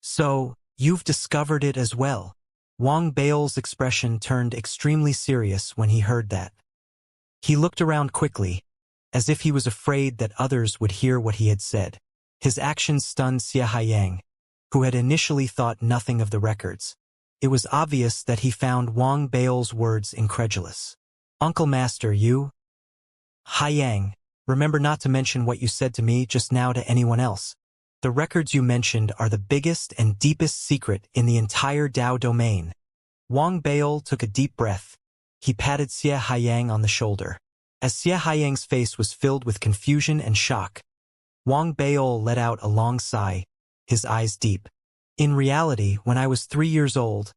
So, you've discovered it as well. Wang Bao's expression turned extremely serious when he heard that. He looked around quickly, as if he was afraid that others would hear what he had said. His actions stunned Xianxia, who had initially thought nothing of the records. It was obvious that he found Wang Bao's words incredulous. Uncle Master, you? Haiyang, remember not to mention what you said to me just now to anyone else. The records you mentioned are the biggest and deepest secret in the entire Dao domain. Wang Bao took a deep breath. He patted Xianxia on the shoulder. As Xianxia's face was filled with confusion and shock, Wang Bao let out a long sigh, his eyes deep. In reality, when I was 3 years old,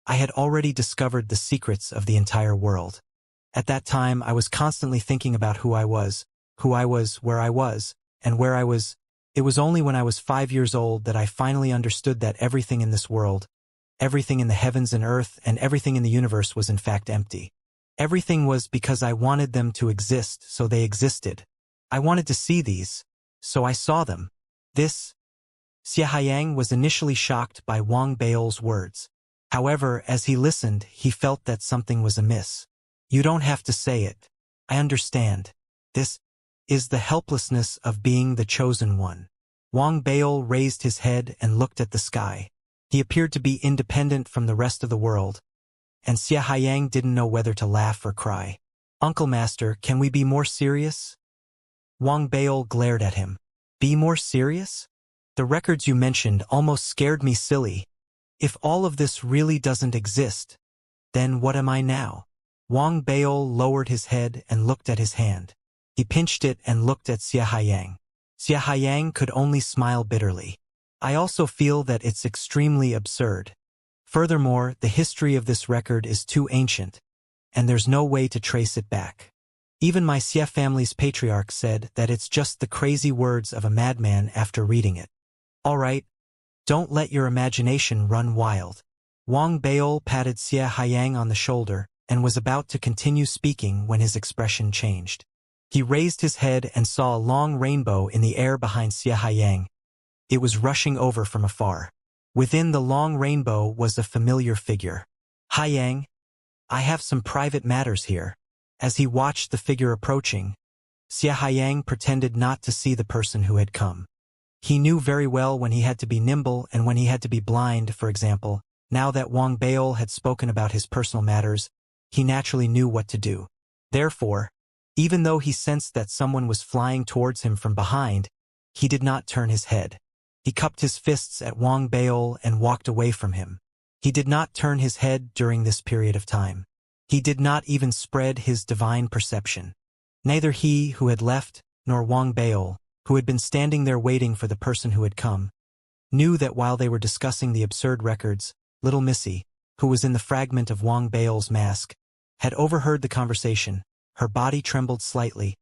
I had already discovered the secrets of the entire world. At that time, I was constantly thinking about who I was, where I was, and where I was. It was only when I was 5 years old that I finally understood that everything in this world, everything in the heavens and earth, and everything in the universe was in fact empty. Everything was because I wanted them to exist, so they existed. I wanted to see these, so I saw them. This. Xianxia was initially shocked by Wang Bao's words. However, as he listened, he felt that something was amiss. You don't have to say it. I understand. This is the helplessness of being the chosen one. Wang Bao raised his head and looked at the sky. He appeared to be independent from the rest of the world, and Xianxia didn't know whether to laugh or cry. Uncle Master, can we be more serious? Wang Bao glared at him. Be more serious? The records you mentioned almost scared me silly. If all of this really doesn't exist, then what am I now? Wang Bao lowered his head and looked at his hand. He pinched it and looked at Xianxia. Xianxia could only smile bitterly. I also feel that it's extremely absurd. Furthermore, the history of this record is too ancient, and there's no way to trace it back. Even my Xia family's patriarch said that it's just the crazy words of a madman after reading it. All right, don't let your imagination run wild. Wang Bao patted Xianxia on the shoulder and was about to continue speaking when his expression changed. He raised his head and saw a long rainbow in the air behind Xianxia. It was rushing over from afar. Within the long rainbow was a familiar figure. Haiyang, I have some private matters here. As he watched the figure approaching, Xianxia pretended not to see the person who had come. He knew very well when he had to be nimble and when he had to be blind, for example. Now that Wang Bao had spoken about his personal matters, he naturally knew what to do. Therefore, even though he sensed that someone was flying towards him from behind, he did not turn his head. He cupped his fists at Wang Bao and walked away from him. He did not turn his head during this period of time. He did not even spread his divine perception. Neither he who had left, nor Wang Bao, who had been standing there waiting for the person who had come, knew that while they were discussing the absurd records, little Missy, who was in the fragment of Wang Bao's mask, had overheard the conversation. Her body trembled slightly,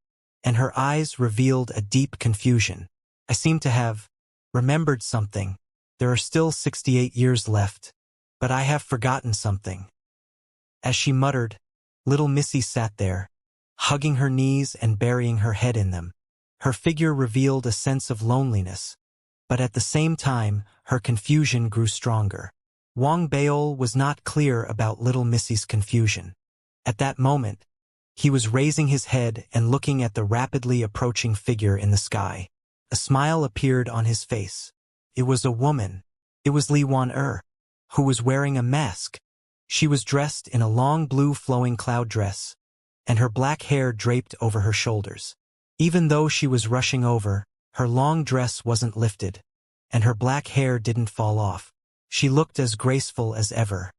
and her eyes revealed a deep confusion. I seem to have remembered something. There are still 68 years left, but I have forgotten something. As she muttered, little Missy sat there, hugging her knees and burying her head in them. Her figure revealed a sense of loneliness, but at the same time, her confusion grew stronger. Wang Bao was not clear about little Missy's confusion. At that moment, he was raising his head and looking at the rapidly approaching figure in the sky. A smile appeared on his face. It was a woman. It was Li Wan, who was wearing a mask. She was dressed in a long blue flowing cloud dress, and her black hair draped over her shoulders. Even though she was rushing over, her long dress wasn't lifted, and her black hair didn't fall off. She looked as graceful as ever.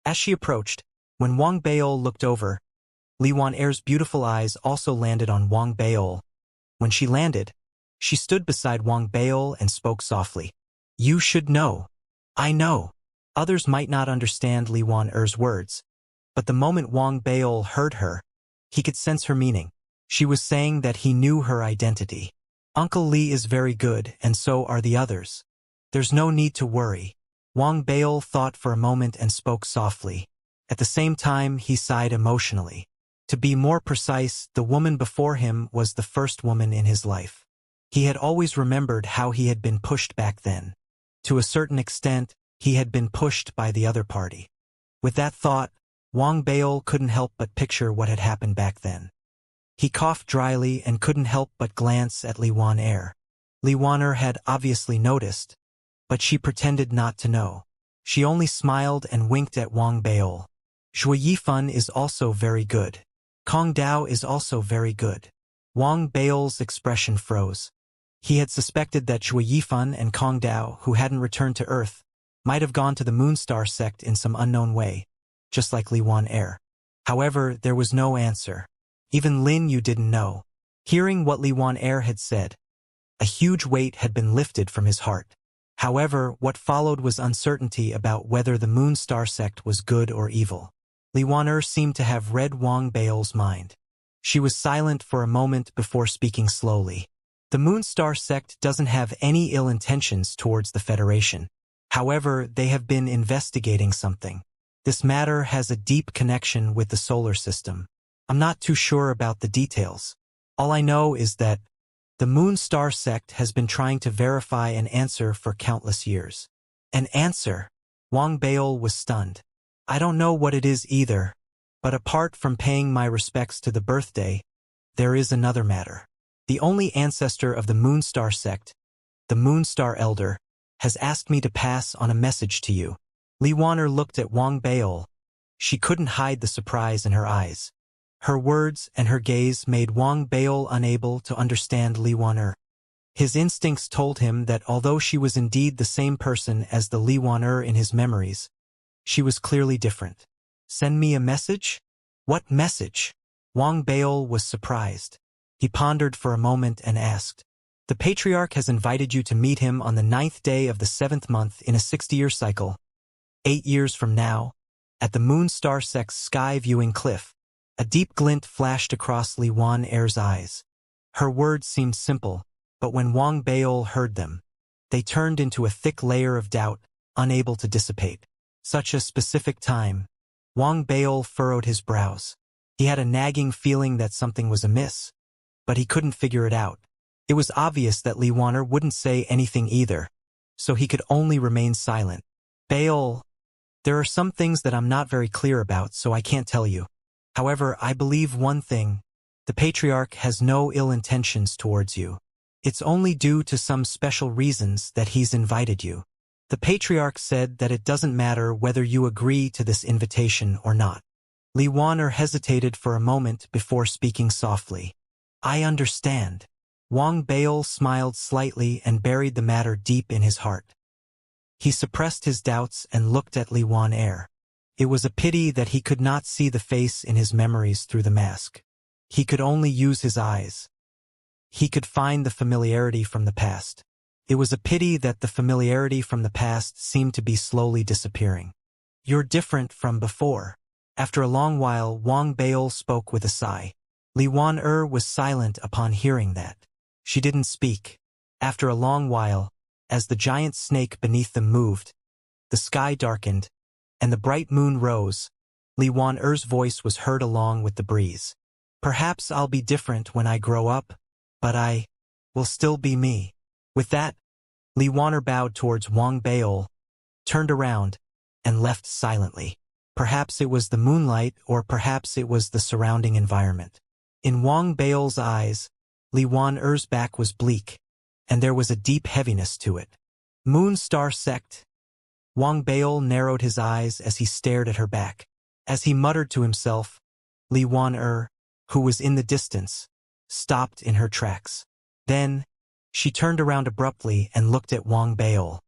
As she approached, when Wang Bao looked over, Li Wan's beautiful eyes also landed on Wang Bao. When she landed, she stood beside Wang Bao and spoke softly. You should know. I know. Others might not understand Li Wan's words, but the moment Wang Bao heard her, he could sense her meaning. She was saying that he knew her identity. Uncle Li is very good, and so are the others. There's no need to worry. Wang Bao thought for a moment and spoke softly. At the same time, he sighed emotionally. To be more precise, the woman before him was the first woman in his life. He had always remembered how he had been pushed back then. To a certain extent, he had been pushed by the other party. With that thought, Wang Baol couldn't help but picture what had happened back then. He coughed dryly and couldn't help but glance at Li Wan-er. Li Wan-er had obviously noticed, but she pretended not to know. She only smiled and winked at Wang Baol. Zhuo Yifan is also very good. Kong Dao is also very good. Wang Baol's expression froze. He had suspected that Zhuo Yifan and Kong Dao, who hadn't returned to Earth, might have gone to the Moonstar sect in some unknown way, just like Li Wan-er. However, there was no answer. Even Lin Yu didn't know. Hearing what Li Wan-er had said, a huge weight had been lifted from his heart. However, what followed was uncertainty about whether the Moonstar sect was good or evil. Li Wan-er seemed to have read Wang Baol's mind. She was silent for a moment before speaking slowly. The Moonstar sect doesn't have any ill intentions towards the Federation. However, they have been investigating something. This matter has a deep connection with the solar system. I'm not too sure about the details. All I know is that the Moonstar sect has been trying to verify an answer for countless years. An answer? Wang Baol was stunned. I don't know what it is either, but apart from paying my respects to the birthday, there is another matter. The only ancestor of the Moonstar sect, the Moonstar Elder, has asked me to pass on a message to you. Li Wan-er looked at Wang Baol. She couldn't hide the surprise in her eyes. Her words and her gaze made Wang Baol unable to understand Li Wan-er. His instincts told him that although she was indeed the same person as the Li Wan-er in his memories, she was clearly different. Send me a message? What message? Wang Baol was surprised. He pondered for a moment and asked, The Patriarch has invited you to meet him on the 9th day of the 7th month in a 60-year cycle, 8 years from now, at the Moonstar sect's sky-viewing cliff. A deep glint flashed across Li Wan-er's eyes. Her words seemed simple, but when Wang Baol heard them, they turned into a thick layer of doubt, unable to dissipate. Such a specific time. Wang Baol furrowed his brows. He had a nagging feeling that something was amiss, but he couldn't figure it out. It was obvious that Li Wan-er wouldn't say anything either, so he could only remain silent. Baol, there are some things that I'm not very clear about, so I can't tell you. However, I believe one thing. The Patriarch has no ill intentions towards you. It's only due to some special reasons that he's invited you. The Patriarch said that it doesn't matter whether you agree to this invitation or not. Li Wan-er hesitated for a moment before speaking softly. I understand. Wang Baol smiled slightly and buried the matter deep in his heart. He suppressed his doubts and looked at Li Wan-er. It was a pity that he could not see the face in his memories through the mask. He could only use his eyes. He could find the familiarity from the past. It was a pity that the familiarity from the past seemed to be slowly disappearing. You're different from before. After a long while, Wang Baol spoke with a sigh. Li Wan-er was silent upon hearing that. She didn't speak. After a long while, as the giant snake beneath them moved, the sky darkened, and the bright moon rose, Li Wan-er's voice was heard along with the breeze. Perhaps I'll be different when I grow up, but I will still be me. With that, Li Wan-er bowed towards Wang Baol, turned around, and left silently. Perhaps it was the moonlight or perhaps it was the surrounding environment. In Wang Baol's eyes, Li Wan-er's back was bleak, and there was a deep heaviness to it. Moonstar sect. Wang Baol narrowed his eyes as he stared at her back. As he muttered to himself, Li Wan-er, who was in the distance, stopped in her tracks. Then, she turned around abruptly and looked at Wang Baol.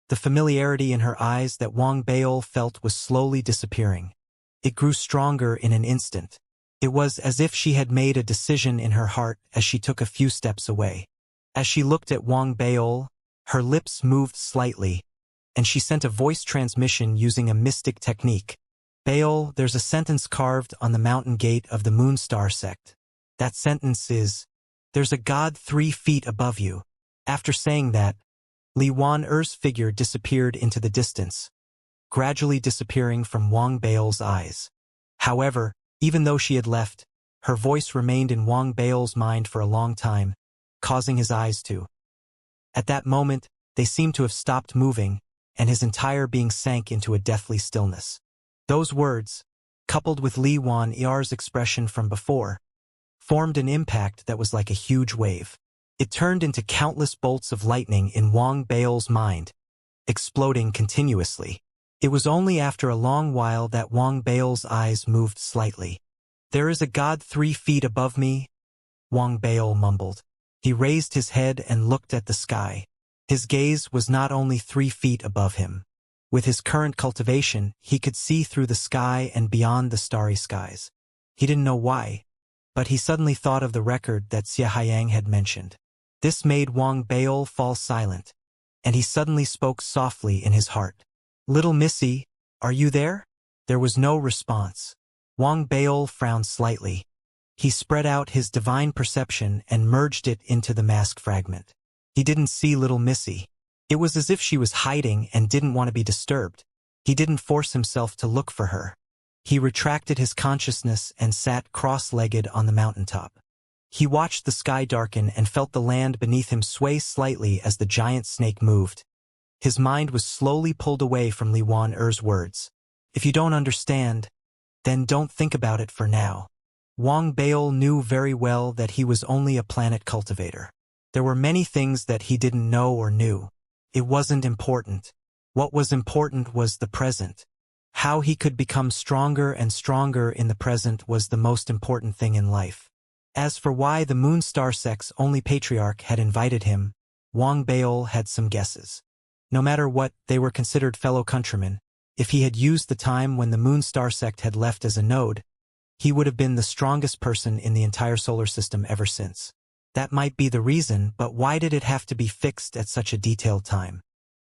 The familiarity in her eyes that Wang Baol felt was slowly disappearing. It grew stronger in an instant. It was as if she had made a decision in her heart as she took a few steps away. As she looked at Wang Baol, her lips moved slightly, and she sent a voice transmission using a mystic technique. Baol, there's a sentence carved on the mountain gate of the Moonstar sect. That sentence is, there's a god 3 feet above you. After saying that, Li Wan-er's figure disappeared into the distance, gradually disappearing from Wang Baol's eyes. However, even though she had left, her voice remained in Wang Baol's mind for a long time, causing his eyes to. At that moment, They seemed to have stopped moving, and his entire being sank into a deathly stillness. Those words, coupled with Li Wan Er's expression from before, formed an impact that was like a huge wave. It turned into countless bolts of lightning in Wang Bao's mind, exploding continuously. It was only after a long while that Wang Bao's eyes moved slightly. "There is a god 3 feet above me," Wang Bao mumbled. He raised his head and looked at the sky. His gaze was not only 3 feet above him. With his current cultivation, he could see through the sky and beyond the starry skies. He didn't know why, but he suddenly thought of the record that Xianxia had mentioned. This made Wang Bao fall silent, and he suddenly spoke softly in his heart. "Little Missy, are you there?" There was no response. Wang Bao frowned slightly. He spread out his divine perception and merged it into the mask fragment. He didn't see little Missy. It was as if she was hiding and didn't want to be disturbed. He didn't force himself to look for her. He retracted his consciousness and sat cross-legged on the mountaintop. He watched the sky darken and felt the land beneath him sway slightly as the giant snake moved. His mind was slowly pulled away from Li Wan Er's words. "If you don't understand, then don't think about it for now." Wang Bao knew very well that he was only a planet cultivator. There were many things that he didn't know or knew. It wasn't important. What was important was the present. How he could become stronger and stronger in the present was the most important thing in life. As for why the Moon Star Sect's only patriarch had invited him, Wang Bao had some guesses. No matter what, they were considered fellow countrymen. If he had used the time when the Moon Star Sect had left as a node, he would have been the strongest person in the entire solar system ever since. That might be the reason, but why did it have to be fixed at such a detailed time?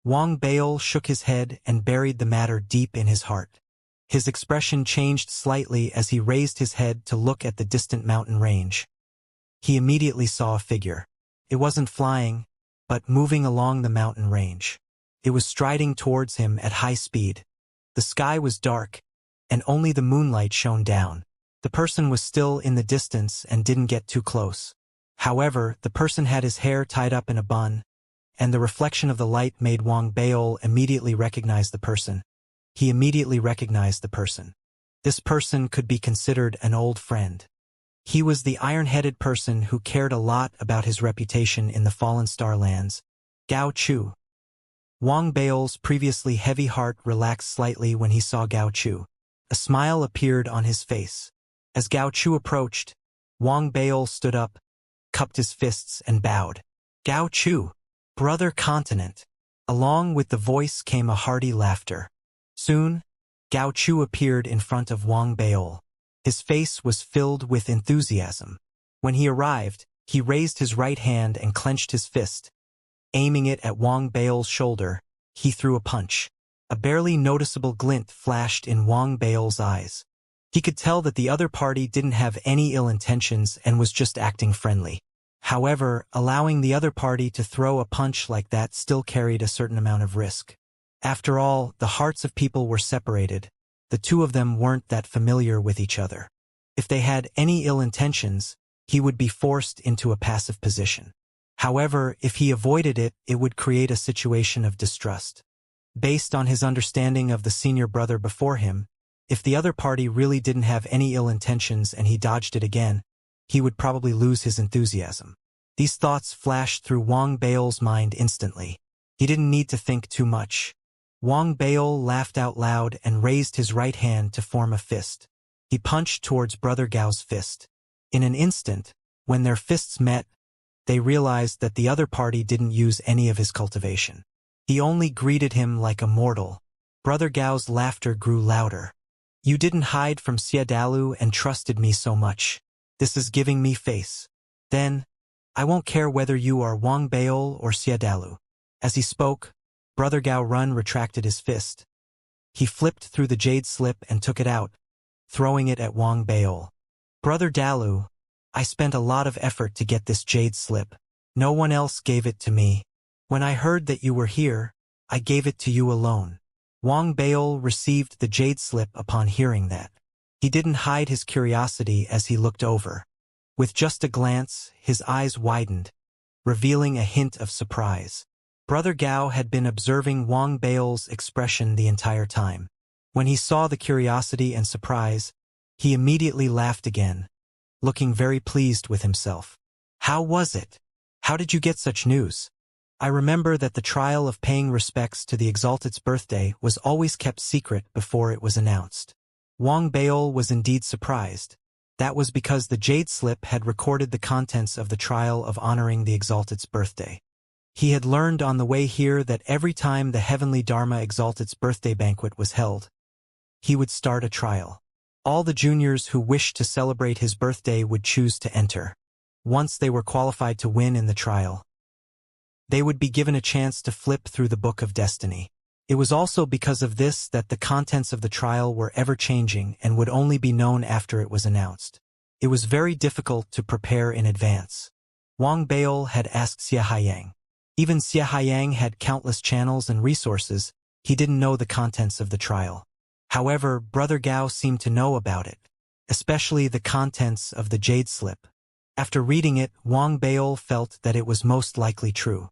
Wang Bao shook his head and buried the matter deep in his heart. His expression changed slightly as he raised his head to look at the distant mountain range. He immediately saw a figure. It wasn't flying, but moving along the mountain range. It was striding towards him at high speed. The sky was dark, and only the moonlight shone down. The person was still in the distance and didn't get too close. However, the person had his hair tied up in a bun, and the reflection of the light made Wang Bao immediately recognize the person. He immediately recognized the person. This person could be considered an old friend. He was the iron-headed person who cared a lot about his reputation in the Fallen Star Lands, Gao Chu. Wang Bao's previously heavy heart relaxed slightly when he saw Gao Chu. A smile appeared on his face. As Gao Chu approached, Wang Bao stood up, cupped his fists and bowed. "Gao Chu, brother continent." Along with the voice came a hearty laughter. Soon, Gao Chu appeared in front of Wang Bao. His face was filled with enthusiasm. When he arrived, he raised his right hand and clenched his fist. Aiming it at Wang Bao's shoulder, he threw a punch. A barely noticeable glint flashed in Wang Bao's eyes. He could tell that the other party didn't have any ill intentions and was just acting friendly. However, allowing the other party to throw a punch like that still carried a certain amount of risk. After all, the hearts of people were separated. The two of them weren't that familiar with each other. If they had any ill intentions, he would be forced into a passive position. However, if he avoided it, it would create a situation of distrust. Based on his understanding of the senior brother before him, if the other party really didn't have any ill intentions and he dodged it again, he would probably lose his enthusiasm. These thoughts flashed through Wang Bao's mind instantly. He didn't need to think too much. Wang Bao laughed out loud and raised his right hand to form a fist. He punched towards Brother Gao's fist. In an instant, when their fists met, they realized that the other party didn't use any of his cultivation. He only greeted him like a mortal. Brother Gao's laughter grew louder. "You didn't hide from Xiadalu and trusted me so much. This is giving me face. Then, I won't care whether you are Wang Bao or Xiadalu." As he spoke, Brother Gao Run retracted his fist. He flipped through the jade slip and took it out, throwing it at Wang Bao. "Brother Dalu, I spent a lot of effort to get this jade slip. No one else gave it to me. When I heard that you were here, I gave it to you alone." Wang Bao received the jade slip upon hearing that. He didn't hide his curiosity as he looked over. With just a glance, his eyes widened, revealing a hint of surprise. Brother Gao had been observing Wang Bao's expression the entire time. When he saw the curiosity and surprise, he immediately laughed again, looking very pleased with himself. How was it? How did you get such news? I remember that the trial of paying respects to the Exalted's birthday was always kept secret before it was announced. Wang Bao was indeed surprised. That was because the Jade Slip had recorded the contents of the trial of honoring the Exalted's birthday. He had learned on the way here that every time the Heavenly Dharma Exalted's birthday banquet was held, he would start a trial. All the juniors who wished to celebrate his birthday would choose to enter. Once they were qualified to win in the trial, they would be given a chance to flip through the Book of Destiny. It was also because of this that the contents of the trial were ever-changing and would only be known after it was announced. It was very difficult to prepare in advance. Wang Bao had asked Xianxia. Even Xianxia had countless channels and resources. He didn't know the contents of the trial. However, Brother Gao seemed to know about it, especially the contents of the Jade Slip. After reading it, Wang Bao felt that it was most likely true.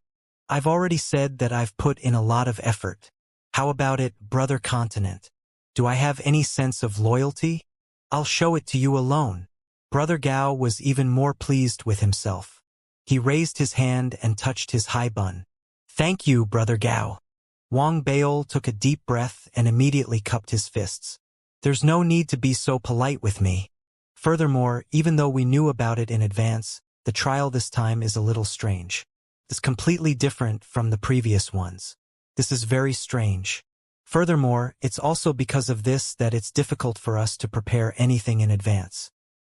I've already said that I've put in a lot of effort. How about it, Brother Continent? Do I have any sense of loyalty? I'll show it to you alone. Brother Gao was even more pleased with himself. He raised his hand and touched his high bun. Thank you, Brother Gao. Wang Bao took a deep breath and immediately cupped his fists. There's no need to be so polite with me. Furthermore, even though we knew about it in advance, the trial this time is a little strange. It's completely different from the previous ones. This is very strange. Furthermore, it's also because of this that it's difficult for us to prepare anything in advance.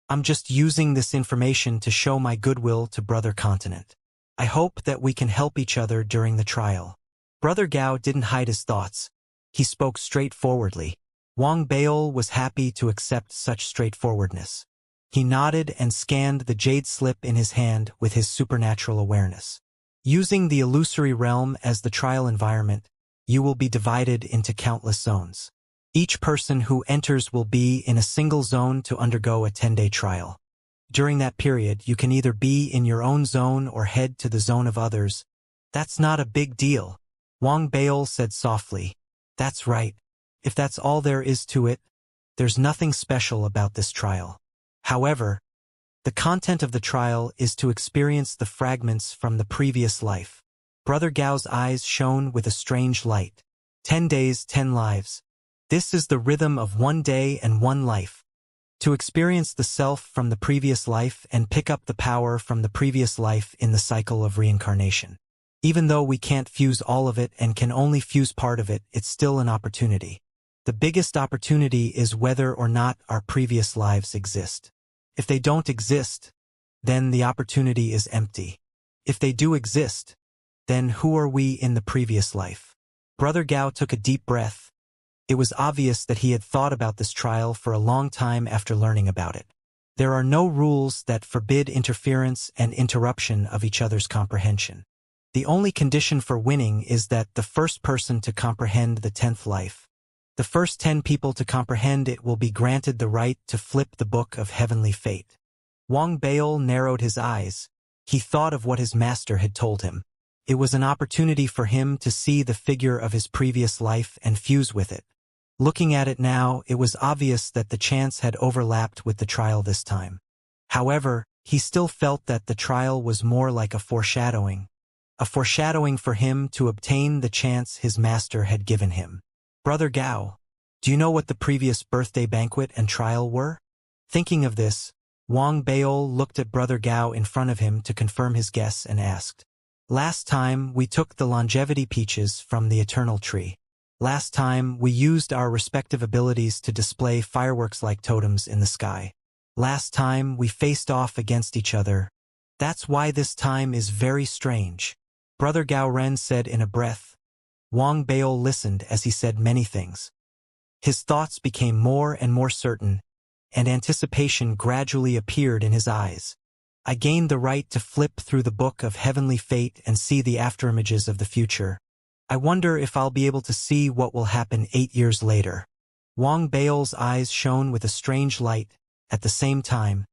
I'm just using this information to show my goodwill to Brother Continent. I hope that we can help each other during the trial. Brother Gao didn't hide his thoughts. He spoke straightforwardly. Wang Bao was happy to accept such straightforwardness. He nodded and scanned the Jade Slip in his hand with his supernatural awareness. Using the illusory realm as the trial environment, you will be divided into countless zones. Each person who enters will be in a single zone to undergo a 10-day trial. During that period, you can either be in your own zone or head to the zone of others. That's not a big deal. Wang Bao said softly. That's right. If that's all there is to it, there's nothing special about this trial. However, the content of the trial is to experience the fragments from the previous life. Brother Gao's eyes shone with a strange light. 10 days, 10 lives. This is the rhythm of 1 day and 1 life. To experience the self from the previous life and pick up the power from the previous life in the cycle of reincarnation. Even though we can't fuse all of it and can only fuse part of it, it's still an opportunity. The biggest opportunity is whether or not our previous lives exist. If they don't exist, then the opportunity is empty. If they do exist, then who are we in the previous life? Brother Gao took a deep breath. It was obvious that he had thought about this trial for a long time after learning about it. There are no rules that forbid interference and interruption of each other's comprehension. The only condition for winning is that the first person to comprehend the 10th life, the first 10 people to comprehend it will be granted the right to flip the Book of Heavenly Fate. Wang Bao narrowed his eyes. He thought of what his master had told him. It was an opportunity for him to see the figure of his previous life and fuse with it. Looking at it now, it was obvious that the chance had overlapped with the trial this time. However, he still felt that the trial was more like a foreshadowing for him to obtain the chance his master had given him. Brother Gao, do you know what the previous birthday banquet and trial were? Thinking of this, Wang Bao looked at Brother Gao in front of him to confirm his guess and asked, Last time we took the longevity peaches from the eternal tree. Last time we used our respective abilities to display fireworks-like totems in the sky. Last time we faced off against each other. That's why this time is very strange. Brother Gao Ren said in a breath. Wang Bao listened as he said many things. His thoughts became more and more certain, and anticipation gradually appeared in his eyes. I gained the right to flip through the Book of Heavenly Fate and see the afterimages of the future. I wonder if I'll be able to see what will happen 8 years later. Wang Bao's eyes shone with a strange light. At the same time,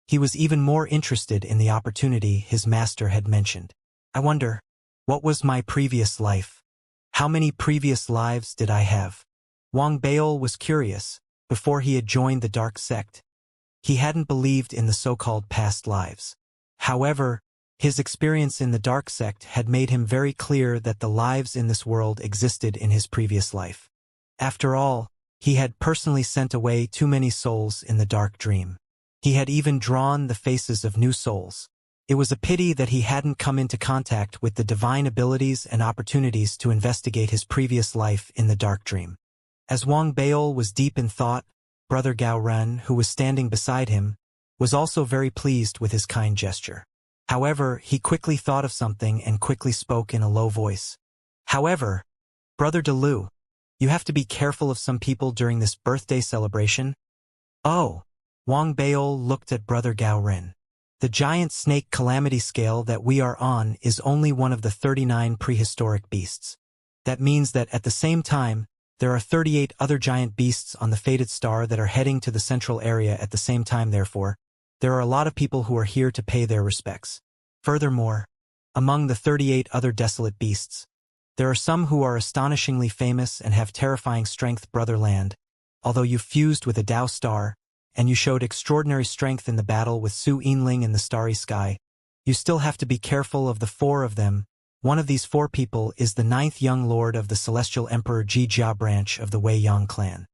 he was even more interested in the opportunity his master had mentioned. I wonder, What was my previous life? How many previous lives did I have? Wang Baol was curious. Before he had joined the dark sect, he hadn't believed in the so-called past lives. However, his experience in the dark sect had made him very clear that the lives in this world existed in his previous life. After all, he had personally sent away too many souls in the dark dream. He had even drawn the faces of new souls. It was a pity that he hadn't come into contact with the divine abilities and opportunities to investigate his previous life in the dark dream. As Wang Baol was deep in thought, Brother Gao Ren, who was standing beside him, was also very pleased with his kind gesture. However, he quickly thought of something and quickly spoke in a low voice. However, Brother Delu, you have to be careful of some people during this birthday celebration. Oh, Wang Baol looked at Brother Gao Ren. The giant snake calamity scale that we are on is only one of the 39 prehistoric beasts. That means that at the same time, there are 38 other giant beasts on the fated star that are heading to the central area at the same time. Therefore, there are a lot of people who are here to pay their respects. Furthermore, among the 38 other desolate beasts, there are some who are astonishingly famous and have terrifying strength. Brother Land, although you fused with a Tao star, and you showed extraordinary strength in the battle with Su Yinling in the starry sky, you still have to be careful of the four of them. One of these four people is the 9th young lord of the Celestial Emperor Ji Jia branch of the Wei Yang clan.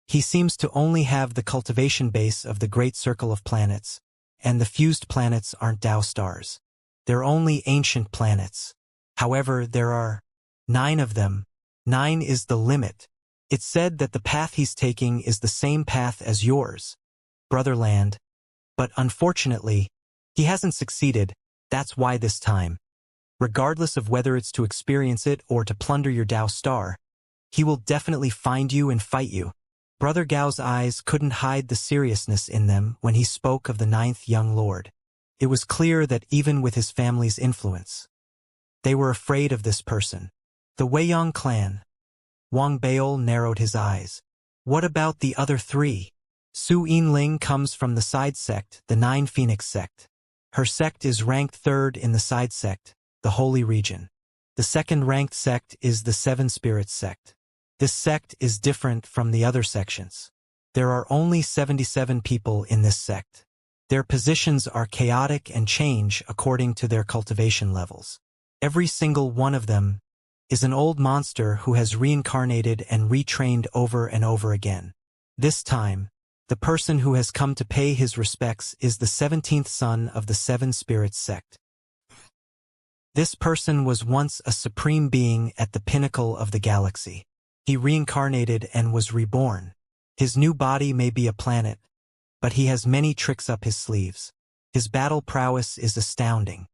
He seems to only have the cultivation base of the Great Circle of Planets, and the fused planets aren't Tao stars. They're only ancient planets. However, there are 9 of them. 9 is the limit. It's said that the path he's taking is the same path as yours, Brother Land. But unfortunately, he hasn't succeeded. That's why this time, regardless of whether it's to experience it or to plunder your Tao star, he will definitely find you and fight you. Brother Gao's eyes couldn't hide the seriousness in them when he spoke of the 9th young lord. It was clear that even with his family's influence, they were afraid of this person. The Wei Yang clan. Wang Baol narrowed his eyes. What about the other 3? Su Yinling comes from the side sect, the 9 Phoenix sect. Her sect is ranked 3rd in the side sect, the Holy Region. The second ranked sect is the 7 Spirits sect. This sect is different from the other sections. There are only 77 people in this sect. Their positions are chaotic and change according to their cultivation levels. Every single one of them is an old monster who has reincarnated and retrained over and over again. This time, the person who has come to pay his respects is the 17th son of the 7 Spirits sect. This person was once a supreme being at the pinnacle of the galaxy. He reincarnated and was reborn. His new body may be a planet, but he has many tricks up his sleeves. His battle prowess is astounding.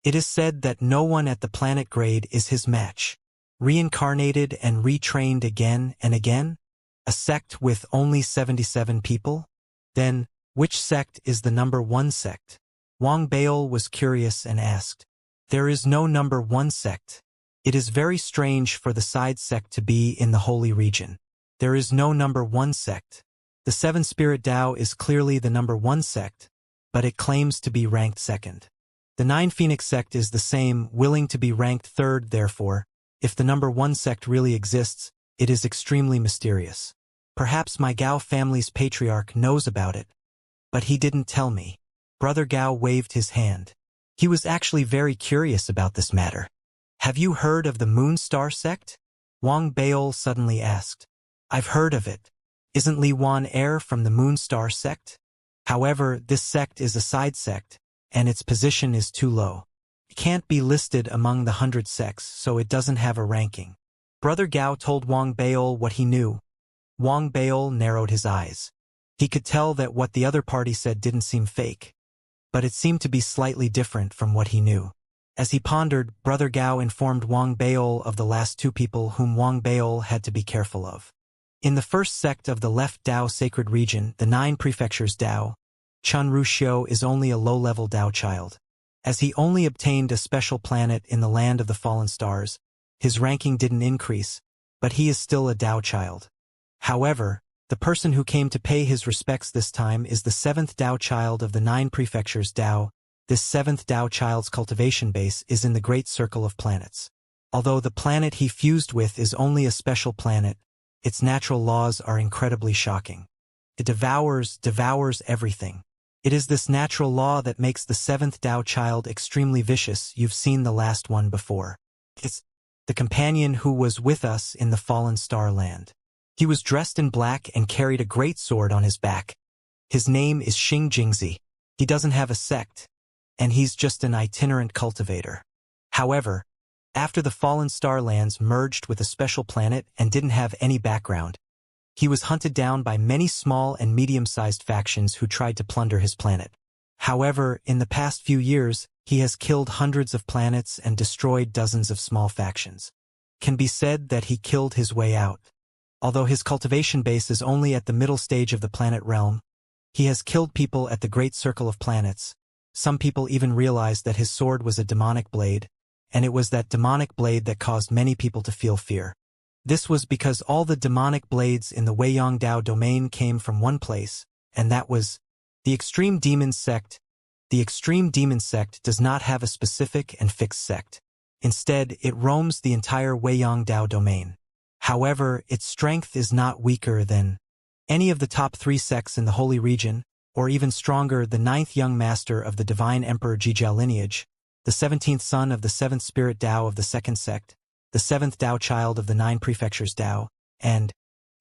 It is said that no one at the planet grade is his match. Reincarnated and retrained again and again? A sect with only 77 people? Then, which sect is the number 1 sect? Wang Baol was curious and asked. There is no number 1 sect. It is very strange for the side sect to be in the Holy Region. There is no number 1 sect. The 7 Spirit Tao is clearly the number 1 sect, but it claims to be ranked 2nd. The 9 Phoenix sect is the same, willing to be ranked 3rd. Therefore, if the number 1 sect really exists, it is extremely mysterious. Perhaps my Gao family's patriarch knows about it, but he didn't tell me. Brother Gao waved his hand. He was actually very curious about this matter. Have you heard of the Moon Star sect? Wang Baol suddenly asked. I've heard of it. Isn't Li Wan heir from the Moon Star sect? However, this sect is a side sect, and its position is too low. It can't be listed among the 100 sects, so it doesn't have a ranking. Brother Gao told Wang Baol what he knew. Wang Baol narrowed his eyes. He could tell that what the other party said didn't seem fake, but it seemed to be slightly different from what he knew. As he pondered, Brother Gao informed Wang Baol of the last 2 people whom Wang Baol had to be careful of. In the first sect of the left Tao sacred region, the 9 prefectures Tao, Chun Ruxiu is only a low-level Tao child. As he only obtained a special planet in the land of the fallen stars, his ranking didn't increase, but he is still a Tao child. However, the person who came to pay his respects this time is the 7th Tao child of the 9 prefectures Tao, This seventh Tao child's cultivation base is in the great circle of planets. Although the planet he fused with is only a special planet, its natural laws are incredibly shocking. It devours everything. It is this natural law that makes the seventh Tao child extremely vicious. You've seen the last one before. It's the companion who was with us in the fallen star land. He was dressed in black and carried a great sword on his back. His name is Xianxia. He doesn't have a sect, and he's just an itinerant cultivator. However, after the fallen star lands merged with a special planet and didn't have any background, he was hunted down by many small and medium-sized factions who tried to plunder his planet. However, in the past few years, he has killed hundreds of planets and destroyed dozens of small factions. Can be said that he killed his way out. Although his cultivation base is only at the middle stage of the planet realm, he has killed people at the great circle of planets. Some people even realized that his sword was a demonic blade, and it was that demonic blade that caused many people to feel fear. This was because all the demonic blades in the Weiyang Dao domain came from one place, and that was the Extreme Demon Sect. The Extreme Demon Sect does not have a specific and fixed sect. Instead, it roams the entire Weiyang Dao domain. However, its strength is not weaker than any of the top 3 sects in the Holy Region, or even stronger, the 9th young master of the Divine Emperor Jijiao lineage, the 17th son of the 7th Spirit Dao of the 2nd sect, the 7th Dao child of the 9 prefectures Dao, and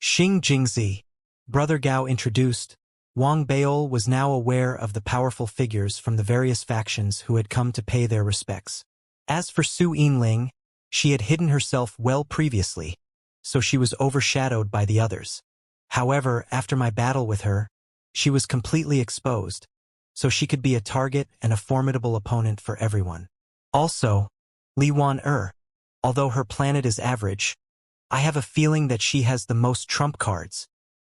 Xianxia. Brother Gao introduced, Wang Baol was now aware of the powerful figures from the various factions who had come to pay their respects. As for Su Yinling, she had hidden herself well previously, so she was overshadowed by the others. However, after my battle with her, she was completely exposed, so she could be a target and a formidable opponent for everyone. Also, Li Wan-er. Although her planet is average, I have a feeling that she has the most trump cards.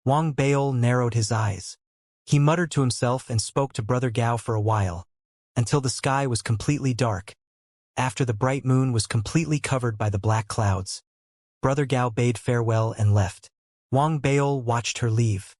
Wang Baol narrowed his eyes. He muttered to himself and spoke to Brother Gao for a while, until the sky was completely dark. After the bright moon was completely covered by the black clouds, Brother Gao bade farewell and left. Wang Baol watched her leave.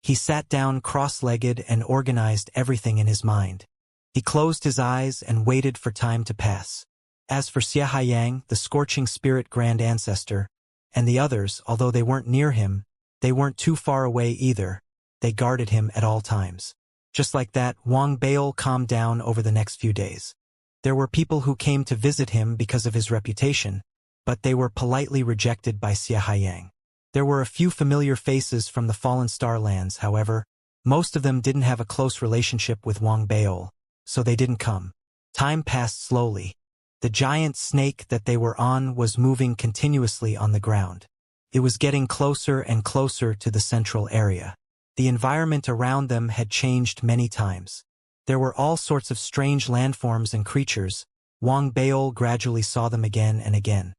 He sat down cross-legged and organized everything in his mind. He closed his eyes and waited for time to pass. As for Xiahayang, the scorching spirit grand ancestor, and the others, although they weren't near him, they weren't too far away either. They guarded him at all times. Just like that, Wang Baol calmed down over the next few days. There were people who came to visit him because of his reputation, but they were politely rejected by Xiahayang. There were a few familiar faces from the Fallen Star Lands, however. Most of them didn't have a close relationship with Wang Baol, so they didn't come. Time passed slowly. The giant snake that they were on was moving continuously on the ground. It was getting closer and closer to the central area. The environment around them had changed many times. There were all sorts of strange landforms and creatures. Wang Baol gradually saw them again and again.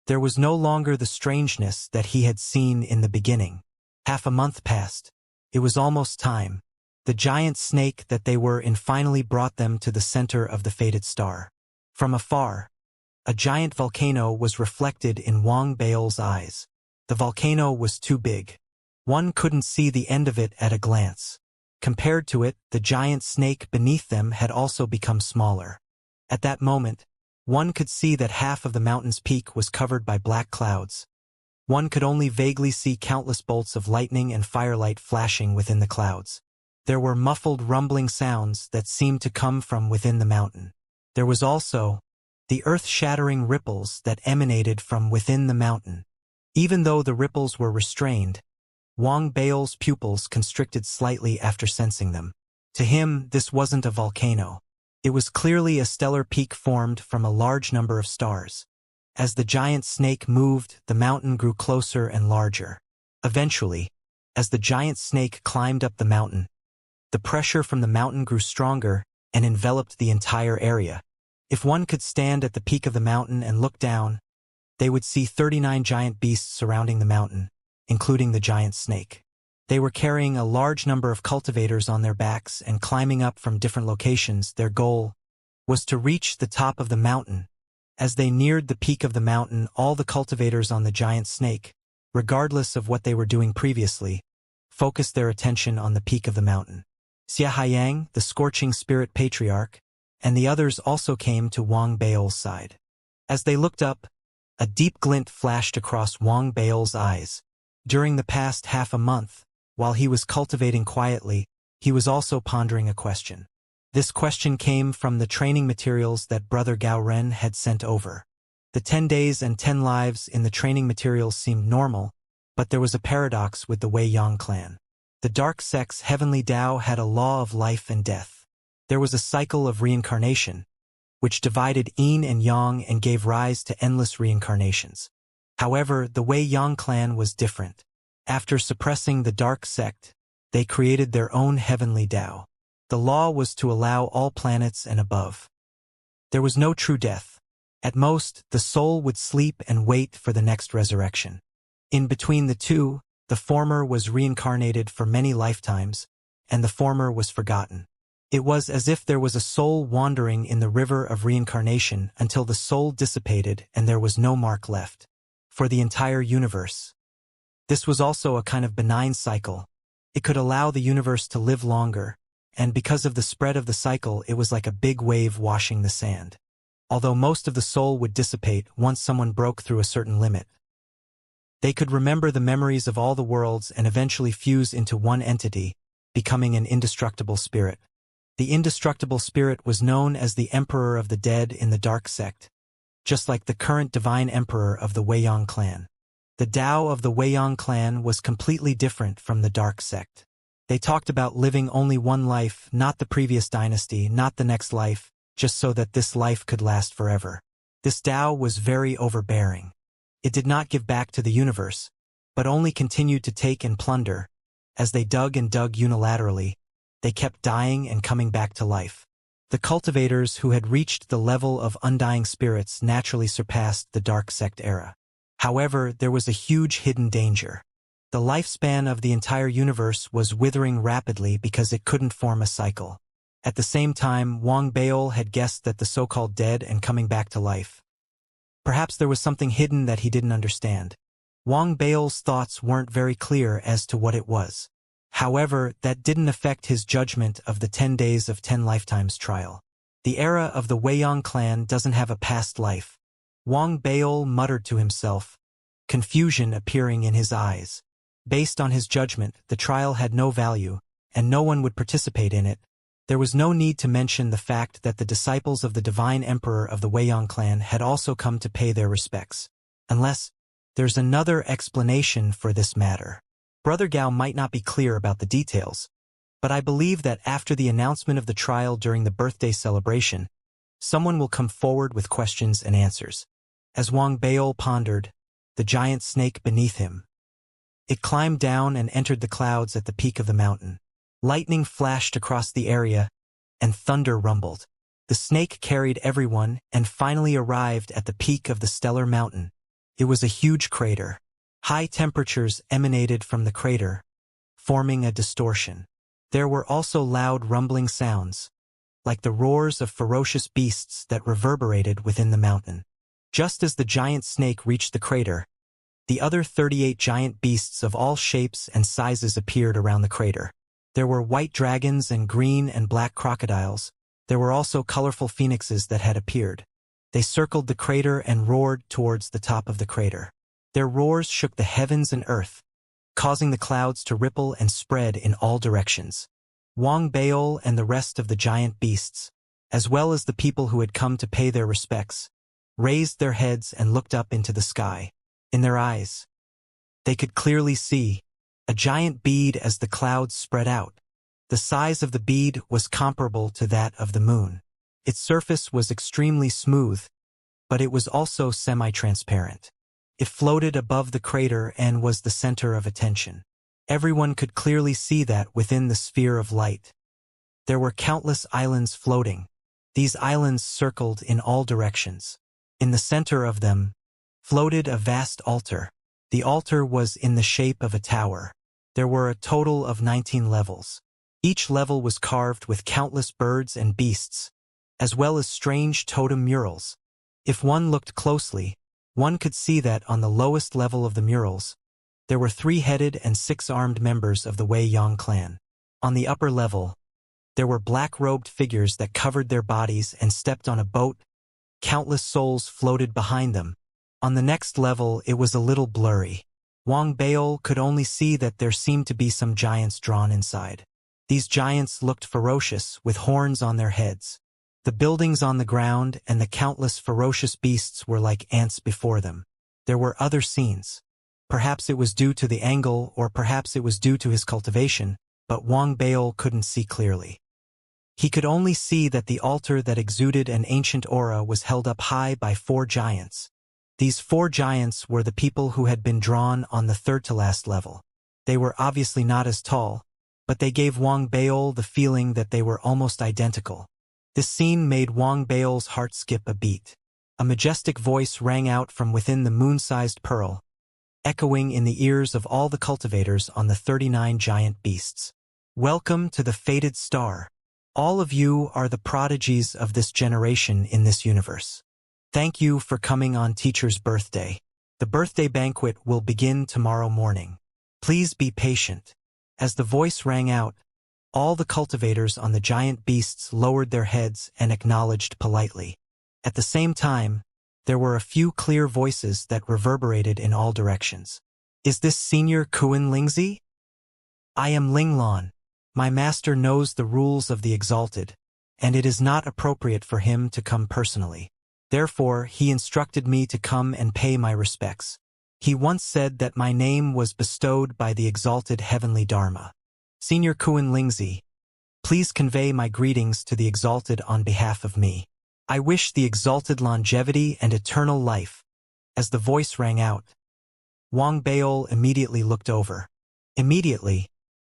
There was no longer the strangeness that he had seen in the beginning. Half a month passed. It was almost time. The giant snake that they were in finally brought them to the center of the fated star. From afar, a giant volcano was reflected in Wang Baol's eyes. The volcano was too big. One couldn't see the end of it at a glance. Compared to it, the giant snake beneath them had also become smaller. At that moment, one could see that half of the mountain's peak was covered by black clouds. One could only vaguely see countless bolts of lightning and firelight flashing within the clouds. There were muffled rumbling sounds that seemed to come from within the mountain. There was also the earth-shattering ripples that emanated from within the mountain. Even though the ripples were restrained, Wang Baol's pupils constricted slightly after sensing them. To him, this wasn't a volcano. It was clearly a stellar peak formed from a large number of stars. As the giant snake moved, the mountain grew closer and larger. Eventually, as the giant snake climbed up the mountain, the pressure from the mountain grew stronger and enveloped the entire area. If one could stand at the peak of the mountain and look down, they would see 39 giant beasts surrounding the mountain, including the giant snake. They were carrying a large number of cultivators on their backs and climbing up from different locations. Their goal was to reach the top of the mountain. As they neared the peak of the mountain, all the cultivators on the giant snake, regardless of what they were doing previously, focused their attention on the peak of the mountain. Xiahayang, the scorching spirit patriarch, and the others also came to Wang Baol's side. As they looked up, a deep glint flashed across Wang Baol's eyes. During the past half a month, while he was cultivating quietly, he was also pondering a question. This question came from the training materials that Brother Gao Ren had sent over. The 10 days and 10 lives in the training materials seemed normal, but there was a paradox with the Wei Yang clan. The dark sect's heavenly Tao had a law of life and death. There was a cycle of reincarnation, which divided yin and yang and gave rise to endless reincarnations. However, the Wei Yang clan was different. After suppressing the dark sect, they created their own heavenly Tao. The law was to allow all planets and above. There was no true death. At most, the soul would sleep and wait for the next resurrection. In between the two, the former was reincarnated for many lifetimes, and the former was forgotten. It was as if there was a soul wandering in the river of reincarnation until the soul dissipated and there was no mark left for the entire universe. This was also a kind of benign cycle. It could allow the universe to live longer, and because of the spread of the cycle, it was like a big wave washing the sand. Although most of the soul would dissipate once someone broke through a certain limit. They could remember the memories of all the worlds and eventually fuse into one entity, becoming an indestructible spirit. The indestructible spirit was known as the Emperor of the Dead in the Dark Sect, just like the current divine emperor of the Wei Yang clan. The Tao of the Wei Yang clan was completely different from the Dark Sect. They talked about living only one life, not the previous dynasty, not the next life, just so that this life could last forever. This Tao was very overbearing. It did not give back to the universe, but only continued to take and plunder. As they dug and dug unilaterally, they kept dying and coming back to life. The cultivators who had reached the level of undying spirits naturally surpassed the Dark Sect era. However, there was a huge hidden danger. The lifespan of the entire universe was withering rapidly because it couldn't form a cycle. At the same time, Wang Baol had guessed that the so-called dead and coming back to life. Perhaps there was something hidden that he didn't understand. Wang Baol's thoughts weren't very clear as to what it was. However, that didn't affect his judgment of the 10 days of 10 lifetimes trial. The era of the Wei Yang clan doesn't have a past life. Wang Baol muttered to himself, confusion appearing in his eyes. Based on his judgment, the trial had no value, and no one would participate in it. There was no need to mention the fact that the disciples of the divine emperor of the Wei Yang clan had also come to pay their respects. Unless, there's another explanation for this matter. Brother Gao might not be clear about the details, but I believe that after the announcement of the trial during the birthday celebration, someone will come forward with questions and answers. As Wang Baol pondered, the giant snake beneath him. It climbed down and entered the clouds at the peak of the mountain. Lightning flashed across the area, and thunder rumbled. The snake carried everyone and finally arrived at the peak of the stellar mountain. It was a huge crater. High temperatures emanated from the crater, forming a distortion. There were also loud rumbling sounds, like the roars of ferocious beasts that reverberated within the mountain. Just as the giant snake reached the crater, the other 38 giant beasts of all shapes and sizes appeared around the crater. There were white dragons and green and black crocodiles. There were also colorful phoenixes that had appeared. They circled the crater and roared towards the top of the crater. Their roars shook the heavens and earth, causing the clouds to ripple and spread in all directions. Wang Baol and the rest of the giant beasts, as well as the people who had come to pay their respects, raised their heads and looked up into the sky. In their eyes, they could clearly see a giant bead as the clouds spread out. The size of the bead was comparable to that of the moon. Its surface was extremely smooth, but it was also semi-transparent. It floated above the crater and was the center of attention. Everyone could clearly see that within the sphere of light. There were countless islands floating. These islands circled in all directions. In the center of them floated a vast altar. The altar was in the shape of a tower. There were a total of 19 levels. Each level was carved with countless birds and beasts, as well as strange totem murals. If one looked closely, one could see that on the lowest level of the murals, there were 3-headed and 6-armed members of the Wei Yang clan. On the upper level, There were black-robed figures that covered their bodies and stepped on a boat. Countless souls floated behind them. On the next level, it was a little blurry. Wang Baol could only see that there seemed to be some giants drawn inside. These giants looked ferocious, with horns on their heads. The buildings on the ground and the countless ferocious beasts were like ants before them. There were other scenes. Perhaps it was due to the angle, or perhaps it was due to his cultivation, but Wang Baol couldn't see clearly. He could only see that the altar that exuded an ancient aura was held up high by 4 giants. These 4 giants were the people who had been drawn on the third-to-last level. They were obviously not as tall, but they gave Wang Baol the feeling that they were almost identical. This scene made Wang Baol's heart skip a beat. A majestic voice rang out from within the moon-sized pearl, echoing in the ears of all the cultivators on the 39 giant beasts. Welcome to the fated star. All of you are the prodigies of this generation in this universe. Thank you for coming on Teacher's birthday. The birthday banquet will begin tomorrow morning. Please be patient. As the voice rang out, all the cultivators on the giant beasts lowered their heads and acknowledged politely. At the same time, there were a few clear voices that reverberated in all directions. Is this Senior Kuan Lingzi? I am Linglon. My master knows the rules of the Exalted, and it is not appropriate for him to come personally. Therefore, he instructed me to come and pay my respects. He once said that my name was bestowed by the Exalted Heavenly Dharma. Senior Kuan Lingzi, please convey my greetings to the Exalted on behalf of me. I wish the Exalted longevity and eternal life. As the voice rang out, Wang Baol immediately looked over. Immediately,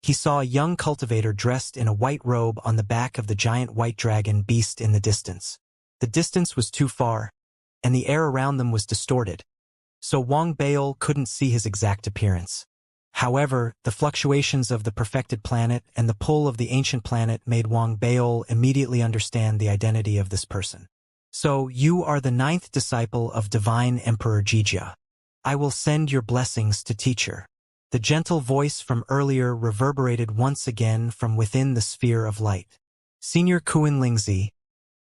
he saw a young cultivator dressed in a white robe on the back of the giant white dragon beast in the distance. The distance was too far, and the air around them was distorted, so Wang Baol couldn't see his exact appearance. However, the fluctuations of the perfected planet and the pull of the ancient planet made Wang Baol immediately understand the identity of this person. So, you are the 9th disciple of Divine Emperor Jijia. I will send your blessings to teacher. The gentle voice from earlier reverberated once again from within the sphere of light. Senior Kuan Lingzi,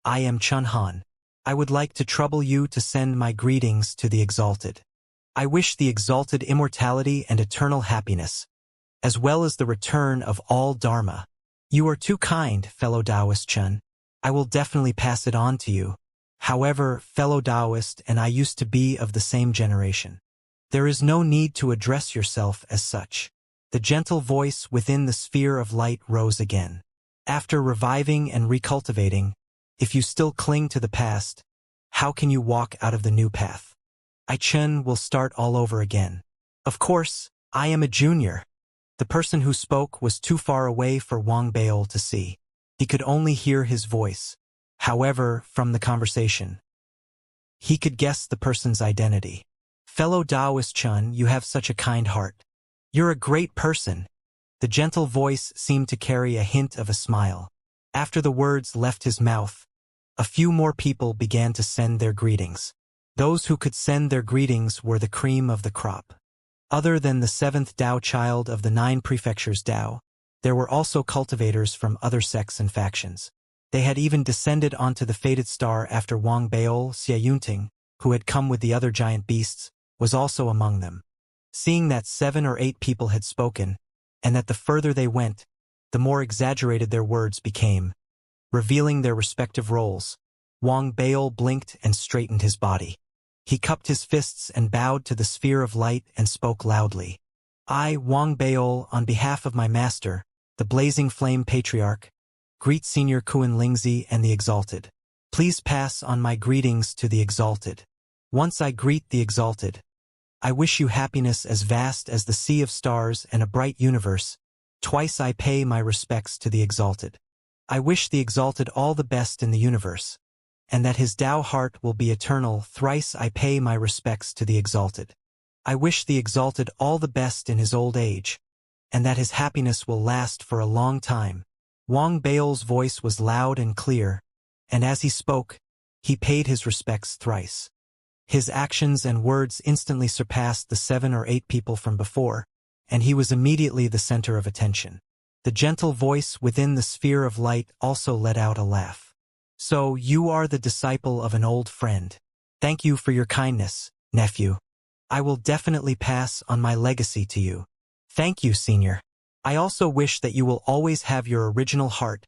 I am Chun Han. I would like to trouble you to send my greetings to the Exalted. I wish the Exalted immortality and eternal happiness, as well as the return of all Dharma. You are too kind, fellow Taoist Chun. I will definitely pass it on to you. However, fellow Taoist and I used to be of the same generation. There is no need to address yourself as such. The gentle voice within the sphere of light rose again. After reviving and recultivating, if you still cling to the past, how can you walk out of the new path? I Chen will start all over again. Of course, I am a junior. The person who spoke was too far away for Wang Baol to see. He could only hear his voice. However, from the conversation, he could guess the person's identity. Fellow Taoist Chun, you have such a kind heart. You're a great person. The gentle voice seemed to carry a hint of a smile. After the words left his mouth, a few more people began to send their greetings. Those who could send their greetings were the cream of the crop. Other than the 7th Dao child of the 9 prefectures Dao, there were also cultivators from other sects and factions. They had even descended onto the fated star after Wang Baol. Xianxia, who had come with the other giant beasts, was also among them. Seeing that 7 or 8 people had spoken, and that the further they went, the more exaggerated their words became, revealing their respective roles, Wang Baol blinked and straightened his body. He cupped his fists and bowed to the sphere of light and spoke loudly. I, Wang Baol, on behalf of my master, the Blazing Flame Patriarch, greet Senior Kuan Lingzi and the Exalted. Please pass on my greetings to the Exalted. Once I greet the Exalted, I wish you happiness as vast as the sea of stars and a bright universe. Twice I pay my respects to the Exalted. I wish the Exalted all the best in the universe, and that his Tao heart will be eternal. Thrice I pay my respects to the Exalted. I wish the Exalted all the best in his old age, and that his happiness will last for a long time. Wang Baol's voice was loud and clear, and as he spoke, he paid his respects thrice. His actions and words instantly surpassed the 7 or 8 people from before, and he was immediately the center of attention. The gentle voice within the sphere of light also let out a laugh. So, you are the disciple of an old friend. Thank you for your kindness, nephew. I will definitely pass on my legacy to you. Thank you, senior. I also wish that you will always have your original heart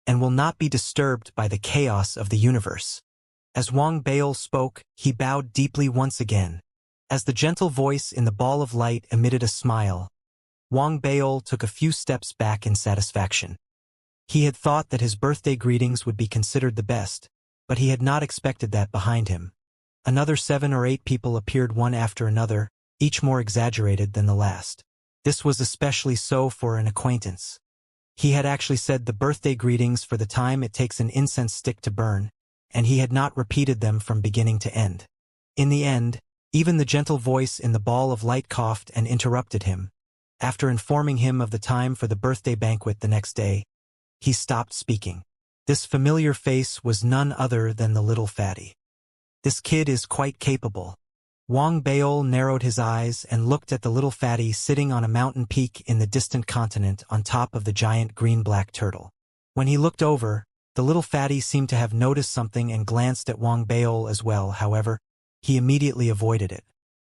and will not be disturbed by the chaos of the universe. As Wang Bail spoke, he bowed deeply once again. As the gentle voice in the ball of light emitted a smile, Wang Bail took a few steps back in satisfaction. He had thought that his birthday greetings would be considered the best, but he had not expected that behind him. Another 7 or 8 people appeared one after another, each more exaggerated than the last. This was especially so for an acquaintance. He had actually said the birthday greetings for the time it takes an incense stick to burn, and he had not repeated them from beginning to end. In the end, even the gentle voice in the ball of light coughed and interrupted him. After informing him of the time for the birthday banquet the next day, he stopped speaking. This familiar face was none other than the little fatty. This kid is quite capable. Wang Baol narrowed his eyes and looked at the little fatty sitting on a mountain peak in the distant continent on top of the giant green-black turtle. When he looked over, the little fatty seemed to have noticed something and glanced at Wang Baol as well. However, he immediately avoided it.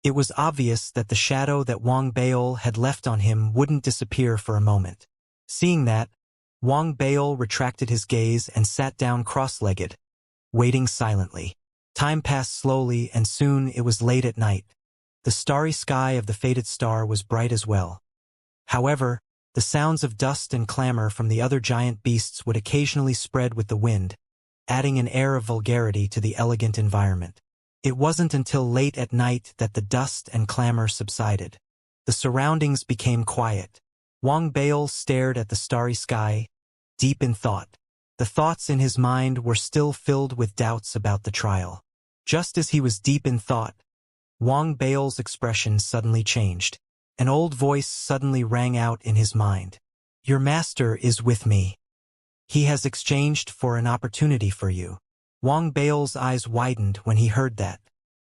It was obvious that the shadow that Wang Baol had left on him wouldn't disappear for a moment. Seeing that, Wang Baol retracted his gaze and sat down cross-legged, waiting silently. Time passed slowly, and soon it was late at night. The starry sky of the fated star was bright as well. However, the sounds of dust and clamor from the other giant beasts would occasionally spread with the wind, adding an air of vulgarity to the elegant environment. It wasn't until late at night that the dust and clamor subsided. The surroundings became quiet. Wang Baol stared at the starry sky, deep in thought. The thoughts in his mind were still filled with doubts about the trial. Just as he was deep in thought, Wang Baol's expression suddenly changed. An old voice suddenly rang out in his mind. Your master is with me. He has exchanged for an opportunity for you. Wang Baol's eyes widened when he heard that.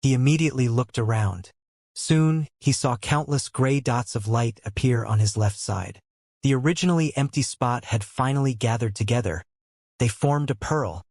He immediately looked around. Soon, he saw countless gray dots of light appear on his left side. The originally empty spot had finally gathered together. They formed a pearl.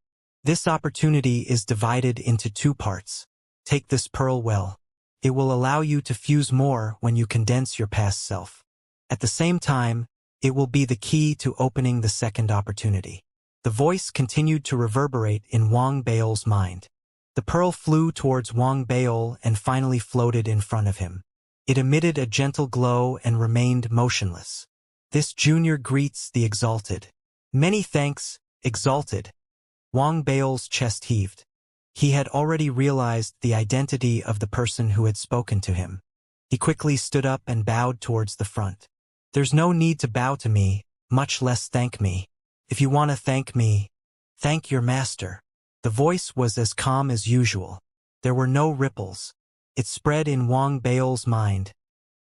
This opportunity is divided into 2 parts. Take this pearl well. It will allow you to fuse more when you condense your past self. At the same time, it will be the key to opening the second opportunity. The voice continued to reverberate in Wang Baol's mind. The pearl flew towards Wang Baol and finally floated in front of him. It emitted a gentle glow and remained motionless. This junior greets the exalted. Many thanks, exalted. Wang Baol's chest heaved. He had already realized the identity of the person who had spoken to him. He quickly stood up and bowed towards the front. There's no need to bow to me, much less thank me. If you want to thank me, thank your master. The voice was as calm as usual. There were no ripples. It spread in Wang Baol's mind,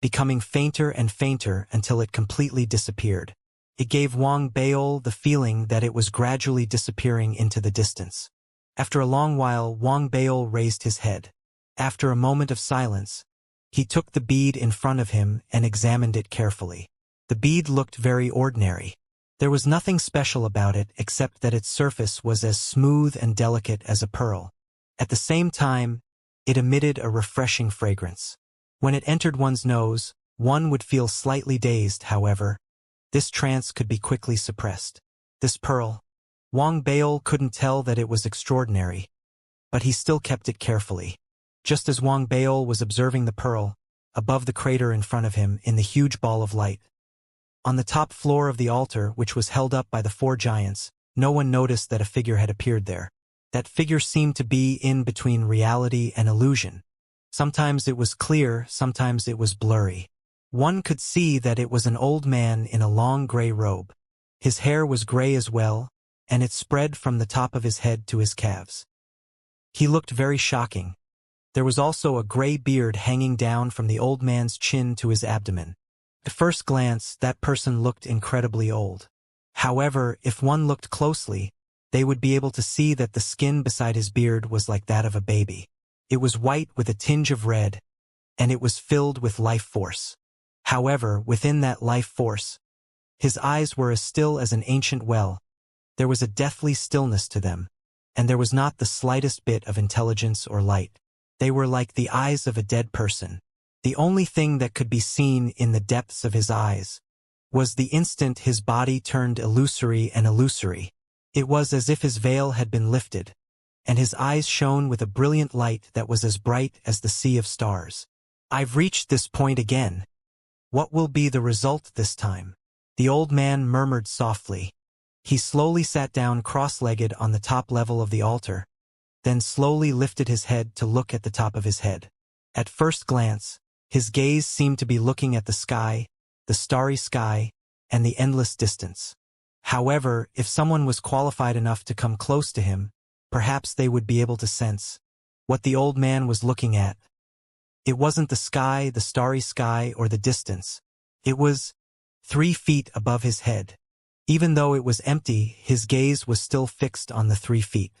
becoming fainter and fainter until it completely disappeared. It gave Wang Baol the feeling that it was gradually disappearing into the distance. After a long while, Wang Baol raised his head. After a moment of silence, he took the bead in front of him and examined it carefully. The bead looked very ordinary. There was nothing special about it except that its surface was as smooth and delicate as a pearl. At the same time, it emitted a refreshing fragrance. When it entered one's nose, one would feel slightly dazed. However, this trance could be quickly suppressed. This pearl, Wang Baol couldn't tell that it was extraordinary, but he still kept it carefully. Just as Wang Baol was observing the pearl, above the crater in front of him in the huge ball of light, on the top floor of the altar, which was held up by the 4 giants, no one noticed that a figure had appeared there. That figure seemed to be in between reality and illusion. Sometimes it was clear, sometimes it was blurry. One could see that it was an old man in a long gray robe. His hair was gray as well, and it spread from the top of his head to his calves. He looked very shocking. There was also a gray beard hanging down from the old man's chin to his abdomen. At first glance, that person looked incredibly old. However, if one looked closely, they would be able to see that the skin beside his beard was like that of a baby. It was white with a tinge of red, and it was filled with life force. However, within that life force, His eyes were as still as an ancient well. There was a deathly stillness to them, and there was not the slightest bit of intelligence or light. They were like the eyes of a dead person. The only thing that could be seen in the depths of his eyes was the instant his body turned illusory and illusory. It was as if his veil had been lifted, and his eyes shone with a brilliant light that was as bright as the sea of stars. I've reached this point again. What will be the result this time? The old man murmured softly. He slowly sat down cross-legged on the top level of the altar, then slowly lifted his head to look at the top of his head. At first glance, his gaze seemed to be looking at the sky, the starry sky, and the endless distance. However, if someone was qualified enough to come close to him, perhaps they would be able to sense what the old man was looking at. It wasn't the sky, the starry sky, or the distance. It was 3 feet above his head. Even though it was empty, his gaze was still fixed on the 3 feet.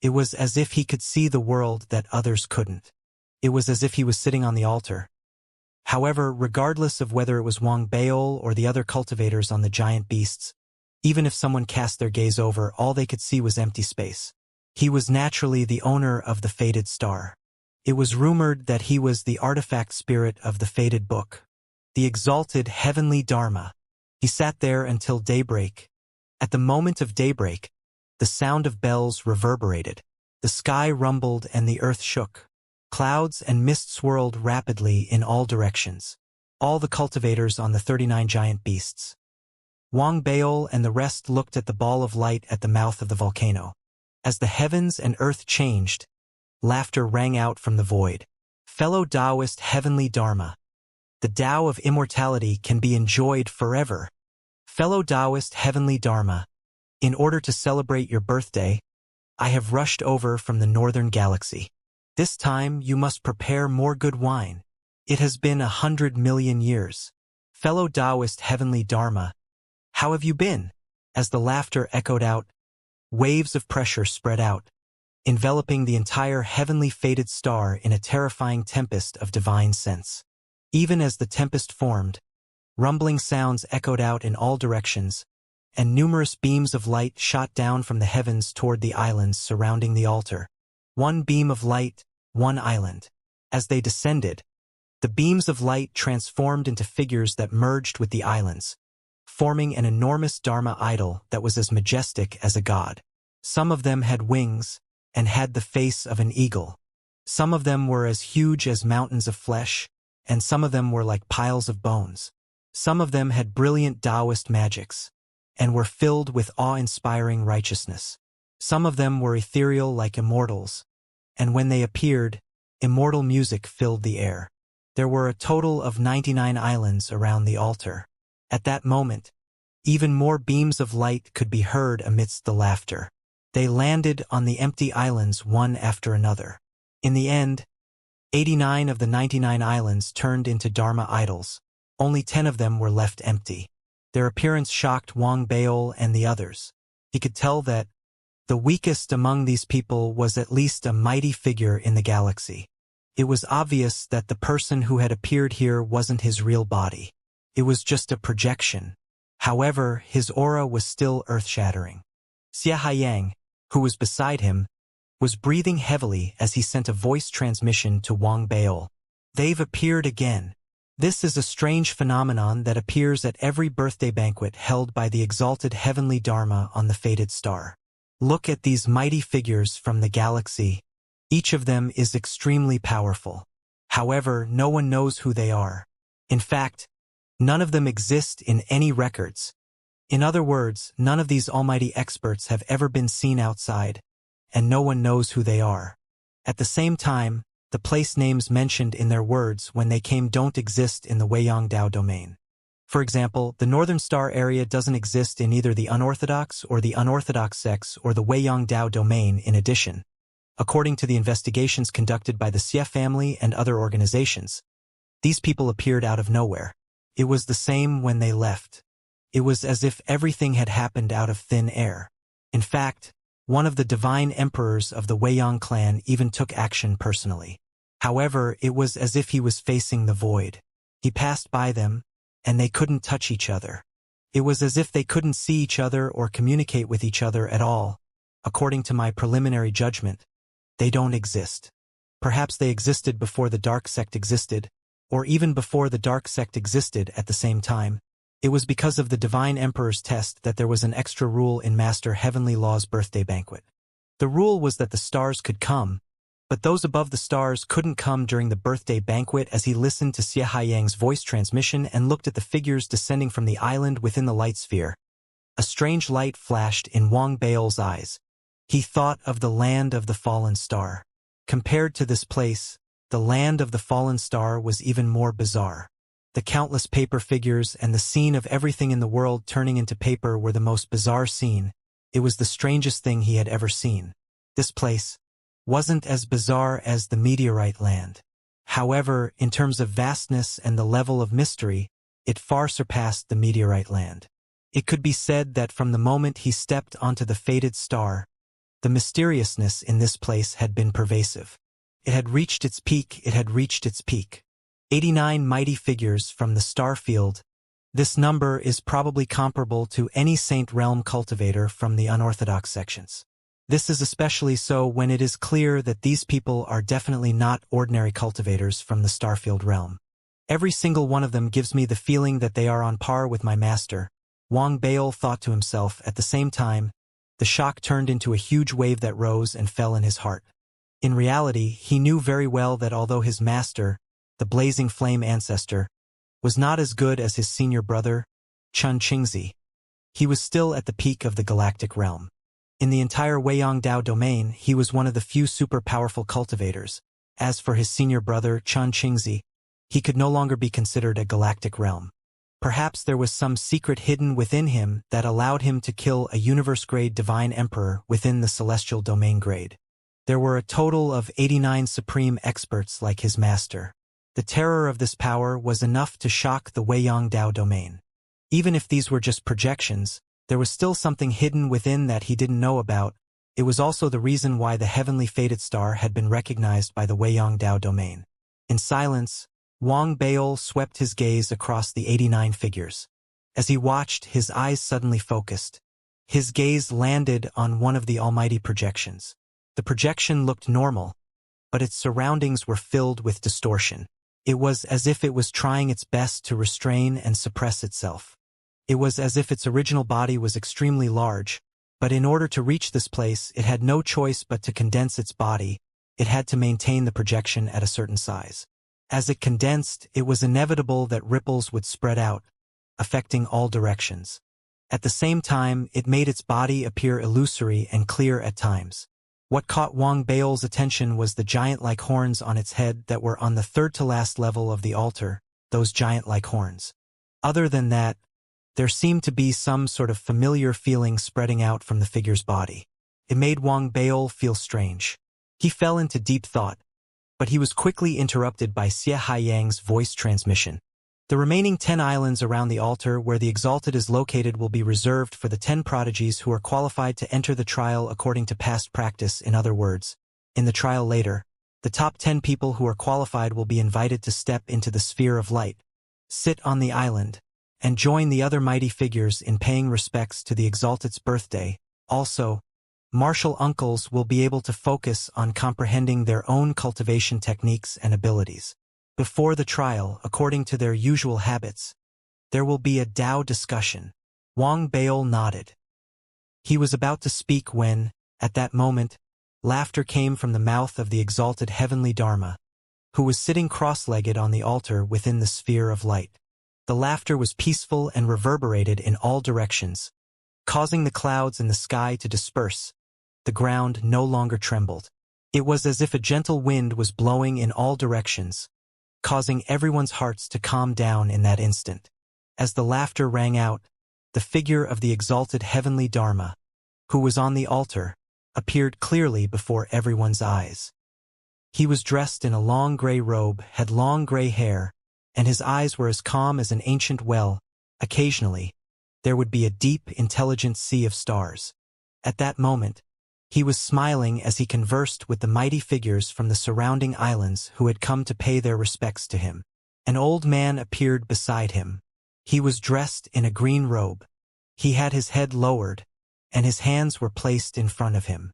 It was as if he could see the world that others couldn't. It was as if he was sitting on the altar. However, regardless of whether it was Wang Baol or the other cultivators on the giant beasts, even if someone cast their gaze over, all they could see was empty space. He was naturally the owner of the fated star. It was rumored that he was the artifact spirit of the fated book, the exalted heavenly Dharma. He sat there until daybreak. At the moment of daybreak, the sound of bells reverberated. The sky rumbled and the earth shook. Clouds and mist swirled rapidly in all directions. All the cultivators on the 39 giant beasts, Wang Baol and the rest, looked at the ball of light at the mouth of the volcano. As the heavens and earth changed, laughter rang out from the void. Fellow Taoist heavenly Dharma, the Tao of immortality can be enjoyed forever. Fellow Taoist heavenly Dharma, in order to celebrate your birthday, I have rushed over from the northern galaxy. This time you must prepare more good wine. It has been 100 million years. Fellow Taoist heavenly Dharma, how have you been? As the laughter echoed out, waves of pressure spread out, enveloping the entire heavenly fated star in a terrifying tempest of divine sense. Even as the tempest formed, rumbling sounds echoed out in all directions, and numerous beams of light shot down from the heavens toward the islands surrounding the altar. One beam of light, one island. As they descended, the beams of light transformed into figures that merged with the islands, forming an enormous Dharma idol that was as majestic as a god. Some of them had wings and had the face of an eagle. Some of them were as huge as mountains of flesh, and some of them were like piles of bones. Some of them had brilliant Taoist magics, and were filled with awe-inspiring righteousness. Some of them were ethereal like immortals, and when they appeared, immortal music filled the air. There were a total of 99 islands around the altar. At that moment, even more beams of light could be heard amidst the laughter. They landed on the empty islands one after another. In the end, 89 of the 99 islands turned into Dharma idols. Only 10 of them were left empty. Their appearance shocked Wang Baol and the others. He could tell that the weakest among these people was at least a mighty figure in the galaxy. It was obvious that the person who had appeared here wasn't his real body. It was just a projection. However, his aura was still earth-shattering. Xianxia, who was beside him, was breathing heavily as he sent a voice transmission to Wang Baol. They've appeared again. This is a strange phenomenon that appears at every birthday banquet held by the exalted heavenly Dharma on the fated star. Look at these mighty figures from the galaxy. Each of them is extremely powerful. However, no one knows who they are. In fact, none of them exist in any records. In other words, none of these almighty experts have ever been seen outside, and no one knows who they are. At the same time, the place names mentioned in their words when they came don't exist in the Weiyang Dao domain. For example, the Northern Star area doesn't exist in either the unorthodox or the unorthodox sects or the Weiyang Dao domain. In addition, according to the investigations conducted by the Xie family and other organizations, these people appeared out of nowhere. It was the same when they left. It was as if everything had happened out of thin air. In fact, one of the divine emperors of the Weiyang clan even took action personally. However, it was as if he was facing the void. He passed by them, and they couldn't touch each other. It was as if they couldn't see each other or communicate with each other at all. According to my preliminary judgment, they don't exist. Perhaps they existed before the dark sect existed, or even before the dark sect existed at the same time. It was because of the Divine Emperor's test that there was an extra rule in Master Heavenly Law's birthday banquet. The rule was that the stars could come, but those above the stars couldn't come during the birthday banquet. As he listened to Xia Yang's voice transmission and looked at the figures descending from the island within the light sphere, a strange light flashed in Wang Bao's eyes. He thought of the land of the fallen star. Compared to this place, the land of the fallen star was even more bizarre. The countless paper figures and the scene of everything in the world turning into paper were the most bizarre scene. It was the strangest thing he had ever seen. This place wasn't as bizarre as the meteorite land. However, in terms of vastness and the level of mystery, it far surpassed the meteorite land. It could be said that from the moment he stepped onto the fated star, the mysteriousness in this place had been pervasive. It had reached its peak. 89 mighty figures from the star field. This number is probably comparable to any Saint Realm cultivator from the unorthodox sections. This is especially so when it is clear that these people are definitely not ordinary cultivators from the Starfield realm. Every single one of them gives me the feeling that they are on par with my master, Wang Bao thought to himself. At the same time, the shock turned into a huge wave that rose and fell in his heart. In reality, he knew very well that although his master, the blazing flame ancestor, was not as good as his senior brother, Xianxia, he was still at the peak of the galactic realm. In the entire Weiyang Dao domain, he was one of the few super-powerful cultivators. As for his senior brother, Xianxia, he could no longer be considered a galactic realm. Perhaps there was some secret hidden within him that allowed him to kill a universe-grade divine emperor within the celestial domain grade. There were a total of 89 supreme experts like his master. The terror of this power was enough to shock the Weiyang Dao domain. Even if these were just projections, there was still something hidden within that he didn't know about. It was also the reason why the heavenly fated star had been recognized by the Weiyang Dao domain. In silence, Wang Bao swept his gaze across the 89 figures. As he watched, his eyes suddenly focused. His gaze landed on one of the almighty projections. The projection looked normal, but its surroundings were filled with distortion. It was as if it was trying its best to restrain and suppress itself. It was as if its original body was extremely large, but in order to reach this place, it had no choice but to condense its body. It had to maintain the projection at a certain size. As it condensed, it was inevitable that ripples would spread out, affecting all directions. At the same time, it made its body appear illusory and clear at times. What caught Wang Bao's attention was the giant-like horns on its head that were on the third-to-last level of the altar, those giant-like horns. Other than that, there seemed to be some sort of familiar feeling spreading out from the figure's body. It made Wang Bao feel strange. He fell into deep thought, but he was quickly interrupted by Xia Yang's voice transmission. The remaining 10 islands around the altar where the Exalted is located will be reserved for the 10 prodigies who are qualified to enter the trial according to past practice. In other words, in the trial later, the top 10 people who are qualified will be invited to step into the sphere of light, sit on the island, and join the other mighty figures in paying respects to the Exalted's birthday. Also, martial uncles will be able to focus on comprehending their own cultivation techniques and abilities. Before the trial, according to their usual habits, there will be a Dao discussion. Wang Bao nodded. He was about to speak when, at that moment, laughter came from the mouth of the exalted heavenly Dharma, who was sitting cross-legged on the altar within the sphere of light. The laughter was peaceful and reverberated in all directions, causing the clouds in the sky to disperse. The ground no longer trembled. It was as if a gentle wind was blowing in all directions, causing everyone's hearts to calm down in that instant. As the laughter rang out, the figure of the exalted heavenly Dharma, who was on the altar, appeared clearly before everyone's eyes. He was dressed in a long gray robe, had long gray hair, and his eyes were as calm as an ancient well. Occasionally, there would be a deep, intelligent sea of stars. At that moment, he was smiling as he conversed with the mighty figures from the surrounding islands who had come to pay their respects to him. An old man appeared beside him, He was dressed in a green robe. He had his head lowered, and his hands were placed in front of him.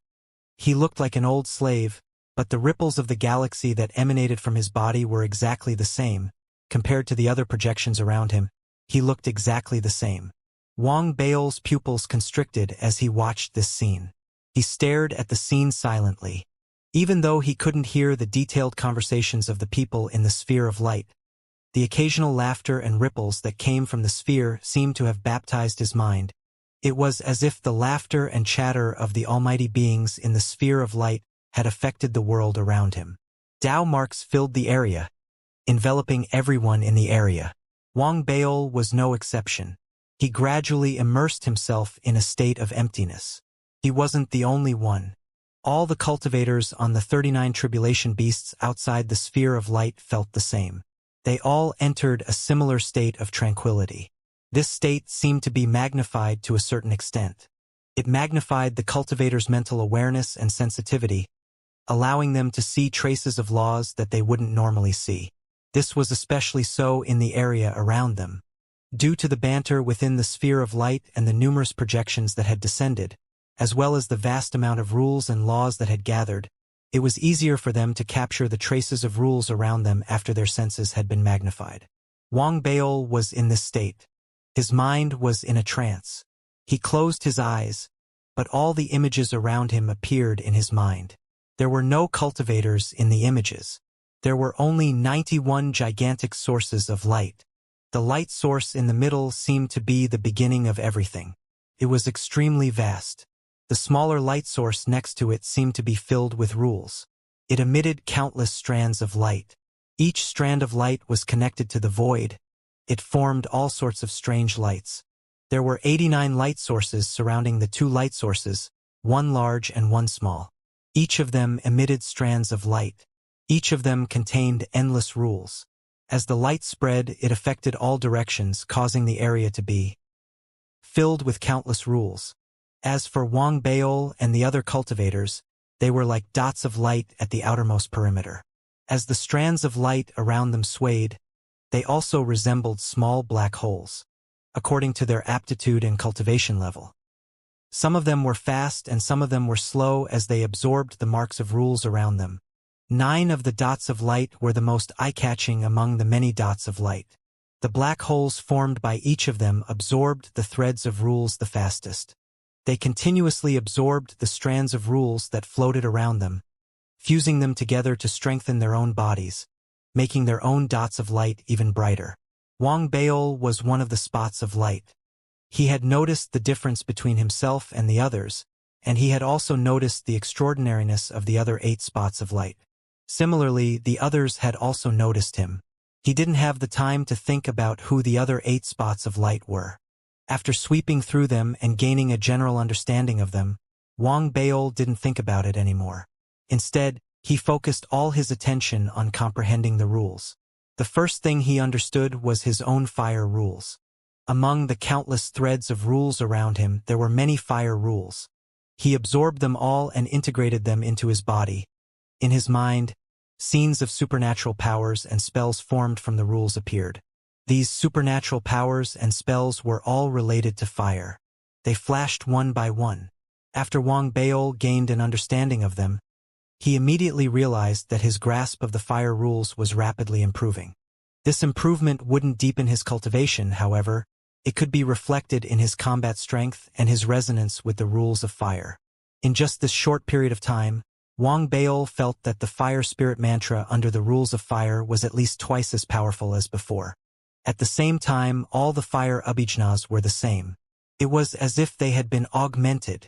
He looked like an old slave, but the ripples of the galaxy that emanated from his body were exactly the same. Compared to the other projections around him, he looked exactly the same. Wang Bao's pupils constricted as he watched this scene. He stared at the scene silently. Even though he couldn't hear the detailed conversations of the people in the sphere of light, the occasional laughter and ripples that came from the sphere seemed to have baptized his mind. It was as if the laughter and chatter of the almighty beings in the sphere of light had affected the world around him. Tao marks filled the area, enveloping everyone in the area. Wang Bao was no exception. He gradually immersed himself in a state of emptiness. He wasn't the only one. All the cultivators on the 39 tribulation beasts outside the sphere of light felt the same. They all entered a similar state of tranquility. This state seemed to be magnified to a certain extent. It magnified the cultivators' mental awareness and sensitivity, allowing them to see traces of laws that they wouldn't normally see. This was especially so in the area around them. Due to the banter within the sphere of light and the numerous projections that had descended, as well as the vast amount of rules and laws that had gathered, it was easier for them to capture the traces of rules around them after their senses had been magnified. Wang Bao was in this state. His mind was in a trance. He closed his eyes, but all the images around him appeared in his mind. There were no cultivators in the images. There were only 91 gigantic sources of light. The light source in the middle seemed to be the beginning of everything. It was extremely vast. The smaller light source next to it seemed to be filled with rules. It emitted countless strands of light. Each strand of light was connected to the void. It formed all sorts of strange lights. There were 89 light sources surrounding the two light sources, one large and one small. Each of them emitted strands of light. Each of them contained endless rules. As the light spread, it affected all directions, causing the area to be filled with countless rules. As for Wang Bao and the other cultivators, they were like dots of light at the outermost perimeter. As the strands of light around them swayed, they also resembled small black holes, according to their aptitude and cultivation level. Some of them were fast and some of them were slow as they absorbed the marks of rules around them. 9 of the dots of light were the most eye-catching among the many dots of light. The black holes formed by each of them absorbed the threads of rules the fastest. They continuously absorbed the strands of rules that floated around them, fusing them together to strengthen their own bodies, making their own dots of light even brighter. Wang Bao was one of the spots of light. He had noticed the difference between himself and the others, and he had also noticed the extraordinariness of the other 8 spots of light. Similarly, the others had also noticed him. He didn't have the time to think about who the other 8 spots of light were. After sweeping through them and gaining a general understanding of them, Wang Bao didn't think about it anymore. Instead, he focused all his attention on comprehending the rules. The first thing he understood was his own fire rules. Among the countless threads of rules around him, there were many fire rules. He absorbed them all and integrated them into his body. In his mind, scenes of supernatural powers and spells formed from the rules appeared. These supernatural powers and spells were all related to fire. They flashed one by one. After Wang Bao gained an understanding of them, he immediately realized that his grasp of the fire rules was rapidly improving. This improvement wouldn't deepen his cultivation, however. It could be reflected in his combat strength and his resonance with the rules of fire. In just this short period of time, Wang Bao felt that the fire spirit mantra under the rules of fire was at least twice as powerful as before. At the same time, all the fire abhijnas were the same. It was as if they had been augmented.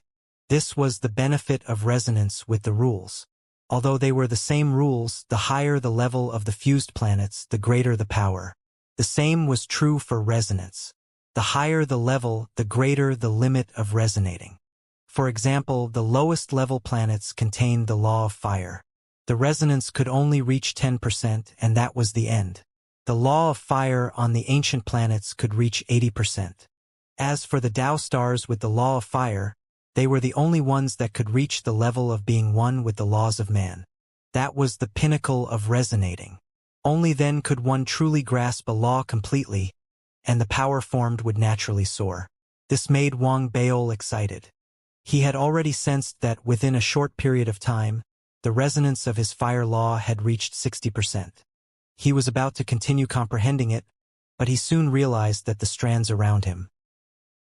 This was the benefit of resonance with the rules. Although they were the same rules, the higher the level of the fused planets, the greater the power. The same was true for resonance. The higher the level, the greater the limit of resonating. For example, the lowest level planets contained the law of fire. The resonance could only reach 10%, and that was the end. The law of fire on the ancient planets could reach 80%. As for the Tao stars with the law of fire, they were the only ones that could reach the level of being one with the laws of man. That was the pinnacle of resonating. Only then could one truly grasp a law completely, and the power formed would naturally soar. This made Wang Baol excited. He had already sensed that within a short period of time, the resonance of his fire law had reached 60%. He was about to continue comprehending it, but he soon realized that the strands around him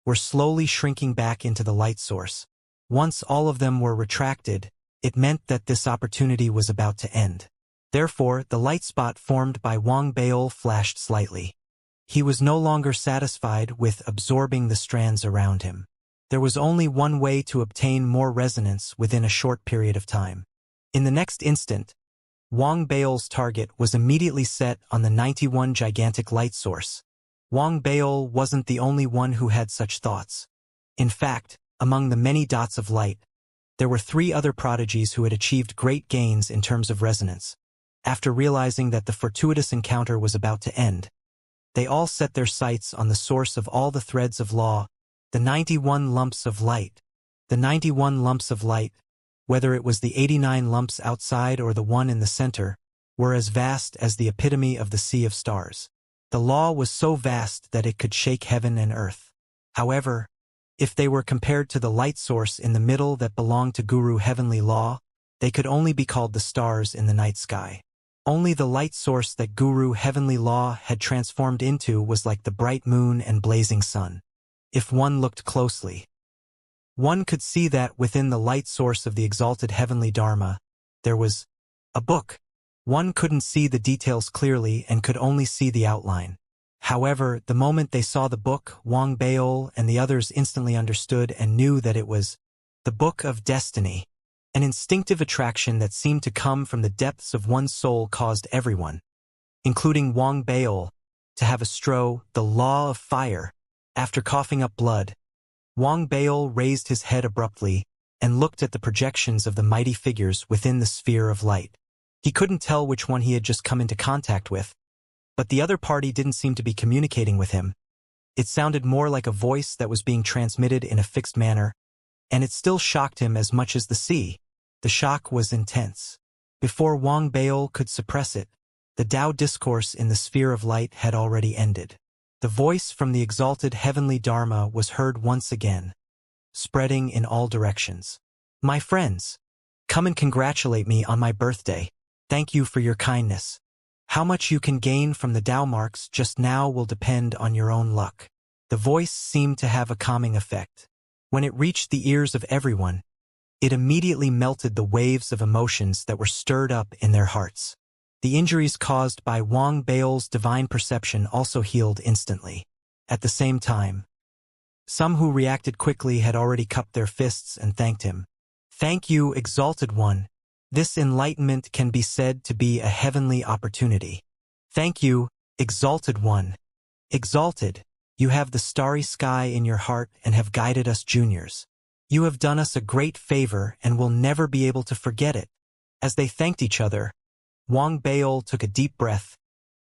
were slowly shrinking back into the light source. Once all of them were retracted, it meant that this opportunity was about to end. Therefore, the light spot formed by Wang Baol flashed slightly. He was no longer satisfied with absorbing the strands around him. There was only one way to obtain more resonance within a short period of time. In the next instant, Wang Baol's target was immediately set on the 91 gigantic light source. Wang Baol wasn't the only one who had such thoughts. In fact, among the many dots of light, there were 3 other prodigies who had achieved great gains in terms of resonance. After realizing that the fortuitous encounter was about to end, they all set their sights on the source of all the threads of law, the 91 lumps of light. The 91 lumps of light, whether it was the 89 lumps outside or the one in the center, were as vast as the epitome of the sea of stars. The law was so vast that it could shake heaven and earth. However, if they were compared to the light source in the middle that belonged to Guru Heavenly Law, they could only be called the stars in the night sky. Only the light source that Guru Heavenly Law had transformed into was like the bright moon and blazing sun. If one looked closely, one could see that within the light source of the exalted heavenly Dharma, there was a book. One couldn't see the details clearly and could only see the outline. However, the moment they saw the book, Wang Baol and the others instantly understood and knew that it was the Book of Destiny. An instinctive attraction that seemed to come from the depths of one's soul caused everyone, including Wang Baol, to have the law of fire. After coughing up blood, Wang Baol raised his head abruptly and looked at the projections of the mighty figures within the sphere of light. He couldn't tell which one he had just come into contact with, but the other party didn't seem to be communicating with him. It sounded more like a voice that was being transmitted in a fixed manner, and it still shocked him as much as the sea. The shock was intense. Before Wang Baol could suppress it, the Tao discourse in the sphere of light had already ended. The voice from the exalted heavenly Dharma was heard once again, spreading in all directions. My friends, come and congratulate me on my birthday. Thank you for your kindness. How much you can gain from the Tao marks just now will depend on your own luck. The voice seemed to have a calming effect. When it reached the ears of everyone, it immediately melted the waves of emotions that were stirred up in their hearts. The injuries caused by Wang Baol's divine perception also healed instantly. At the same time, some who reacted quickly had already cupped their fists and thanked him. Thank you, Exalted One. This enlightenment can be said to be a heavenly opportunity. Thank you, Exalted One. Exalted, you have the starry sky in your heart and have guided us juniors. You have done us a great favor and will never be able to forget it. As they thanked each other, Wang Baol took a deep breath,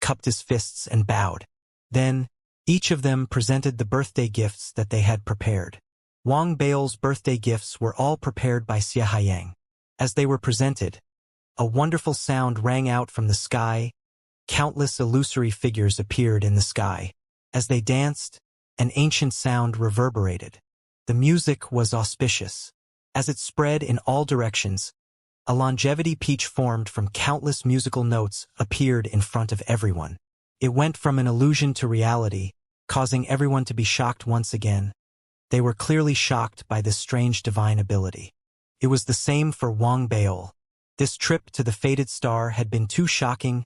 cupped his fists and bowed. Then, each of them presented the birthday gifts that they had prepared. Wang Baol's birthday gifts were all prepared by Xianxia. As they were presented, a wonderful sound rang out from the sky. Countless illusory figures appeared in the sky. As they danced, an ancient sound reverberated. The music was auspicious. As it spread in all directions, a longevity peach formed from countless musical notes appeared in front of everyone. It went from an illusion to reality, causing everyone to be shocked once again. They were clearly shocked by this strange divine ability. It was the same for Wang Baol. This trip to the fated star had been too shocking,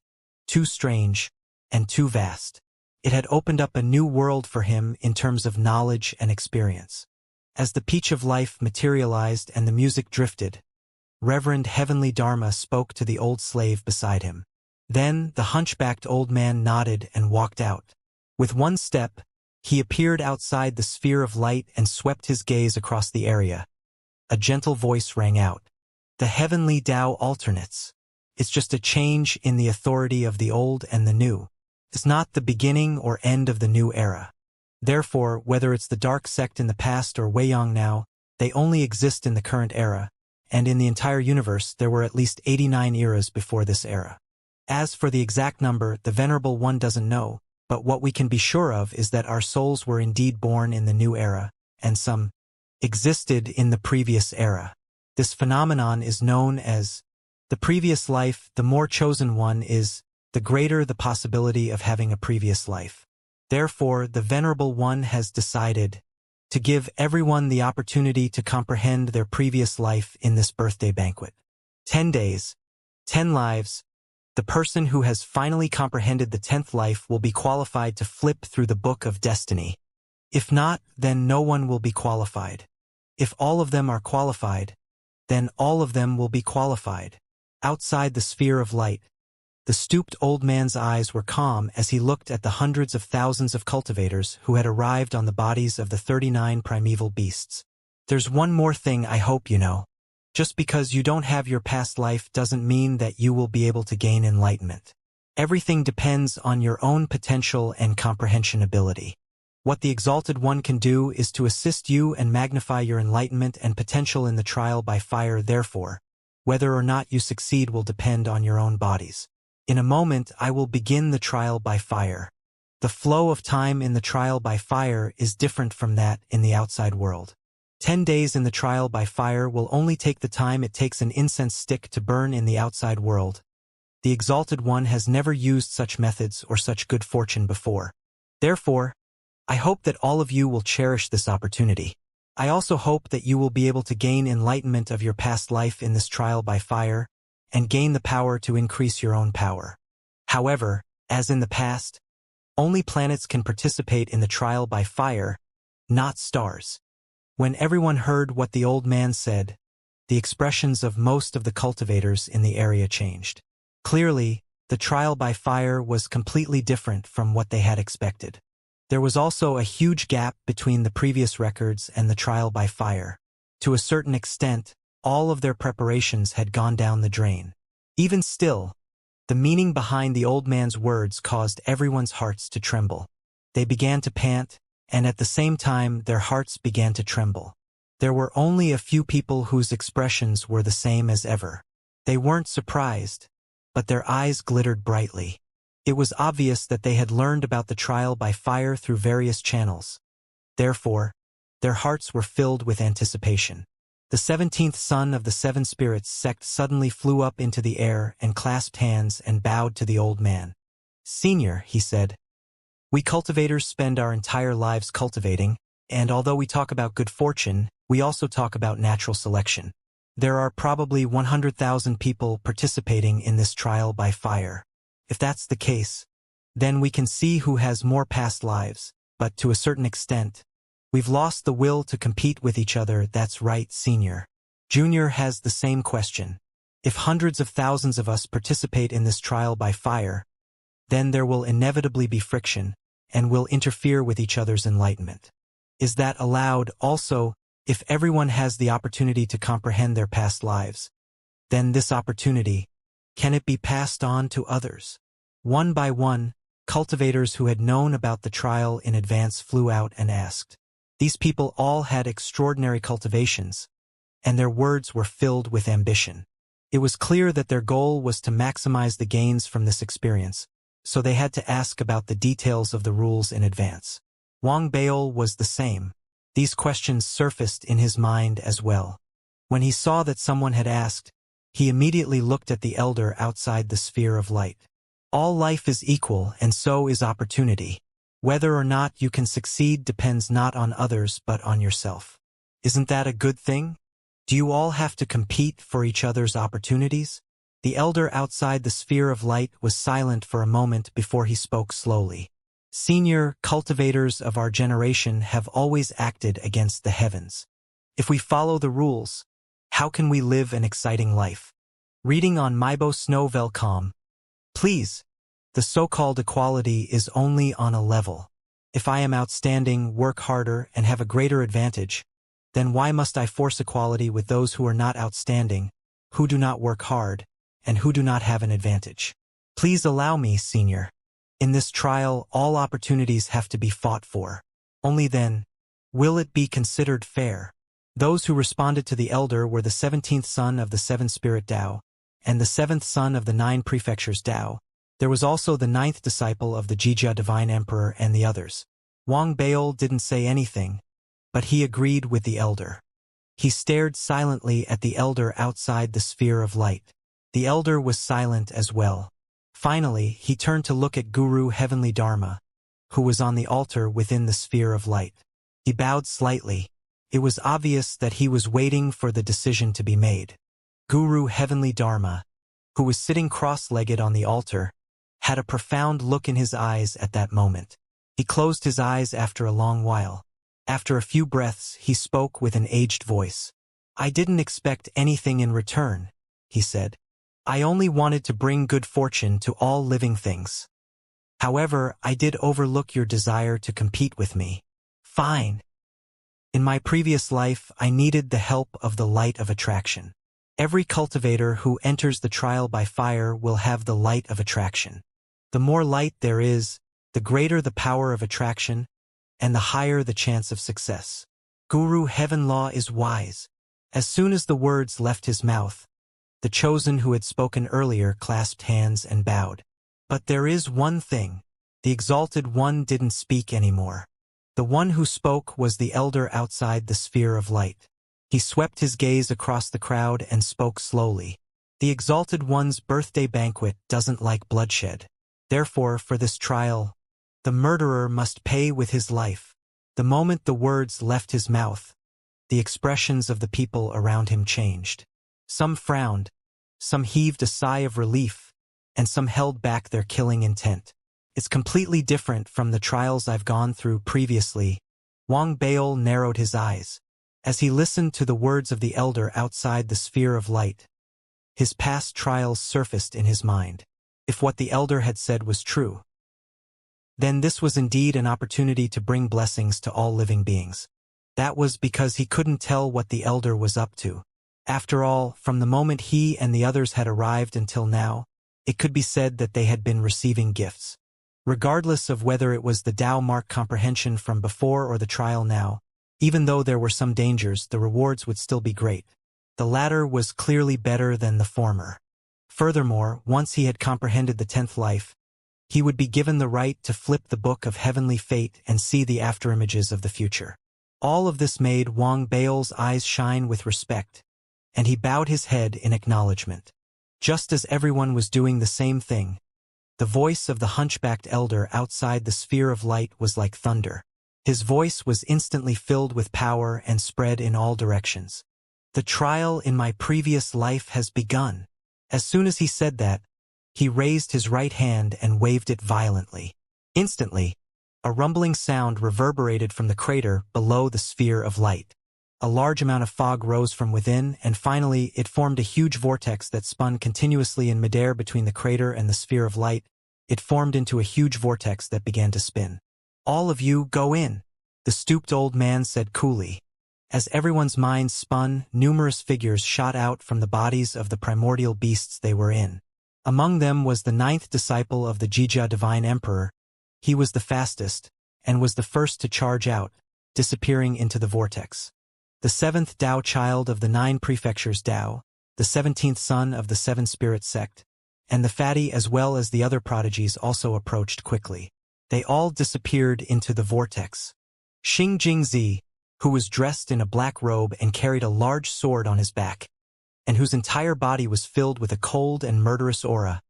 too strange, and too vast. It had opened up a new world for him in terms of knowledge and experience. As the peach of life materialized and the music drifted, Reverend Heavenly Dharma spoke to the old slave beside him. Then the hunchbacked old man nodded and walked out. With one step, he appeared outside the sphere of light and swept his gaze across the area. A gentle voice rang out. The heavenly Tao alternates. It's just a change in the authority of the old and the new. It's not the beginning or end of the new era. Therefore, whether it's the dark sect in the past or Weiyang now, they only exist in the current era, and in the entire universe there were at least 89 eras before this era. As for the exact number, the Venerable One doesn't know, but what we can be sure of is that our souls were indeed born in the new era, and some existed in the previous era. This phenomenon is known as the previous life. The more chosen one is, the greater the possibility of having a previous life. Therefore, the Venerable One has decided to give everyone the opportunity to comprehend their previous life in this birthday banquet. 10 days, 10 lives. The person who has finally comprehended the 10th life will be qualified to flip through the book of destiny. If not, then no one will be qualified. If all of them are qualified, then all of them will be qualified. Outside the sphere of light, the stooped old man's eyes were calm as he looked at the hundreds of thousands of cultivators who had arrived on the bodies of the 39 primeval beasts. There's one more thing I hope you know. Just because you don't have your past life doesn't mean that you will be able to gain enlightenment. Everything depends on your own potential and comprehension ability. What the Exalted One can do is to assist you and magnify your enlightenment and potential in the trial by fire. Therefore, whether or not you succeed will depend on your own bodies. In a moment, I will begin the trial by fire. The flow of time in the trial by fire is different from that in the outside world. 10 days in the trial by fire will only take the time it takes an incense stick to burn in the outside world. The Exalted One has never used such methods or such good fortune before. Therefore, I hope that all of you will cherish this opportunity. I also hope that you will be able to gain enlightenment of your past life in this trial by fire, and gain the power to increase your own power. However, as in the past, only planets can participate in the trial by fire, not stars. When everyone heard what the old man said, the expressions of most of the cultivators in the area changed. Clearly, the trial by fire was completely different from what they had expected. There was also a huge gap between the previous records and the trial by fire. To a certain extent, all of their preparations had gone down the drain. Even still, the meaning behind the old man's words caused everyone's hearts to tremble. They began to pant, and at the same time their hearts began to tremble. There were only a few people whose expressions were the same as ever. They weren't surprised, but their eyes glittered brightly. It was obvious that they had learned about the trial by fire through various channels. Therefore, their hearts were filled with anticipation. The 17th son of the Seven Spirits sect suddenly flew up into the air and clasped hands and bowed to the old man. "Senior," he said, "we cultivators spend our entire lives cultivating, and although we talk about good fortune, we also talk about natural selection. There are probably 100,000 people participating in this trial by fire. If that's the case, then we can see who has more past lives, but to a certain extent, we've lost the will to compete with each other." "That's right, Senior. Junior has the same question. If hundreds of thousands of us participate in this trial by fire, then there will inevitably be friction, and will interfere with each other's enlightenment. Is that allowed? Also, if everyone has the opportunity to comprehend their past lives, then this opportunity, can it be passed on to others?" One by one, cultivators who had known about the trial in advance flew out and asked. These people all had extraordinary cultivations, and their words were filled with ambition. It was clear that their goal was to maximize the gains from this experience, so they had to ask about the details of the rules in advance. Wang Baol was the same. These questions surfaced in his mind as well. When he saw that someone had asked, he immediately looked at the elder outside the sphere of light. "All life is equal, and so is opportunity. Whether or not you can succeed depends not on others but on yourself. Isn't that a good thing? Do you all have to compete for each other's opportunities?" The elder outside the sphere of light was silent for a moment before he spoke slowly. "Senior, cultivators of our generation have always acted against the heavens. If we follow the rules, how can we live an exciting life? Reading on Maibo Snowvelcom. Please. The so-called equality is only on a level. If I am outstanding, work harder, and have a greater advantage, then why must I force equality with those who are not outstanding, who do not work hard, and who do not have an advantage? Please allow me, Senior. In this trial, all opportunities have to be fought for. Only then will it be considered fair." Those who responded to the elder were the 17th son of the Seven Spirit Tao, and the 7th son of the 9 Prefectures Tao, There was also the ninth disciple of the Jia Divine Emperor and the others. Wang Baol didn't say anything, but he agreed with the elder. He stared silently at the elder outside the sphere of light. The elder was silent as well. Finally, he turned to look at Guru Heavenly Dharma, who was on the altar within the sphere of light. He bowed slightly. It was obvious that he was waiting for the decision to be made. Guru Heavenly Dharma, who was sitting cross-legged on the altar, had a profound look in his eyes at that moment. He closed his eyes after a long while. After a few breaths, he spoke with an aged voice. "I didn't expect anything in return," he said. "I only wanted to bring good fortune to all living things. However, I did overlook your desire to compete with me. Fine. In my previous life, I needed the help of the light of attraction. Every cultivator who enters the trial by fire will have the light of attraction. The more light there is, the greater the power of attraction, and the higher the chance of success. Guru Heaven Law is wise." As soon as the words left his mouth, the chosen who had spoken earlier clasped hands and bowed. "But there is one thing." The exalted one didn't speak anymore. The one who spoke was the elder outside the sphere of light. He swept his gaze across the crowd and spoke slowly. "The exalted one's birthday banquet doesn't like bloodshed. Therefore, for this trial, the murderer must pay with his life." The moment the words left his mouth, the expressions of the people around him changed. Some frowned, some heaved a sigh of relief, and some held back their killing intent. "It's completely different from the trials I've gone through previously." Wang Baol narrowed his eyes. As he listened to the words of the elder outside the sphere of light, his past trials surfaced in his mind. If what the elder had said was true, then this was indeed an opportunity to bring blessings to all living beings. That was because he couldn't tell what the elder was up to. After all, from the moment he and the others had arrived until now, it could be said that they had been receiving gifts. Regardless of whether it was the Tao mark comprehension from before or the trial now, even though there were some dangers, the rewards would still be great. The latter was clearly better than the former. Furthermore, once he had comprehended the 10th life, he would be given the right to flip the book of heavenly fate and see the afterimages of the future. All of this made Wang Baol's eyes shine with respect, and he bowed his head in acknowledgement. Just as everyone was doing the same thing, the voice of the hunchbacked elder outside the sphere of light was like thunder. His voice was instantly filled with power and spread in all directions. "The trial in my previous life has begun." As soon as he said that, he raised his right hand and waved it violently. Instantly, a rumbling sound reverberated from the crater below the sphere of light. A large amount of fog rose from within, and finally it formed a huge vortex that spun continuously in midair between the crater and the sphere of light. It formed into a huge vortex that began to spin. "All of you, go in," the stooped old man said coolly. As everyone's minds spun, numerous figures shot out from the bodies of the primordial beasts they were in. Among them was the 9th disciple of the Jia Divine Emperor. He was the fastest, and was the first to charge out, disappearing into the vortex. The 7th Tao child of the 9 prefectures Tao, the 17th son of the 7 spirit sect, and the fatty as well as the other prodigies also approached quickly. They all disappeared into the vortex. Xing Jingzi, who was dressed in a black robe and carried a large sword on his back, and whose entire body was filled with a cold and murderous aura,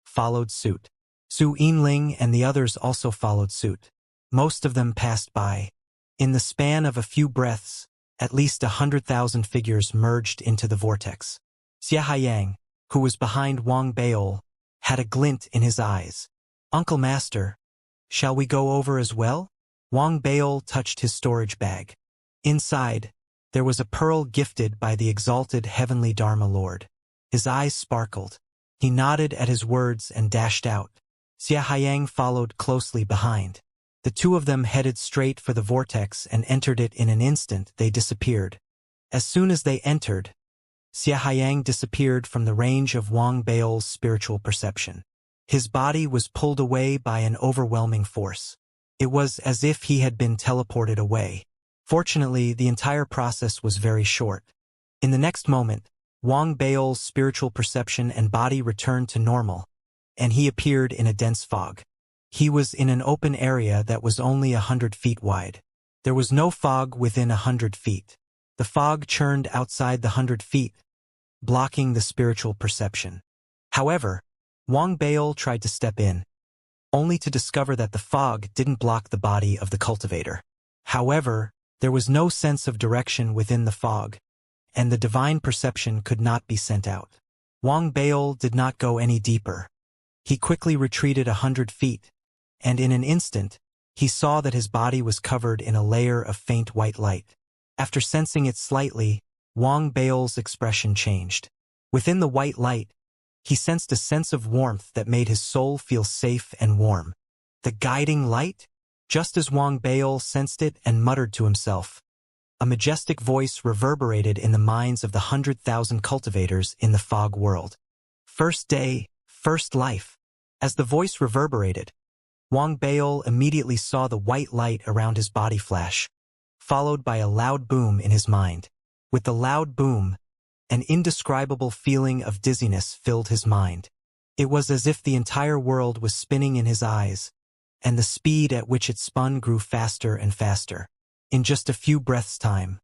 followed suit. Su Yinling and the others also followed suit. Most of them passed by. In the span of a few breaths, at least 100,000 figures merged into the vortex. Xianxia, who was behind Wang Baol, had a glint in his eyes. "Uncle Master, shall we go over as well?" Wang Baol touched his storage bag. Inside, there was a pearl gifted by the exalted heavenly Dharma Lord. His eyes sparkled. He nodded at his words and dashed out. Xianxia followed closely behind. The two of them headed straight for the vortex and entered it in an instant. They disappeared. As soon as they entered, Xianxia disappeared from the range of Wang Baol's spiritual perception. His body was pulled away by an overwhelming force. It was as if he had been teleported away. Fortunately, the entire process was very short. In the next moment, Wang Baol's spiritual perception and body returned to normal, and he appeared in a dense fog. He was in an open area that was only 100 feet wide. There was no fog within 100 feet. The fog churned outside the 100 feet, blocking the spiritual perception. However, Wang Bail tried to step in, only to discover that the fog didn't block the body of the cultivator. However, there was no sense of direction within the fog, and the divine perception could not be sent out. Wang Bail did not go any deeper. He quickly retreated 100 feet, and in an instant, he saw that his body was covered in a layer of faint white light. After sensing it slightly, Wang Bail's expression changed. Within the white light, he sensed a sense of warmth that made his soul feel safe and warm. The guiding light? Just as Wang Bail sensed it and muttered to himself, a majestic voice reverberated in the minds of the 100,000 cultivators in the fog world. First day, first life. As the voice reverberated, Wang Bail immediately saw the white light around his body flash, followed by a loud boom in his mind. With the loud boom, an indescribable feeling of dizziness filled his mind. It was as if the entire world was spinning in his eyes, and the speed at which it spun grew faster and faster. In just a few breaths' time,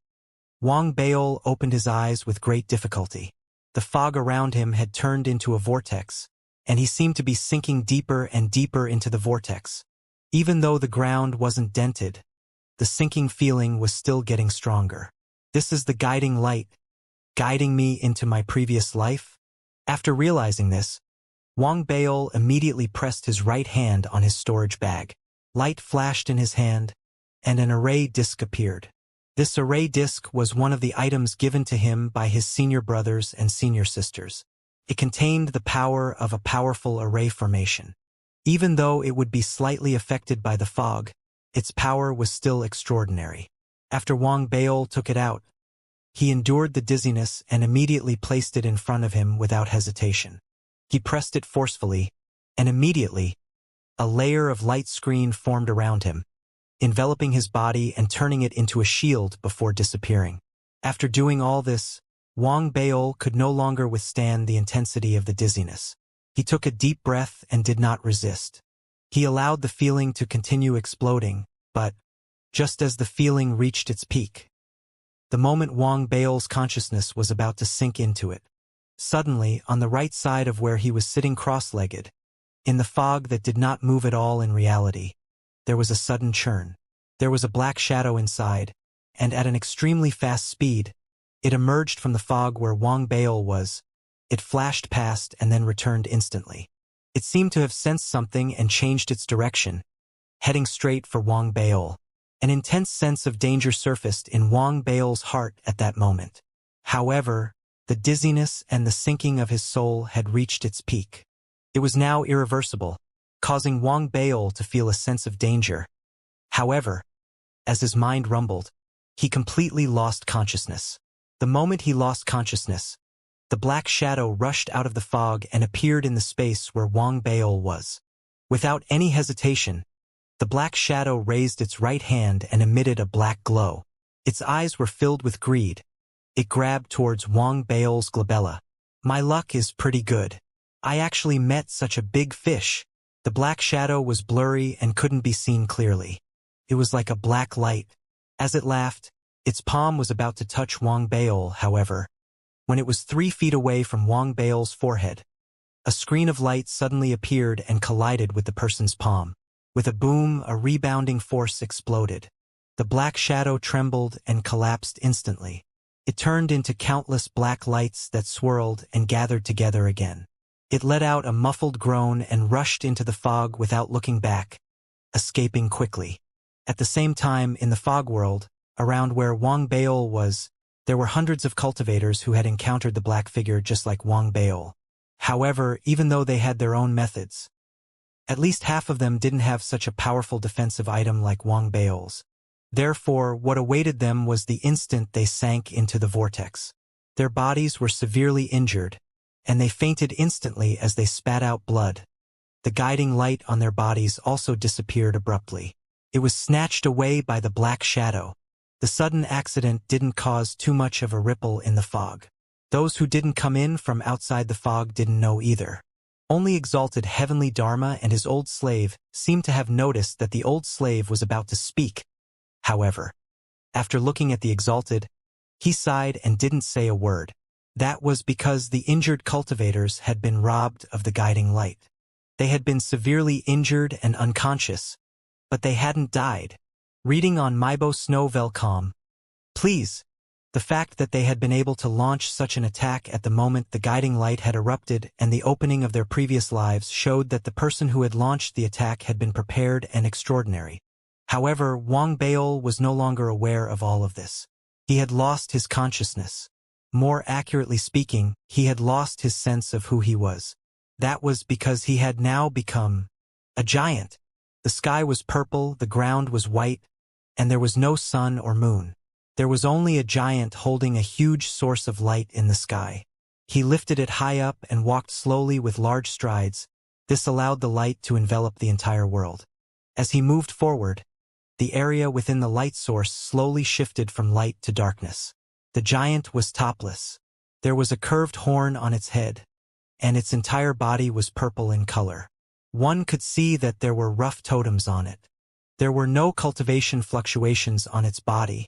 Wang Bail opened his eyes with great difficulty. The fog around him had turned into a vortex, and he seemed to be sinking deeper and deeper into the vortex. Even though the ground wasn't dented, the sinking feeling was still getting stronger. This is the guiding light, guiding me into my previous life? After realizing this, Wang Bail immediately pressed his right hand on his storage bag. Light flashed in his hand, and an array disc appeared. This array disc was one of the items given to him by his senior brothers and senior sisters. It contained the power of a powerful array formation. Even though it would be slightly affected by the fog, its power was still extraordinary. After Wang Bail took it out, he endured the dizziness and immediately placed it in front of him without hesitation. He pressed it forcefully, and immediately, a layer of light screen formed around him, enveloping his body and turning it into a shield before disappearing. After doing all this, Wang Bail could no longer withstand the intensity of the dizziness. He took a deep breath and did not resist. He allowed the feeling to continue exploding, but, just as the feeling reached its peak, the moment Wang Bail's consciousness was about to sink into it, suddenly, on the right side of where he was sitting cross-legged, in the fog that did not move at all in reality, there was a sudden churn. There was a black shadow inside, and at an extremely fast speed, it emerged from the fog where Wang Bail was. It flashed past and then returned instantly. It seemed to have sensed something and changed its direction, heading straight for Wang Bail. An intense sense of danger surfaced in Wang Bail's heart at that moment. However, the dizziness and the sinking of his soul had reached its peak. It was now irreversible, causing Wang Bail to feel a sense of danger. However, as his mind rumbled, he completely lost consciousness. The moment he lost consciousness, the black shadow rushed out of the fog and appeared in the space where Wang Bail was. Without any hesitation, the black shadow raised its right hand and emitted a black glow. Its eyes were filled with greed. It grabbed towards Wang Bail's glabella. My luck is pretty good. I actually met such a big fish. The black shadow was blurry and couldn't be seen clearly. It was like a black light. As it laughed, its palm was about to touch Wang Bail, however. When it was 3 feet away from Wang Bail's forehead, a screen of light suddenly appeared and collided with the person's palm. With a boom, a rebounding force exploded. The black shadow trembled and collapsed instantly. It turned into countless black lights that swirled and gathered together again. It let out a muffled groan and rushed into the fog without looking back, escaping quickly. At the same time, in the fog world, around where Wang Bail was, there were hundreds of cultivators who had encountered the black figure just like Wang Bail. However, even though they had their own methods, at least half of them didn't have such a powerful defensive item like Wang Bail's. Therefore, what awaited them was the instant they sank into the vortex. Their bodies were severely injured, and they fainted instantly as they spat out blood. The guiding light on their bodies also disappeared abruptly. It was snatched away by the black shadow. The sudden accident didn't cause too much of a ripple in the fog. Those who didn't come in from outside the fog didn't know either. Only exalted heavenly Dharma and his old slave seemed to have noticed that the old slave was about to speak. However, after looking at the exalted, he sighed and didn't say a word. That was because the injured cultivators had been robbed of the guiding light. They had been severely injured and unconscious, but they hadn't died. Reading on Mybosnovelcom. Please. The fact that they had been able to launch such an attack at the moment the guiding light had erupted and the opening of their previous lives showed that the person who had launched the attack had been prepared and extraordinary. However, Wang Baol was no longer aware of all of this. He had lost his consciousness. More accurately speaking, he had lost his sense of who he was. That was because he had now become a giant. The sky was purple, the ground was white, and there was no sun or moon. There was only a giant holding a huge source of light in the sky. He lifted it high up and walked slowly with large strides. This allowed the light to envelop the entire world. As he moved forward, the area within the light source slowly shifted from light to darkness. The giant was topless. There was a curved horn on its head, and its entire body was purple in color. One could see that there were rough totems on it. There were no cultivation fluctuations on its body,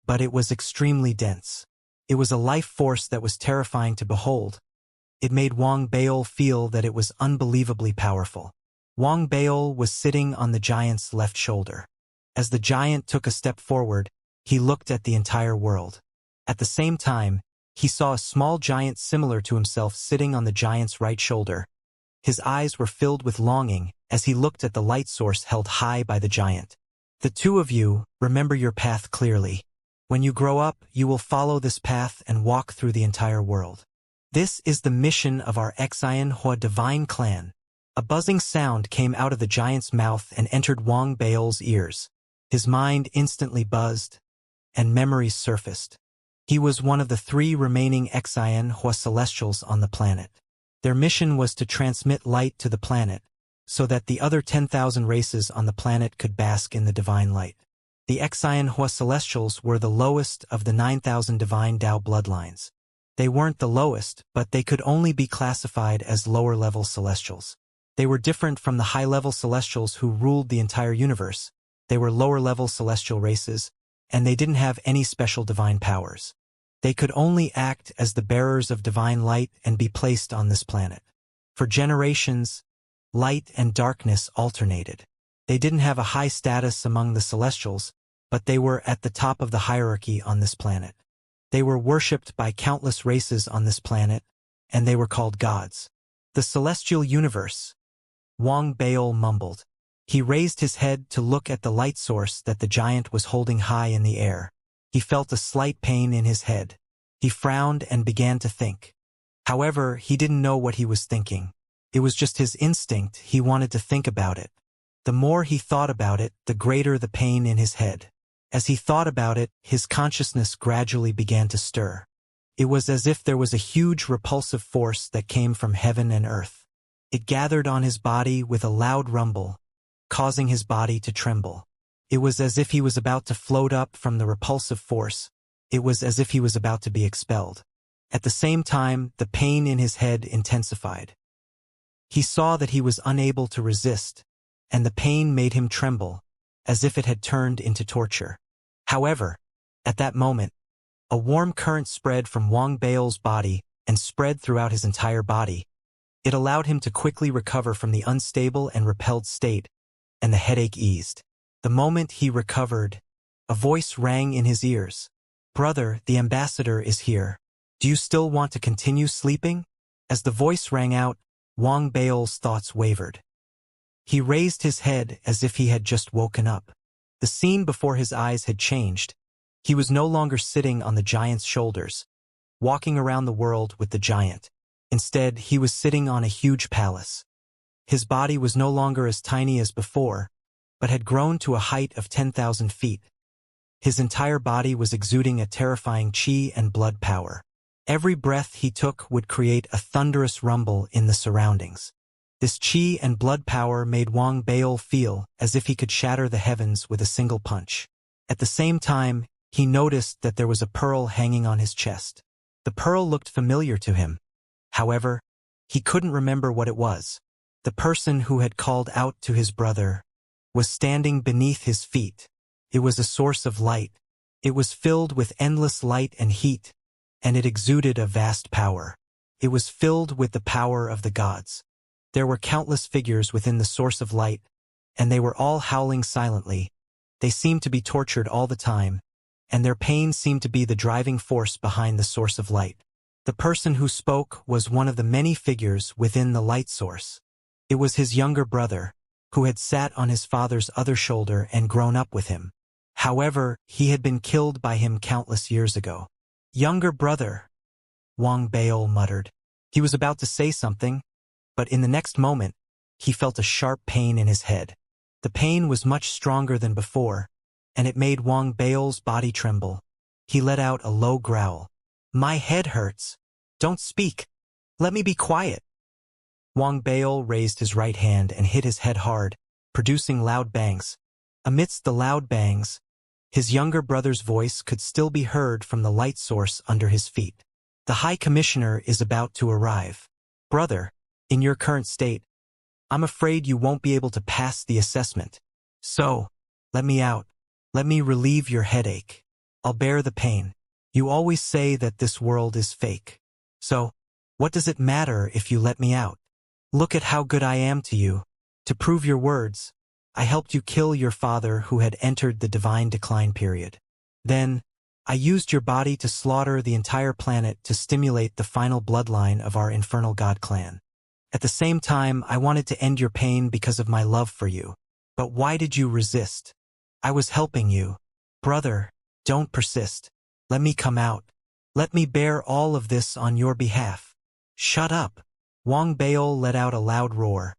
but it was extremely dense. It was a life force that was terrifying to behold. It made Wang Baol feel that it was unbelievably powerful. Wang Baol was sitting on the giant's left shoulder. As the giant took a step forward, he looked at the entire world. At the same time, he saw a small giant similar to himself sitting on the giant's right shoulder. His eyes were filled with longing as he looked at the light source held high by the giant. The two of you, remember your path clearly. When you grow up, you will follow this path and walk through the entire world. This is the mission of our Xianxia divine clan. A buzzing sound came out of the giant's mouth and entered Wang Baol's ears. His mind instantly buzzed, and memories surfaced. He was one of the 3 remaining Xianxia celestials on the planet. Their mission was to transmit light to the planet, so that the other 10,000 races on the planet could bask in the divine light. The Xianxia celestials were the lowest of the 9,000 divine Tao bloodlines. They weren't the lowest, but they could only be classified as lower-level celestials. They were different from the high-level celestials who ruled the entire universe. They were lower-level celestial races, and they didn't have any special divine powers. They could only act as the bearers of divine light and be placed on this planet. For generations, light and darkness alternated. They didn't have a high status among the celestials, but they were at the top of the hierarchy on this planet. They were worshipped by countless races on this planet, and they were called gods. The celestial universe, Wang Baol mumbled. He raised his head to look at the light source that the giant was holding high in the air. He felt a slight pain in his head. He frowned and began to think. However, he didn't know what he was thinking. It was just his instinct. He wanted to think about it. The more he thought about it, the greater the pain in his head. As he thought about it, his consciousness gradually began to stir. It was as if there was a huge repulsive force that came from heaven and earth. It gathered on his body with a loud rumble, causing his body to tremble. It was as if he was about to float up from the repulsive force. It was as if he was about to be expelled. At the same time, the pain in his head intensified. He saw that he was unable to resist, and the pain made him tremble, as if it had turned into torture. However, at that moment, a warm current spread from Wang Baol's body and spread throughout his entire body. It allowed him to quickly recover from the unstable and repelled state, and the headache eased. The moment he recovered, a voice rang in his ears. "Brother, the ambassador is here. Do you still want to continue sleeping?" As the voice rang out, Wang Baol's thoughts wavered. He raised his head as if he had just woken up. The scene before his eyes had changed. He was no longer sitting on the giant's shoulders, walking around the world with the giant. Instead, he was sitting on a huge palace. His body was no longer as tiny as before, but had grown to a height of 10,000 feet. His entire body was exuding a terrifying chi and blood power. Every breath he took would create a thunderous rumble in the surroundings. This chi and blood power made Wang Baol feel as if he could shatter the heavens with a single punch. At the same time, he noticed that there was a pearl hanging on his chest. The pearl looked familiar to him. However, He couldn't remember what it was. The person who had called out to his brother was standing beneath his feet. It was a source of light. It was filled with endless light and heat, and it exuded a vast power. It was filled with the power of the gods. There were countless figures within the source of light, and they were all howling silently. They seemed to be tortured all the time, and their pain seemed to be the driving force behind the source of light. The person who spoke was one of the many figures within the light source. It was his younger brother, who had sat on his father's other shoulder and grown up with him. However, he had been killed by him countless years ago. Younger brother, Wang Baol muttered. He was about to say something, but in the next moment, he felt a sharp pain in his head. The pain was much stronger than before, and it made Wang Baol's body tremble. He let out a low growl. My head hurts. Don't speak. Let me be quiet. Wang Baol raised his right hand and hit his head hard, producing loud bangs. Amidst the loud bangs, his younger brother's voice could still be heard from the light source under his feet. The High Commissioner is about to arrive. Brother, in your current state, I'm afraid you won't be able to pass the assessment. So, let me out. Let me relieve your headache. I'll bear the pain. You always say that this world is fake. So, what does it matter if you let me out? Look at how good I am to you. To prove your words, I helped you kill your father who had entered the divine decline period. Then, I used your body to slaughter the entire planet to stimulate the final bloodline of our infernal god clan. At the same time, I wanted to end your pain because of my love for you. But why did you resist? I was helping you. Brother, don't persist. Let me come out. Let me bear all of this on your behalf. Shut up. Wang Baol let out a loud roar.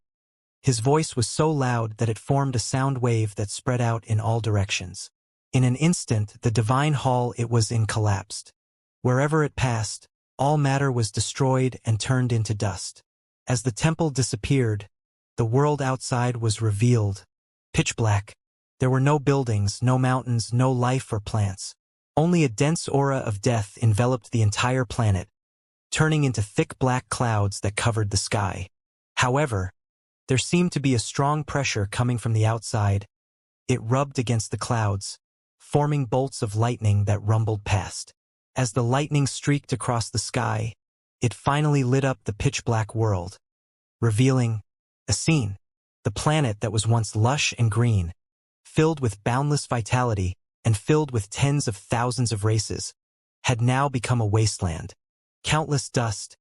His voice was so loud that it formed a sound wave that spread out in all directions. In an instant, the divine hall it was in collapsed. Wherever it passed, all matter was destroyed and turned into dust. As the temple disappeared, the world outside was revealed. Pitch black. There were no buildings, no mountains, no life or plants. Only a dense aura of death enveloped the entire planet, turning into thick black clouds that covered the sky. However, there seemed to be a strong pressure coming from the outside. It rubbed against the clouds, forming bolts of lightning that rumbled past. As the lightning streaked across the sky, it finally lit up the pitch-black world, revealing a scene. The planet that was once lush and green, filled with boundless vitality and filled with tens of thousands of races, had now become a wasteland. Countless dust,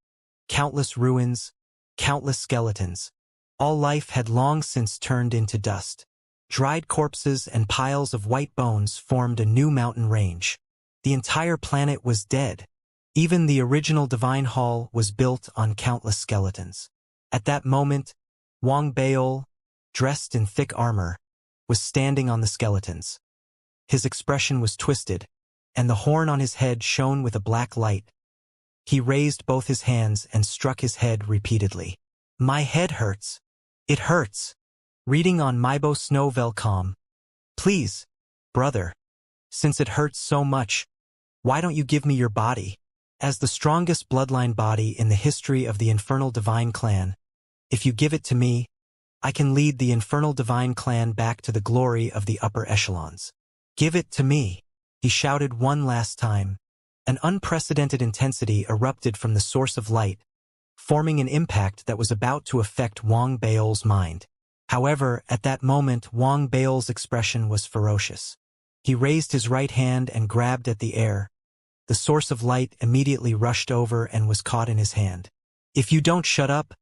countless ruins, countless skeletons. All life had long since turned into dust. Dried corpses and piles of white bones formed a new mountain range. The entire planet was dead. Even the original divine hall was built on countless skeletons. At that moment, Wang Baol, dressed in thick armor, was standing on the skeletons. His expression was twisted, and the horn on his head shone with a black light. He raised both his hands and struck his head repeatedly. My head hurts. It hurts. Reading on Mybosnovel.com. Please, brother, since it hurts so much, why don't you give me your body? As the strongest bloodline body in the history of the Infernal Divine Clan, if you give it to me, I can lead the Infernal Divine Clan back to the glory of the upper echelons. Give it to me, he shouted one last time. An unprecedented intensity erupted from the source of light, forming an impact that was about to affect Wang Baol's mind. However, at that moment, Wang Baol's expression was ferocious. He raised his right hand and grabbed at the air. The source of light immediately rushed over and was caught in his hand. If you don't shut up,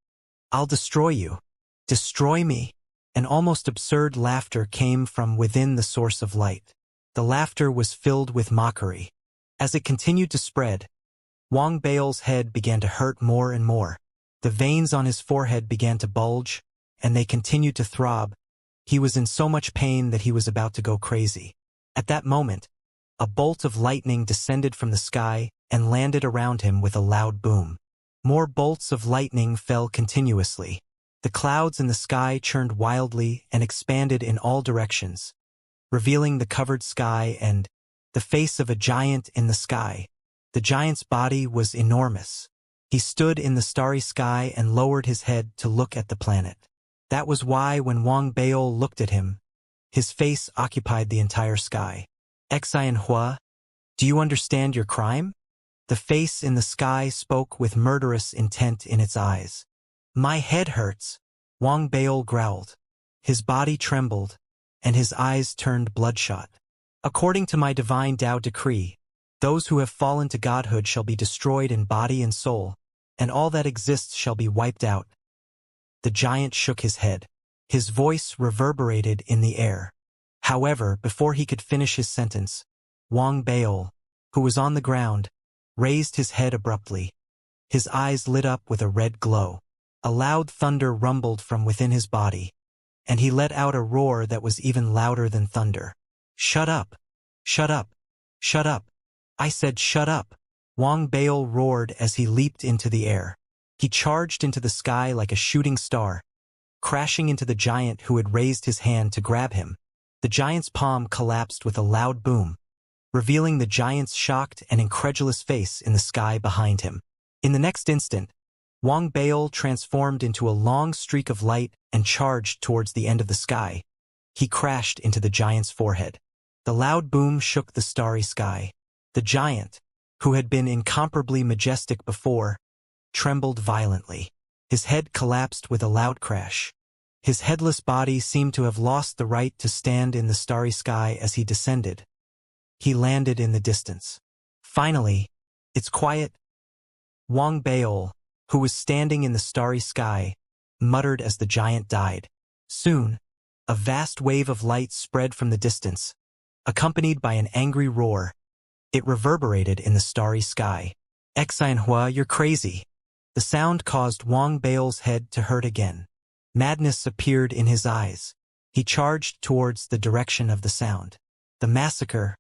I'll destroy you. Destroy me. An almost absurd laughter came from within the source of light. The laughter was filled with mockery. As it continued to spread, Wang Baol's head began to hurt more and more. The veins on his forehead began to bulge, and they continued to throb. He was in so much pain that he was about to go crazy. At that moment, a bolt of lightning descended from the sky and landed around him with a loud boom. More bolts of lightning fell continuously. The clouds in the sky churned wildly and expanded in all directions, revealing the covered sky and the face of a giant in the sky. The giant's body was enormous. He stood in the starry sky and lowered his head to look at the planet. That was why when Wang Baol looked at him, his face occupied the entire sky. Xianxia, do you understand your crime? The face in the sky spoke with murderous intent in its eyes. My head hurts, Wang Baol growled. His body trembled, and his eyes turned bloodshot. According to my divine Tao decree, those who have fallen to godhood shall be destroyed in body and soul, and all that exists shall be wiped out. The giant shook his head. His voice reverberated in the air. However, before he could finish his sentence, Wang Baol, who was on the ground, raised his head abruptly. His eyes lit up with a red glow. A loud thunder rumbled from within his body, and he let out a roar that was even louder than thunder. Shut up! Shut up! Shut up! I said shut up! Wang Baol roared as he leaped into the air. He charged into the sky like a shooting star, crashing into the giant who had raised his hand to grab him. The giant's palm collapsed with a loud boom, revealing the giant's shocked and incredulous face in the sky behind him. In the next instant, Wang Baol transformed into a long streak of light and charged towards the end of the sky. He crashed into the giant's forehead. The loud boom shook the starry sky. The giant, who had been incomparably majestic before, trembled violently. His head collapsed with a loud crash. His headless body seemed to have lost the right to stand in the starry sky as he descended. He landed in the distance. Finally, it's quiet. Wang Baol, who was standing in the starry sky, muttered as the giant died. Soon, a vast wave of light spread from the distance, accompanied by an angry roar. It reverberated in the starry sky. Xianxia, you're crazy. The sound caused Wang Baol's head to hurt again. Madness appeared in his eyes. He charged towards the direction of the sound. The massacre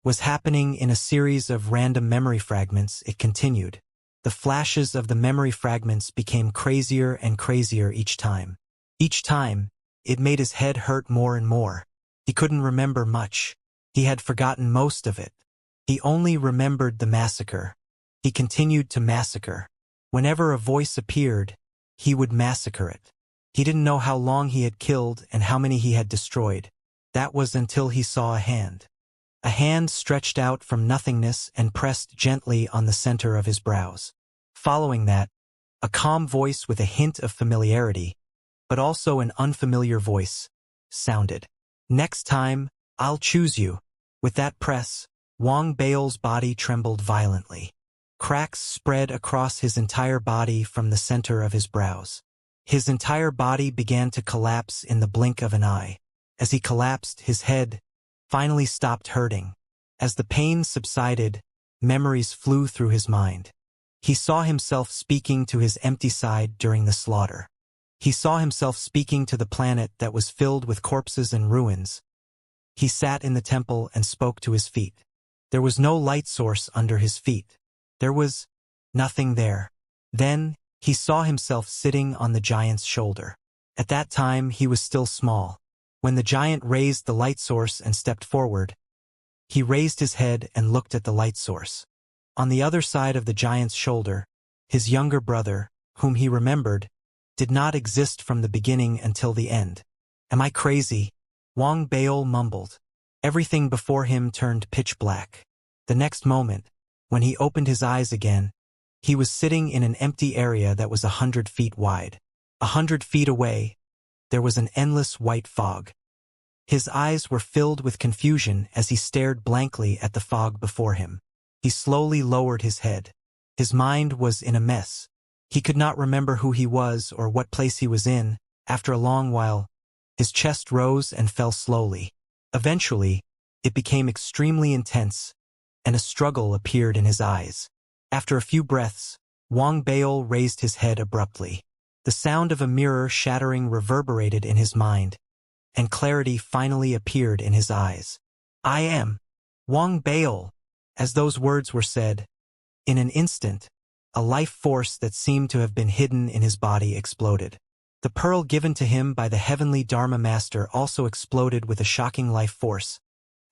was happening in a series of random memory fragments. It continued. The flashes of the memory fragments became crazier and crazier each time. Each time, it made his head hurt more and more. He couldn't remember much. He had forgotten most of it. He only remembered the massacre. He continued to massacre. Whenever a voice appeared, he would massacre it. He didn't know how long he had killed and how many he had destroyed. That was until he saw a hand. A hand stretched out from nothingness and pressed gently on the center of his brows. Following that, a calm voice with a hint of familiarity, but also an unfamiliar voice, sounded. Next time, I'll choose you. With that press, Wang Baol's body trembled violently. Cracks spread across his entire body from the center of his brows. His entire body began to collapse in the blink of an eye. As he collapsed, his head finally stopped hurting. As the pain subsided, memories flew through his mind. He saw himself speaking to his empty side during the slaughter. He saw himself speaking to the planet that was filled with corpses and ruins. He sat in the temple and spoke to his feet. There was no light source under his feet. There was nothing there. Then, he saw himself sitting on the giant's shoulder. At that time, he was still small. When the giant raised the light source and stepped forward, he raised his head and looked at the light source. On the other side of the giant's shoulder, his younger brother, whom he remembered, did not exist from the beginning until the end. Am I crazy? Wang Baol mumbled. Everything before him turned pitch black. The next moment, when he opened his eyes again, he was sitting in an empty area that was 100 feet wide. 100 feet away, there was an endless white fog. His eyes were filled with confusion as he stared blankly at the fog before him. He slowly lowered his head. His mind was in a mess. He could not remember who he was or what place he was in. After a long while, his chest rose and fell slowly. Eventually, it became extremely intense, and a struggle appeared in his eyes. After a few breaths, Wang Baol raised his head abruptly. The sound of a mirror shattering reverberated in his mind, and clarity finally appeared in his eyes. I am Wang Baol. As those words were said, in an instant, a life force that seemed to have been hidden in his body exploded. The pearl given to him by the heavenly Dharma Master also exploded with a shocking life force.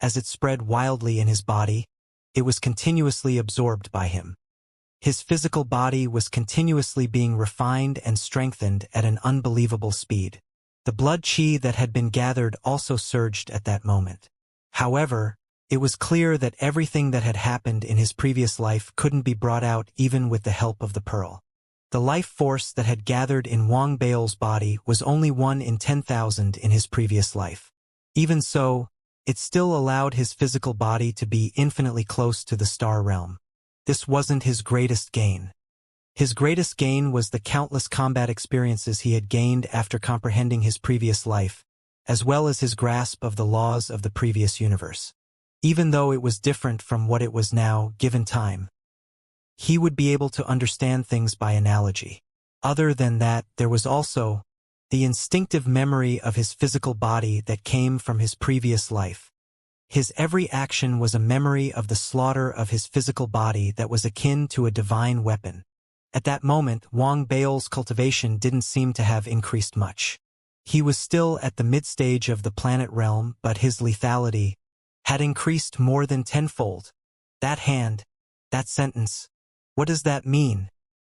As it spread wildly in his body, it was continuously absorbed by him. His physical body was continuously being refined and strengthened at an unbelievable speed. The blood qi that had been gathered also surged at that moment. However, it was clear that everything that had happened in his previous life couldn't be brought out even with the help of the pearl. The life force that had gathered in Wang Bao's body was only 1 in 10,000 in his previous life. Even so, it still allowed his physical body to be infinitely close to the star realm. This wasn't his greatest gain. His greatest gain was the countless combat experiences he had gained after comprehending his previous life, as well as his grasp of the laws of the previous universe. Even though it was different from what it was now, given time, he would be able to understand things by analogy. Other than that, there was also the instinctive memory of his physical body that came from his previous life. His every action was a memory of the slaughter of his physical body that was akin to a divine weapon. At that moment, Wang Bao's cultivation didn't seem to have increased much. He was still at the mid-stage of the planet realm, but his lethality had increased more than tenfold. That hand, that sentence, what does that mean?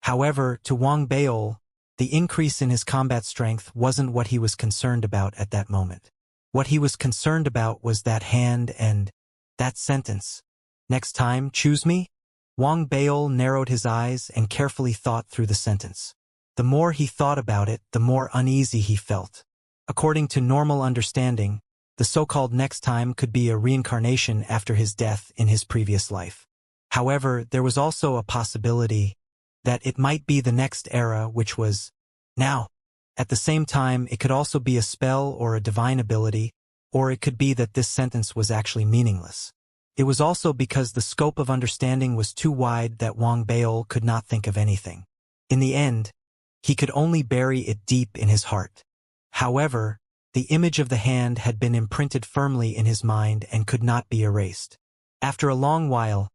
However, to Wang Bao, the increase in his combat strength wasn't what he was concerned about at that moment. What he was concerned about was that hand and that sentence. Next time, choose me? Wang Bao narrowed his eyes and carefully thought through the sentence. The more he thought about it, the more uneasy he felt. According to normal understanding, the so-called next time could be a reincarnation after his death in his previous life. However, there was also a possibility that it might be the next era, which was now. At the same time, it could also be a spell or a divine ability, or it could be that this sentence was actually meaningless. It was also because the scope of understanding was too wide that Wang Bao could not think of anything. In the end, he could only bury it deep in his heart. However, the image of the hand had been imprinted firmly in his mind and could not be erased. After a long while,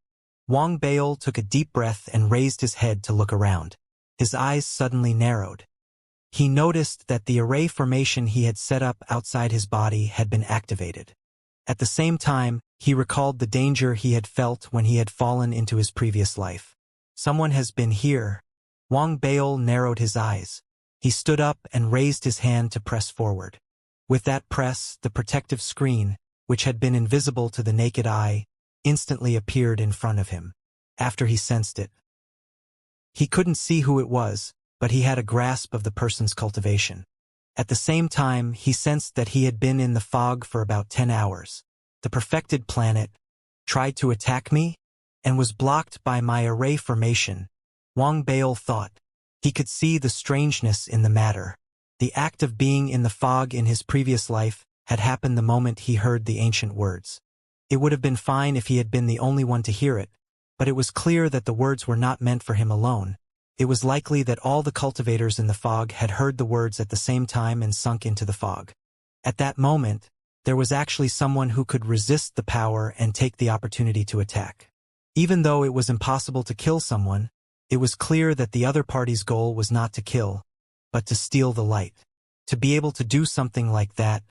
Wang Bao took a deep breath and raised his head to look around. His eyes suddenly narrowed. He noticed that the array formation he had set up outside his body had been activated. At the same time, he recalled the danger he had felt when he had fallen into his previous life. Someone has been here. Wang Bao narrowed his eyes. He stood up and raised his hand to press forward. With that press, the protective screen, which had been invisible to the naked eye, instantly appeared in front of him. After he sensed it, he couldn't see who it was, but he had a grasp of the person's cultivation. At the same time, he sensed that he had been in the fog for about 10 hours. The perfected planet tried to attack me and was blocked by my array formation. Wang Bao thought. He could see the strangeness in the matter. The act of being in the fog in his previous life had happened the moment he heard the ancient words. It would have been fine if he had been the only one to hear it, but it was clear that the words were not meant for him alone. It was likely that all the cultivators in the fog had heard the words at the same time and sunk into the fog. At that moment, there was actually someone who could resist the power and take the opportunity to attack. Even though it was impossible to kill someone, it was clear that the other party's goal was not to kill, but to steal the light. To be able to do something like that,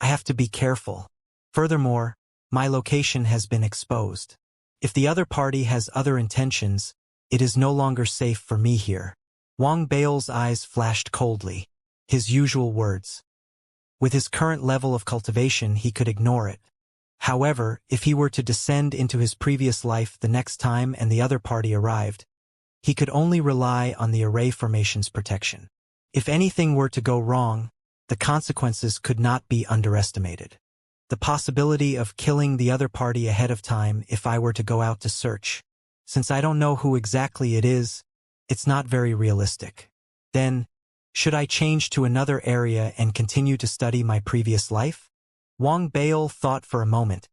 I have to be careful. Furthermore, my location has been exposed. If the other party has other intentions, it is no longer safe for me here. Wang Bao's eyes flashed coldly. His usual words. With his current level of cultivation, he could ignore it. However, if he were to descend into his previous life the next time and the other party arrived, he could only rely on the array formation's protection. If anything were to go wrong, the consequences could not be underestimated. The possibility of killing the other party ahead of time if I were to go out to search. Since I don't know who exactly it is, it's not very realistic. Then, should I change to another area and continue to study my previous life? Wang Bao thought for a moment.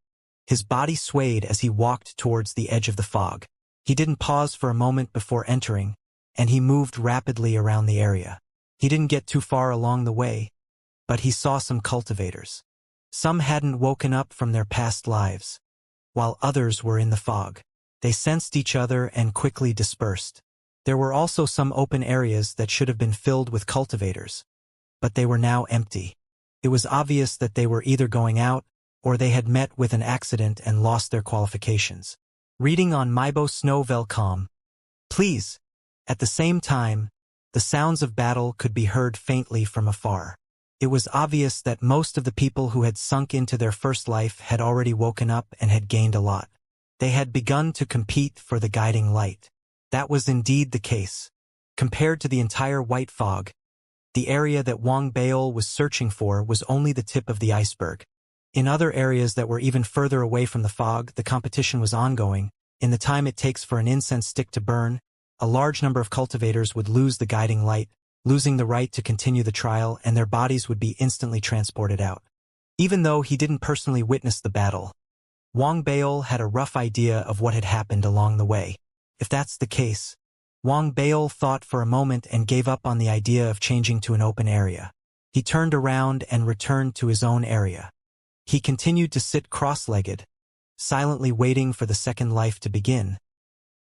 His body swayed as he walked towards the edge of the fog. He didn't pause for a moment before entering, and he moved rapidly around the area. He didn't get too far along the way, but he saw some cultivators. Some hadn't woken up from their past lives, while others were in the fog. They sensed each other and quickly dispersed. There were also some open areas that should have been filled with cultivators, but they were now empty. It was obvious that they were either going out, or they had met with an accident and lost their qualifications. Reading on Mybo Snow Velcom. Please. At the same time, the sounds of battle could be heard faintly from afar. It was obvious that most of the people who had sunk into their first life had already woken up and had gained a lot. They had begun to compete for the guiding light. That was indeed the case. Compared to the entire white fog, the area that Wang Baol was searching for was only the tip of the iceberg. In other areas that were even further away from the fog, the competition was ongoing. In the time it takes for an incense stick to burn, a large number of cultivators would lose the guiding light, losing the right to continue the trial, and their bodies would be instantly transported out. Even though he didn't personally witness the battle, Wang Baol had a rough idea of what had happened along the way. If that's the case, Wang Baol thought for a moment and gave up on the idea of changing to an open area. He turned around and returned to his own area. He continued to sit cross-legged, silently waiting for the second life to begin.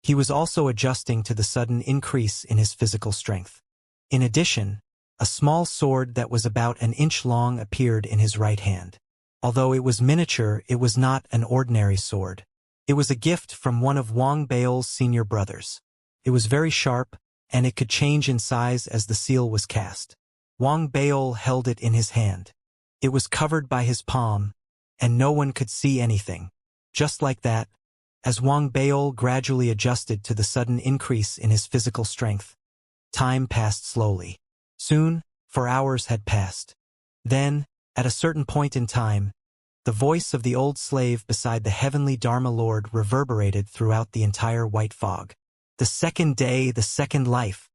He was also adjusting to the sudden increase in his physical strength. In addition, a small sword that was about an inch long appeared in his right hand. Although it was miniature, it was not an ordinary sword. It was a gift from one of Wang Baol's senior brothers. It was very sharp, and it could change in size as the seal was cast. Wang Baol held it in his hand. It was covered by his palm, and no one could see anything. Just like that, as Wang Baol gradually adjusted to the sudden increase in his physical strength, time passed slowly. Soon, 4 hours had passed. Then, at a certain point in time, the voice of the old slave beside the heavenly Dharma Lord reverberated throughout the entire white fog. The second day, the second life.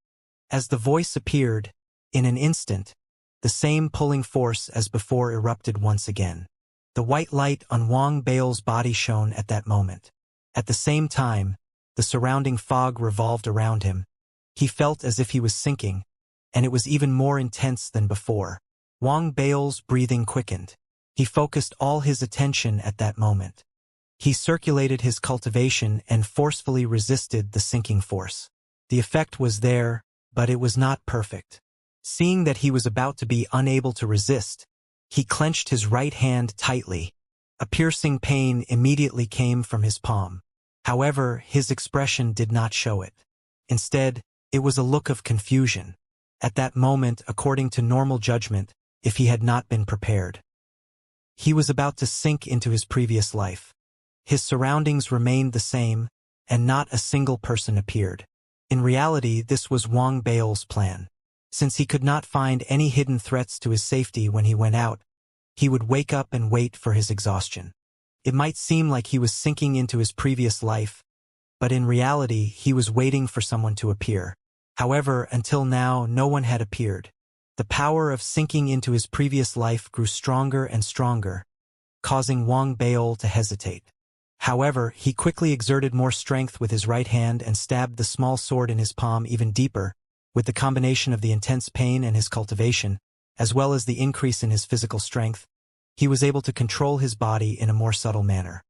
As the voice appeared, in an instant, the same pulling force as before erupted once again. The white light on Wang Baol's body shone at that moment. At the same time, the surrounding fog revolved around him. He felt as if he was sinking, and it was even more intense than before. Wang Baol's breathing quickened. He focused all his attention at that moment. He circulated his cultivation and forcefully resisted the sinking force. The effect was there, but it was not perfect. Seeing that he was about to be unable to resist, he clenched his right hand tightly. A piercing pain immediately came from his palm. However, his expression did not show it. Instead, it was a look of confusion. At that moment, according to normal judgment, if he had not been prepared, he was about to sink into his previous life. His surroundings remained the same, and not a single person appeared. In reality, this was Wang Baol's plan. Since he could not find any hidden threats to his safety when he went out, he would wake up and wait for his exhaustion. It might seem like he was sinking into his previous life, but in reality, he was waiting for someone to appear. However, until now, no one had appeared. The power of sinking into his previous life grew stronger and stronger, causing Wang Baol to hesitate. However, he quickly exerted more strength with his right hand and stabbed the small sword in his palm even deeper. With the combination of the intense pain and his cultivation, as well as the increase in his physical strength, he was able to control his body in a more subtle manner.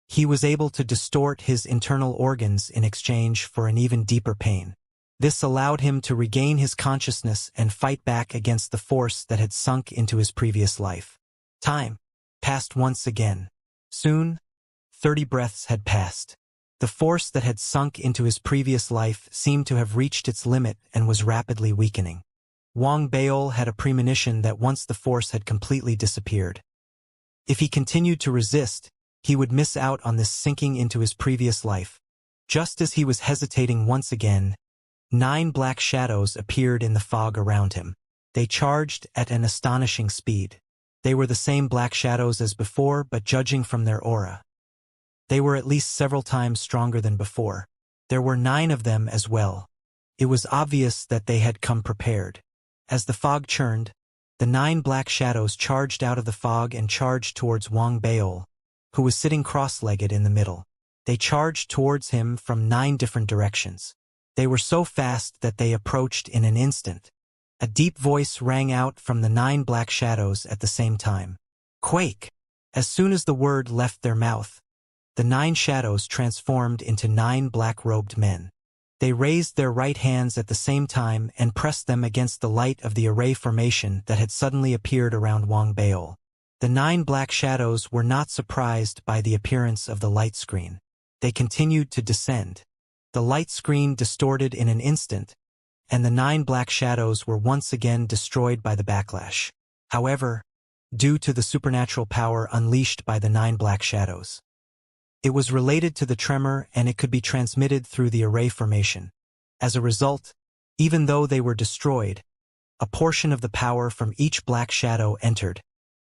He was able to distort his internal organs in exchange for an even deeper pain. This allowed him to regain his consciousness and fight back against the force that had sunk into his previous life. Time passed once again. Soon, 30 breaths had passed. The force that had sunk into his previous life seemed to have reached its limit and was rapidly weakening. Wang Baol had a premonition that once the force had completely disappeared, if he continued to resist, he would miss out on this sinking into his previous life. Just as he was hesitating once again, 9 black shadows appeared in the fog around him. They charged at an astonishing speed. They were the same black shadows as before, but judging from their aura, they were at least several times stronger than before. There were 9 of them as well. It was obvious that they had come prepared. As the fog churned, the 9 black shadows charged out of the fog and charged towards Wang Baol, who was sitting cross-legged in the middle. They charged towards him from 9 different directions. They were so fast that they approached in an instant. A deep voice rang out from the 9 black shadows at the same time. Quake! As soon as the word left their mouth, the 9 shadows transformed into 9 black-robed men. They raised their right hands at the same time and pressed them against the light of the array formation that had suddenly appeared around Wang Baol. The 9 black shadows were not surprised by the appearance of the light screen. They continued to descend. The light screen distorted in an instant, and the 9 black shadows were once again destroyed by the backlash. However, due to the supernatural power unleashed by the 9 black shadows, it was related to the tremor and it could be transmitted through the array formation. As a result, even though they were destroyed, a portion of the power from each black shadow entered,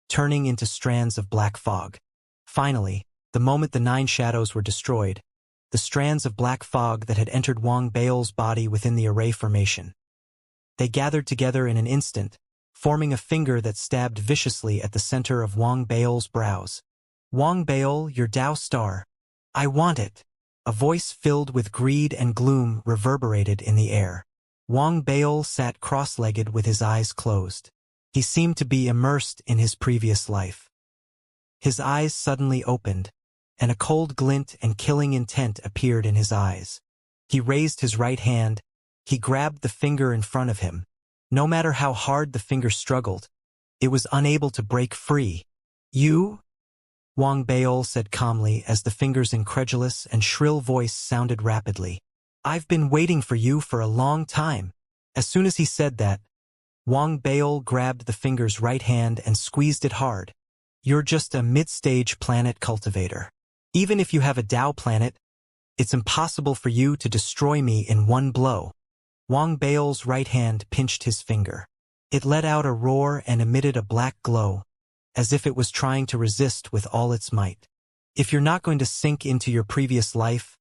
turning into strands of black fog. Finally, the moment the 9 shadows were destroyed, the strands of black fog that had entered Wang Bao's body within the array formation, they gathered together in an instant, forming a finger that stabbed viciously at the center of Wang Bao's brows. "Wang Bao, your Tao star. I want it." A voice filled with greed and gloom reverberated in the air. Wang Bao sat cross-legged with his eyes closed. He seemed to be immersed in his previous life. His eyes suddenly opened, and a cold glint and killing intent appeared in his eyes. He raised his right hand, he grabbed the finger in front of him. No matter how hard the finger struggled, it was unable to break free. "You?" Wang Bao said calmly as the finger's incredulous and shrill voice sounded rapidly. "I've been waiting for you for a long time." As soon as he said that, Wang Bao grabbed the finger's right hand and squeezed it hard. "You're just a mid-stage planet cultivator. Even if you have a Tao planet, it's impossible for you to destroy me in one blow." Wang Bao's right hand pinched his finger. It let out a roar and emitted a black glow, as if it was trying to resist with all its might. "If you're not going to sink into your previous life,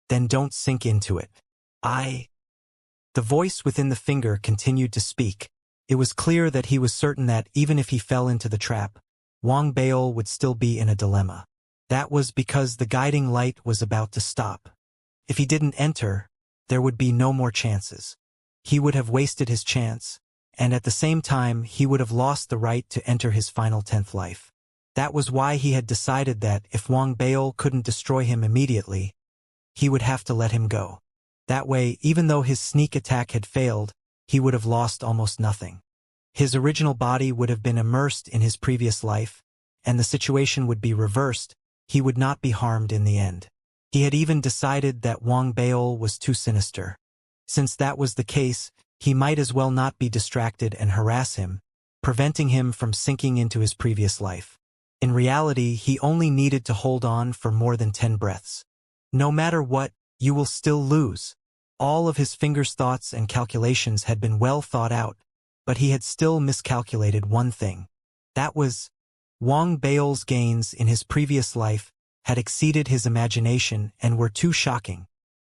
then don't sink into it." The voice within the finger continued to speak. It was clear that he was certain that even if he fell into the trap, Wang Bao would still be in a dilemma. That was because the guiding light was about to stop. If he didn't enter, there would be no more chances. He would have wasted his chance, and at the same time he would have lost the right to enter his final 10th life. That was why he had decided that if Wang Bao couldn't destroy him immediately, he would have to let him go. That way, even though his sneak attack had failed, he would have lost almost nothing. His original body would have been immersed in his previous life, and the situation would be reversed. He would not be harmed in the end. He had even decided that Wang Bao was too sinister. Since that was the case, he might as well not be distracted and harass him, preventing him from sinking into his previous life. In reality, he only needed to hold on for more than 10 breaths. No matter what, you will still lose. All of his finger's thoughts and calculations had been well thought out, but he had still miscalculated one thing. That was, Wang Bao's gains in his previous life had exceeded his imagination and were too shocking.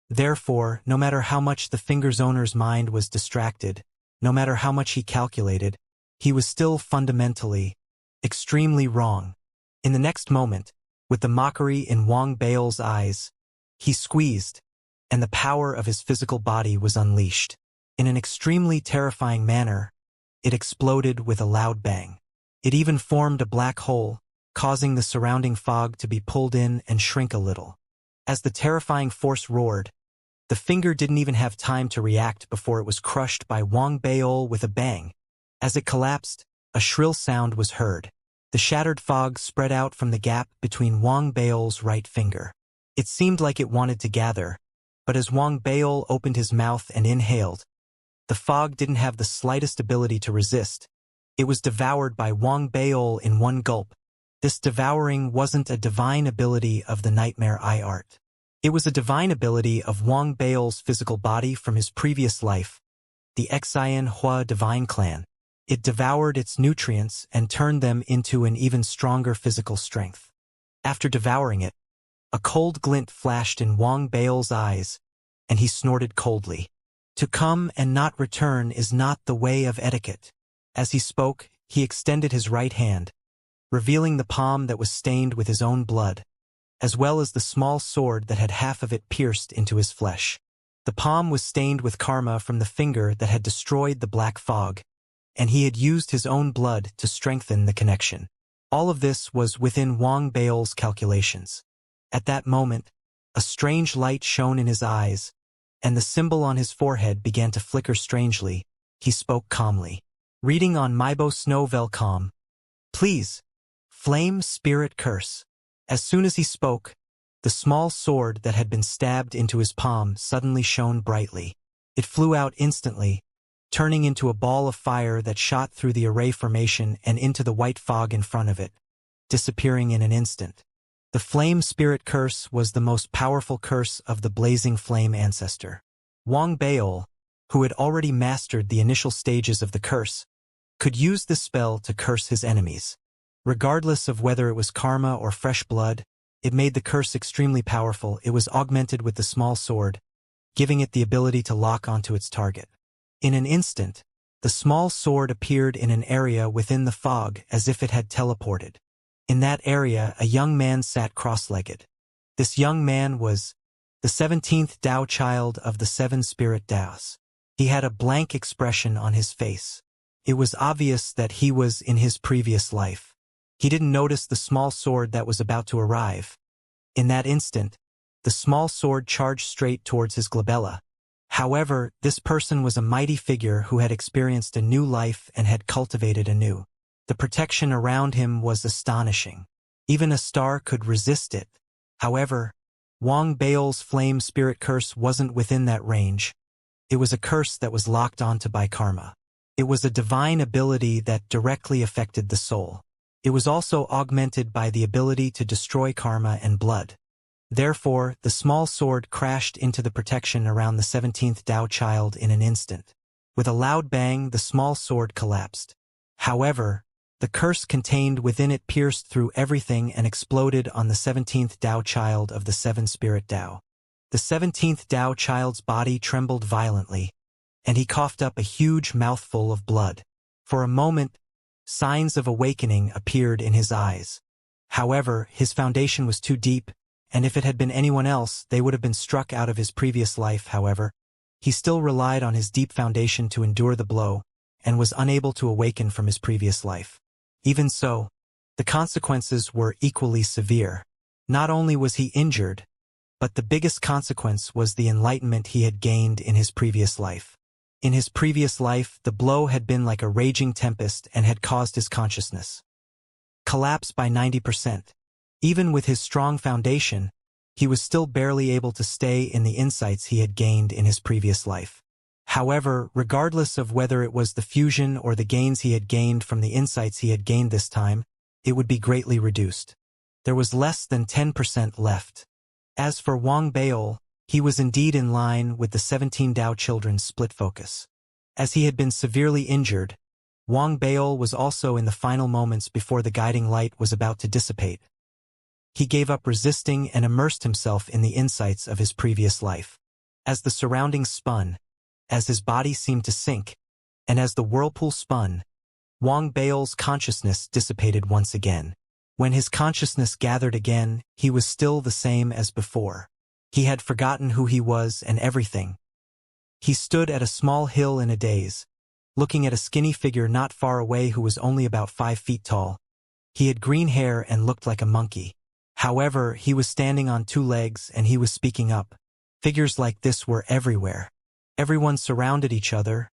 Therefore, no matter how much the finger's owner's mind was distracted, no matter how much he calculated, he was still fundamentally, extremely wrong. In the next moment, with the mockery in Wang Bao's eyes, he squeezed, and the power of his physical body was unleashed. In an extremely terrifying manner, it exploded with a loud bang. It even formed a black hole, causing the surrounding fog to be pulled in and shrink a little. As the terrifying force roared, the finger didn't even have time to react before it was crushed by Wang Bao with a bang. As it collapsed, a shrill sound was heard. The shattered fog spread out from the gap between Wang Bao's right finger. It seemed like it wanted to gather, but as Wang Bao opened his mouth and inhaled, the fog didn't have the slightest ability to resist. It was devoured by Wang Bao in one gulp. This devouring wasn't a divine ability of the Nightmare Eye art. It was a divine ability of Wang Bao's physical body from his previous life, the Xianxia divine clan. It devoured its nutrients and turned them into an even stronger physical strength. After devouring it, a cold glint flashed in Wang Bao's eyes, and he snorted coldly. "To come and not return is not the way of etiquette." As he spoke, he extended his right hand, revealing the palm that was stained with his own blood, as well as the small sword that had half of it pierced into his flesh. The palm was stained with karma from the finger that had destroyed the black fog, and he had used his own blood to strengthen the connection. All of this was within Wang Bao's calculations. At that moment, a strange light shone in his eyes, and the symbol on his forehead began to flicker strangely. He spoke calmly. Reading on Webnovel. Please, Flame Spirit Curse. As soon as he spoke, The small sword that had been stabbed into his palm suddenly shone brightly. It flew out instantly, turning into a ball of fire that shot through the array formation and into the white fog in front of it, disappearing in an instant. The flame spirit curse was the most powerful curse of the blazing flame ancestor. Wang Baol, who had already mastered the initial stages of the curse, could use this spell to curse his enemies. Regardless of whether it was karma or fresh blood, it made the curse extremely powerful. It was augmented with the small sword, giving it the ability to lock onto its target. In an instant, the small sword appeared in an area within the fog as if it had teleported. In that area, a young man sat cross-legged. This young man was the 17th Tao child of the 7 spirit Taos. He had a blank expression on his face. It was obvious that he was in his previous life. He didn't notice the small sword that was about to arrive. In that instant, the small sword charged straight towards his glabella. However, this person was a mighty figure who had experienced a new life and had cultivated anew. The protection around him was astonishing. Even a star could resist it. However, Wang Baol's flame spirit curse wasn't within that range. It was a curse that was locked onto by karma. It was a divine ability that directly affected the soul. It was also augmented by the ability to destroy karma and blood. Therefore, the small sword crashed into the protection around the 17th Tao child in an instant. With a loud bang, the small sword collapsed. However, the curse contained within it pierced through everything and exploded on the 17th Tao child of the 7 spirit Tao. The 17th Tao child's body trembled violently, and he coughed up a huge mouthful of blood. For a moment, signs of awakening appeared in his eyes. However, his foundation was too deep, and if it had been anyone else, they would have been struck out of his previous life. However, he still relied on his deep foundation to endure the blow, and was unable to awaken from his previous life. Even so, the consequences were equally severe. Not only was he injured, but the biggest consequence was the enlightenment he had gained in his previous life. In his previous life, the blow had been like a raging tempest and had caused his consciousness collapse by 90%. Even with his strong foundation, he was still barely able to stay in the insights he had gained in his previous life. However, regardless of whether it was the fusion or the gains he had gained from the insights he had gained this time, it would be greatly reduced. There was less than 10% left. As for Wang Baol, he was indeed in line with the 17 Tao children's split focus. As he had been severely injured, Wang Baol was also in the final moments before the guiding light was about to dissipate. He gave up resisting and immersed himself in the insights of his previous life. As the surroundings spun, as his body seemed to sink, and as the whirlpool spun, Wang Baol's consciousness dissipated once again. When his consciousness gathered again, he was still the same as before. He had forgotten who he was and everything. He stood at a small hill in a daze, looking at a skinny figure not far away who was only about 5 feet tall. He had green hair and looked like a monkey. However, he was standing on 2 legs and he was speaking up. Figures like this were everywhere. Everyone surrounded each other,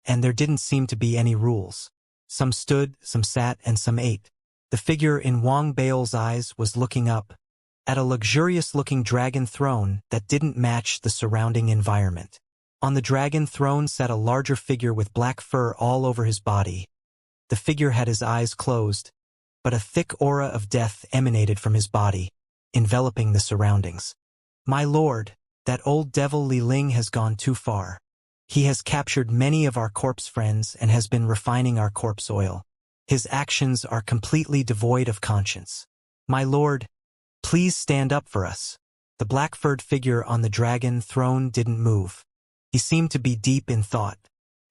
and there didn't seem to be any rules. Some stood, some sat, and some ate. The figure in Wang Baol's eyes was looking up at a luxurious-looking dragon throne that didn't match the surrounding environment. On the dragon throne sat a larger figure with black fur all over his body. The figure had his eyes closed, but a thick aura of death emanated from his body, enveloping the surroundings. "My lord, that old devil Li Ling has gone too far. He has captured many of our corpse friends and has been refining our corpse oil. His actions are completely devoid of conscience. My lord, please stand up for us." The black-furred figure on the dragon throne didn't move. He seemed to be deep in thought.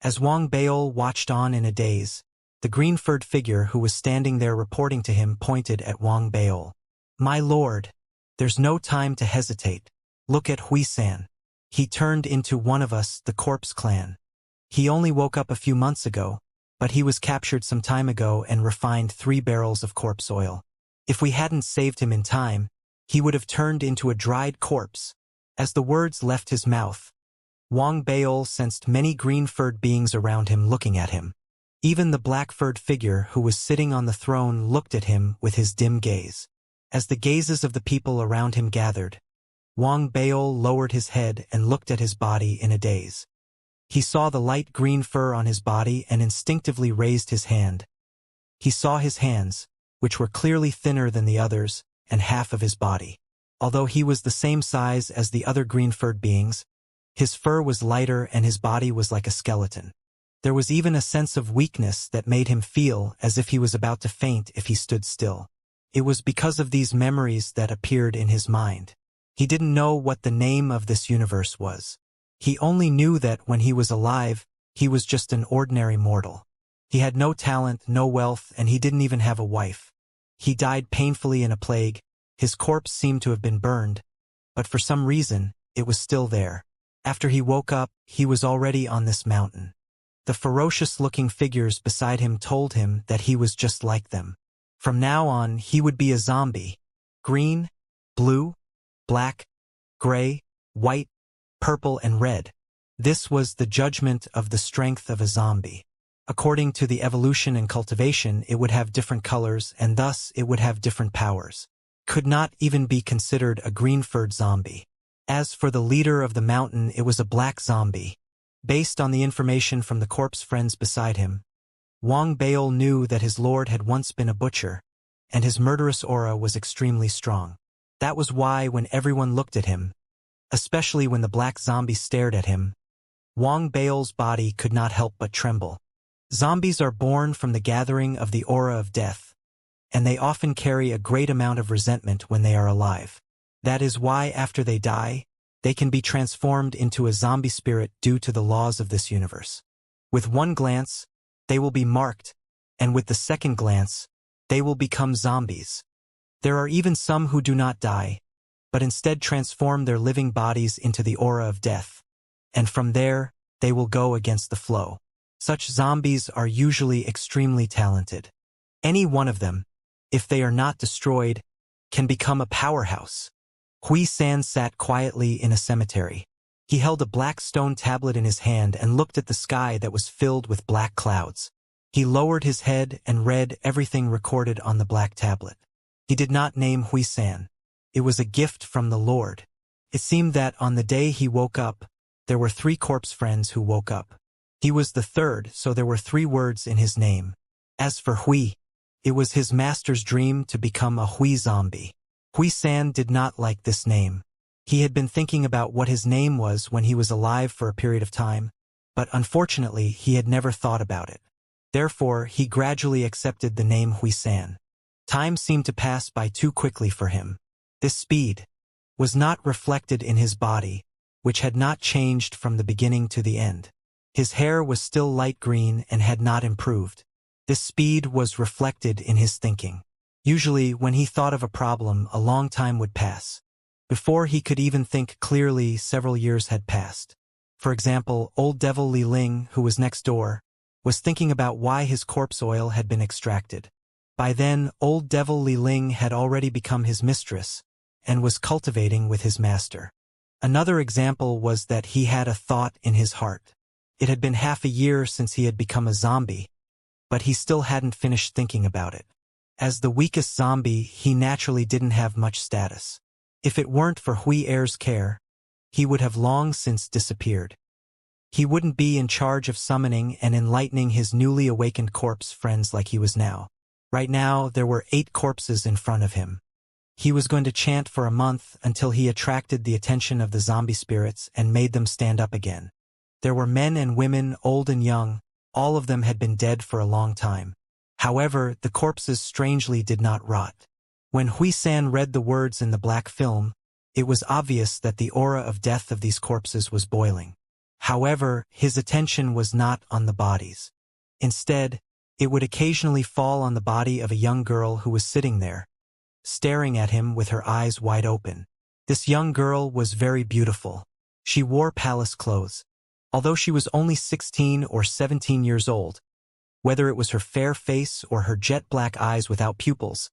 As Wang Baol watched on in a daze, the green-furred figure who was standing there reporting to him pointed at Wang Baol. "My lord, there's no time to hesitate. Look at Hui-san. He turned into one of us, the Corpse Clan. He only woke up a few months ago, but he was captured some time ago and refined 3 barrels of corpse oil. If we hadn't saved him in time, he would have turned into a dried corpse." As the words left his mouth, Wang Baol sensed many green-furred beings around him looking at him. Even the black-furred figure who was sitting on the throne looked at him with his dim gaze. As the gazes of the people around him gathered, Wang Baol lowered his head and looked at his body in a daze. He saw the light green fur on his body and instinctively raised his hand. He saw his hands, which were clearly thinner than the others, and half of his body. Although he was the same size as the other green-furred beings, his fur was lighter and his body was like a skeleton. There was even a sense of weakness that made him feel as if he was about to faint if he stood still. It was because of these memories that appeared in his mind. He didn't know what the name of this universe was. He only knew that when he was alive, he was just an ordinary mortal. He had no talent, no wealth, and he didn't even have a wife. He died painfully in a plague. His corpse seemed to have been burned, but for some reason, it was still there. After he woke up, he was already on this mountain. The ferocious-looking figures beside him told him that he was just like them. From now on, he would be a zombie. Green, blue, black, gray, white, purple, and red. This was the judgment of the strength of a zombie. According to the evolution and cultivation, it would have different colors, and thus it would have different powers. Could not even be considered a green-furred zombie. As for the leader of the mountain, it was a black zombie. Based on the information from the corpse friends beside him, Wang Baol knew that his lord had once been a butcher, and his murderous aura was extremely strong. That was why when everyone looked at him, especially when the black zombie stared at him, Wang Baol's body could not help but tremble. Zombies are born from the gathering of the aura of death, and they often carry a great amount of resentment when they are alive. That is why after they die, they can be transformed into a zombie spirit due to the laws of this universe. With one glance, they will be marked, and with the second glance, they will become zombies. There are even some who do not die, but instead transform their living bodies into the aura of death, and from there, they will go against the flow. Such zombies are usually extremely talented. Any one of them, if they are not destroyed, can become a powerhouse. Hui San sat quietly in a cemetery. He held a black stone tablet in his hand and looked at the sky that was filled with black clouds. He lowered his head and read everything recorded on the black tablet. He did not name Hui San. It was a gift from the Lord. It seemed that on the day he woke up, there were 3 corpse friends who woke up. He was the third, so there were 3 words in his name. As for Hui, it was his master's dream to become a Hui zombie. Hui San did not like this name. He had been thinking about what his name was when he was alive for a period of time, but unfortunately he had never thought about it. Therefore, he gradually accepted the name Hui San. Time seemed to pass by too quickly for him. This speed was not reflected in his body, which had not changed from the beginning to the end. His hair was still light green and had not improved. This speed was reflected in his thinking. Usually, when he thought of a problem, a long time would pass. Before he could even think clearly, several years had passed. For example, old devil Li Ling, who was next door, was thinking about why his corpse oil had been extracted. By then, old devil Li Ling had already become his mistress and was cultivating with his master. Another example was that he had a thought in his heart. It had been half a year since he had become a zombie, but he still hadn't finished thinking about it. As the weakest zombie, he naturally didn't have much status. If it weren't for Hui Er's care, he would have long since disappeared. He wouldn't be in charge of summoning and enlightening his newly awakened corpse friends like he was now. Right now, there were 8 corpses in front of him. He was going to chant for a month until he attracted the attention of the zombie spirits and made them stand up again. There were men and women, old and young. All of them had been dead for a long time. However, the corpses strangely did not rot. When Hui San read the words in the black film, it was obvious that the aura of death of these corpses was boiling. However, his attention was not on the bodies. Instead, it would occasionally fall on the body of a young girl who was sitting there, staring at him with her eyes wide open. This young girl was very beautiful. She wore palace clothes. Although she was only 16 or 17 years old, whether it was her fair face or her jet-black eyes without pupils,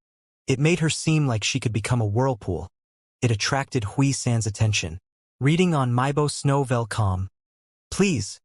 it made her seem like she could become a whirlpool. It attracted Hui San's attention. Reading on Meibo.com. Please.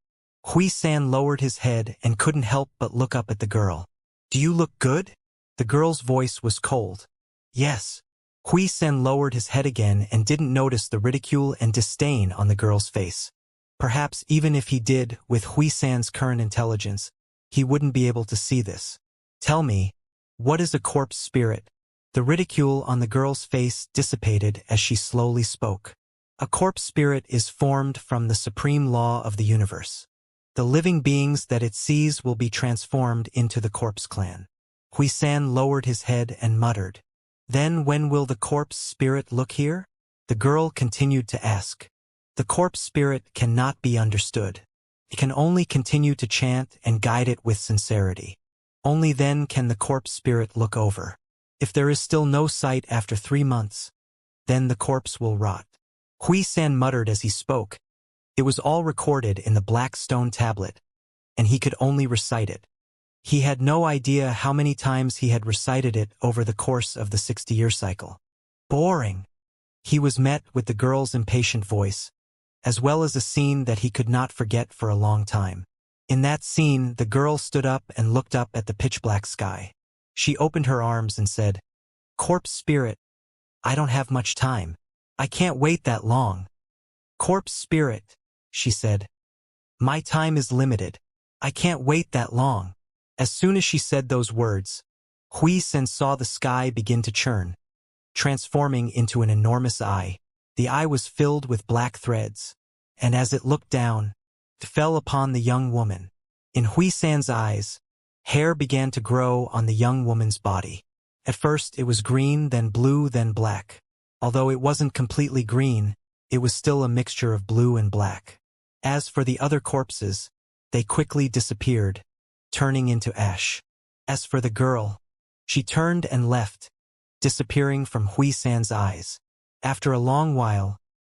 Hui San lowered his head and couldn't help but look up at the girl. Do you look good? The girl's voice was cold. Yes. Hui Sen lowered his head again and didn't notice the ridicule and disdain on the girl's face. Perhaps even if he did, with Hui San's current intelligence, he wouldn't be able to see this. Tell me, what is a corpse spirit? The ridicule on the girl's face dissipated as she slowly spoke. A corpse spirit is formed from the supreme law of the universe. The living beings that it sees will be transformed into the corpse clan. Hui San lowered his head and muttered, "Then when will the corpse spirit look here?" The girl continued to ask. The corpse spirit cannot be understood. It can only continue to chant and guide it with sincerity. Only then can the corpse spirit look over. If there is still no sight after 3 months, then the corpse will rot. Hui San muttered as he spoke. It was all recorded in the black stone tablet, and he could only recite it. He had no idea how many times he had recited it over the course of the 60-year cycle. Boring. He was met with the girl's impatient voice, as well as a scene that he could not forget for a long time. In that scene, the girl stood up and looked up at the pitch-black sky. She opened her arms and said, "Corpse spirit, I don't have much time. I can't wait that long." "Corpse spirit," she said, "my time is limited. I can't wait that long." As soon as she said those words, Hui Sen saw the sky begin to churn, transforming into an enormous eye. The eye was filled with black threads, and as it looked down, it fell upon the young woman. In Hui San's eyes, hair began to grow on the young woman's body. At first it was green, then blue, then black. Although it wasn't completely green, it was still a mixture of blue and black. As for the other corpses, they quickly disappeared, turning into ash. As for the girl, she turned and left, disappearing from Hui San's eyes. After a long while,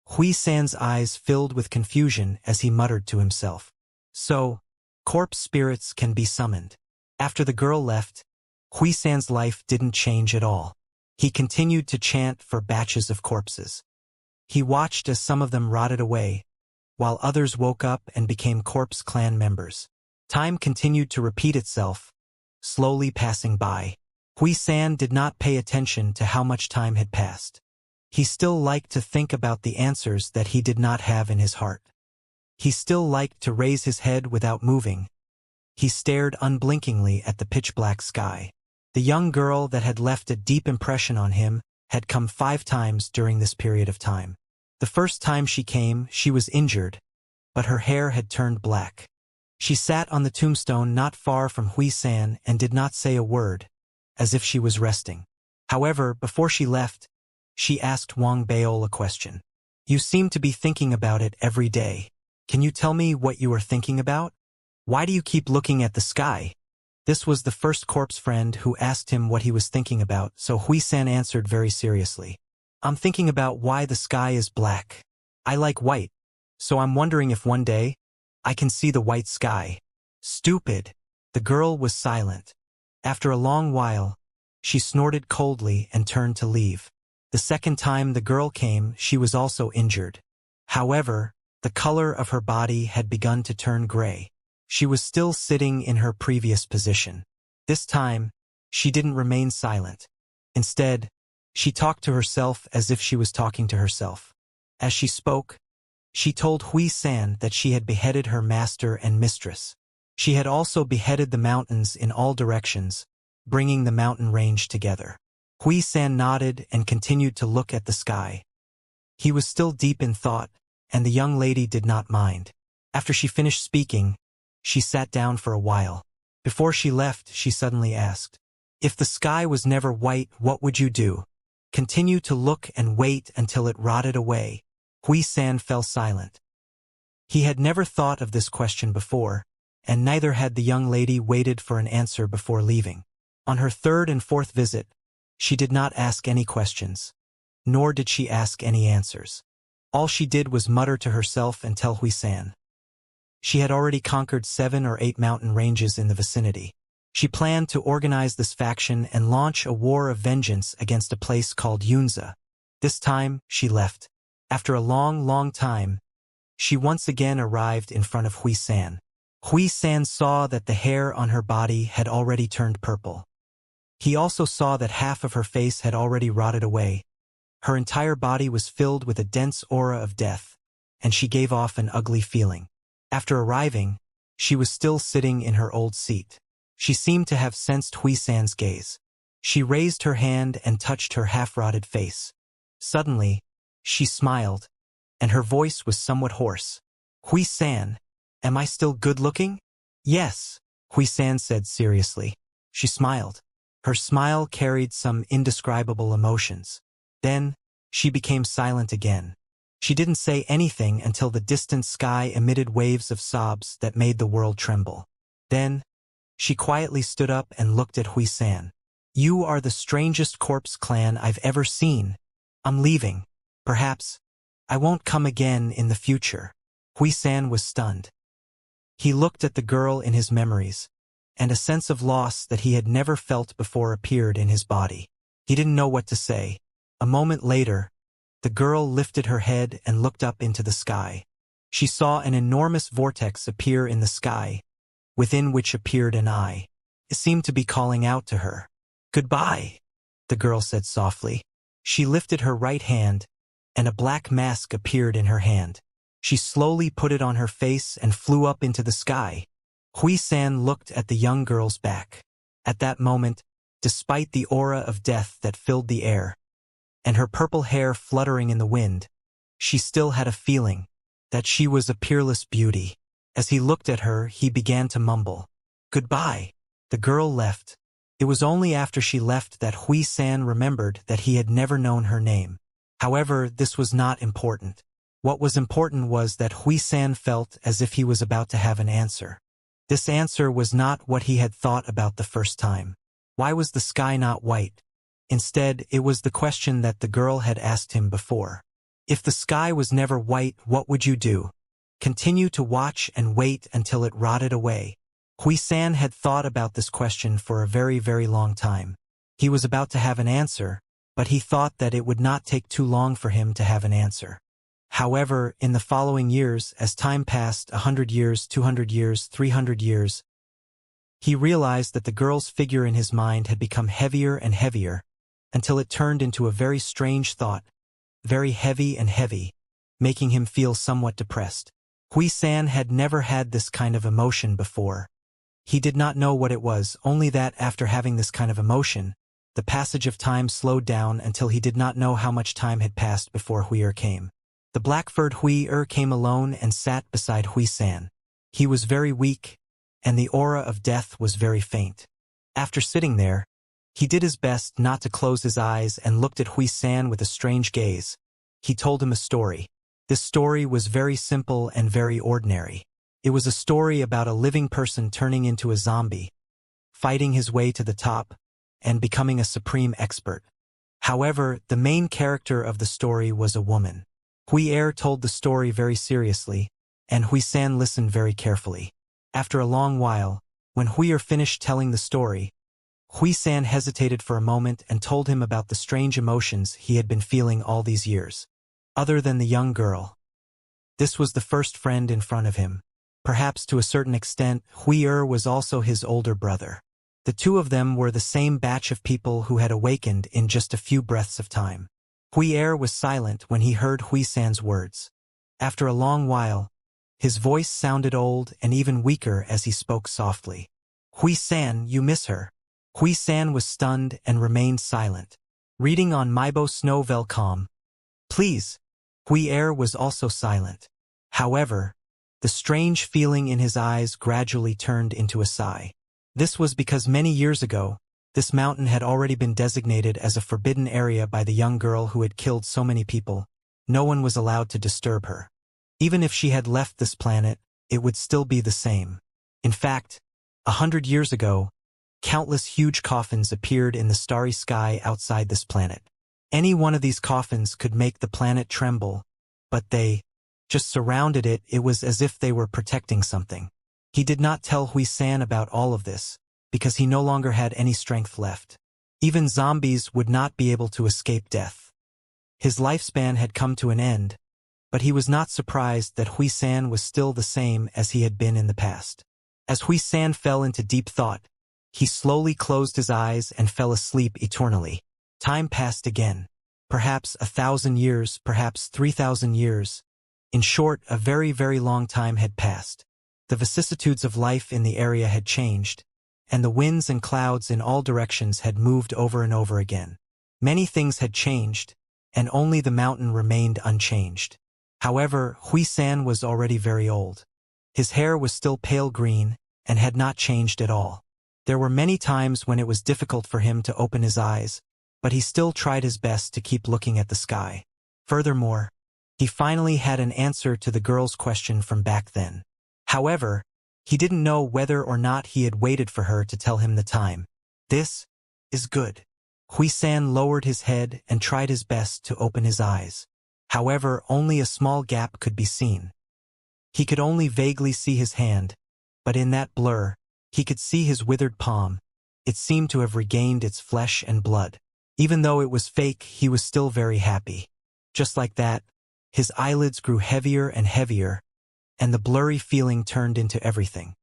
Hui San's eyes filled with confusion as he muttered to himself. So, corpse spirits can be summoned. After the girl left, Hui San's life didn't change at all. He continued to chant for batches of corpses. He watched as some of them rotted away, while others woke up and became corpse clan members. Time continued to repeat itself, slowly passing by. Hui San did not pay attention to how much time had passed. He still liked to think about the answers that he did not have in his heart. He still liked to raise his head without moving. He stared unblinkingly at the pitch-black sky. The young girl that had left a deep impression on him had come 5 times during this period of time. The first time she came, she was injured, but her hair had turned black. She sat on the tombstone not far from Hui San and did not say a word, as if she was resting. However, before she left, she asked Wang Baol a question. "You seem to be thinking about it every day. Can you tell me what you are thinking about? Why do you keep looking at the sky?" This was the first corpse friend who asked him what he was thinking about, so Hui San answered very seriously. "I'm thinking about why the sky is black. I like white, so I'm wondering if one day I can see the white sky." "Stupid." The girl was silent. After a long while, she snorted coldly and turned to leave. The second time the girl came, she was also injured. However, the color of her body had begun to turn gray. She was still sitting in her previous position. This time, she didn't remain silent. Instead, she talked to herself as if she was talking to herself. As she spoke, she told Hui San that she had beheaded her master and mistress. She had also beheaded the mountains in all directions, bringing the mountain range together. Hui San nodded and continued to look at the sky. He was still deep in thought, and the young lady did not mind. After she finished speaking, she sat down for a while. Before she left, she suddenly asked, "If the sky was never white, what would you do? Continue to look and wait until it rotted away?" Hui San fell silent. He had never thought of this question before, and neither had the young lady waited for an answer before leaving. On her 3rd and 4th visit, she did not ask any questions, nor did she ask any answers. All she did was mutter to herself and tell Hui San. She had already conquered 7 or 8 mountain ranges in the vicinity. She planned to organize this faction and launch a war of vengeance against a place called Yunza. This time, she left. After a long time, she once again arrived in front of Hui San. Hui San saw that the hair on her body had already turned purple. He also saw that half of her face had already rotted away, Her entire body was filled with a dense aura of death, and she gave off an ugly feeling. After arriving, she was still sitting in her old seat. She seemed to have sensed Hui San's gaze. She raised her hand and touched her half-rotted face. Suddenly, she smiled, and her voice was somewhat hoarse. Hui San, am I still good-looking? Yes, Hui San said seriously. She smiled. Her smile carried some indescribable emotions. Then, she became silent again. She didn't say anything until the distant sky emitted waves of sobs that made the world tremble. Then, she quietly stood up and looked at Hui San. You are the strangest corpse clan I've ever seen. I'm leaving. Perhaps I won't come again in the future. Hui San was stunned. He looked at the girl in his memories, and a sense of loss that he had never felt before appeared in his body. He didn't know what to say. A moment later, the girl lifted her head and looked up into the sky. She saw an enormous vortex appear in the sky, within which appeared an eye. It seemed to be calling out to her. Goodbye, the girl said softly. She lifted her right hand, and a black mask appeared in her hand. She slowly put it on her face and flew up into the sky. Hui San looked at the young girl's back. At that moment, despite the aura of death that filled the air, and her purple hair fluttering in the wind, she still had a feeling that she was a peerless beauty. As he looked at her, he began to mumble, Goodbye. The girl left. It was only after she left that Hui San remembered that he had never known her name. However, this was not important. What was important was that Hui San felt as if he was about to have an answer. This answer was not what he had thought about the first time. Why was the sky not white? Instead, it was the question that the girl had asked him before. If the sky was never white, what would you do? Continue to watch and wait until it rotted away? Hui San had thought about this question for a very, very long time. He was about to have an answer, but he thought that it would not take too long for him to have an answer. However, in the following years, as time passed, 100 years, 200 years, 300 years, he realized that the girl's figure in his mind had become heavier and heavier, until it turned into a very strange thought, very heavy and heavy, making him feel somewhat depressed. Hui San had never had this kind of emotion before. He did not know what it was, only that after having this kind of emotion, the passage of time slowed down until he did not know how much time had passed before Hui came. The black-furred Hui came alone and sat beside Hui San. He was very weak, and the aura of death was very faint. After sitting there, he did his best not to close his eyes and looked at Hui San with a strange gaze. He told him a story. This story was very simple and very ordinary. It was a story about a living person turning into a zombie, fighting his way to the top, and becoming a supreme expert. However, the main character of the story was a woman. Hui told the story very seriously, and Hui San listened very carefully. After a long while, when Hui finished telling the story, Hui San hesitated for a moment and told him about the strange emotions he had been feeling all these years. Other than the young girl, this was the first friend in front of him. Perhaps to a certain extent, Hui was also his older brother. The two of them were the same batch of people who had awakened in just a few breaths of time. Hui was silent when he heard Hui San's words. After a long while, his voice sounded old and even weaker as he spoke softly. Hui San, you miss her. Hui San was stunned and remained silent. Reading on Maibo Snowvelcom. Please. Hui was also silent. However, the strange feeling in his eyes gradually turned into a sigh. This was because many years ago, this mountain had already been designated as a forbidden area by the young girl who had killed so many people. No one was allowed to disturb her. Even if she had left this planet, it would still be the same. In fact, 100 years ago, countless huge coffins appeared in the starry sky outside this planet. Any one of these coffins could make the planet tremble, but they just surrounded it. It was as if they were protecting something. He did not tell Hui San about all of this, because he no longer had any strength left. Even zombies would not be able to escape death. His lifespan had come to an end, but he was not surprised that Hui San was still the same as he had been in the past. As Hui San fell into deep thought, he slowly closed his eyes and fell asleep eternally. Time passed again. Perhaps 1,000 years, perhaps 3,000 years. In short, a very, very long time had passed. The vicissitudes of life in the area had changed, and the winds and clouds in all directions had moved over and over again. Many things had changed, and only the mountain remained unchanged. However, Hui-san was already very old. His hair was still pale green, and had not changed at all. There were many times when it was difficult for him to open his eyes, but he still tried his best to keep looking at the sky. Furthermore, he finally had an answer to the girl's question from back then. However, he didn't know whether or not he had waited for her to tell him the time. This is good. Hui-san lowered his head and tried his best to open his eyes. However, only a small gap could be seen. He could only vaguely see his hand, but in that blur, he could see his withered palm. It seemed to have regained its flesh and blood. Even though it was fake, he was still very happy. Just like that, his eyelids grew heavier and heavier, and the blurry feeling turned into everything.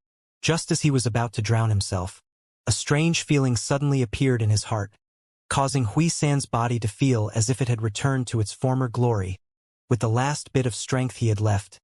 Just as he was about to drown himself, a strange feeling suddenly appeared in his heart, causing Hui-san's body to feel as if it had returned to its former glory. With the last bit of strength he had left,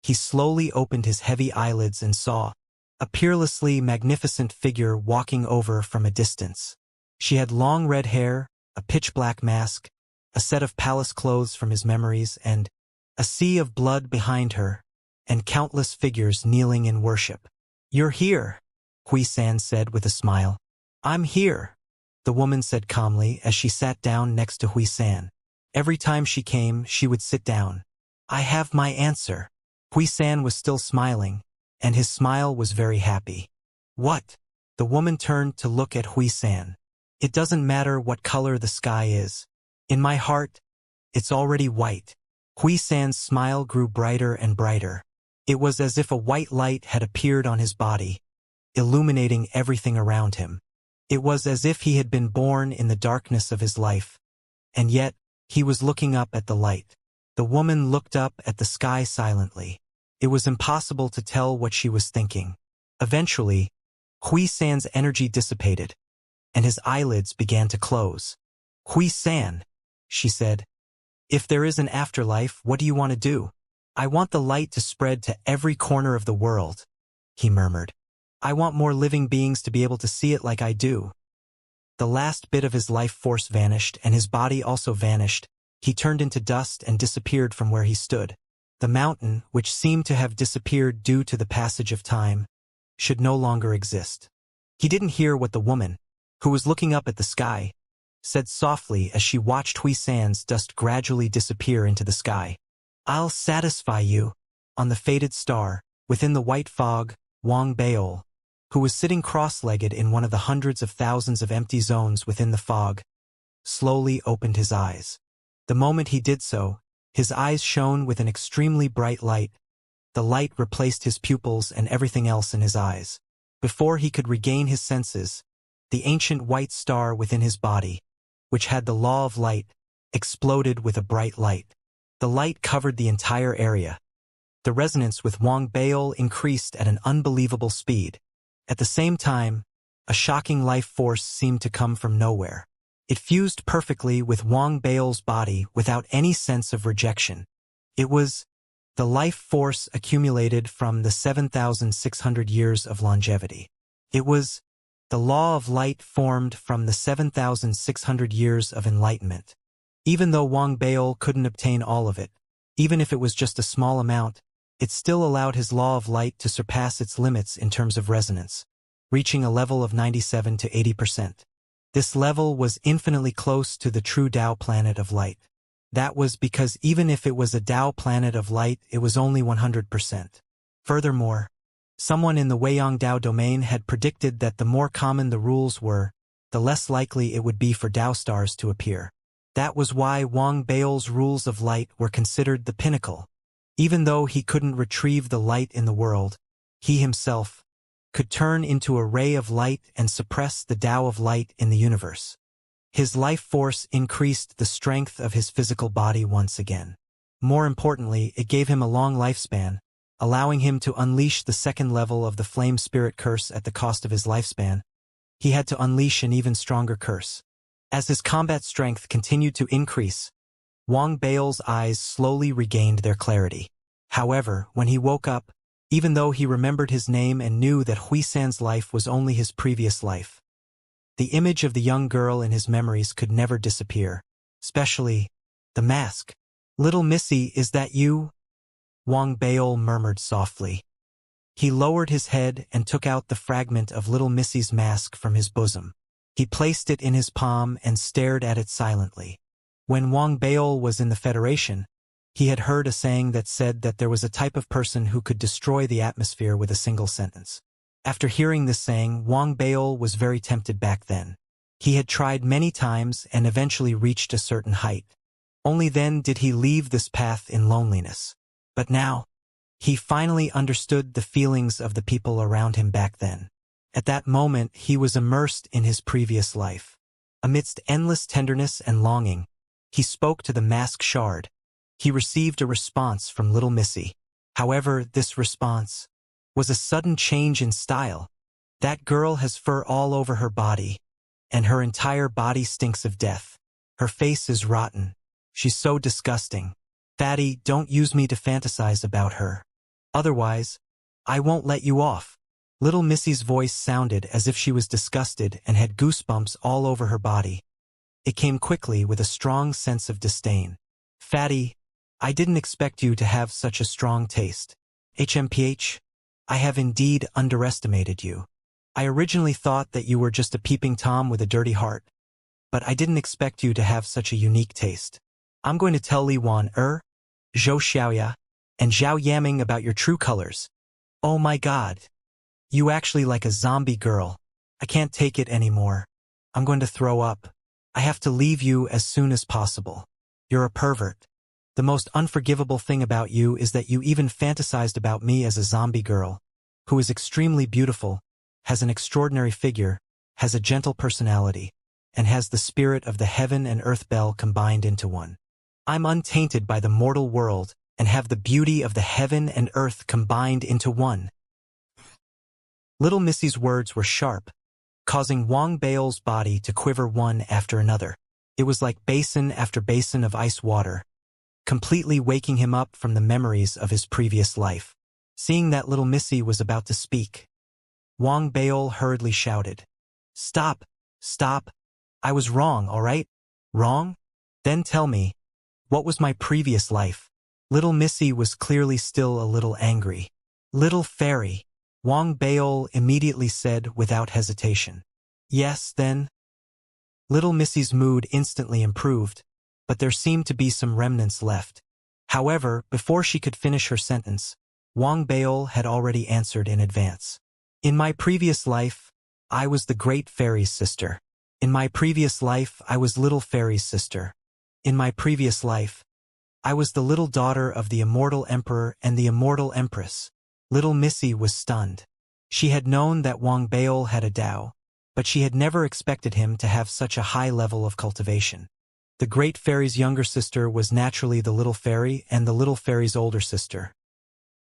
he slowly opened his heavy eyelids and saw a peerlessly magnificent figure walking over from a distance. She had long red hair, a pitch-black mask, a set of palace clothes from his memories, and a sea of blood behind her, and countless figures kneeling in worship. "You're here," Hui-san said with a smile. "I'm here," the woman said calmly as she sat down next to Hui-san. Every time she came, she would sit down. "I have my answer." Hui-san was still smiling, and his smile was very happy. "What?" The woman turned to look at Hui-san. "It doesn't matter what color the sky is. In my heart, it's already white." Hui-san's smile grew brighter and brighter. It was as if a white light had appeared on his body, illuminating everything around him. It was as if he had been born in the darkness of his life, and yet he was looking up at the light. The woman looked up at the sky silently. It was impossible to tell what she was thinking. Eventually, Hui-san's energy dissipated, and his eyelids began to close. "Hui-san," she said, "if there is an afterlife, what do you want to do?" "I want the light to spread to every corner of the world," he murmured. "I want more living beings to be able to see it like I do." The last bit of his life force vanished, and his body also vanished. He turned into dust and disappeared from where he stood. The mountain, which seemed to have disappeared due to the passage of time, should no longer exist. He didn't hear what the woman, who was looking up at the sky, said softly as she watched Hui-san's dust gradually disappear into the sky. "I'll satisfy you." On the faded star, within the white fog, Wang Baol, who was sitting cross-legged in one of the hundreds of thousands of empty zones within the fog, slowly opened his eyes. The moment he did so, his eyes shone with an extremely bright light. The light replaced his pupils and everything else in his eyes. Before he could regain his senses, the ancient white star within his body, which had the law of light, exploded with a bright light. The light covered the entire area. The resonance with Wang Baol increased at an unbelievable speed. At the same time, a shocking life force seemed to come from nowhere. It fused perfectly with Wang Baol's body without any sense of rejection. It was the life force accumulated from the 7,600 years of longevity. It was the law of light formed from the 7,600 years of enlightenment. Even though Wang Baol couldn't obtain all of it, even if it was just a small amount, it still allowed his law of light to surpass its limits in terms of resonance, reaching a level of 97 to 80%. This level was infinitely close to the true Tao planet of light. That was because even if it was a Tao planet of light, it was only 100%. Furthermore, someone in the Weiyang Tao domain had predicted that the more common the rules were, the less likely it would be for Tao stars to appear. That was why Wang Baol's rules of light were considered the pinnacle. Even though he couldn't retrieve the light in the world, he himself could turn into a ray of light and suppress the Tao of light in the universe. His life force increased the strength of his physical body once again. More importantly, it gave him a long lifespan, allowing him to unleash the second level of the flame spirit curse at the cost of his lifespan. He had to unleash an even stronger curse. As his combat strength continued to increase, Wang Bao's eyes slowly regained their clarity. However, when he woke up, even though he remembered his name and knew that Huisan's life was only his previous life, the image of the young girl in his memories could never disappear, especially the mask. "Little Missy, is that you?" Wang Bao murmured softly. He lowered his head and took out the fragment of little Missy's mask from his bosom. He placed it in his palm and stared at it silently. When Wang Bao was in the Federation, he had heard a saying that said that there was a type of person who could destroy the atmosphere with a single sentence. After hearing this saying, Wang Bao was very tempted back then. He had tried many times and eventually reached a certain height. Only then did he leave this path in loneliness. But now, he finally understood the feelings of the people around him back then. At that moment, he was immersed in his previous life. Amidst endless tenderness and longing, he spoke to the mask shard. He received a response from little Missy. However, this response was a sudden change in style. "That girl has fur all over her body, and her entire body stinks of death. Her face is rotten. She's so disgusting. Fatty, don't use me to fantasize about her. Otherwise, I won't let you off." Little Missy's voice sounded as if she was disgusted and had goosebumps all over her body. It came quickly with a strong sense of disdain. "Fatty, I didn't expect you to have such a strong taste. HMPH, I have indeed underestimated you. I originally thought that you were just a peeping Tom with a dirty heart, but I didn't expect you to have such a unique taste. I'm going to tell Li Wan, Zhou Xiaoya, and Zhao Yaming about your true colors. Oh my god. You actually like a zombie girl. I can't take it anymore. I'm going to throw up. I have to leave you as soon as possible. You're a pervert. The most unforgivable thing about you is that you even fantasized about me as a zombie girl, who is extremely beautiful, has an extraordinary figure, has a gentle personality, and has the spirit of the heaven and earth bell combined into one. I'm untainted by the mortal world and have the beauty of the heaven and earth combined into one." Little Missy's words were sharp, causing Wang Bao's body to quiver one after another. It was like basin after basin of ice water, completely waking him up from the memories of his previous life. Seeing that little Missy was about to speak, Wang Bao hurriedly shouted, "Stop! Stop! I was wrong, all right? Wrong? Then tell me, what was my previous life?" Little Missy was clearly still a little angry. "Little fairy," Wang Bao immediately said without hesitation. "Yes, then?" Little Missy's mood instantly improved, but there seemed to be some remnants left. However, before she could finish her sentence, Wang Bao had already answered in advance. "In my previous life, I was the great fairy's sister. In my previous life, I was little fairy's sister. In my previous life, I was the little daughter of the immortal emperor and the immortal empress." Little Missy was stunned. She had known that Wang Bao had a Dao, but she had never expected him to have such a high level of cultivation. The great fairy's younger sister was naturally the little fairy and the little fairy's older sister.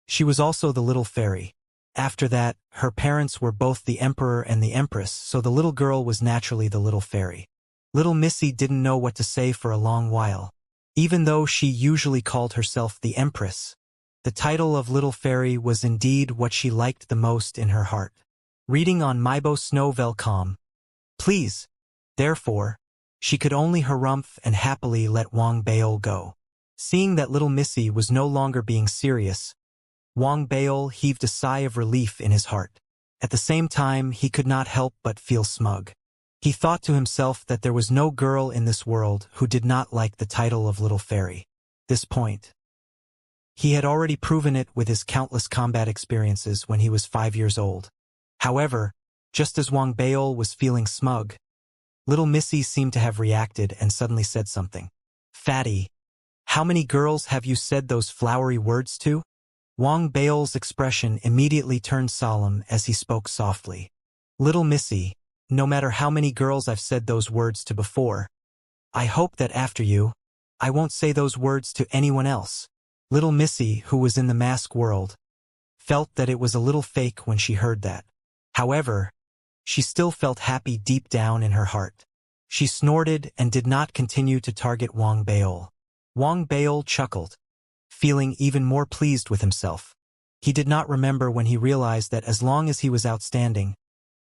She was also the little fairy. After that, her parents were both the emperor and the empress, so the little girl was naturally the little fairy. Little Missy didn't know what to say for a long while. Even though she usually called herself the empress, the title of little fairy was indeed what she liked the most in her heart. Reading on Maibo Snowvelcom. Please. Therefore, she could only harumph and happily let Wang Bao go. Seeing that little Missy was no longer being serious, Wang Bao heaved a sigh of relief in his heart. At the same time, he could not help but feel smug. He thought to himself that there was no girl in this world who did not like the title of little fairy. This point. He had already proven it with his countless combat experiences when he was 5 years old. However, just as Wang Bao was feeling smug, little Missy seemed to have reacted and suddenly said something. "Fatty, how many girls have you said those flowery words to?" Wang Bao's expression immediately turned solemn as he spoke softly. "Little Missy, no matter how many girls I've said those words to before, I hope that after you, I won't say those words to anyone else." Little Missy, who was in the mask world, felt that it was a little fake when she heard that. However, she still felt happy deep down in her heart. She snorted and did not continue to target Wang Baol. Wang Baol chuckled, feeling even more pleased with himself. He did not remember when he realized that as long as he was outstanding,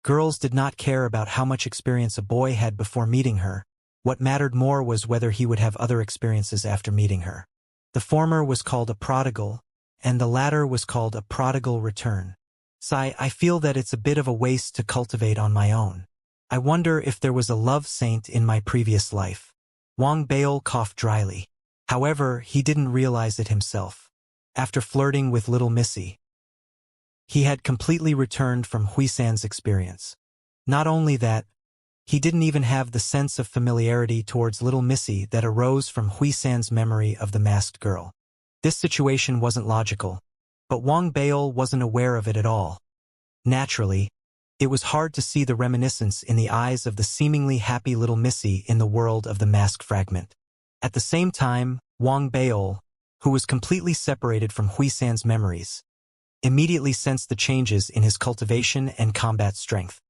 girls did not care about how much experience a boy had before meeting her. What mattered more was whether he would have other experiences after meeting her. The former was called a prodigal, and the latter was called a prodigal return. I feel that it's a bit of a waste to cultivate on my own. I wonder if there was a love saint in my previous life. Wang Baol coughed dryly. However, he didn't realize it himself. After flirting with little Missy, he had completely returned from Huisan's experience. Not only that, he didn't even have the sense of familiarity towards little Missy that arose from Huisan's memory of the masked girl. This situation wasn't logical, but Wang Baol wasn't aware of it at all. Naturally, it was hard to see the reminiscence in the eyes of the seemingly happy little Missy in the world of the mask fragment. At the same time, Wang Baol, who was completely separated from Huisan's memories, immediately sensed the changes in his cultivation and combat strength.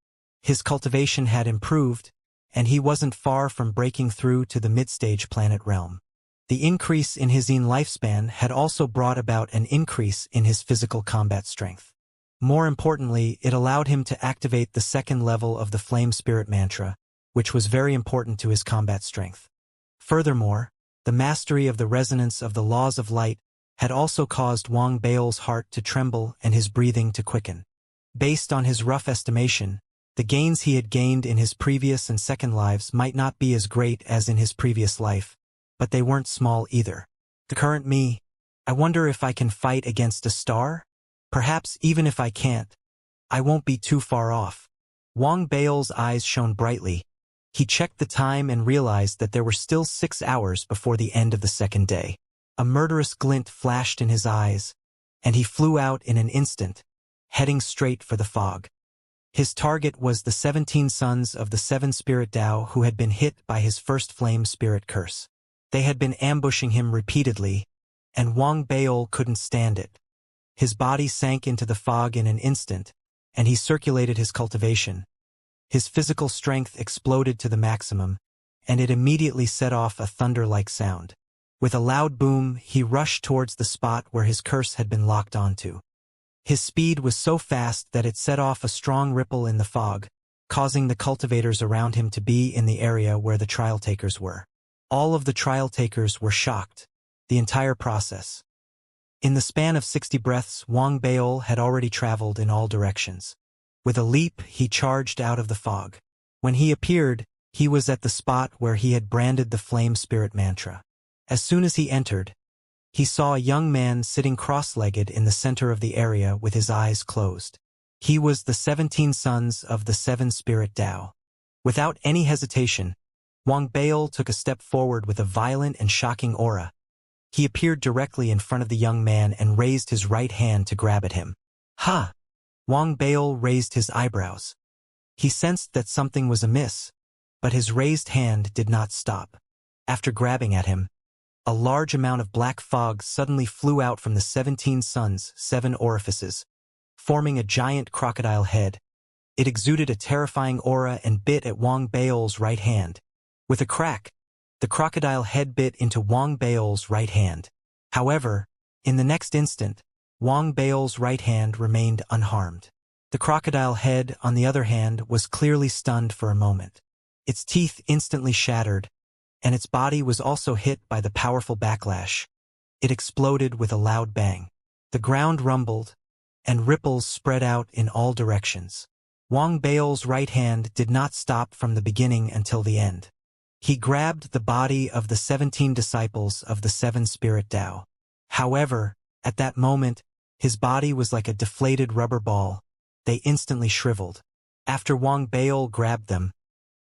His cultivation had improved, and he wasn't far from breaking through to the mid-stage planet realm. The increase in his lifespan had also brought about an increase in his physical combat strength. More importantly, it allowed him to activate the second level of the Flame Spirit Mantra, which was very important to his combat strength. Furthermore, the mastery of the resonance of the laws of light had also caused Wang Baol's heart to tremble and his breathing to quicken. Based on his rough estimation, the gains he had gained in his previous and second lives might not be as great as in his previous life, but they weren't small either. The current me, I wonder if I can fight against a star? Perhaps even if I can't, I won't be too far off. Wang Baol's eyes shone brightly. He checked the time and realized that there were still 6 hours before the end of the second day. A murderous glint flashed in his eyes, and he flew out in an instant, heading straight for the fog. His target was the 17 sons of the 7 Spirit Tao who had been hit by his first Flame Spirit curse. They had been ambushing him repeatedly, and Wang Baol couldn't stand it. His body sank into the fog in an instant, and he circulated his cultivation. His physical strength exploded to the maximum, and it immediately set off a thunder-like sound. With a loud boom, he rushed towards the spot where his curse had been locked onto. His speed was so fast that it set off a strong ripple in the fog, causing the cultivators around him to be in the area where the trial takers were. All of the trial takers were shocked. The entire process. In the span of 60 breaths, Wang Baol had already traveled in all directions. With a leap, he charged out of the fog. When he appeared, he was at the spot where he had branded the Flame Spirit Mantra. As soon as he entered, he saw a young man sitting cross-legged in the center of the area with his eyes closed. He was the 17 sons of the 7 Spirit Tao. Without any hesitation, Wang Baol took a step forward with a violent and shocking aura. He appeared directly in front of the young man and raised his right hand to grab at him. Ha! Wang Baol raised his eyebrows. He sensed that something was amiss, but his raised hand did not stop. After grabbing at him, a large amount of black fog suddenly flew out from the 17 sons' 7 orifices, forming a giant crocodile head. It exuded a terrifying aura and bit at Wang Baol's right hand. With a crack, the crocodile head bit into Wang Baol's right hand. However, in the next instant, Wang Baol's right hand remained unharmed. The crocodile head, on the other hand, was clearly stunned for a moment. Its teeth instantly shattered, and its body was also hit by the powerful backlash. It exploded with a loud bang. The ground rumbled, and ripples spread out in all directions. Wang Baol's right hand did not stop from the beginning until the end. He grabbed the body of the 17 disciples of the 7 Spirit Tao. However, at that moment, his body was like a deflated rubber ball. They instantly shriveled. After Wang Baol grabbed them,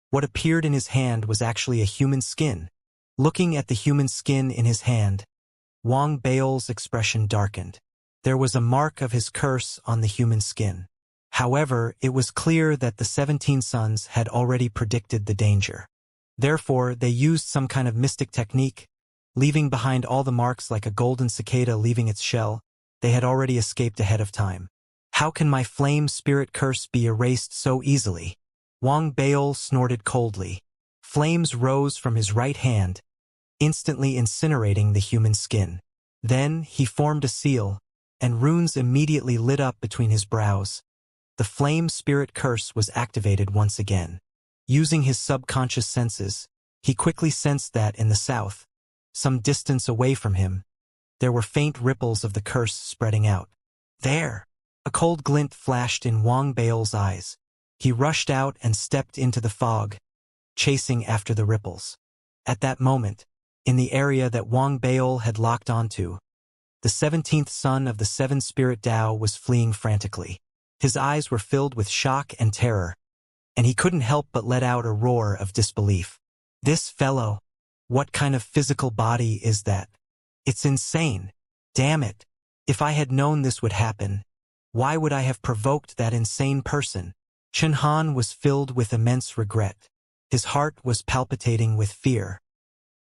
what appeared in his hand was actually a human skin. Looking at the human skin in his hand, Wang Baol's expression darkened. There was a mark of his curse on the human skin. However, it was clear that the 17 sons had already predicted the danger. Therefore, they used some kind of mystic technique, leaving behind all the marks like a golden cicada leaving its shell. They had already escaped ahead of time. How can my flame spirit curse be erased so easily? Wang Baol snorted coldly. Flames rose from his right hand, instantly incinerating the human skin. Then he formed a seal, and runes immediately lit up between his brows. The flame spirit curse was activated once again. Using his subconscious senses, he quickly sensed that in the south, some distance away from him, there were faint ripples of the curse spreading out. There! A cold glint flashed in Wang Baol's eyes. He rushed out and stepped into the fog, chasing after the ripples. At that moment, in the area that Wang Baol had locked onto, the 17th son of the Seven Spirit Tao was fleeing frantically. His eyes were filled with shock and terror, and he couldn't help but let out a roar of disbelief. This fellow, what kind of physical body is that? It's insane. Damn it. If I had known this would happen, why would I have provoked that insane person? Chen Han was filled with immense regret. His heart was palpitating with fear.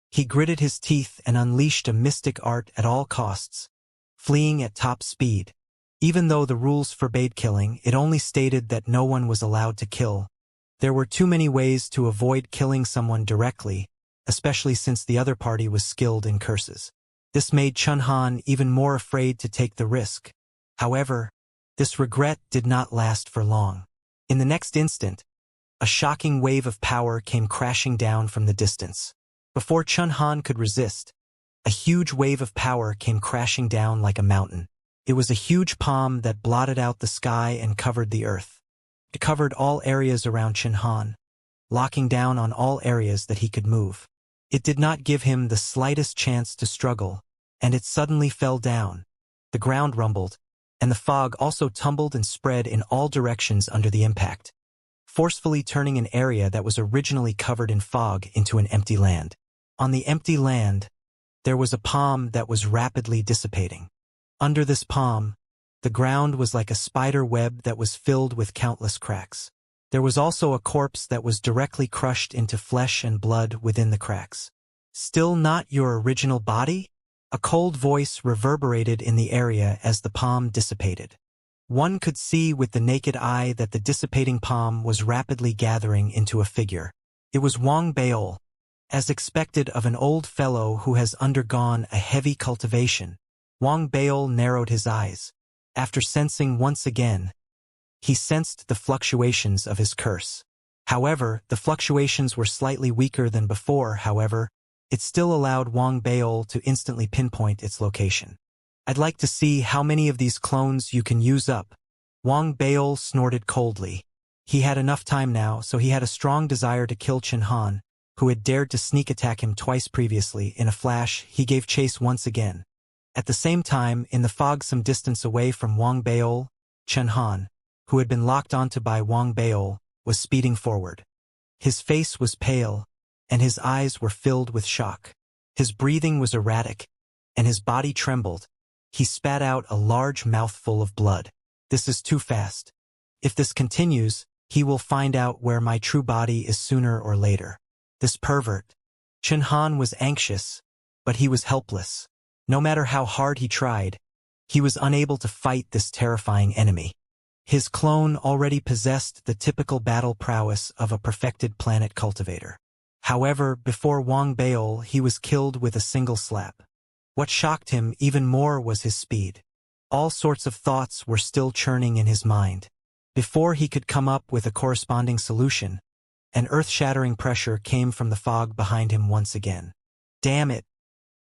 He gritted his teeth and unleashed a mystic art at all costs, fleeing at top speed. Even though the rules forbade killing, it only stated that no one was allowed to kill. There were too many ways to avoid killing someone directly, especially since the other party was skilled in curses. This made Chen Han even more afraid to take the risk. However, this regret did not last for long. In the next instant, a shocking wave of power came crashing down from the distance. Before Chen Han could resist, a huge wave of power came crashing down like a mountain. It was a huge palm that blotted out the sky and covered the earth. It covered all areas around Chen Han, locking down on all areas that he could move. It did not give him the slightest chance to struggle, and it suddenly fell down. The ground rumbled, and the fog also tumbled and spread in all directions under the impact, forcefully turning an area that was originally covered in fog into an empty land. On the empty land, there was a palm that was rapidly dissipating. Under this palm, the ground was like a spider web that was filled with countless cracks. There was also a corpse that was directly crushed into flesh and blood within the cracks. Still not your original body? A cold voice reverberated in the area as the palm dissipated. One could see with the naked eye that the dissipating palm was rapidly gathering into a figure. It was Wang Baol, as expected of an old fellow who has undergone a heavy cultivation. Wang Baol narrowed his eyes. After sensing once again, he sensed the fluctuations of his curse. However, the fluctuations were slightly weaker than before. However, it still allowed Wang Baol to instantly pinpoint its location. I'd like to see how many of these clones you can use up. Wang Baol snorted coldly. He had enough time now, so he had a strong desire to kill Chen Han, who had dared to sneak attack him twice previously. In a flash, he gave chase once again. At the same time, in the fog some distance away from Wang Baol, Chen Han, who had been locked onto by Wang Baol, was speeding forward. His face was pale, and his eyes were filled with shock. His breathing was erratic, and his body trembled. He spat out a large mouthful of blood. This is too fast. If this continues, he will find out where my true body is sooner or later. This pervert. Chen Han was anxious, but he was helpless. No matter how hard he tried, he was unable to fight this terrifying enemy. His clone already possessed the typical battle prowess of a perfected planet cultivator. However, before Wang Baol, he was killed with a single slap. What shocked him even more was his speed. All sorts of thoughts were still churning in his mind. Before he could come up with a corresponding solution, an earth-shattering pressure came from the fog behind him once again. Damn it!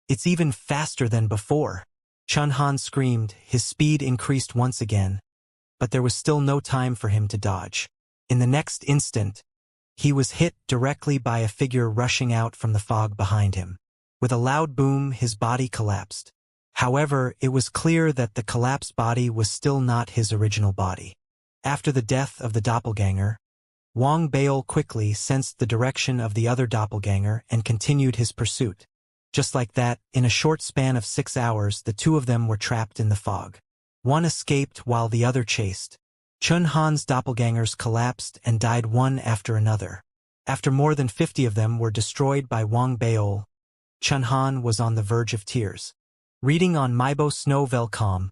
It's even faster than before! Chen Han screamed. His speed increased once again, but there was still no time for him to dodge. In the next instant, he was hit directly by a figure rushing out from the fog behind him. With a loud boom, his body collapsed. However, it was clear that the collapsed body was still not his original body. After the death of the doppelganger, Wang Baol quickly sensed the direction of the other doppelganger and continued his pursuit. Just like that, in a short span of 6 hours, the two of them were trapped in the fog. One escaped while the other chased. Chen Han's doppelgangers collapsed and died one after another. After more than 50 of them were destroyed by Wang Baol, Chen Han was on the verge of tears. Reading on Mybos.com.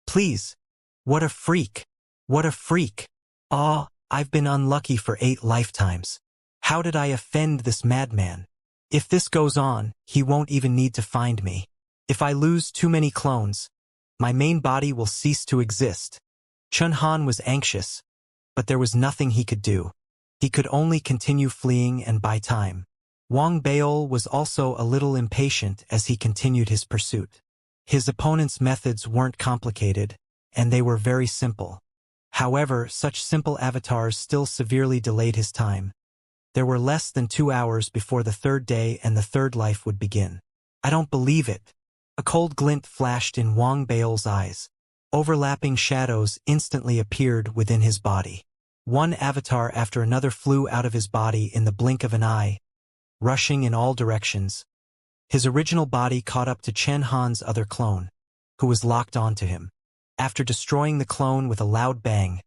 Please. What a freak. What a freak. I've been unlucky for 8 lifetimes. How did I offend this madman? If this goes on, he won't even need to find me. If I lose too many clones, my main body will cease to exist. Chun Han was anxious, but there was nothing he could do. He could only continue fleeing and buy time. Wang Baol was also a little impatient as he continued his pursuit. His opponent's methods weren't complicated, and they were very simple. However, such simple avatars still severely delayed his time. There were less than 2 hours before the third day and the third life would begin. I don't believe it. A cold glint flashed in Wang Baol's eyes. Overlapping shadows instantly appeared within his body. One avatar after another flew out of his body in the blink of an eye, rushing in all directions. His original body caught up to Chen Han's other clone, who was locked onto him. After destroying the clone with a loud bang,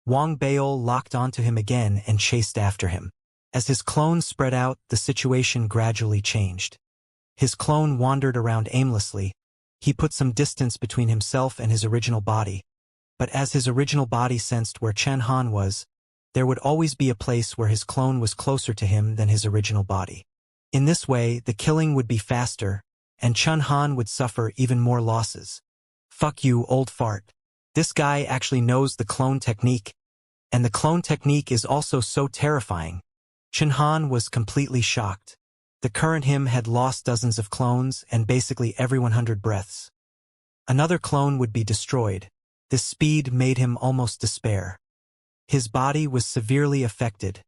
Wang Baol locked onto him again and chased after him. As his clone spread out, the situation gradually changed. His clone wandered around aimlessly. He put some distance between himself and his original body. But as his original body sensed where Chen Han was, there would always be a place where his clone was closer to him than his original body. In this way, the killing would be faster, and Chen Han would suffer even more losses. Fuck you, old fart. This guy actually knows the clone technique, and the clone technique is also so terrifying. Chen Han was completely shocked. The current him had lost dozens of clones and basically every 100 breaths. Another clone would be destroyed. This speed made him almost despair. His body was severely affected,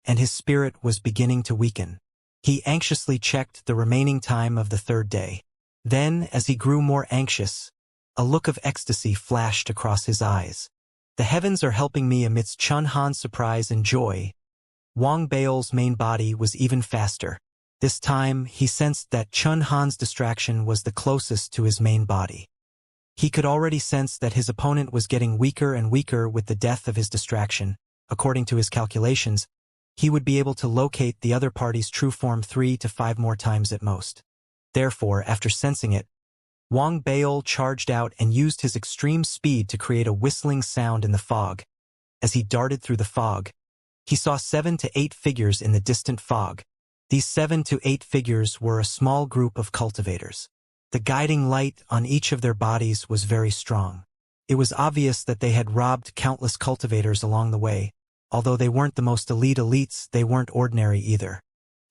and his spirit was beginning to weaken. He anxiously checked the remaining time of the third day. Then, as he grew more anxious, a look of ecstasy flashed across his eyes. The heavens are helping me amidst Chun Han's surprise and joy. Wang Baol's main body was even faster. This time, he sensed that Chun Han's distraction was the closest to his main body. He could already sense that his opponent was getting weaker and weaker with the death of his distraction. According to his calculations, he would be able to locate the other party's true form 3 to 5 more times at most. Therefore, after sensing it, Wang Baol charged out and used his extreme speed to create a whistling sound in the fog. As he darted through the fog, he saw 7 to 8 figures in the distant fog. These 7 to 8 figures were a small group of cultivators. The guiding light on each of their bodies was very strong. It was obvious that they had robbed countless cultivators along the way. Although they weren't the most elite elites, they weren't ordinary either.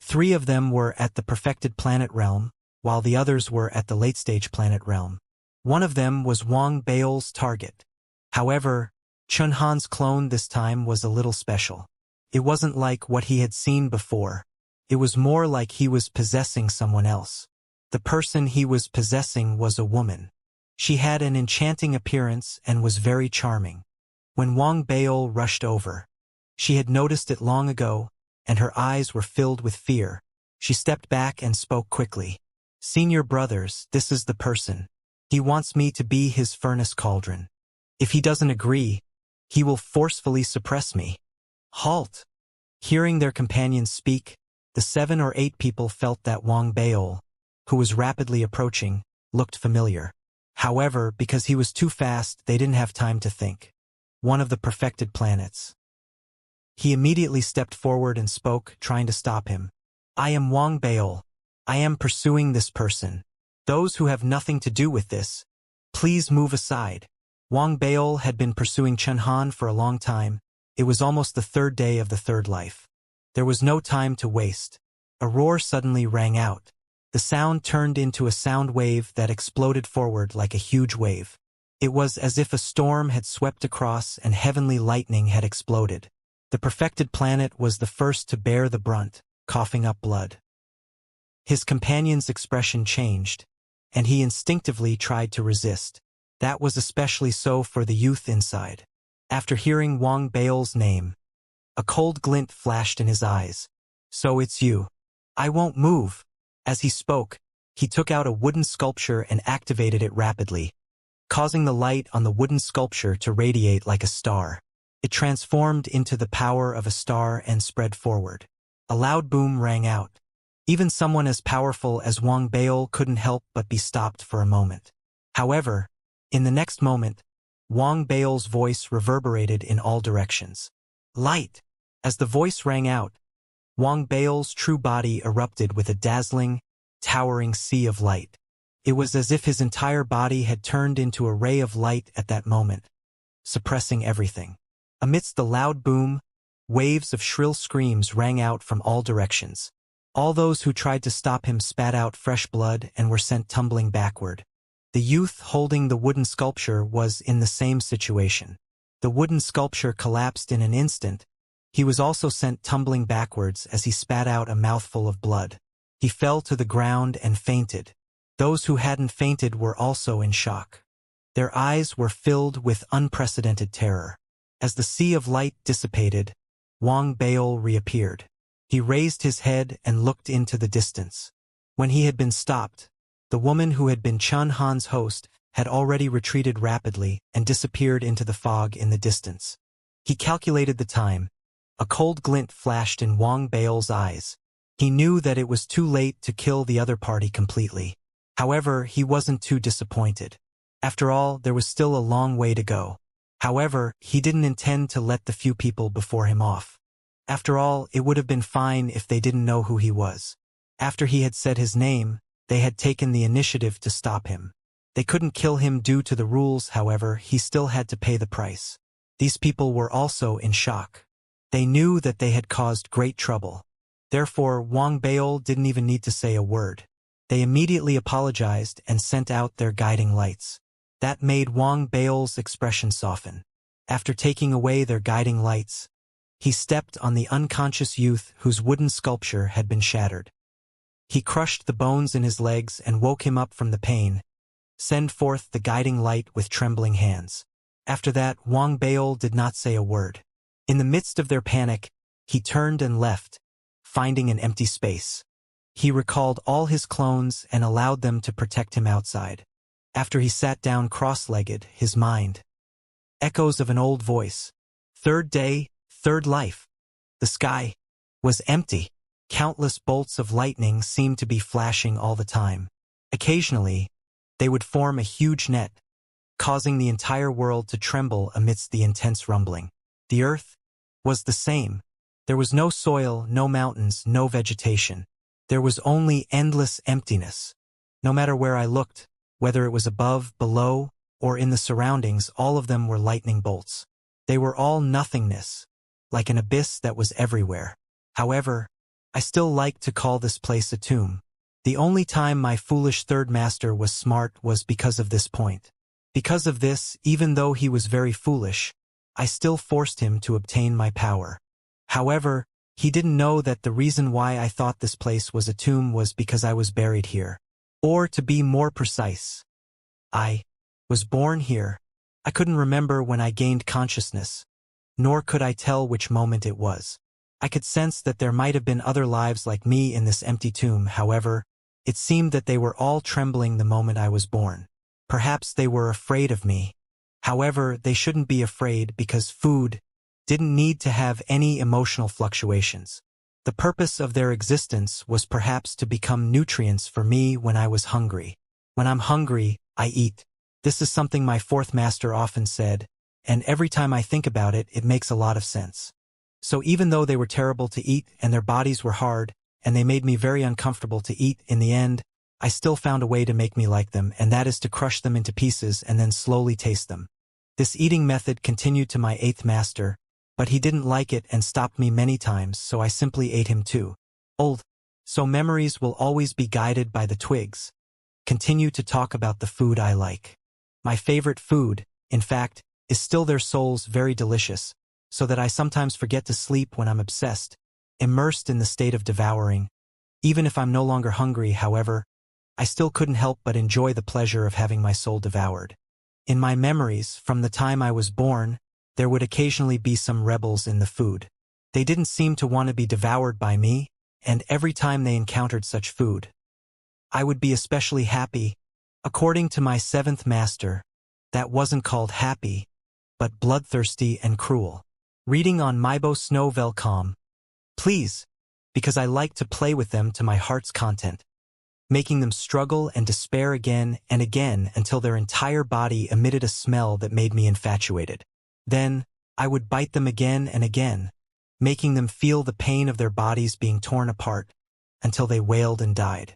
3 of them were at the perfected planet realm, while the others were at the late-stage planet realm. One of them was Wang Baol's target. However, Chun Han's clone this time was a little special. It wasn't like what he had seen before. It was more like he was possessing someone else. The person he was possessing was a woman. She had an enchanting appearance and was very charming. When Wang Baol rushed over, she had noticed it long ago, and her eyes were filled with fear. She stepped back and spoke quickly. "Senior brothers, this is the person. He wants me to be his furnace cauldron. If he doesn't agree, he will forcefully suppress me." Halt! Hearing their companions speak, the 7 or 8 people felt that Wang Baol, who was rapidly approaching, looked familiar. However, because he was too fast, they didn't have time to think. One of the perfected planets. He immediately stepped forward and spoke, trying to stop him. "I am Wang Baol. I am pursuing this person. Those who have nothing to do with this, please move aside." Wang Baol had been pursuing Chen Han for a long time. It was almost the third day of the third life. There was no time to waste. A roar suddenly rang out. The sound turned into a sound wave that exploded forward like a huge wave. It was as if a storm had swept across and heavenly lightning had exploded. The perfected planet was the first to bear the brunt, coughing up blood. His companion's expression changed, and he instinctively tried to resist. That was especially so for the youth inside. After hearing Wang Baol's name, a cold glint flashed in his eyes. "So it's you. I won't move." As he spoke, he took out a wooden sculpture and activated it rapidly, causing the light on the wooden sculpture to radiate like a star. It transformed into the power of a star and spread forward. A loud boom rang out. Even someone as powerful as Wang Baol couldn't help but be stopped for a moment. However, in the next moment, Wang Baol's voice reverberated in all directions. "Light!" As the voice rang out, Wang Bao's true body erupted with a dazzling, towering sea of light. It was as if his entire body had turned into a ray of light at that moment, suppressing everything. Amidst the loud boom, waves of shrill screams rang out from all directions. All those who tried to stop him spat out fresh blood and were sent tumbling backward. The youth holding the wooden sculpture was in the same situation. The wooden sculpture collapsed in an instant. He was also sent tumbling backwards as he spat out a mouthful of blood. He fell to the ground and fainted. Those who hadn't fainted were also in shock. Their eyes were filled with unprecedented terror. As the sea of light dissipated, Wang Bao reappeared. He raised his head and looked into the distance. When he had been stopped, the woman who had been Chun Han's host had already retreated rapidly and disappeared into the fog in the distance. He calculated the time. A cold glint flashed in Wang Bao's eyes. He knew that it was too late to kill the other party completely. However, he wasn't too disappointed. After all, there was still a long way to go. However, he didn't intend to let the few people before him off. After all, it would have been fine if they didn't know who he was. After he had said his name, they had taken the initiative to stop him. They couldn't kill him due to the rules, however, he still had to pay the price. These people were also in shock. They knew that they had caused great trouble. Therefore, Wang Bao didn't even need to say a word. They immediately apologized and sent out their guiding lights. That made Wang Bao's expression soften. After taking away their guiding lights, he stepped on the unconscious youth whose wooden sculpture had been shattered. He crushed the bones in his legs and woke him up from the pain. Send forth the guiding light with trembling hands. After that, Wang Bao did not say a word. In the midst of their panic, he turned and left, finding an empty space. He recalled all his clones and allowed them to protect him outside. After he sat down cross-legged, his mind. Echoes of an old voice. Third day, third life. The sky was empty. Countless bolts of lightning seemed to be flashing all the time. Occasionally, they would form a huge net, causing the entire world to tremble amidst the intense rumbling. The earth was the same. There was no soil, no mountains, no vegetation. There was only endless emptiness. No matter where I looked, whether it was above, below, or in the surroundings, all of them were lightning bolts. They were all nothingness, like an abyss that was everywhere. However, I still liked to call this place a tomb. The only time my foolish third master was smart was because of this point. Because of this, even though he was very foolish, I still forced him to obtain my power. However, he didn't know that the reason why I thought this place was a tomb was because I was buried here. Or to be more precise, I was born here. I couldn't remember when I gained consciousness, nor could I tell which moment it was. I could sense that there might have been other lives like me in this empty tomb. However, it seemed that they were all trembling the moment I was born. Perhaps they were afraid of me. However, they shouldn't be afraid because food didn't need to have any emotional fluctuations. The purpose of their existence was perhaps to become nutrients for me when I was hungry. When I'm hungry, I eat. This is something my fourth master often said, and every time I think about it, it makes a lot of sense. So even though they were terrible to eat and their bodies were hard, and they made me very uncomfortable to eat, in the end, I still found a way to make me like them, and that is to crush them into pieces and then slowly taste them. This eating method continued to my eighth master, but he didn't like it and stopped me many times, so I simply ate him too. So memories will always be guided by the twigs. Continue to talk about the food I like. My favorite food, in fact, is still their souls very delicious, so that I sometimes forget to sleep when I'm obsessed, immersed in the state of devouring. Even if I'm no longer hungry, however, I still couldn't help but enjoy the pleasure of having my soul devoured. In my memories, from the time I was born, there would occasionally be some rebels in the food. They didn't seem to want to be devoured by me, and every time they encountered such food, I would be especially happy. According to my seventh master, that wasn't called happy, but bloodthirsty and cruel. Reading on Maibo Snow Velcom. Please, because I like to play with them to my heart's content, making them struggle and despair again and again until their entire body emitted a smell that made me infatuated. Then, I would bite them again and again, making them feel the pain of their bodies being torn apart until they wailed and died.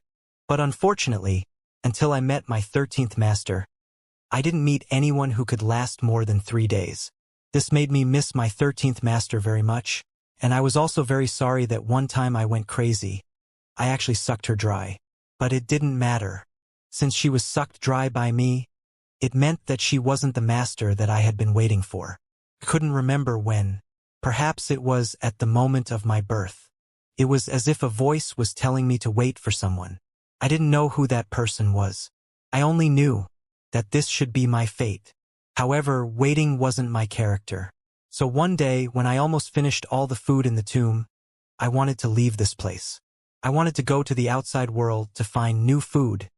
But unfortunately, until I met my 13th master, I didn't meet anyone who could last more than 3 days. This made me miss my 13th master very much, and I was also very sorry that one time I went crazy. I actually sucked her dry. But it didn't matter. Since she was sucked dry by me, it meant that she wasn't the master that I had been waiting for. I couldn't remember when. Perhaps it was at the moment of my birth. It was as if a voice was telling me to wait for someone. I didn't know who that person was. I only knew that this should be my fate. However, waiting wasn't my character. So one day, when I almost finished all the food in the tomb, I wanted to leave this place. I wanted to go to the outside world to find new food.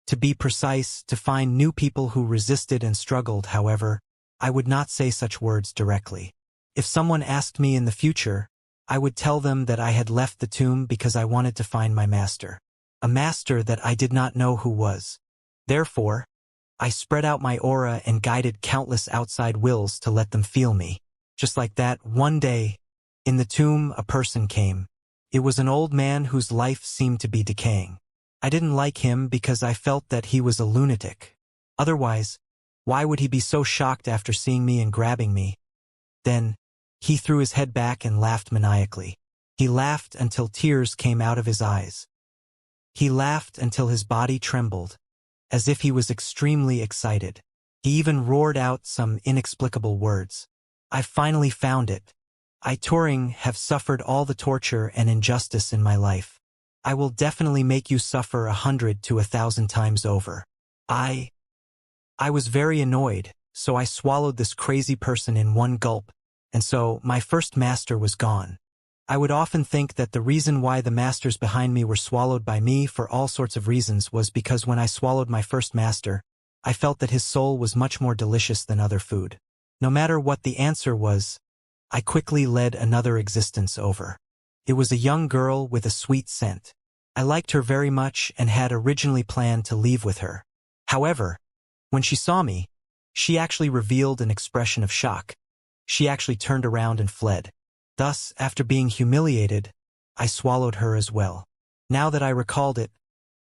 To be precise, to find new people who resisted and struggled. However, I would not say such words directly. If someone asked me in the future, I would tell them that I had left the tomb because I wanted to find my master. A master that I did not know who was. Therefore, I spread out my aura and guided countless outside wills to let them feel me. Just like that, one day, in the tomb, a person came. It was an old man whose life seemed to be decaying. I didn't like him because I felt that he was a lunatic. Otherwise, why would he be so shocked after seeing me and grabbing me? Then, he threw his head back and laughed maniacally. He laughed until tears came out of his eyes. He laughed until his body trembled, as if he was extremely excited. He even roared out some inexplicable words. I finally found it. I, Turing, have suffered all the torture and injustice in my life. I will definitely make you suffer 100 to 1,000 times over. I was very annoyed, so I swallowed this crazy person in one gulp, and so my first master was gone. I would often think that the reason why the masters behind me were swallowed by me for all sorts of reasons was because when I swallowed my first master, I felt that his soul was much more delicious than other food. No matter what the answer was, I quickly led another existence over. It was a young girl with a sweet scent. I liked her very much and had originally planned to leave with her. However, when she saw me, she actually revealed an expression of shock. She actually turned around and fled. Thus, after being humiliated, I swallowed her as well. Now that I recalled it,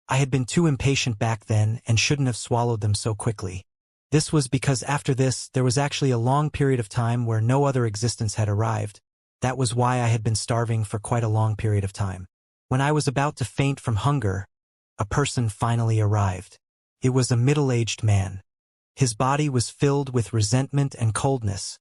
I had been too impatient back then and shouldn't have swallowed them so quickly. This was because after this, there was actually a long period of time where no other existence had arrived. That was why I had been starving for quite a long period of time. When I was about to faint from hunger, a person finally arrived. It was a middle-aged man. His body was filled with resentment and coldness,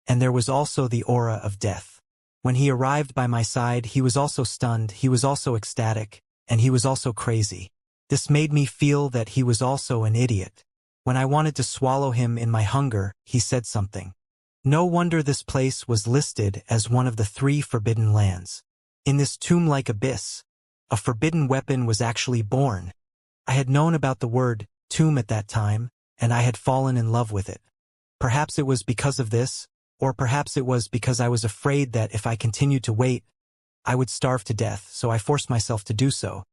and there was also the aura of death. When he arrived by my side, he was also stunned, he was also ecstatic, and he was also crazy. This made me feel that he was also an idiot. When I wanted to swallow him in my hunger, he said something. No wonder this place was listed as one of the 3 forbidden lands. In this tomb-like abyss, a forbidden weapon was actually born. I had known about the word tomb at that time, and I had fallen in love with it. Perhaps it was because of this, or perhaps it was because I was afraid that if I continued to wait, I would starve to death, so I forced myself to do so.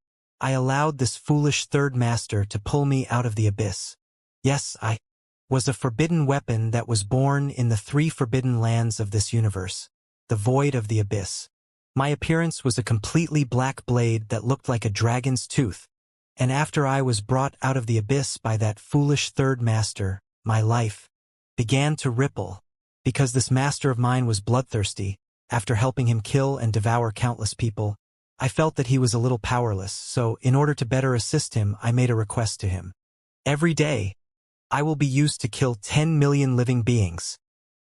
I allowed this foolish third master to pull me out of the abyss. Yes, I was a forbidden weapon that was born in the 3 forbidden lands of this universe, the void of the abyss. My appearance was a completely black blade that looked like a dragon's tooth, and after I was brought out of the abyss by that foolish third master, my life began to ripple. Because this master of mine was bloodthirsty, after helping him kill and devour countless people, I felt that he was a little powerless, so in order to better assist him, I made a request to him. Every day, I will be used to kill 10 million living beings.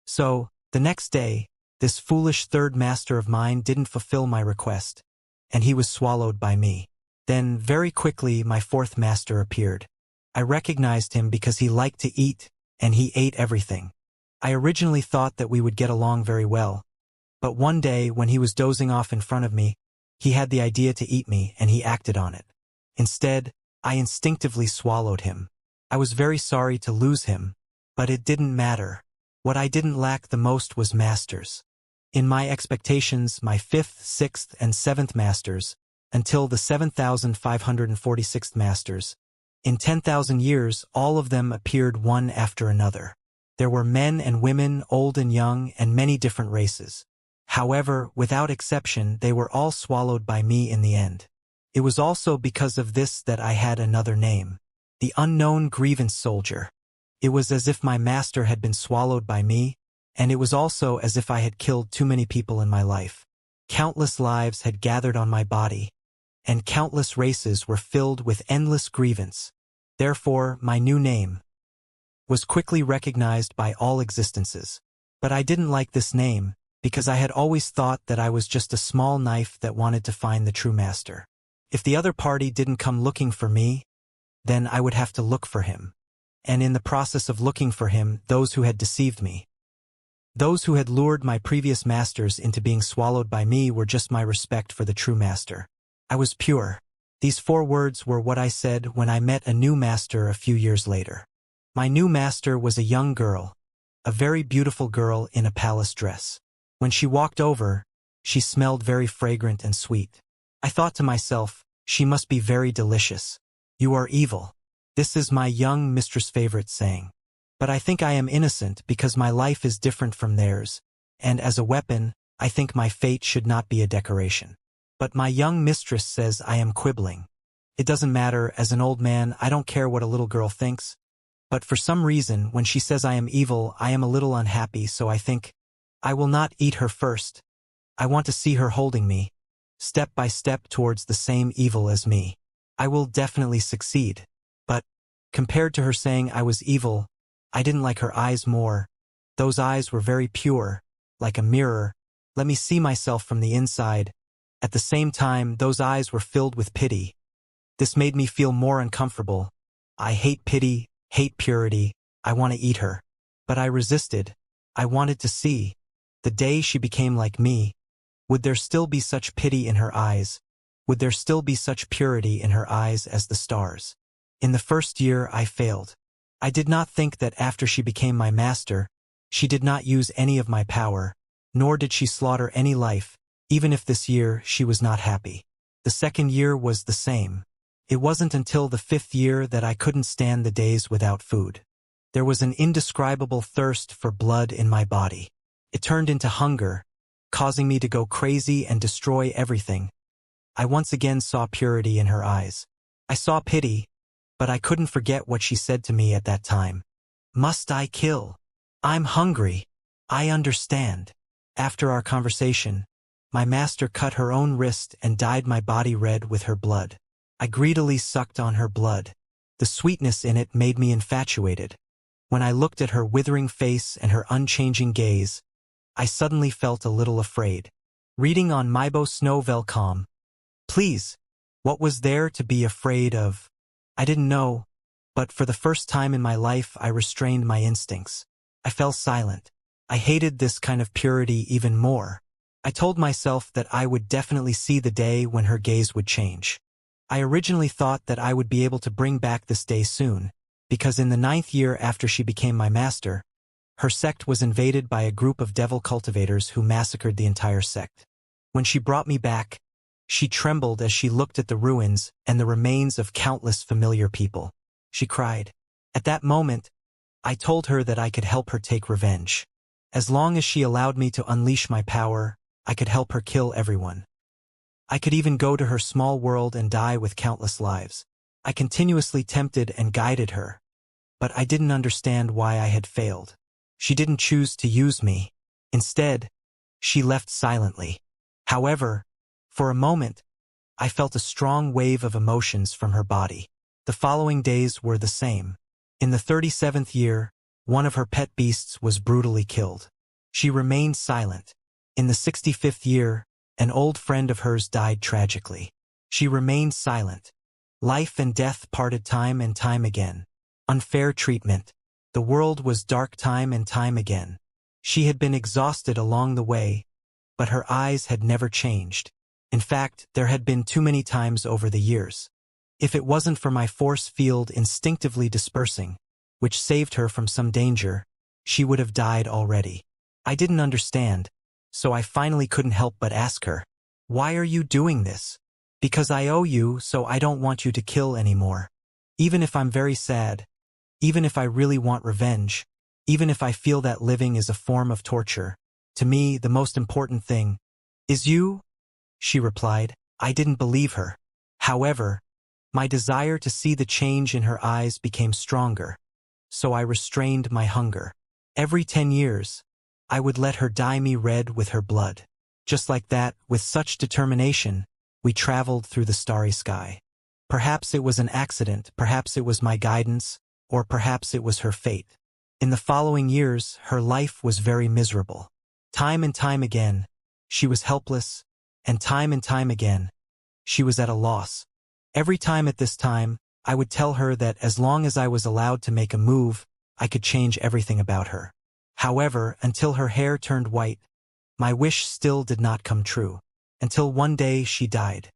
So, the next day, this foolish third master of mine didn't fulfill my request, and he was swallowed by me. Then, very quickly, my 4th master appeared. I recognized him because he liked to eat, and he ate everything. I originally thought that we would get along very well, but one day, when he was dozing off in front of me, he had the idea to eat me, and he acted on it. Instead, I instinctively swallowed him. I was very sorry to lose him, but it didn't matter. What I didn't lack the most was masters. In my expectations, my 5th, 6th, and 7th masters, until the 7,546th masters. In 10,000 years, all of them appeared one after another. There were men and women, old and young, and many different races. However, without exception, they were all swallowed by me in the end. It was also because of this that I had another name, the Unknown Grievance Soldier. It was as if my master had been swallowed by me, and it was also as if I had killed too many people in my life. Countless lives had gathered on my body, and countless races were filled with endless grievance. Therefore, my new name was quickly recognized by all existences. But I didn't like this name, because I had always thought that I was just a small knife that wanted to find the true master. If the other party didn't come looking for me, then I would have to look for him. And in the process of looking for him, those who had deceived me, those who had lured my previous masters into being swallowed by me were just my respect for the true master. I was pure. These 4 words were what I said when I met a new master a few years later. My new master was a young girl, a very beautiful girl in a palace dress. When she walked over, she smelled very fragrant and sweet. I thought to myself, she must be very delicious. You are evil. This is my young mistress' favorite saying. But I think I am innocent because my life is different from theirs, and as a weapon, I think my fate should not be a decoration. But my young mistress says I am quibbling. It doesn't matter, as an old man, I don't care what a little girl thinks. But for some reason, when she says I am evil, I am a little unhappy, so I think, I will not eat her first. I want to see her holding me, step by step towards the same evil as me. I will definitely succeed. But, compared to her saying I was evil, I didn't like her eyes more. Those eyes were very pure, like a mirror. Let me see myself from the inside. At the same time, those eyes were filled with pity. This made me feel more uncomfortable. I hate pity, hate purity. I want to eat her. But I resisted. I wanted to see. The day she became like me, would there still be such pity in her eyes? Would there still be such purity in her eyes as the stars? In the first year, I failed. I did not think that after she became my master, she did not use any of my power, nor did she slaughter any life, even if this year she was not happy. The second year was the same. It wasn't until the 5th year that I couldn't stand the days without food. There was an indescribable thirst for blood in my body. It turned into hunger, causing me to go crazy and destroy everything. I once again saw purity in her eyes. I saw pity, but I couldn't forget what she said to me at that time. Must I kill? I'm hungry. I understand. After our conversation, my master cut her own wrist and dyed my body red with her blood. I greedily sucked on her blood. The sweetness in it made me infatuated. When I looked at her withering face and her unchanging gaze, I suddenly felt a little afraid. Reading on Mybo Snowvelcom. Please, what was there to be afraid of? I didn't know, but for the first time in my life I restrained my instincts. I fell silent. I hated this kind of purity even more. I told myself that I would definitely see the day when her gaze would change. I originally thought that I would be able to bring back this day soon, because in the 9th year after she became my master, her sect was invaded by a group of devil cultivators who massacred the entire sect. When she brought me back, she trembled as she looked at the ruins and the remains of countless familiar people. She cried. At that moment, I told her that I could help her take revenge. As long as she allowed me to unleash my power, I could help her kill everyone. I could even go to her small world and die with countless lives. I continuously tempted and guided her, but I didn't understand why I had failed. She didn't choose to use me. Instead, she left silently. However, for a moment, I felt a strong wave of emotions from her body. The following days were the same. In the 37th year, one of her pet beasts was brutally killed. She remained silent. In the 65th year, an old friend of hers died tragically. She remained silent. Life and death parted time and time again. Unfair treatment. The world was dark time and time again. She had been exhausted along the way, but her eyes had never changed. In fact, there had been too many times over the years. If it wasn't for my force field instinctively dispersing, which saved her from some danger, she would have died already. I didn't understand, so I finally couldn't help but ask her, "Why are you doing this?" "Because I owe you, so I don't want you to kill anymore. Even if I'm very sad, even if I really want revenge, even if I feel that living is a form of torture, To me, the most important thing is you, she replied. I didn't believe her. However, my desire to see the change in her eyes became stronger, so I restrained my hunger. Every 10 years, I would let her dye me red with her blood. Just like that, with such determination, we traveled through the starry sky. Perhaps it was an accident, perhaps it was my guidance, or perhaps it was her fate. In the following years, her life was very miserable. Time and time again, she was helpless, and time again, she was at a loss. Every time at this time, I would tell her that as long as I was allowed to make a move, I could change everything about her. However, until her hair turned white, my wish still did not come true. Until one day she died.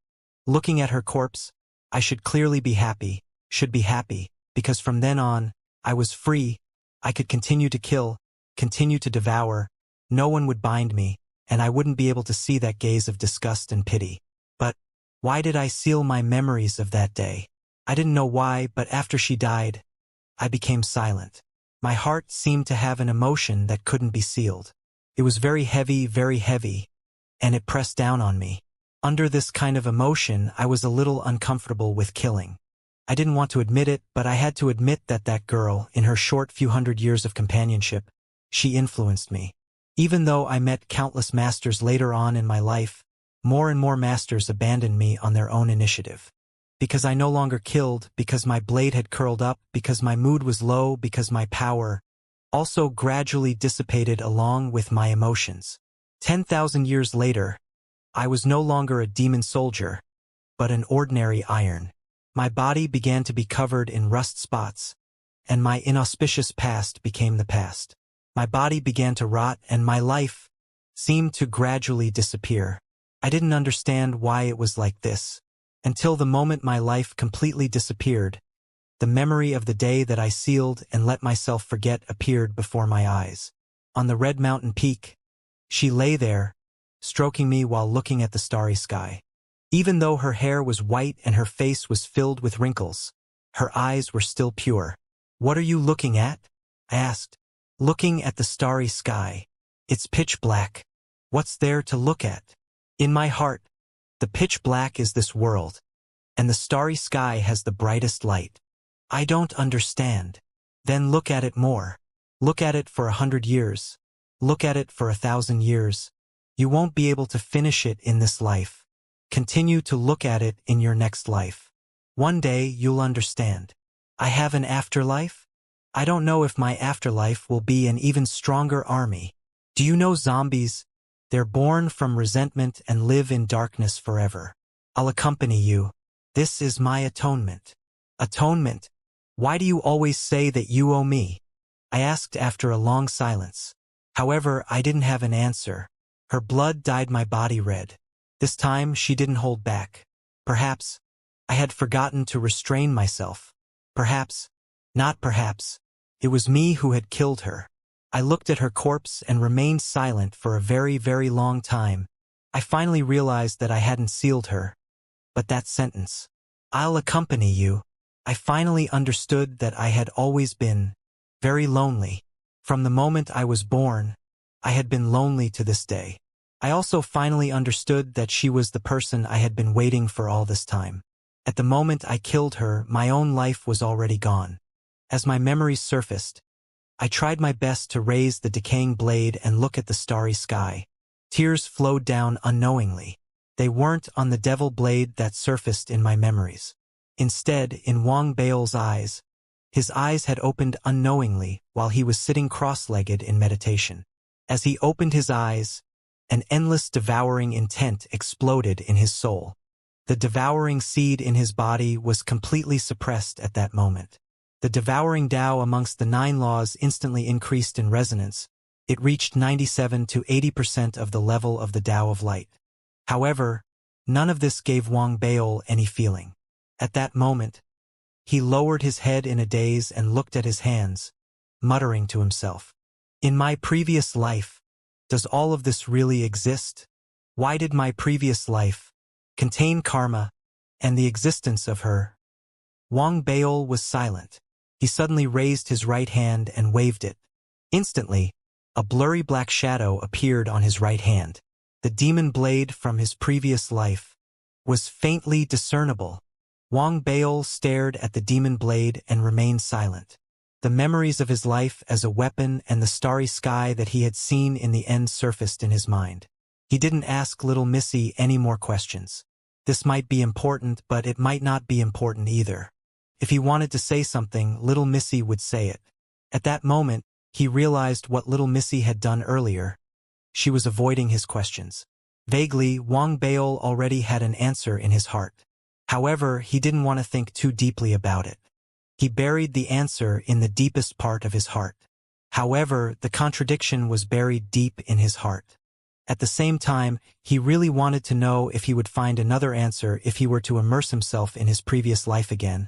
Looking at her corpse, I should clearly be happy, because from then on, I was free. I could continue to kill, continue to devour. No one would bind me, and I wouldn't be able to see that gaze of disgust and pity. But why did I seal my memories of that day? I didn't know why, but after she died, I became silent. My heart seemed to have an emotion that couldn't be sealed. It was very heavy, and it pressed down on me. Under this kind of emotion, I was a little uncomfortable with killing. I didn't want to admit it, but I had to admit that that girl, in her short few hundred years of companionship, she influenced me. Even though I met countless masters later on in my life, more and more masters abandoned me on their own initiative. Because I no longer killed, because my blade had curled up, because my mood was low, because my power also gradually dissipated along with my emotions. 10,000 years later, I was no longer a demon soldier, but an ordinary iron. My body began to be covered in rust spots, and my inauspicious past became the past. My body began to rot, and my life seemed to gradually disappear. I didn't understand why it was like this, until the moment my life completely disappeared. The memory of the day that I sealed and let myself forget appeared before my eyes. On the red mountain peak, she lay there, stroking me while looking at the starry sky. Even though her hair was white and her face was filled with wrinkles, her eyes were still pure. "What are you looking at?" I asked. "Looking at the starry sky. It's pitch black. What's there to look at?" In my heart, the pitch black is this world, and the starry sky has the brightest light. I don't understand. Then look at it more. Look at it for 100 years. Look at it for 1,000 years. You won't be able to finish it in this life. Continue to look at it in your next life. One day you'll understand. I have an afterlife? I don't know if my afterlife will be an even stronger army. Do you know zombies? They're born from resentment and live in darkness forever. I'll accompany you. This is my atonement. Atonement? Why do you always say that you owe me? I asked after a long silence. However, I didn't have an answer. Her blood dyed my body red. This time she didn't hold back. Perhaps I had forgotten to restrain myself. Perhaps, not perhaps, it was me who had killed her. I looked at her corpse and remained silent for a very, very long time. I finally realized that I hadn't sealed her. But that sentence, "I'll accompany you," I finally understood that I had always been very lonely. From the moment I was born, I had been lonely to this day. I also finally understood that she was the person I had been waiting for all this time. At the moment I killed her, my own life was already gone. As my memories surfaced, I tried my best to raise the decaying blade and look at the starry sky. Tears flowed down unknowingly. They weren't on the devil blade that surfaced in my memories. Instead, in Wang Bao's eyes, his eyes had opened unknowingly while he was sitting cross-legged in meditation. As he opened his eyes, an endless devouring intent exploded in his soul. The devouring seed in his body was completely suppressed at that moment. The devouring Tao amongst the 9 laws instantly increased in resonance. It reached 97 to 80% of the level of the Tao of light. However, none of this gave Wang Bao any feeling. At that moment, he lowered his head in a daze and looked at his hands, muttering to himself, "In my previous life, does all of this really exist? Why did my previous life contain karma and the existence of her?" Wang Bao was silent. He suddenly raised his right hand and waved it. Instantly, a blurry black shadow appeared on his right hand. The demon blade from his previous life was faintly discernible. Wang Baol stared at the demon blade and remained silent. The memories of his life as a weapon and the starry sky that he had seen in the end surfaced in his mind. He didn't ask little Missy any more questions. This might be important, but it might not be important either. If he wanted to say something, little Missy would say it. At that moment, he realized what little Missy had done earlier. She was avoiding his questions. Vaguely, Wang Baol already had an answer in his heart. However, he didn't want to think too deeply about it. He buried the answer in the deepest part of his heart. However, the contradiction was buried deep in his heart. At the same time, he really wanted to know if he would find another answer if he were to immerse himself in his previous life again,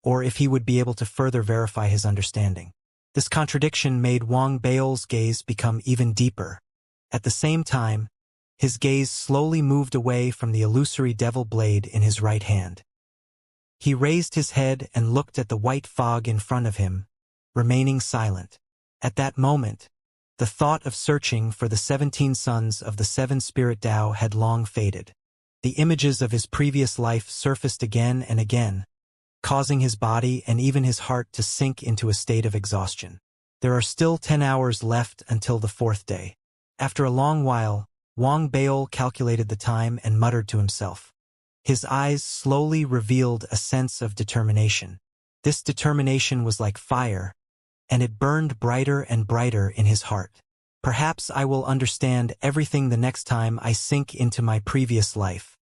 or if he would be able to further verify his understanding. This contradiction made Wang Baol's gaze become even deeper. At the same time, his gaze slowly moved away from the illusory devil blade in his right hand. He raised his head and looked at the white fog in front of him, remaining silent. At that moment, the thought of searching for the 17 sons of the 7 Spirit Tao had long faded. The images of his previous life surfaced again and again, causing his body and even his heart to sink into a state of exhaustion. There are still 10 hours left until the 4th day. After a long while, Wang Baol calculated the time and muttered to himself. His eyes slowly revealed a sense of determination. This determination was like fire, and it burned brighter and brighter in his heart. Perhaps I will understand everything the next time I sink into my previous life.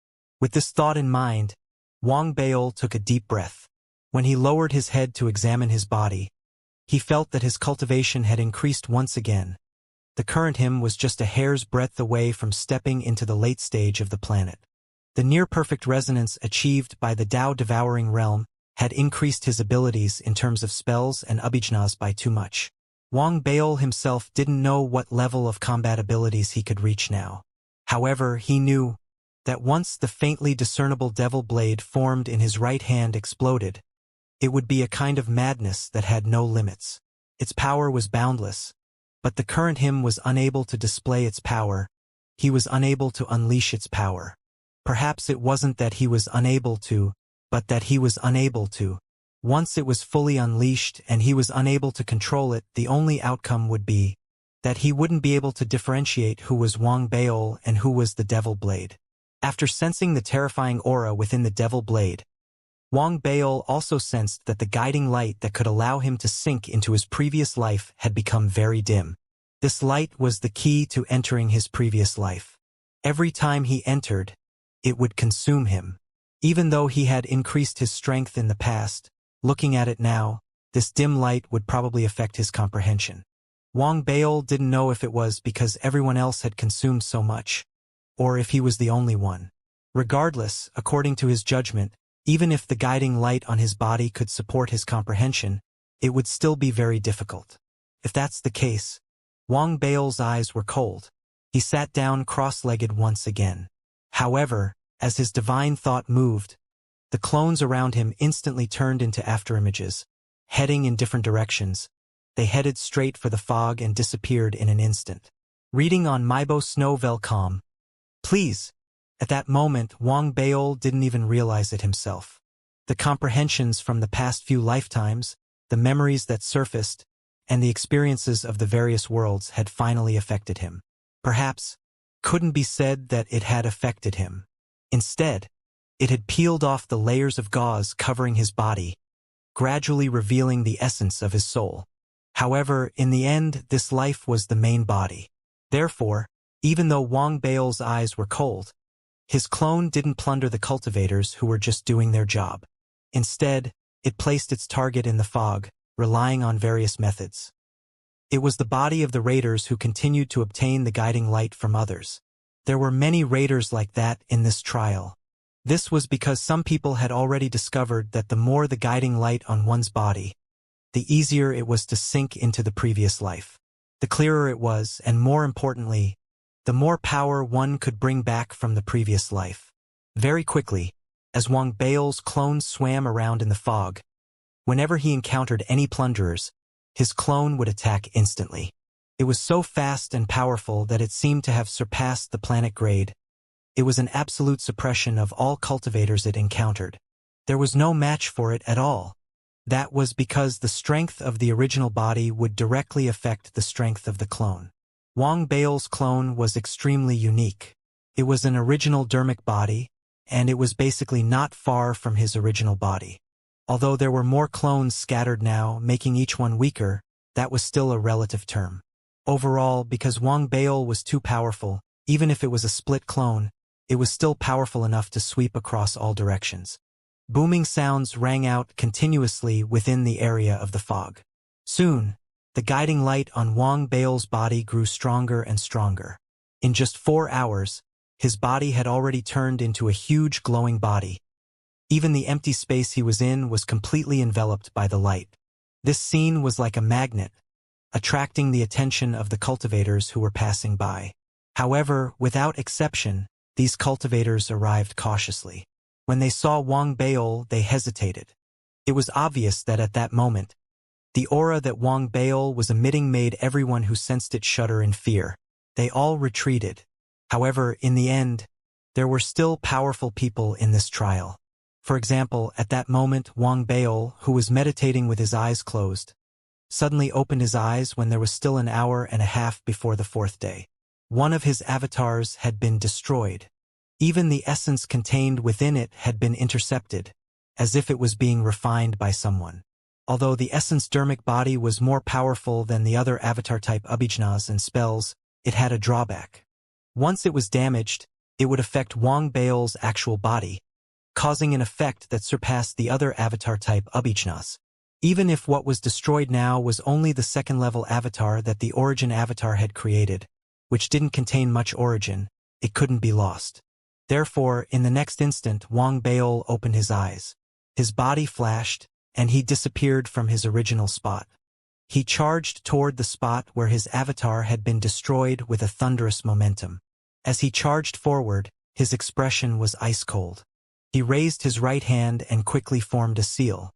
With this thought in mind, Wang Baol took a deep breath. When he lowered his head to examine his body, he felt that his cultivation had increased once again. The current him was just a hair's breadth away from stepping into the late stage of the planet. The near-perfect resonance achieved by the Tao-devouring realm had increased his abilities in terms of spells and abhijnas by too much. Wang Baol himself didn't know what level of combat abilities he could reach now. However, he knew that once the faintly discernible devil blade formed in his right hand exploded, it would be a kind of madness that had no limits. Its power was boundless, but the current him was unable to display its power. He was unable to unleash its power. Perhaps it wasn't that he was unable to, but that he was unable to. Once it was fully unleashed and he was unable to control it, the only outcome would be that he wouldn't be able to differentiate who was Wang Baol and who was the devil blade. After sensing the terrifying aura within the devil blade, Wang Baol also sensed that the guiding light that could allow him to sink into his previous life had become very dim. This light was the key to entering his previous life. Every time he entered, it would consume him. Even though he had increased his strength in the past, looking at it now, this dim light would probably affect his comprehension. Wang Baol didn't know if it was because everyone else had consumed so much, or if he was the only one. Regardless, according to his judgment, even if the guiding light on his body could support his comprehension, it would still be very difficult. If that's the case, Wang Baol's eyes were cold. He sat down cross-legged once again. However, as his divine thought moved, the clones around him instantly turned into afterimages. Heading in different directions, they headed straight for the fog and disappeared in an instant. Reading on Maibo Snowvel.com. Please. At that moment, Wang Baol didn't even realize it himself. The comprehensions from the past few lifetimes, the memories that surfaced, and the experiences of the various worlds had finally affected him. Perhaps, couldn't be said that it had affected him. Instead, it had peeled off the layers of gauze covering his body, gradually revealing the essence of his soul. However, in the end, this life was the main body. Therefore, even though Wang Baol's eyes were cold, his clone didn't plunder the cultivators who were just doing their job. Instead, it placed its target in the fog, relying on various methods. It was the body of the raiders who continued to obtain the guiding light from others. There were many raiders like that in this trial. This was because some people had already discovered that the more the guiding light on one's body, the easier it was to sink into the previous life. The clearer it was, and more importantly, the more power one could bring back from the previous life. Very quickly, as Wang Baol's clones swam around in the fog, whenever he encountered any plunderers, his clone would attack instantly. It was so fast and powerful that it seemed to have surpassed the planet grade. It was an absolute suppression of all cultivators it encountered. There was no match for it at all. That was because the strength of the original body would directly affect the strength of the clone. Wang Bao's clone was extremely unique. It was an original dermic body, and it was basically not far from his original body. Although there were more clones scattered now, making each one weaker, that was still a relative term. Overall, because Wang Bao was too powerful, even if it was a split clone, it was still powerful enough to sweep across all directions. Booming sounds rang out continuously within the area of the fog. Soon, the guiding light on Wang Bao's body grew stronger and stronger. In just 4 hours, his body had already turned into a huge glowing body. Even the empty space he was in was completely enveloped by the light. This scene was like a magnet, attracting the attention of the cultivators who were passing by. However, without exception, these cultivators arrived cautiously. When they saw Wang Bao, they hesitated. It was obvious that at that moment, the aura that Wang Bao was emitting made everyone who sensed it shudder in fear. They all retreated. However, in the end, there were still powerful people in this trial. For example, at that moment, Wang Bao, who was meditating with his eyes closed, suddenly opened his eyes when there was still an hour and a half before the 4th day. One of his avatars had been destroyed. Even the essence contained within it had been intercepted, as if it was being refined by someone. Although the essence dermic body was more powerful than the other avatar-type abhijnas and spells, it had a drawback. Once it was damaged, it would affect Wang Bao's actual body, causing an effect that surpassed the other avatar-type abhijnas. Even if what was destroyed now was only the 2nd-level avatar that the origin avatar had created, which didn't contain much origin, it couldn't be lost. Therefore, in the next instant, Wang Bao opened his eyes. His body flashed, and he disappeared from his original spot. He charged toward the spot where his avatar had been destroyed with a thunderous momentum. As he charged forward, his expression was ice-cold. He raised his right hand and quickly formed a seal.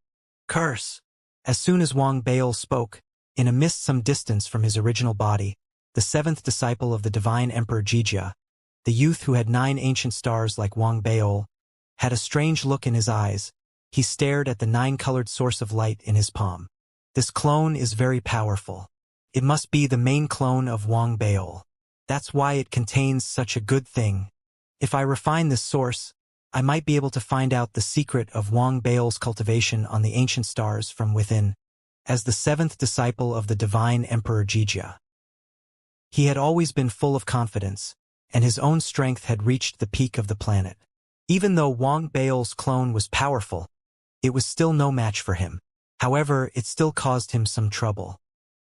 Curse! As soon as Wang Bao spoke, in a mist some distance from his original body, the 7th disciple of the divine emperor Jijia, the youth who had 9 ancient stars like Wang Bao, had a strange look in his eyes. He stared at the 9-colored source of light in his palm. This clone is very powerful. It must be the main clone of Wang Bao. That's why it contains such a good thing. If I refine this source, I might be able to find out the secret of Wang Bao's cultivation on the ancient stars from within, as the 7th disciple of the divine emperor Jijia. He had always been full of confidence, and his own strength had reached the peak of the planet. Even though Wang Bao's clone was powerful, it was still no match for him. However, it still caused him some trouble.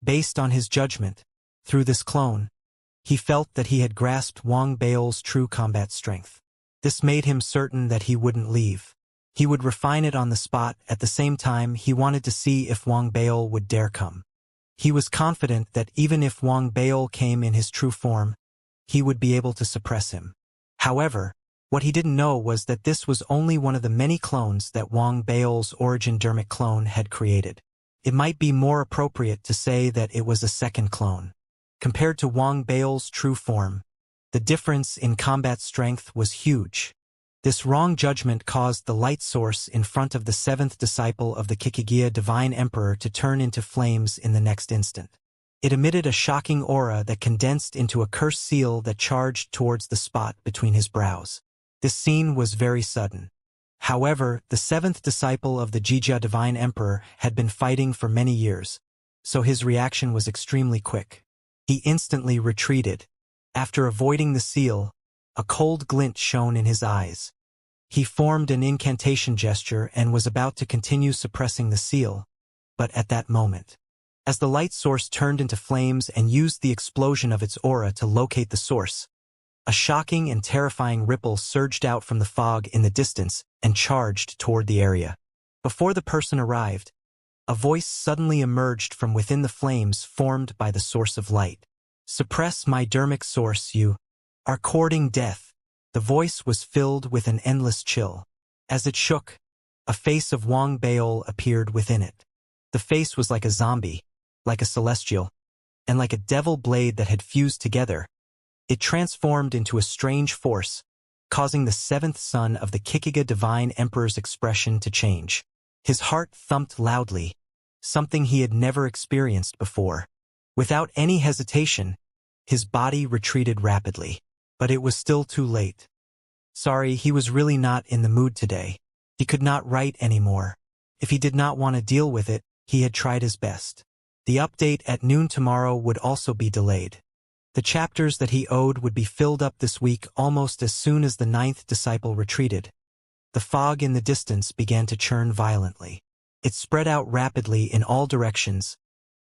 Based on his judgment, through this clone, he felt that he had grasped Wang Bao's true combat strength. This made him certain that he wouldn't leave. He would refine it on the spot. At the same time, he wanted to see if Wang Bao would dare come. He was confident that even if Wang Bao came in his true form, he would be able to suppress him. However, what he didn't know was that this was only one of the many clones that Wang Bao's origin dermic clone had created. It might be more appropriate to say that it was a second clone. Compared to Wang Bao's true form, the difference in combat strength was huge. This wrong judgment caused the light source in front of the 7th disciple of the Kikigia divine emperor to turn into flames in the next instant. It emitted a shocking aura that condensed into a cursed seal that charged towards the spot between his brows. This scene was very sudden. However, the 7th disciple of the Jijia divine emperor had been fighting for many years, so his reaction was extremely quick. He instantly retreated. After avoiding the seal, a cold glint shone in his eyes. He formed an incantation gesture and was about to continue suppressing the seal, but at that moment, as the light source turned into flames and used the explosion of its aura to locate the source, a shocking and terrifying ripple surged out from the fog in the distance and charged toward the area. Before the person arrived, a voice suddenly emerged from within the flames formed by the source of light. "Suppress my dermic source, you are courting death." The voice was filled with an endless chill. As it shook, a face of Wang Bao appeared within it. The face was like a zombie, like a celestial. and like a devil blade that had fused together, it transformed into a strange force, causing the seventh son of the Kikiga Divine Emperor's expression to change. His heart thumped loudly, something he had never experienced before. Without any hesitation, his body retreated rapidly. But it was still too late. Sorry, he was really not in the mood today. He could not write anymore. If he did not want to deal with it, he had tried his best. The update at noon tomorrow would also be delayed. The chapters that he owed would be filled up this week almost as soon as the ninth disciple retreated. The fog in the distance began to churn violently. It spread out rapidly in all directions,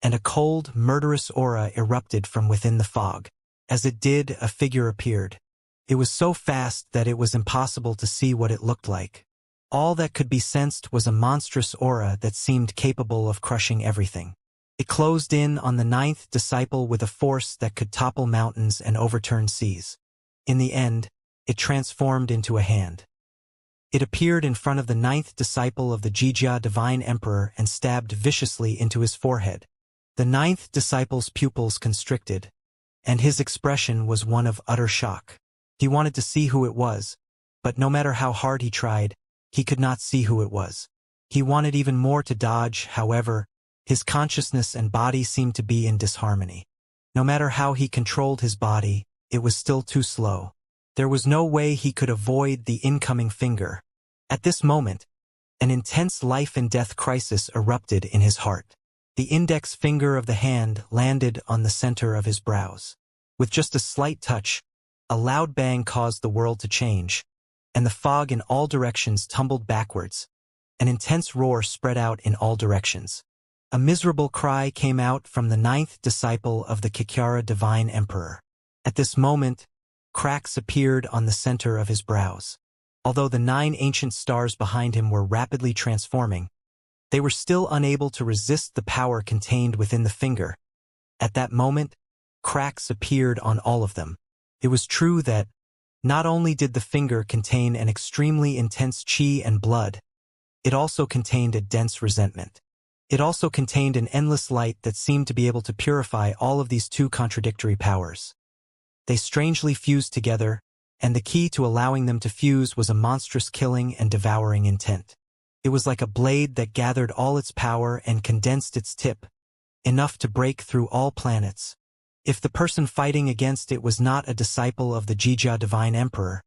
and a cold, murderous aura erupted from within the fog. As it did, a figure appeared. It was so fast that it was impossible to see what it looked like. All that could be sensed was a monstrous aura that seemed capable of crushing everything. It closed in on the ninth disciple with a force that could topple mountains and overturn seas. In the end, it transformed into a hand. It appeared in front of the ninth disciple of the Jijia Divine Emperor and stabbed viciously into his forehead. The ninth disciple's pupils constricted, and his expression was one of utter shock. He wanted to see who it was, but no matter how hard he tried, he could not see who it was. He wanted even more to dodge, however, his consciousness and body seemed to be in disharmony. No matter how he controlled his body, it was still too slow. There was no way he could avoid the incoming finger. At this moment, an intense life and death crisis erupted in his heart. The index finger of the hand landed on the center of his brows. With just a slight touch, a loud bang caused the world to change, and the fog in all directions tumbled backwards. An intense roar spread out in all directions. A miserable cry came out from the ninth disciple of the Kikiara Divine Emperor. At this moment, cracks appeared on the center of his brows. Although the 9 ancient stars behind him were rapidly transforming, they were still unable to resist the power contained within the finger. At that moment, cracks appeared on all of them. It was true that, not only did the finger contain an extremely intense chi and blood, it also contained a dense resentment. It also contained an endless light that seemed to be able to purify all of these two contradictory powers. They strangely fused together, and the key to allowing them to fuse was a monstrous killing and devouring intent. It was like a blade that gathered all its power and condensed its tip, enough to break through all planets. If the person fighting against it was not a disciple of the Jijia Divine Emperor,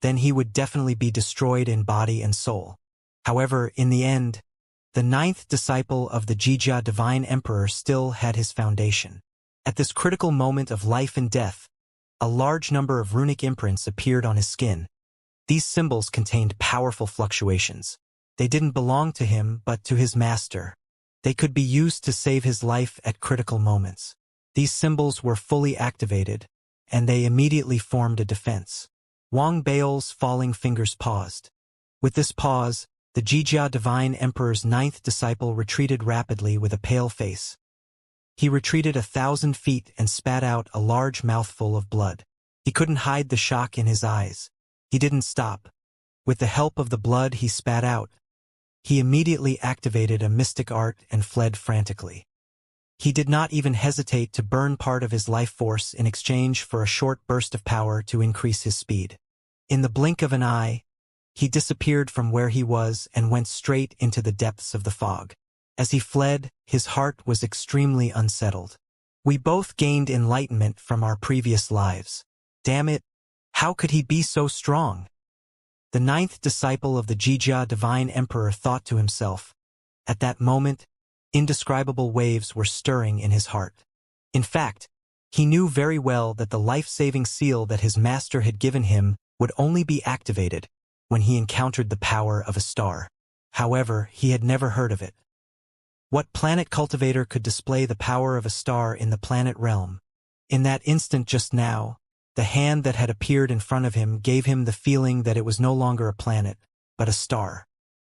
then he would definitely be destroyed in body and soul. However, in the end, the 9th disciple of the Jijia Divine Emperor still had his foundation. At this critical moment of life and death, a large number of runic imprints appeared on his skin. These symbols contained powerful fluctuations. They didn't belong to him, but to his master. They could be used to save his life at critical moments. These symbols were fully activated, and they immediately formed a defense. Wang Bao's falling fingers paused. With this pause, the Jijia Divine Emperor's 9th disciple retreated rapidly with a pale face. He retreated 1,000 feet and spat out a large mouthful of blood. He couldn't hide the shock in his eyes. He didn't stop. With the help of the blood he spat out, he immediately activated a mystic art and fled frantically. He did not even hesitate to burn part of his life force in exchange for a short burst of power to increase his speed. In the blink of an eye, he disappeared from where he was and went straight into the depths of the fog. As he fled, his heart was extremely unsettled. We both gained enlightenment from our previous lives. Damn it, how could he be so strong? The 9th disciple of the Jijia Divine Emperor thought to himself. At that moment, indescribable waves were stirring in his heart. In fact, he knew very well that the life-saving seal that his master had given him would only be activated when he encountered the power of a star. However, he had never heard of it. What planet cultivator could display the power of a star in the planet realm? In that instant just now, the hand that had appeared in front of him gave him the feeling that it was no longer a planet, but a star.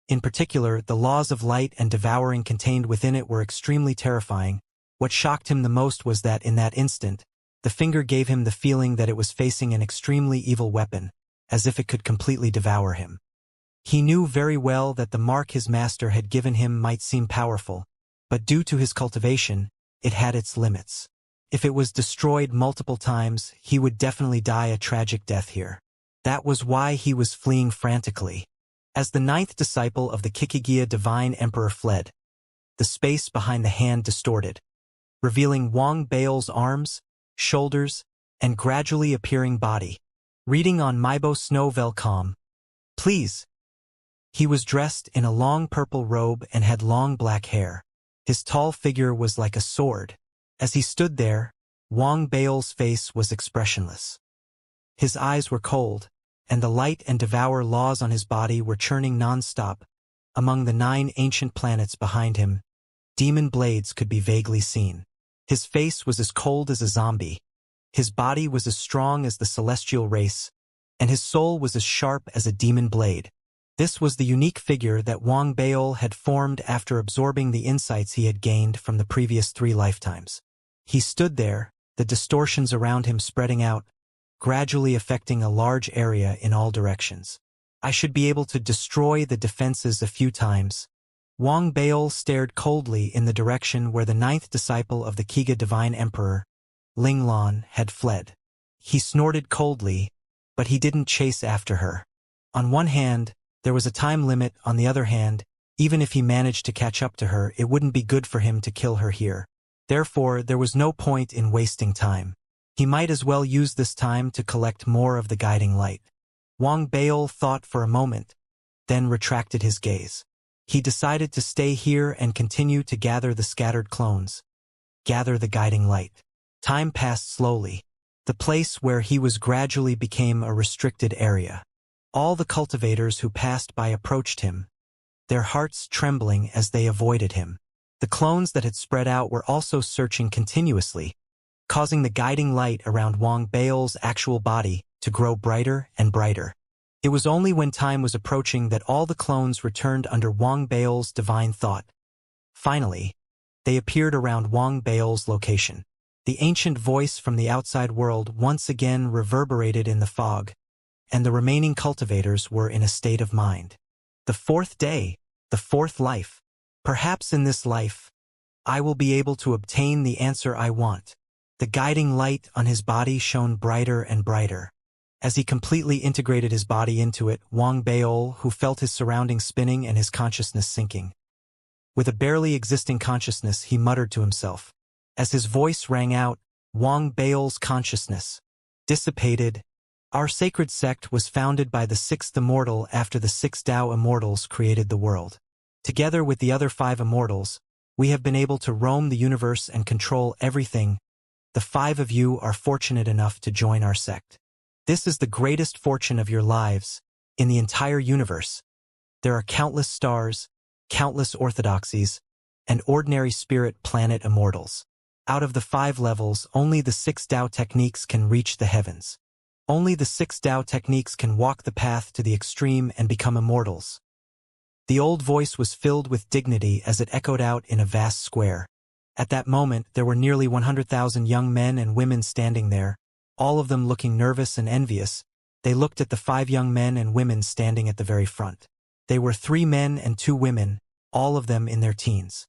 In particular, the laws of light and devouring contained within it were extremely terrifying. What shocked him the most was that in that instant, the finger gave him the feeling that it was facing an extremely evil weapon, as if it could completely devour him. He knew very well that the mark his master had given him might seem powerful, but due to his cultivation, it had its limits. If it was destroyed multiple times, he would definitely die a tragic death here. That was why he was fleeing frantically. As the ninth disciple of the Xianxia divine emperor fled, the space behind the hand distorted, revealing Wang Bao's arms, shoulders, and gradually appearing body. Reading on Webnovel. Please. He was dressed in a long purple robe and had long black hair. His tall figure was like a sword. As he stood there, Wang Bao's face was expressionless. His eyes were cold, and the light and devour laws on his body were churning non-stop. Among the 9 ancient planets behind him, demon blades could be vaguely seen. His face was as cold as a zombie. His body was as strong as the celestial race, and his soul was as sharp as a demon blade. This was the unique figure that Wang Bao had formed after absorbing the insights he had gained from the previous 3 lifetimes. He stood there, the distortions around him spreading out, gradually affecting a large area in all directions. I should be able to destroy the defenses a few times. Wang Bao stared coldly in the direction where the 9th disciple of the Xianxia divine emperor, Linglan, had fled. He snorted coldly, but he didn't chase after her. On one hand, there was a time limit. On the other hand, even if he managed to catch up to her, it wouldn't be good for him to kill her here. Therefore, there was no point in wasting time. He might as well use this time to collect more of the guiding light. Wang Bao thought for a moment, then retracted his gaze. He decided to stay here and continue to gather the scattered clones. Gather the guiding light. Time passed slowly. The place where he was gradually became a restricted area. All the cultivators who passed by approached him, their hearts trembling as they avoided him. The clones that had spread out were also searching continuously, causing the guiding light around Wang Bao's actual body to grow brighter and brighter. It was only when time was approaching that all the clones returned under Wang Bao's divine thought. Finally, they appeared around Wang Bao's location. The ancient voice from the outside world once again reverberated in the fog, and the remaining cultivators were in a state of mind. The 4th day, the 4th life. Perhaps in this life, I will be able to obtain the answer I want. The guiding light on his body shone brighter and brighter. As he completely integrated his body into it, Wang Bao, who felt his surroundings spinning and his consciousness sinking. With a barely existing consciousness, he muttered to himself. As his voice rang out, Wang Bao's consciousness dissipated. Our sacred sect was founded by the 6th Immortal after the 6 Tao Immortals created the world. Together with the other 5 Immortals, we have been able to roam the universe and control everything. The 5 of you are fortunate enough to join our sect. This is the greatest fortune of your lives, in the entire universe. There are countless stars, countless orthodoxies, and ordinary spirit planet immortals. Out of the 5 levels, only the 6 Tao techniques can reach the heavens. Only the 6 Tao techniques can walk the path to the extreme and become immortals. The old voice was filled with dignity as it echoed out in a vast square. At that moment, there were nearly 100,000 young men and women standing there, all of them looking nervous and envious. They looked at the 5 young men and women standing at the very front. They were 3 men and 2 women, all of them in their teens.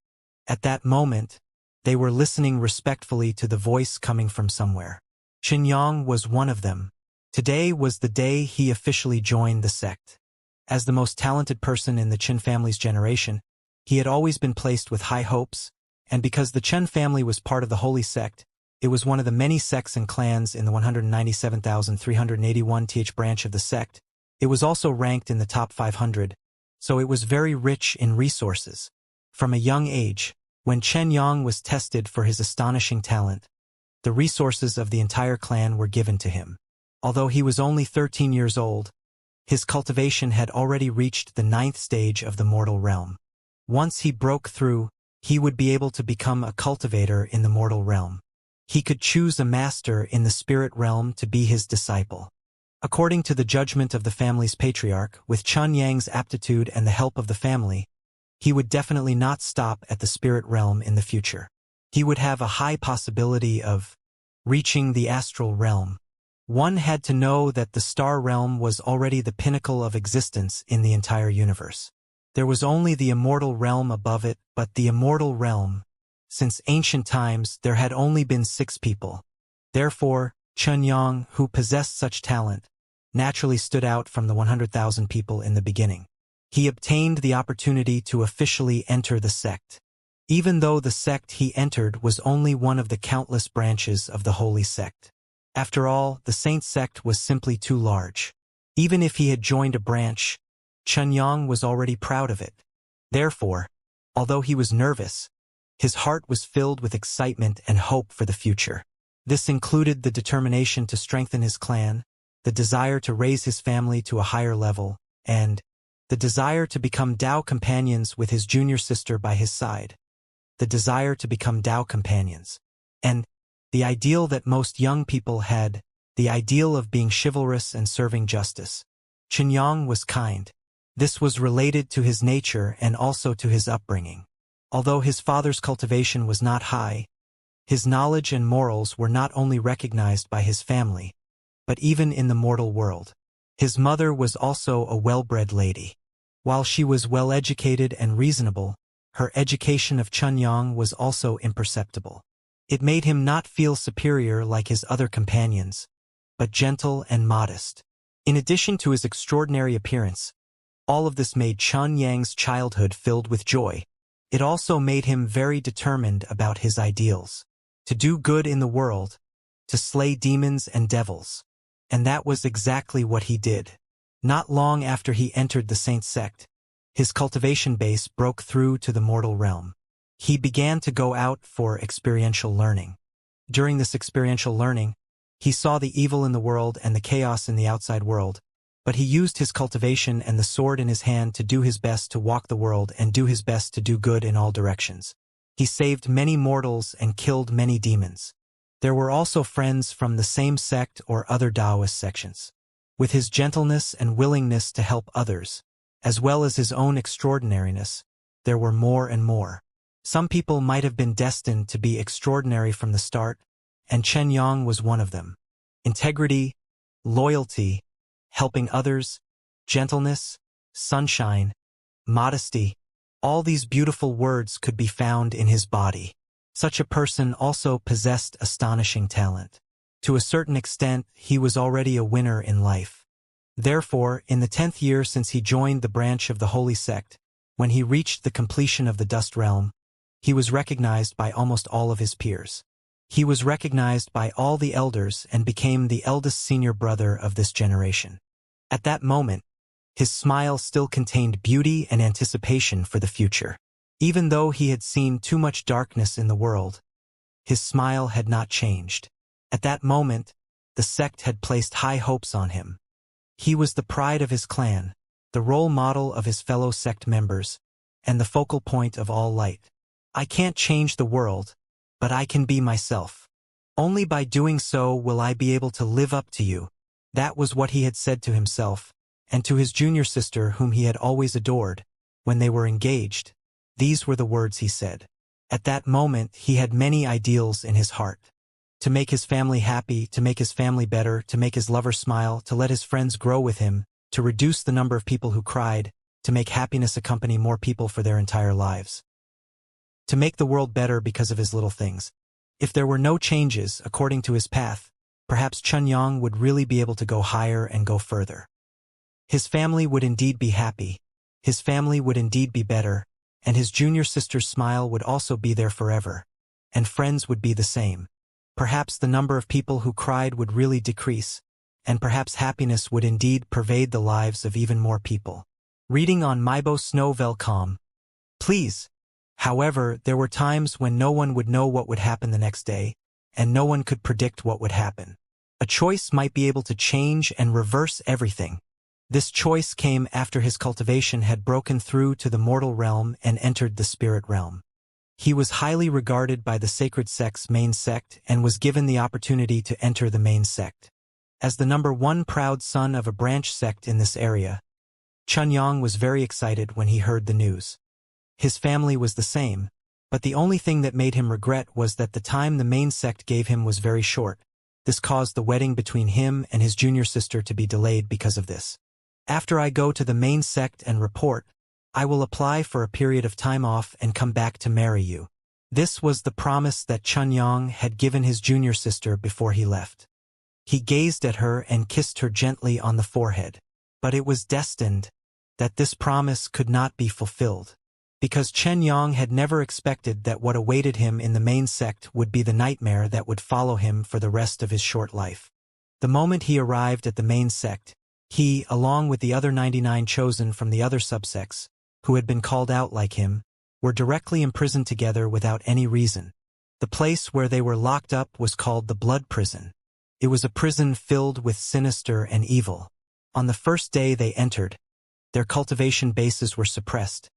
At that moment, they were listening respectfully to the voice coming from somewhere. Xianxia was one of them. Today was the day he officially joined the sect. As the most talented person in the Qin family's generation, he had always been placed with high hopes, and because the Chen family was part of the Holy Sect, it was one of the many sects and clans in the 197,381th branch of the sect. It was also ranked in the top 500, so it was very rich in resources. From a young age, when Xianxia was tested for his astonishing talent, the resources of the entire clan were given to him. Although he was only 13 years old, his cultivation had already reached the 9th stage of the mortal realm. Once he broke through, he would be able to become a cultivator in the mortal realm. He could choose a master in the spirit realm to be his disciple. According to the judgment of the family's patriarch, with Chun Yang's aptitude and the help of the family, he would definitely not stop at the spirit realm in the future. He would have a high possibility of reaching the astral realm. One had to know that the star realm was already the pinnacle of existence in the entire universe. There was only the immortal realm above it, but the immortal realm, Since ancient times, there had only been 6 people. Therefore, Chunyang, who possessed such talent, naturally stood out from the 100,000 people in the beginning. He obtained the opportunity to officially enter the sect. Even though the sect he entered was only one of the countless branches of the holy sect. After all, the saint sect was simply too large. Even if he had joined a branch, Chunyang was already proud of it. Therefore, although he was nervous, his heart was filled with excitement and hope for the future. This included the determination to strengthen his clan, the desire to raise his family to a higher level, and the desire to become Dao companions with his junior sister by his side. The desire to become Dao companions. And the ideal that most young people had, the ideal of being chivalrous and serving justice. Chunyang was kind. This was related to his nature and also to his upbringing. Although his father's cultivation was not high, his knowledge and morals were not only recognized by his family, but even in the mortal world. His mother was also a well-bred lady. While she was well-educated and reasonable, her education of Chunyang was also imperceptible. It made him not feel superior like his other companions, but gentle and modest. In addition to his extraordinary appearance, all of this made Chunyang's childhood filled with joy. It also made him very determined about his ideals. To do good in the world, to slay demons and devils. And that was exactly what he did. Not long after he entered the Saint sect, his cultivation base broke through to the mortal realm. He began to go out for experiential learning. During this experiential learning, he saw the evil in the world and the chaos in the outside world, but he used his cultivation and the sword in his hand to do his best to walk the world and do his best to do good in all directions. He saved many mortals and killed many demons. There were also friends from the same sect or other Taoist sections. With his gentleness and willingness to help others, as well as his own extraordinariness, there were more and more. Some people might have been destined to be extraordinary from the start, and Chunyang was one of them. Integrity, loyalty, helping others, gentleness, sunshine, modesty, all these beautiful words could be found in his body. Such a person also possessed astonishing talent. To a certain extent, he was already a winner in life. Therefore, in the 10th year since he joined the branch of the holy sect, when he reached the completion of the dust realm, he was recognized by almost all of his peers. He was recognized by all the elders and became the eldest senior brother of this generation. At that moment, his smile still contained beauty and anticipation for the future. Even though he had seen too much darkness in the world, his smile had not changed. At that moment, the sect had placed high hopes on him. He was the pride of his clan, the role model of his fellow sect members, and the focal point of all light. I can't change the world, but I can be myself. Only by doing so will I be able to live up to you. That was what he had said to himself, and to his junior sister whom he had always adored. When they were engaged, these were the words he said. At that moment he had many ideals in his heart. To make his family happy, to make his family better, to make his lover smile, to let his friends grow with him, to reduce the number of people who cried, to make happiness accompany more people for their entire lives. To make the world better because of his little things. If there were no changes according to his path, perhaps Chunyang would really be able to go higher and go further. His family would indeed be happy, his family would indeed be better, and his junior sister's smile would also be there forever, and friends would be the same. Perhaps the number of people who cried would really decrease, and perhaps happiness would indeed pervade the lives of even more people. Reading on Mybo Snowvelcom. Please. However, there were times when no one would know what would happen the next day, and no one could predict what would happen. A choice might be able to change and reverse everything. This choice came after his cultivation had broken through to the mortal realm and entered the spirit realm. He was highly regarded by the sacred sect's main sect and was given the opportunity to enter the main sect. As the number 1 proud son of a branch sect in this area, Chunyang was very excited when he heard the news. His family was the same, but the only thing that made him regret was that the time the main sect gave him was very short. This caused the wedding between him and his junior sister to be delayed because of this. After I go to the main sect and report, I will apply for a period of time off and come back to marry you. This was the promise that Xianxia had given his junior sister before he left. He gazed at her and kissed her gently on the forehead. But it was destined that this promise could not be fulfilled, because Xianxia had never expected that what awaited him in the main sect would be the nightmare that would follow him for the rest of his short life. The moment he arrived at the main sect, he, along with the other 99 chosen from the other subsects, who had been called out like him, were directly imprisoned together without any reason. The place where they were locked up was called the Blood Prison. It was a prison filled with sinister and evil. On the first day they entered, their cultivation bases were suppressed,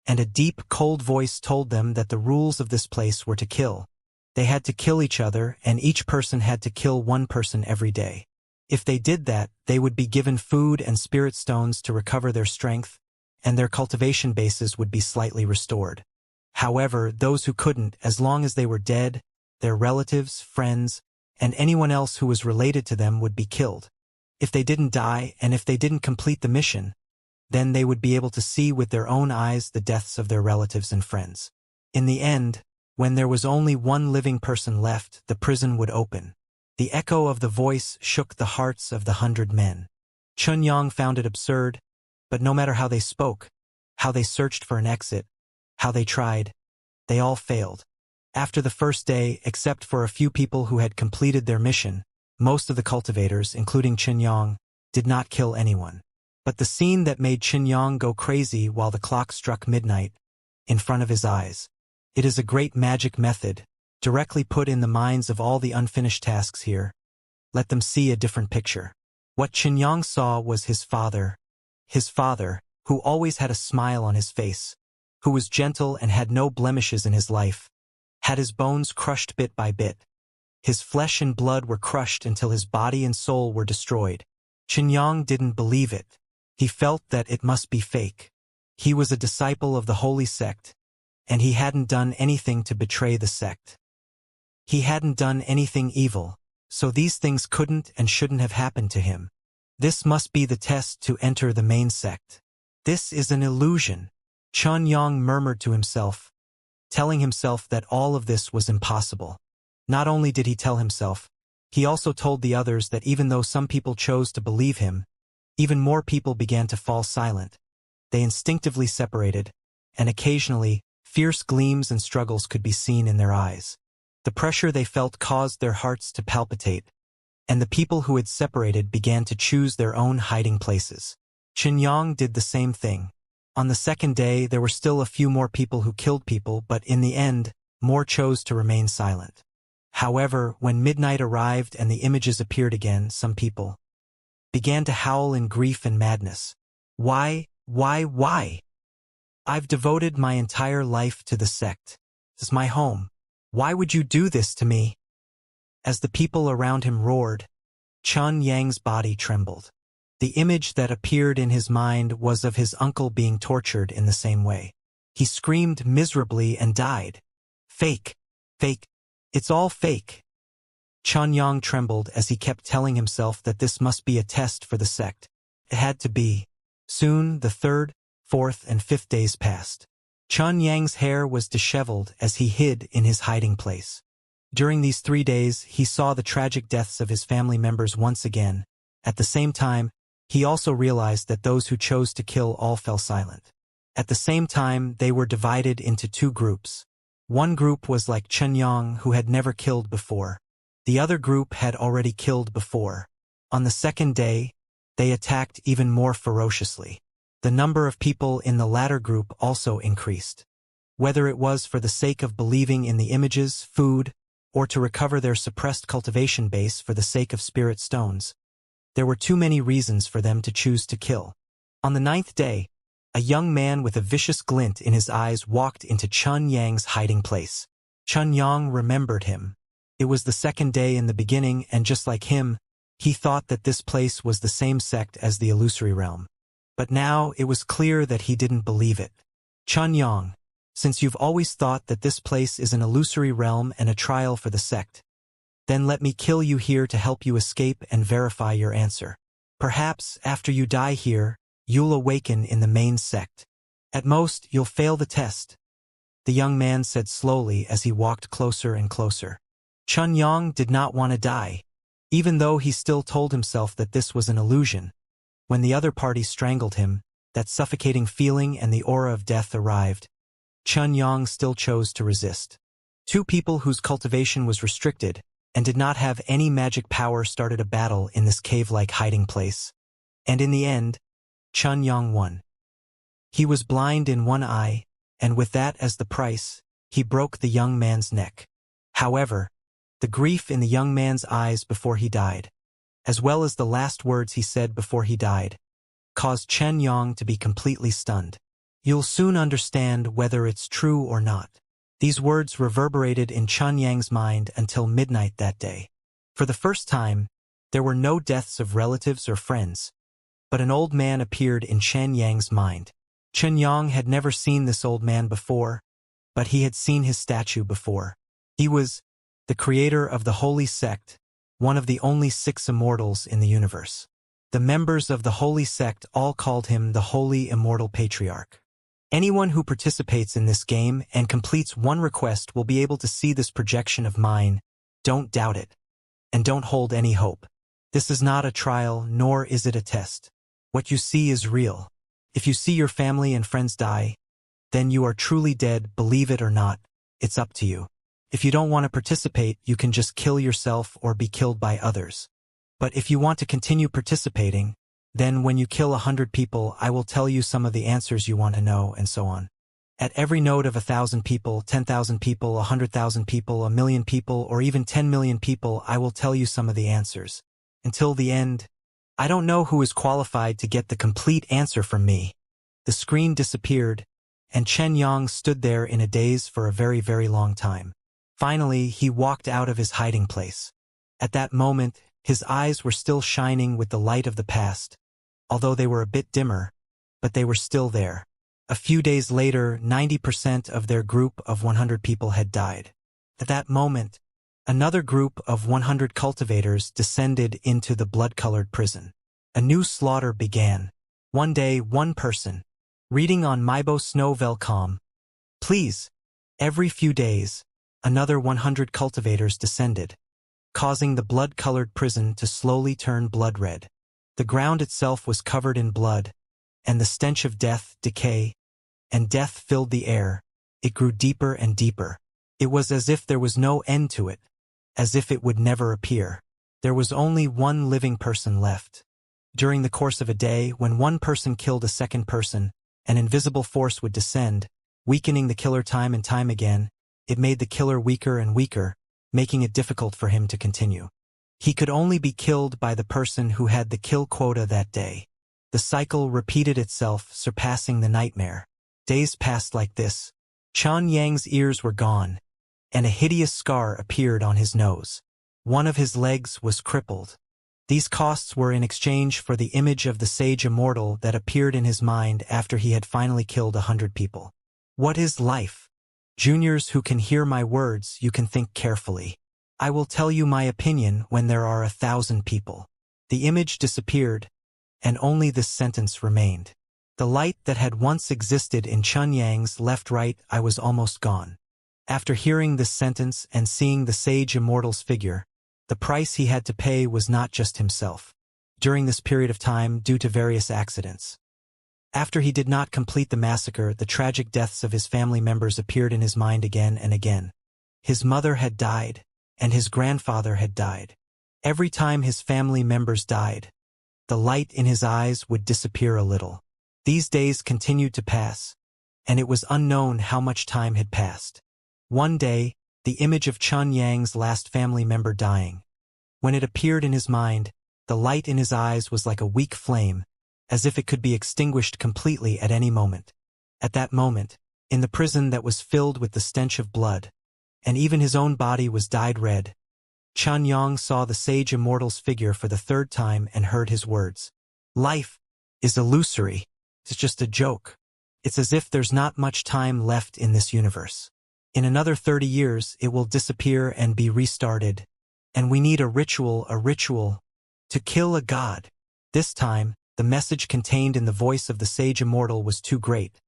and a deep, cold voice told them that the rules of this place were to kill. They had to kill each other, and each person had to kill one person every day. If they did that, they would be given food and spirit stones to recover their strength, and their cultivation bases would be slightly restored. However, those who couldn't, as long as they were dead, their relatives, friends, and anyone else who was related to them would be killed. If they didn't die, and if they didn't complete the mission, then they would be able to see with their own eyes the deaths of their relatives and friends. In the end, when there was only one living person left, the prison would open. The echo of the voice shook the hearts of the 100 men. Xianxia found it absurd, but no matter how they spoke, how they searched for an exit, how they tried, they all failed. After the first day, except for a few people who had completed their mission, most of the cultivators, including Xianxia, did not kill anyone. But the scene that made Xianxia go crazy while the clock struck midnight, in front of his eyes. It is a great magic method, directly put in the minds of all the unfinished tasks here. Let them see a different picture. What Xianxia saw was his father, who always had a smile on his face, who was gentle and had no blemishes in his life, had his bones crushed bit by bit. His flesh and blood were crushed until his body and soul were destroyed. Xianxia didn't believe it. He felt that it must be fake. He was a disciple of the holy sect, and he hadn't done anything to betray the sect. He hadn't done anything evil, so these things couldn't and shouldn't have happened to him. This must be the test to enter the main sect. This is an illusion, Xianxia murmured to himself, telling himself that all of this was impossible. Not only did he tell himself, he also told the others that even though some people chose to believe him, even more people began to fall silent. They instinctively separated, and occasionally, fierce gleams and struggles could be seen in their eyes. The pressure they felt caused their hearts to palpitate, and the people who had separated began to choose their own hiding places. Xianxia did the same thing. On the second day, there were still a few more people who killed people, but in the end, more chose to remain silent. However, when midnight arrived and the images appeared again, some people began to howl in grief and madness. Why? I've devoted my entire life to the sect. This is my home. Why would you do this to me? As the people around him roared, Xianxia's body trembled. The image that appeared in his mind was of his uncle being tortured in the same way. He screamed miserably and died. Fake. It's all fake. Xianxia trembled as he kept telling himself that this must be a test for the sect. It had to be. Soon, the 3rd, 4th, and 5th days passed. Xianxia's hair was disheveled as he hid in his hiding place. During these 3 days, he saw the tragic deaths of his family members once again. At the same time, he also realized that those who chose to kill all fell silent. At the same time, they were divided into 2 groups. One group was like Xianxia, who had never killed before. The other group had already killed before. On the second day, they attacked even more ferociously. The number of people in the latter group also increased. Whether it was for the sake of believing in the images, food, or to recover their suppressed cultivation base for the sake of spirit stones, there were too many reasons for them to choose to kill. On the 9th day, a young man with a vicious glint in his eyes walked into Xianxia's hiding place. Xianxia remembered him. It was the 2nd day in the beginning, and just like him, he thought that this place was the same sect as the illusory realm. But now it was clear that he didn't believe it. Xianxia, since you've always thought that this place is an illusory realm and a trial for the sect, then let me kill you here to help you escape and verify your answer. Perhaps, after you die here, you'll awaken in the main sect. At most, you'll fail the test. the young man said slowly as he walked closer and closer. Xianxia did not want to die, even though he still told himself that this was an illusion. When the other party strangled him, that suffocating feeling and the aura of death arrived. Xianxia still chose to resist. Two people whose cultivation was restricted and did not have any magic power started a battle in this cave-like hiding place. And in the end, Xianxia won. He was blind in one eye, and with that as the price, he broke the young man's neck. However, the grief in the young man's eyes before he died, as well as the last words he said before he died, caused Xianxia to be completely stunned. "You'll soon understand whether it's true or not." These words reverberated in Xianxia's mind until midnight that day. For the first time, there were no deaths of relatives or friends, but an old man appeared in Xianxia's mind. Xianxia had never seen this old man before, but he had seen his statue before. He was the creator of the holy sect, one of the only 6 immortals in the universe. The members of the holy sect all called him the Holy Immortal Patriarch. Anyone who participates in this game and completes one request will be able to see this projection of mine. Don't doubt it, and don't hold any hope. This is not a trial, nor is it a test. What you see is real. If you see your family and friends die, then you are truly dead, believe it or not. It's up to you. If you don't want to participate, you can just kill yourself or be killed by others. But if you want to continue participating, then when you kill 100 people, I will tell you some of the answers you want to know, and so on. At every node of 1,000 people, 10,000 people, 100,000 people, 1,000,000 people, or even 10 million people, I will tell you some of the answers. Until the end, I don't know who is qualified to get the complete answer from me. The screen disappeared, and Xianxia stood there in a daze for a very, very long time. Finally, he walked out of his hiding place. At that moment, his eyes were still shining with the light of the past, although they were a bit dimmer, but they were still there. A few days later, 90% of their group of 100 people had died. At that moment, another group of 100 cultivators descended into the blood-colored prison. A new slaughter began. One day, one person, reading on Webnovel. Please, every few days, another 100 cultivators descended, causing the blood-colored prison to slowly turn blood-red. The ground itself was covered in blood, and the stench of death, decay, and death filled the air. It grew deeper and deeper. It was as if there was no end to it, as if it would never appear. There was only one living person left. During the course of a day, when one person killed a second person, an invisible force would descend, weakening the killer time and time again. It made the killer weaker and weaker, making it difficult for him to continue. He could only be killed by the person who had the kill quota that day. The cycle repeated itself, surpassing the nightmare. Days passed like this. Xianxia's ears were gone, and a hideous scar appeared on his nose. One of his legs was crippled. These costs were in exchange for the image of the sage immortal that appeared in his mind after he had finally killed 100 people. What is life? Juniors who can hear my words, you can think carefully. I will tell you my opinion when there are 1,000 people. The image disappeared, and only this sentence remained. The light that had once existed in Xianxia's left-right eye was almost gone. After hearing this sentence and seeing the sage immortal's figure, the price he had to pay was not just himself. During this period of time, due to various accidents. After he did not complete the massacre, the tragic deaths of his family members appeared in his mind again and again. His mother had died, and his grandfather had died. Every time his family members died, the light in his eyes would disappear a little. These days continued to pass, and it was unknown how much time had passed. One day, the image of Xianxia's last family member dying. When it appeared in his mind, the light in his eyes was like a weak flame, as if it could be extinguished completely at any moment. At that moment, in the prison that was filled with the stench of blood, and even his own body was dyed red, Xianxia saw the sage immortal's figure for the third time and heard his words. Life is illusory. It's just a joke. It's as if there's not much time left in this universe. In another 30 years, it will disappear and be restarted. And we need a ritual to kill a god. This time, the message contained in the voice of the sage immortal was too great.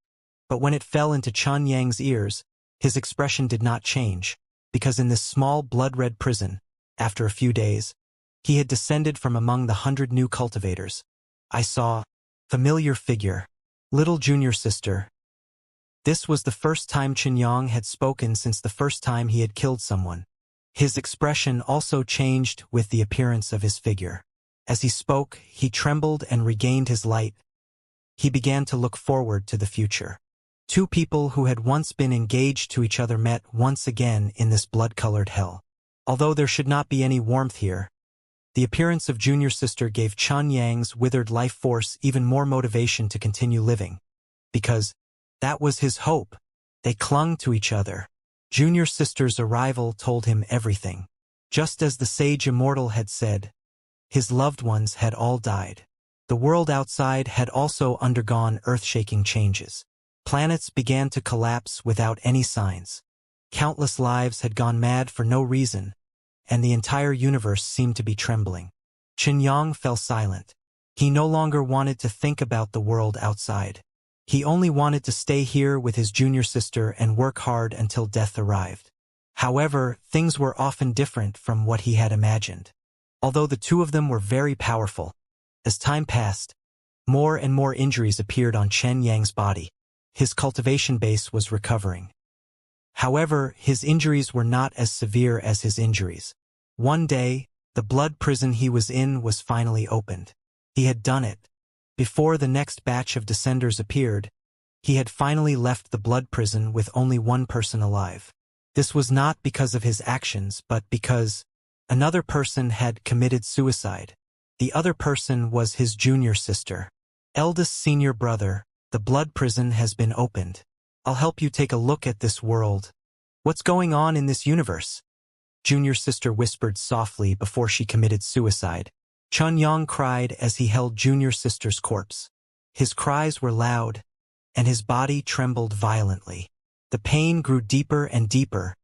But when it fell into Xianxia's ears, His expression did not change, because in this small blood-red prison, after a few days, he had descended from among the 100 new cultivators. I saw familiar figure, little junior sister. This was the first time Xianxia had spoken since the first time he had killed someone. His expression also changed with the appearance of his figure. As he spoke, he trembled and regained his light. He began to look forward to the future. Two people who had once been engaged to each other met once again in this blood-colored hell. Although there should not be any warmth here, the appearance of junior sister gave Xianxia's withered life force even more motivation to continue living. Because that was his hope. They clung to each other. Junior sister's arrival told him everything. Just as the sage Immortal had said, his loved ones had all died. The world outside had also undergone earth-shaking changes. Planets began to collapse without any signs. Countless lives had gone mad for no reason, and the entire universe seemed to be trembling. Xianxia fell silent. He no longer wanted to think about the world outside. He only wanted to stay here with his junior sister and work hard until death arrived. However, things were often different from what he had imagined. Although the two of them were very powerful, as time passed, more and more injuries appeared on Xianxia's body. His cultivation base was recovering. However, his injuries were not as severe as his injuries. One day, the blood prison he was in was finally opened. He had done it. Before the next batch of descenders appeared, he had finally left the blood prison with only one person alive. This was not because of his actions, but because another person had committed suicide. The other person was his junior sister. Eldest senior brother, the blood prison has been opened. I'll help you take a look at this world. What's going on in this universe? Junior sister whispered softly before she committed suicide. Xianxia cried as he held junior sister's corpse. His cries were loud, and his body trembled violently. The pain grew deeper and deeper,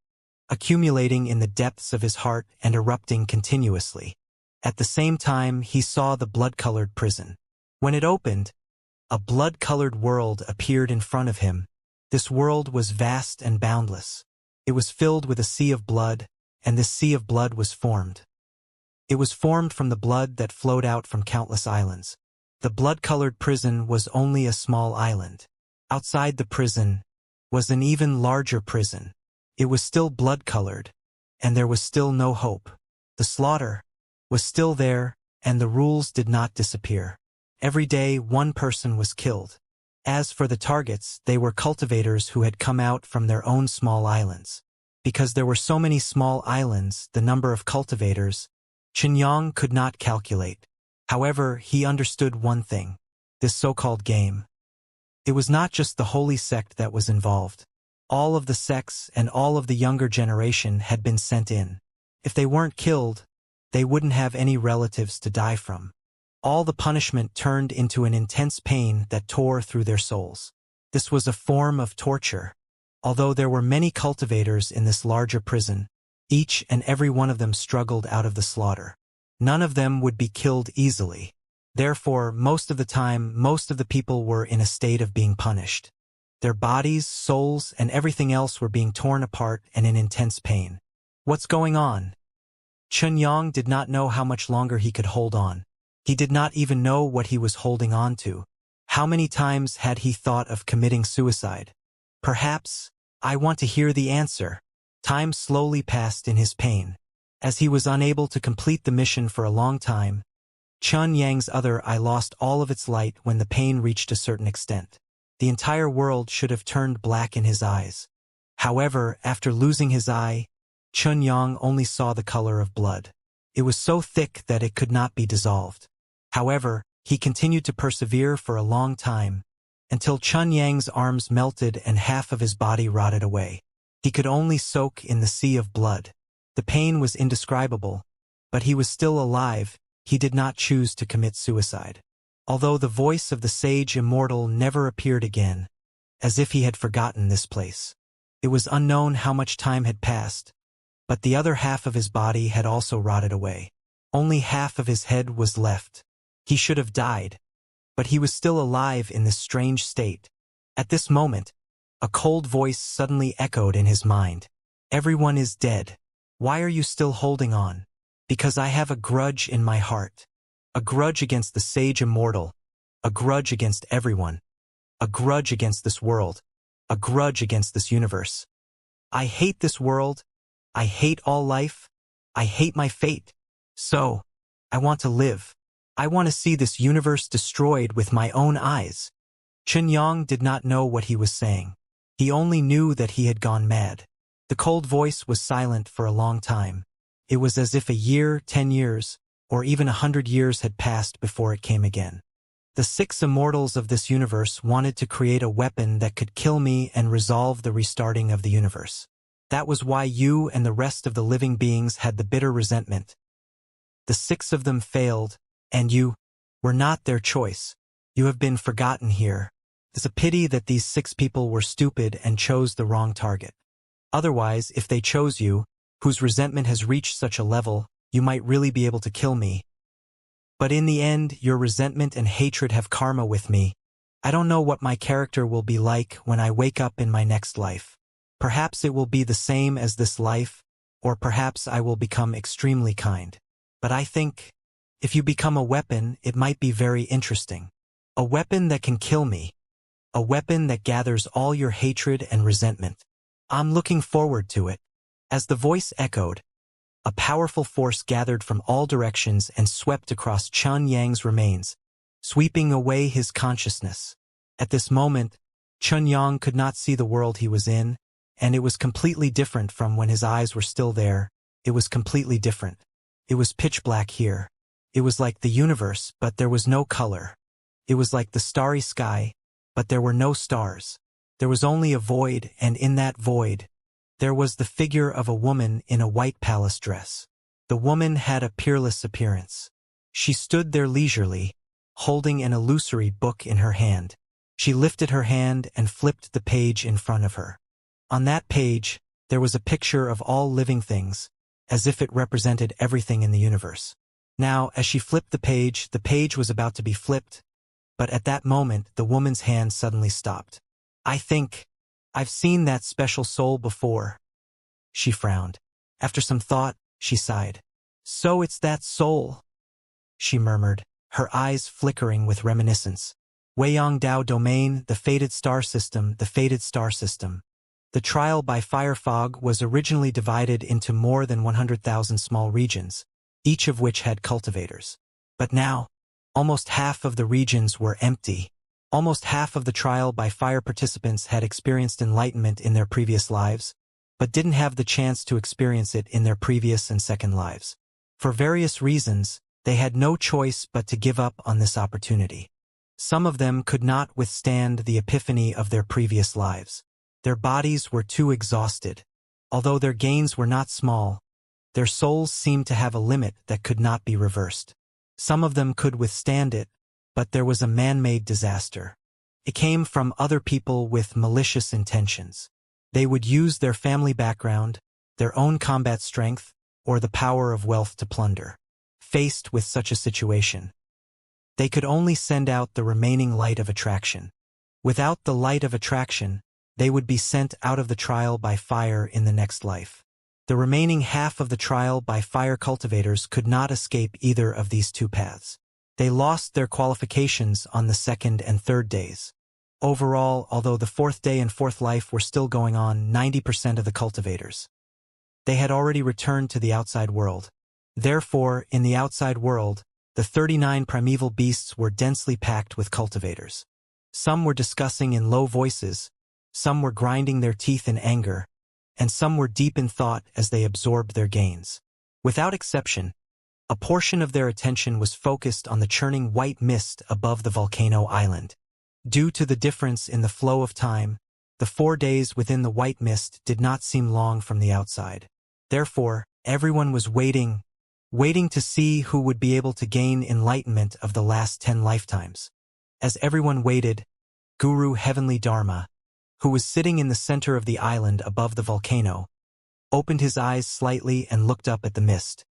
accumulating in the depths of his heart and erupting continuously. At the same time, he saw the blood-colored prison. When it opened, a blood-colored world appeared in front of him. This world was vast and boundless. It was filled with a sea of blood, and this sea of blood was formed. It was formed from the blood that flowed out from countless islands. The blood-colored prison was only a small island. Outside the prison was an even larger prison. It was still blood-colored, and there was still no hope. The slaughter was still there, and the rules did not disappear. Every day, one person was killed. As for the targets, they were cultivators who had come out from their own small islands. Because there were so many small islands, the number of cultivators, Xianxia could not calculate. However, he understood one thing: this so-called game. It was not just the holy sect that was involved. All of the sects and all of the younger generation had been sent in. If they weren't killed, they wouldn't have any relatives to die from. All the punishment turned into an intense pain that tore through their souls. This was a form of torture. Although there were many cultivators in this larger prison, each and every one of them struggled out of the slaughter. None of them would be killed easily. Therefore, most of the time, most of the people were in a state of being punished. Their bodies, souls, and everything else were being torn apart and in intense pain. What's going on? Xianxia did not know how much longer he could hold on. He did not even know what he was holding on to. How many times had he thought of committing suicide? Perhaps, I want to hear the answer. Time slowly passed in his pain. As he was unable to complete the mission for a long time, Xianxia's other eye lost all of its light when the pain reached a certain extent. The entire world should have turned black in his eyes. However, after losing his eye, Xianxia only saw the color of blood. It was so thick that it could not be dissolved. However, he continued to persevere for a long time, until Xianxia's arms melted and half of his body rotted away. He could only soak in the sea of blood. The pain was indescribable, but he was still alive. He did not choose to commit suicide. Although the voice of the sage Immortal never appeared again, as if he had forgotten this place. It was unknown how much time had passed, but the other half of his body had also rotted away. Only half of his head was left. He should have died, but he was still alive in this strange state. At this moment, A cold voice suddenly echoed in his mind. Everyone is dead. Why are you still holding on? Because I have a grudge in my heart. A grudge against the sage immortal. A grudge against everyone. A grudge against this world. A grudge against this universe. I hate this world. I hate all life. I hate my fate. So, I want to live. I want to see this universe destroyed with my own eyes. Xianxia did not know what he was saying. He only knew that he had gone mad. The cold voice was silent for a long time. It was as if a year, 10 years, or even 100 years had passed before it came again. The 6 immortals of this universe wanted to create a weapon that could kill me and resolve the restarting of the universe. That was why you and the rest of the living beings had the bitter resentment. The 6 of them failed, and you were not their choice. You have been forgotten here. It's a pity that these 6 people were stupid and chose the wrong target. Otherwise, if they chose you, whose resentment has reached such a level, you might really be able to kill me. But in the end, your resentment and hatred have karma with me. I don't know what my character will be like when I wake up in my next life. Perhaps it will be the same as this life, or perhaps I will become extremely kind. But I think, if you become a weapon, it might be very interesting. A weapon that can kill me. A weapon that gathers all your hatred and resentment. I'm looking forward to it. As the voice echoed, a powerful force gathered from all directions and swept across Xianxia's remains, sweeping away his consciousness. At this moment, Xianxia could not see the world he was in, and it was completely different from when his eyes were still there. It was completely different. It was pitch black here. It was like the universe, but there was no color. It was like the starry sky, but there were no stars. There was only a void, and in that void, there was the figure of a woman in a white palace dress. The woman had a peerless appearance. She stood there leisurely, holding an illusory book in her hand. She lifted her hand and flipped the page in front of her. On that page, there was a picture of all living things, as if it represented everything in the universe. Now, as she flipped the page was about to be flipped, but at that moment, the woman's hand suddenly stopped. I think I've seen that special soul before. She frowned. After some thought, she sighed. So it's that soul, she murmured, her eyes flickering with reminiscence. Weiyang Dao Domain, the fated star system, the fated star system. The trial by fire fog was originally divided into more than 100,000 small regions, each of which had cultivators. But now, almost half of the regions were empty. Almost half of the trial by fire participants had experienced enlightenment in their previous lives, but didn't have the chance to experience it in their previous and second lives. For various reasons, they had no choice but to give up on this opportunity. Some of them could not withstand the epiphany of their previous lives. Their bodies were too exhausted. Although their gains were not small, their souls seemed to have a limit that could not be reversed. Some of them could withstand it, but there was a man-made disaster. It came from other people with malicious intentions. They would use their family background, their own combat strength, or the power of wealth to plunder. Faced with such a situation, they could only send out the remaining light of attraction. Without the light of attraction, they would be sent out of the trial by fire in the next life. The remaining half of the trial by fire cultivators could not escape either of these two paths. They lost their qualifications on the second and third days. Overall, although the fourth day and fourth life were still going on, 90% of the cultivators, they had already returned to the outside world. Therefore, in the outside world, the 39 primeval beasts were densely packed with cultivators. Some were discussing in low voices, some were grinding their teeth in anger, and some were deep in thought as they absorbed their gains. Without exception, a portion of their attention was focused on the churning white mist above the volcano island. Due to the difference in the flow of time, the 4 days within the white mist did not seem long from the outside. Therefore, everyone was waiting to see who would be able to gain enlightenment of the last 10 lifetimes. As everyone waited, Guru Heavenly Dharma, who was sitting in the center of the island above the volcano, opened his eyes slightly and looked up at the mist.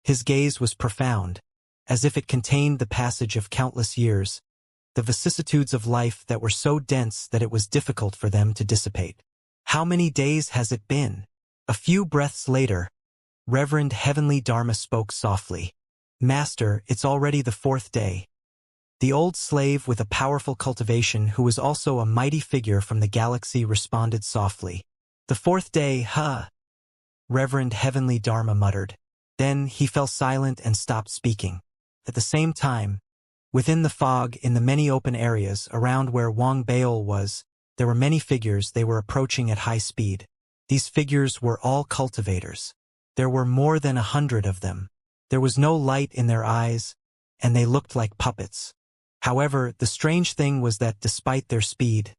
His gaze was profound, as if it contained the passage of countless years, the vicissitudes of life that were so dense that it was difficult for them to dissipate. How many days has it been? A few breaths later, Reverend Heavenly Dharma spoke softly. Master, it's already the 4th day. The old slave with a powerful cultivation who was also a mighty figure from the galaxy responded softly. The 4th day, huh? Reverend Heavenly Dharma muttered. Then he fell silent and stopped speaking. At the same time, within the fog in the many open areas around where Wang Baol was, there were many figures they were approaching at high speed. These figures were all cultivators. There were more than 100 of them. There was no light in their eyes, and they looked like puppets. However, the strange thing was that despite their speed,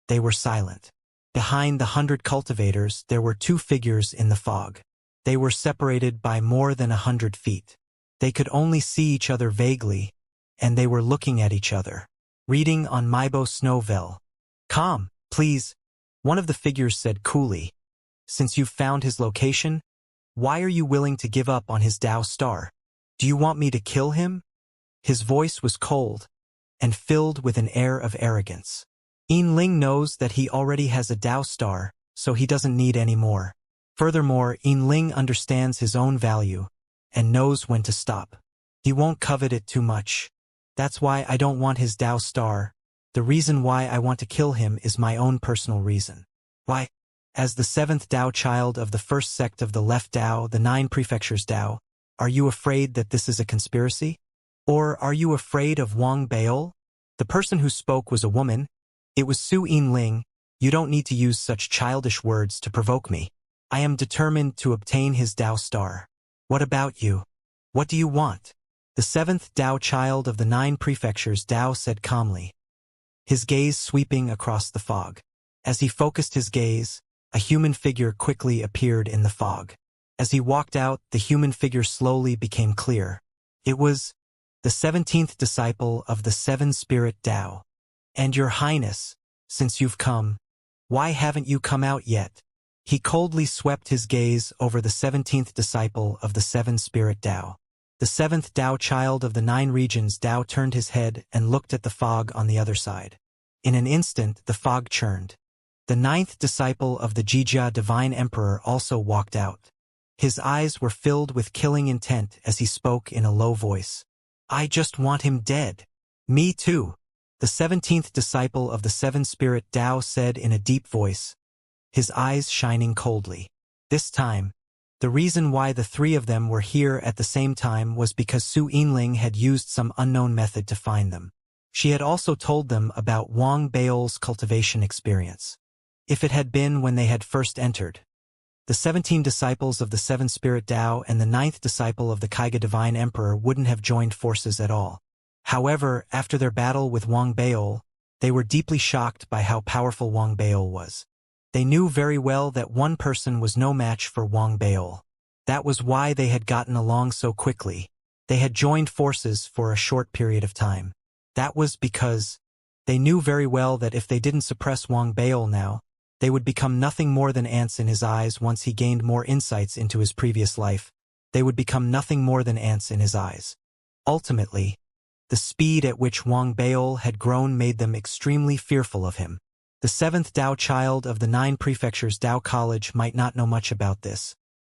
they were silent. Behind the 100 cultivators, there were 2 figures in the fog. They were separated by more than 100 feet. They could only see each other vaguely, and they were looking at each other. Reading on Maibo Snowvel. Calm, please, one of the figures said coolly. Since you've found his location, why are you willing to give up on his Tao star? Do you want me to kill him? His voice was cold and filled with an air of arrogance. Ling knows that he already has a Tao star, so he doesn't need any more. Furthermore, Ling understands his own value and knows when to stop. He won't covet it too much. That's why I don't want his Tao star. The reason why I want to kill him is my own personal reason. Why? As the 7th Tao child of the first sect of the left Tao, the 9 prefectures Tao, are you afraid that this is a conspiracy? Or are you afraid of Wang Baol? The person who spoke was a woman. It was Su Ling. You don't need to use such childish words to provoke me. I am determined to obtain his Tao star. What about you? What do you want? The 7th Tao child of the 9 prefectures Tao said calmly, his gaze sweeping across the fog. As he focused his gaze, a human figure quickly appeared in the fog. As he walked out, the human figure slowly became clear. It was the 17th disciple of the 7-spirit Tao. And Your Highness, since you've come, why haven't you come out yet? He coldly swept his gaze over the 17th disciple of the 7-spirit Tao. The 7th Tao child of the 9 regions Tao turned his head and looked at the fog on the other side. In an instant, the fog churned. The 9th disciple of the Jijia Divine Emperor also walked out. His eyes were filled with killing intent as he spoke in a low voice. I just want him dead. Me too. The 17th disciple of the 7-spirit Tao said in a deep voice, his eyes shining coldly. This time, the reason why the 3 of them were here at the same time was because Su Ling had used some unknown method to find them. She had also told them about Wang Baol's cultivation experience. If it had been when they had first entered, the 17 disciples of the 7-spirit Tao and the 9th disciple of the Kaiga Divine Emperor wouldn't have joined forces at all. However, after their battle with Wang Baol, they were deeply shocked by how powerful Wang Baol was. They knew very well that one person was no match for Wang Baol. That was why they had gotten along so quickly. They had joined forces for a short period of time. That was because they knew very well that if they didn't suppress Wang Baol now, they would become nothing more than ants in his eyes. Once he gained more insights into his previous life, they would become nothing more than ants in his eyes. Ultimately, the speed at which Wang Baol had grown made them extremely fearful of him. The 7th Tao child of the 9 prefectures Tao College might not know much about this,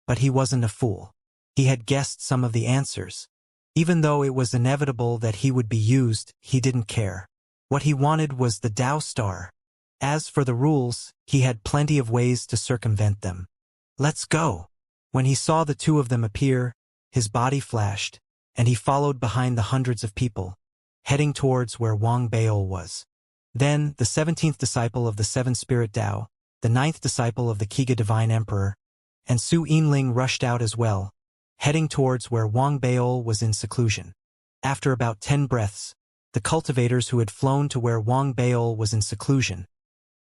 but he wasn't a fool. He had guessed some of the answers. Even though it was inevitable that he would be used, he didn't care. What he wanted was the Tao star. As for the rules, he had plenty of ways to circumvent them. Let's go. When he saw the 2 of them appear, his body flashed, and he followed behind the hundreds of people, heading towards where Wang Baol was. Then, the 17th disciple of the 7-spirit Tao, the 9th disciple of the Kiga Divine Emperor, and Su Ling rushed out as well, heading towards where Wang Baol was in seclusion. After about 10 breaths, the cultivators who had flown to where Wang Baol was in seclusion,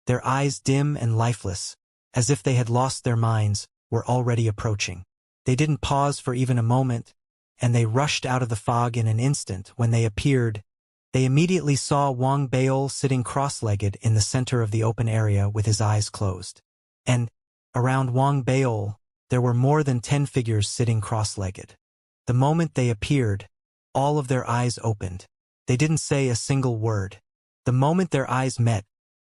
their eyes dim and lifeless, as if they had lost their minds, were already approaching. They didn't pause for even a moment, and they rushed out of the fog in an instant. When they appeared, they immediately saw Wang Baol sitting cross-legged in the center of the open area with his eyes closed. And, around Wang Baol, there were more than 10 figures sitting cross-legged. The moment they appeared, all of their eyes opened. They didn't say a single word. The moment their eyes met,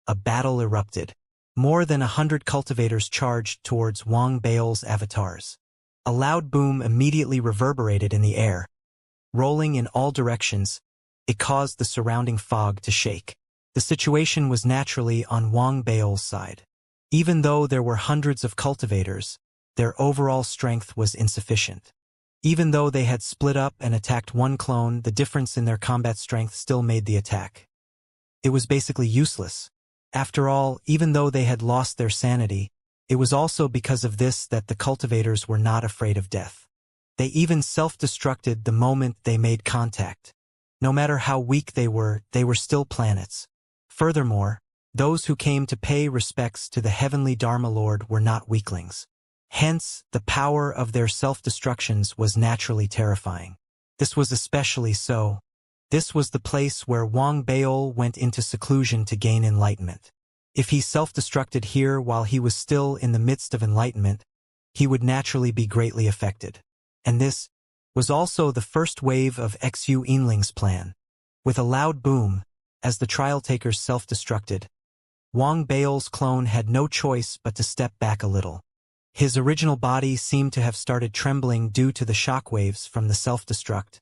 a battle erupted. More than 100 cultivators charged towards Wang Bao's avatars. A loud boom immediately reverberated in the air. Rolling in all directions, it caused the surrounding fog to shake. The situation was naturally on Wang Bao's side. Even though there were hundreds of cultivators, their overall strength was insufficient. Even though they had split up and attacked one clone, the difference in their combat strength still made the attack. It was basically useless. After all, even though they had lost their sanity, it was also because of this that the cultivators were not afraid of death. They even self-destructed the moment they made contact. No matter how weak they were still planets. Furthermore, those who came to pay respects to the heavenly Dharma Lord were not weaklings. Hence, the power of their self-destructions was naturally terrifying. This was especially so. This was the place where Wang Bao went into seclusion to gain enlightenment. If he self-destructed here while he was still in the midst of enlightenment, he would naturally be greatly affected. And this was also the first wave of Xu Yinling's plan. With a loud boom, as the trial takers self-destructed, Wang Bao's clone had no choice but to step back a little. His original body seemed to have started trembling due to the shockwaves from the self-destruct,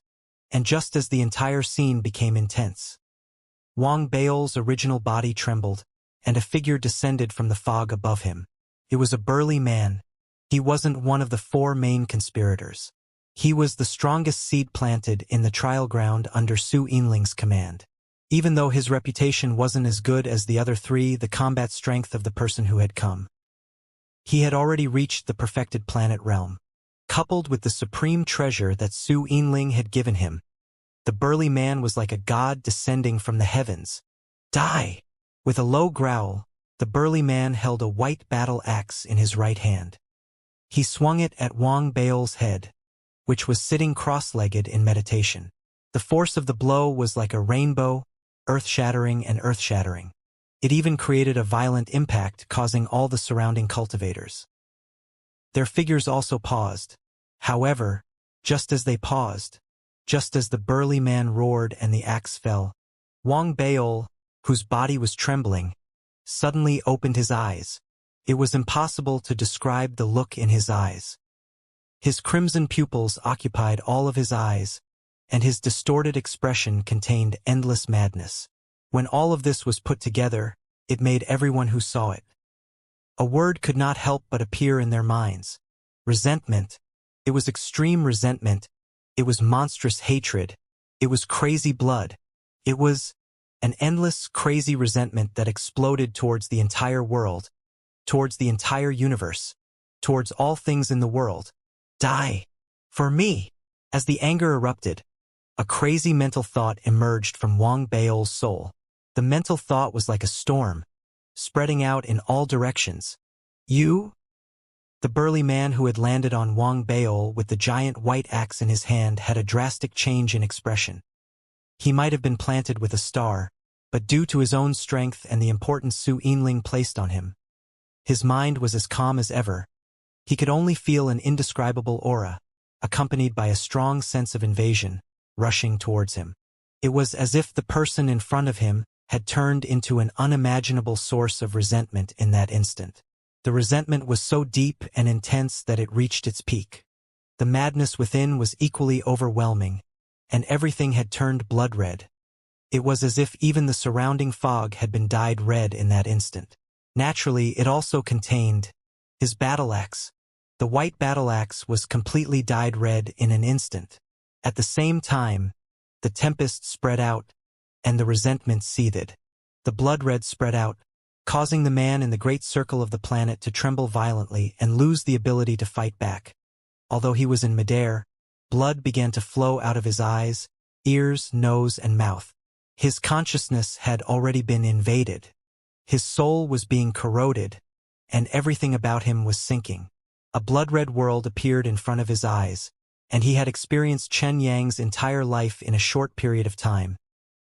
and just as the entire scene became intense, Wang Bao's original body trembled, and a figure descended from the fog above him. It was a burly man. He wasn't one of the 4 main conspirators. He was the strongest seed planted in the trial ground under Su Yinling's command. Even though his reputation wasn't as good as the other 3, the combat strength of the person who had come. He had already reached the perfected planet realm. Coupled with the supreme treasure that Su Yinling had given him, the burly man was like a god descending from the heavens. Die! With a low growl, the burly man held a white battle axe in his right hand. He swung it at Wang Bao's head, which was sitting cross-legged in meditation. The force of the blow was like a rainbow, earth-shattering and earth-shattering. It even created a violent impact, causing all the surrounding cultivators. Their figures also paused. However, just as they paused, just as the burly man roared and the axe fell, Wang Bao, whose body was trembling, suddenly opened his eyes. It was impossible to describe the look in his eyes. His crimson pupils occupied all of his eyes, and his distorted expression contained endless madness. When all of this was put together, it made everyone who saw it. A word could not help but appear in their minds. Resentment. It was extreme resentment. It was monstrous hatred. It was crazy blood. It was an endless, crazy resentment that exploded towards the entire world, towards the entire universe, towards all things in the world. Die! For me! As the anger erupted, a crazy mental thought emerged from Wang Bao's soul. The mental thought was like a storm, spreading out in all directions. You? The burly man who had landed on Wang Bao with the giant white axe in his hand had a drastic change in expression. He might have been planted with a star, but due to his own strength and the importance Su Yinling placed on him, his mind was as calm as ever. He could only feel an indescribable aura, accompanied by a strong sense of invasion, rushing towards him. It was as if the person in front of him had turned into an unimaginable source of resentment in that instant. The resentment was so deep and intense that it reached its peak. The madness within was equally overwhelming, and everything had turned blood red. It was as if even the surrounding fog had been dyed red in that instant. Naturally, it also contained his battle axe. The white battle axe was completely dyed red in an instant. At the same time, the tempest spread out, and the resentment seethed. The blood red spread out, causing the man in the great circle of the planet to tremble violently and lose the ability to fight back. Although he was in midair, blood began to flow out of his eyes, ears, nose, and mouth. His consciousness had already been invaded. His soul was being corroded, and everything about him was sinking. A blood-red world appeared in front of his eyes, and he had experienced Chen Yang's entire life in a short period of time,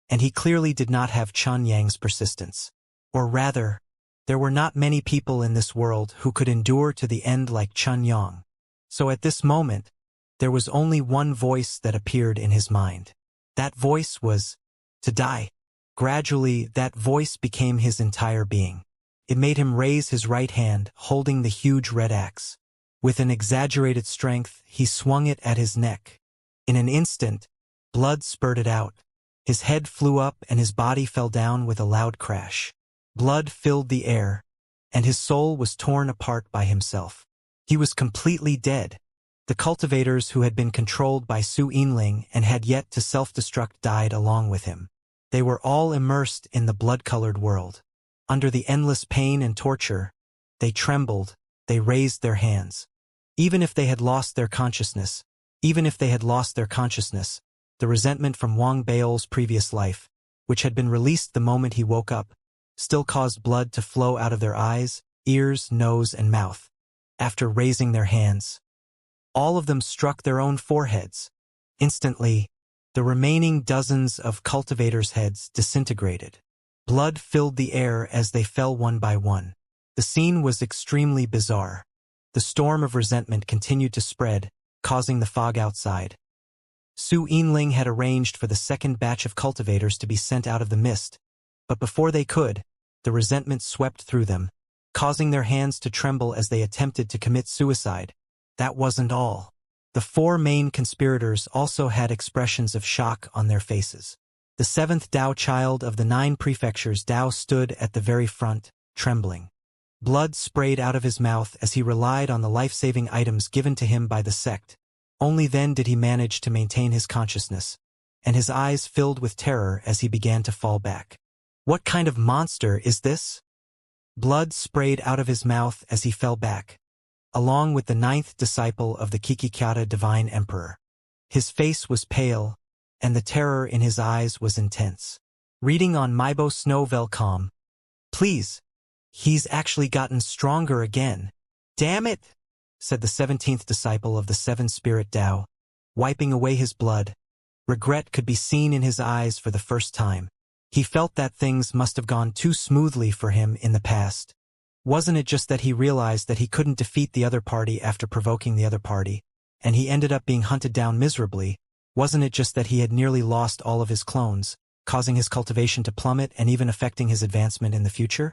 and he clearly did not have Chen Yang's persistence. Or rather, there were not many people in this world who could endure to the end like Chen Yang. So at this moment, there was only one voice that appeared in his mind. That voice was To die. Gradually, that voice became his entire being. It made him raise his right hand, holding the huge red axe. With an exaggerated strength, he swung it at his neck. In an instant, blood spurted out. His head flew up and his body fell down with a loud crash. Blood filled the air, and his soul was torn apart by himself. He was completely dead. The cultivators who had been controlled by Su Yinling and had yet to self-destruct died along with him. They were all immersed in the blood-colored world. Under the endless pain and torture, they trembled, they raised their hands. Even if they had lost their consciousness, the resentment from Wang Bao's previous life, which had been released the moment he woke up, still caused blood to flow out of their eyes, ears, nose, and mouth. After raising their hands, all of them struck their own foreheads. Instantly, the remaining dozens of cultivators' heads disintegrated. Blood filled the air as they fell one by one. The scene was extremely bizarre. The storm of resentment continued to spread, causing the fog outside. Su Yinling had arranged for the second batch of cultivators to be sent out of the mist, but before they could, the resentment swept through them, causing their hands to tremble as they attempted to commit suicide. That wasn't all. The four main conspirators also had expressions of shock on their faces. The seventh Dao child of the 9 prefectures, Dao, stood at the very front, trembling. Blood sprayed out of his mouth as he relied on the life-saving items given to him by the sect. Only then did he manage to maintain his consciousness, and his eyes filled with terror as he began to fall back. What kind of monster is this? Blood sprayed out of his mouth as he fell back, along with the 9th disciple of the Kikikyata Divine Emperor. His face was pale, and the terror in his eyes was intense. Reading on Meibo.com. Please. He's actually gotten stronger again. Damn it, said the 17th disciple of the 7-spirit Dao, wiping away his blood. Regret could be seen in his eyes for the first time. He felt that things must have gone too smoothly for him in the past. Wasn't it just that he realized that he couldn't defeat the other party after provoking the other party, and he ended up being hunted down miserably? Wasn't it just that he had nearly lost all of his clones, causing his cultivation to plummet and even affecting his advancement in the future?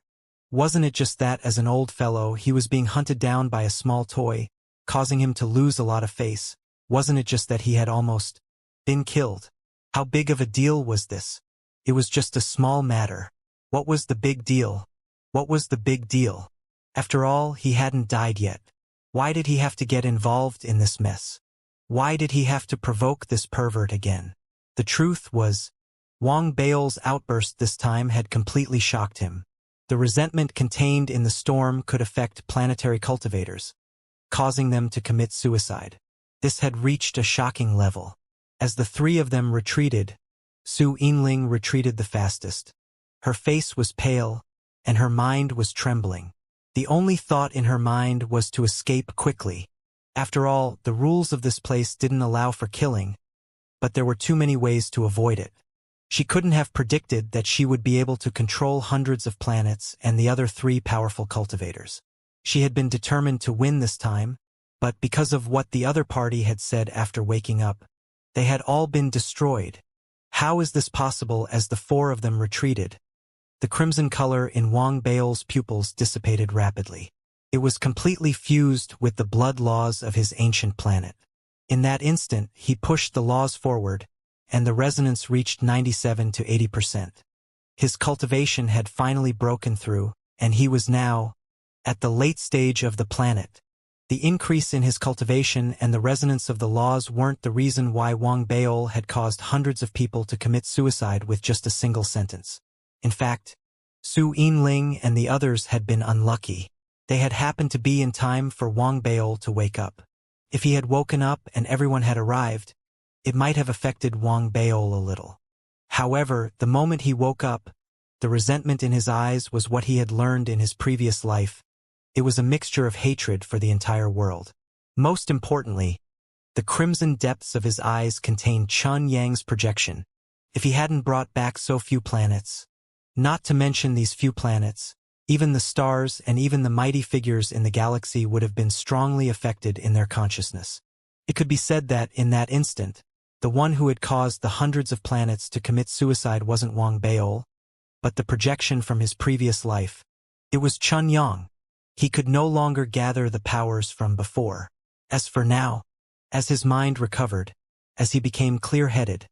Wasn't it just that, as an old fellow, he was being hunted down by a small toy, causing him to lose a lot of face? Wasn't it just that he had almost been killed? How big of a deal was this? It was just a small matter. What was the big deal? What was the big deal? After all, he hadn't died yet. Why did he have to get involved in this mess? Why did he have to provoke this pervert again? The truth was, Wang Bao's outburst this time had completely shocked him. The resentment contained in the storm could affect planetary cultivators, causing them to commit suicide. This had reached a shocking level. As the 3 of them retreated, Su Yinling retreated the fastest. Her face was pale, and her mind was trembling. The only thought in her mind was to escape quickly. After all, the rules of this place didn't allow for killing, but there were too many ways to avoid it. She couldn't have predicted that she would be able to control hundreds of planets and the other 3 powerful cultivators. She had been determined to win this time, but because of what the other party had said after waking up, they had all been destroyed. How is this possible? As the 4 of them retreated, the crimson color in Wang Bao's pupils dissipated rapidly. It was completely fused with the blood laws of his ancient planet. In that instant, he pushed the laws forward, and the resonance reached 97 to 80%. His cultivation had finally broken through, and he was now at the late stage of the planet. The increase in his cultivation and the resonance of the laws weren't the reason why Wang Bao had caused hundreds of people to commit suicide with just a single sentence. In fact, Su Yinling and the others had been unlucky. They had happened to be in time for Wang Bao to wake up. If he had woken up and everyone had arrived, it might have affected Wang Bao a little. However, the moment he woke up, the resentment in his eyes was what he had learned in his previous life. It was a mixture of hatred for the entire world. Most importantly, the crimson depths of his eyes contained Chun Yang's projection. If he hadn't brought back so few planets, not to mention these few planets, even the stars and even the mighty figures in the galaxy would have been strongly affected in their consciousness. It could be said that, in that instant, The one who had caused the hundreds of planets to commit suicide wasn't Wang Baol, but the projection from his previous life. It was Chun Yang. He could no longer gather the powers from before. As for now, as his mind recovered, as he became clear-headed,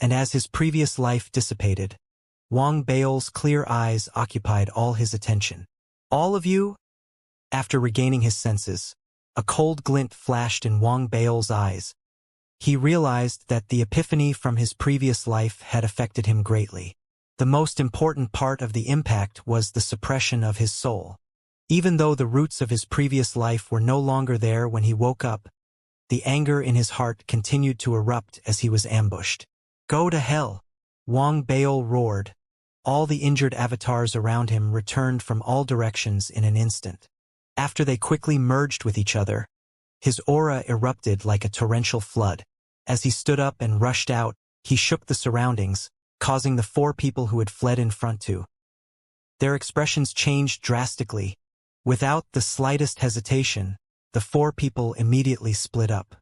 and as his previous life dissipated, Wang Baol's clear eyes occupied all his attention. All of you? After regaining his senses, a cold glint flashed in Wang Baol's eyes. He realized that the epiphany from his previous life had affected him greatly. The most important part of the impact was the suppression of his soul. Even though the roots of his previous life were no longer there when he woke up, the anger in his heart continued to erupt as he was ambushed. Go to hell! Wang Baol roared. All the injured avatars around him returned from all directions in an instant. After they quickly merged with each other, his aura erupted like a torrential flood. As he stood up and rushed out, he shook the surroundings, causing the 4 people who had fled in front to. Their expressions changed drastically. Without the slightest hesitation, the 4 people immediately split up.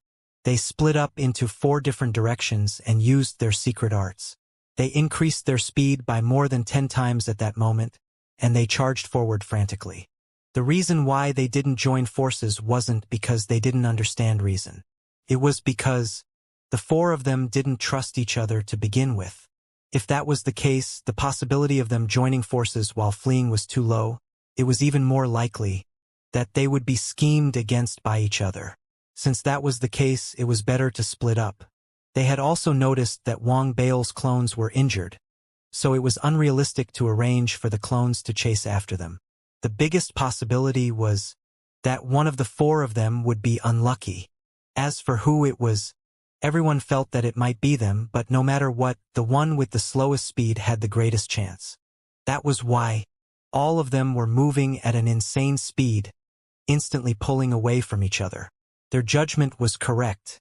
They split up into 4 different directions and used their secret arts. They increased their speed by more than 10 times at that moment, and they charged forward frantically. The reason why they didn't join forces wasn't because they didn't understand reason. It was because the 4 of them didn't trust each other to begin with. If that was the case, the possibility of them joining forces while fleeing was too low. It was even more likely that they would be schemed against by each other. Since that was the case, it was better to split up. They had also noticed that Wang Baol's clones were injured, so it was unrealistic to arrange for the clones to chase after them. The biggest possibility was that one of the 4 of them would be unlucky. As for who it was, everyone felt that it might be them, but no matter what, the one with the slowest speed had the greatest chance. That was why all of them were moving at an insane speed, instantly pulling away from each other. Their judgment was correct.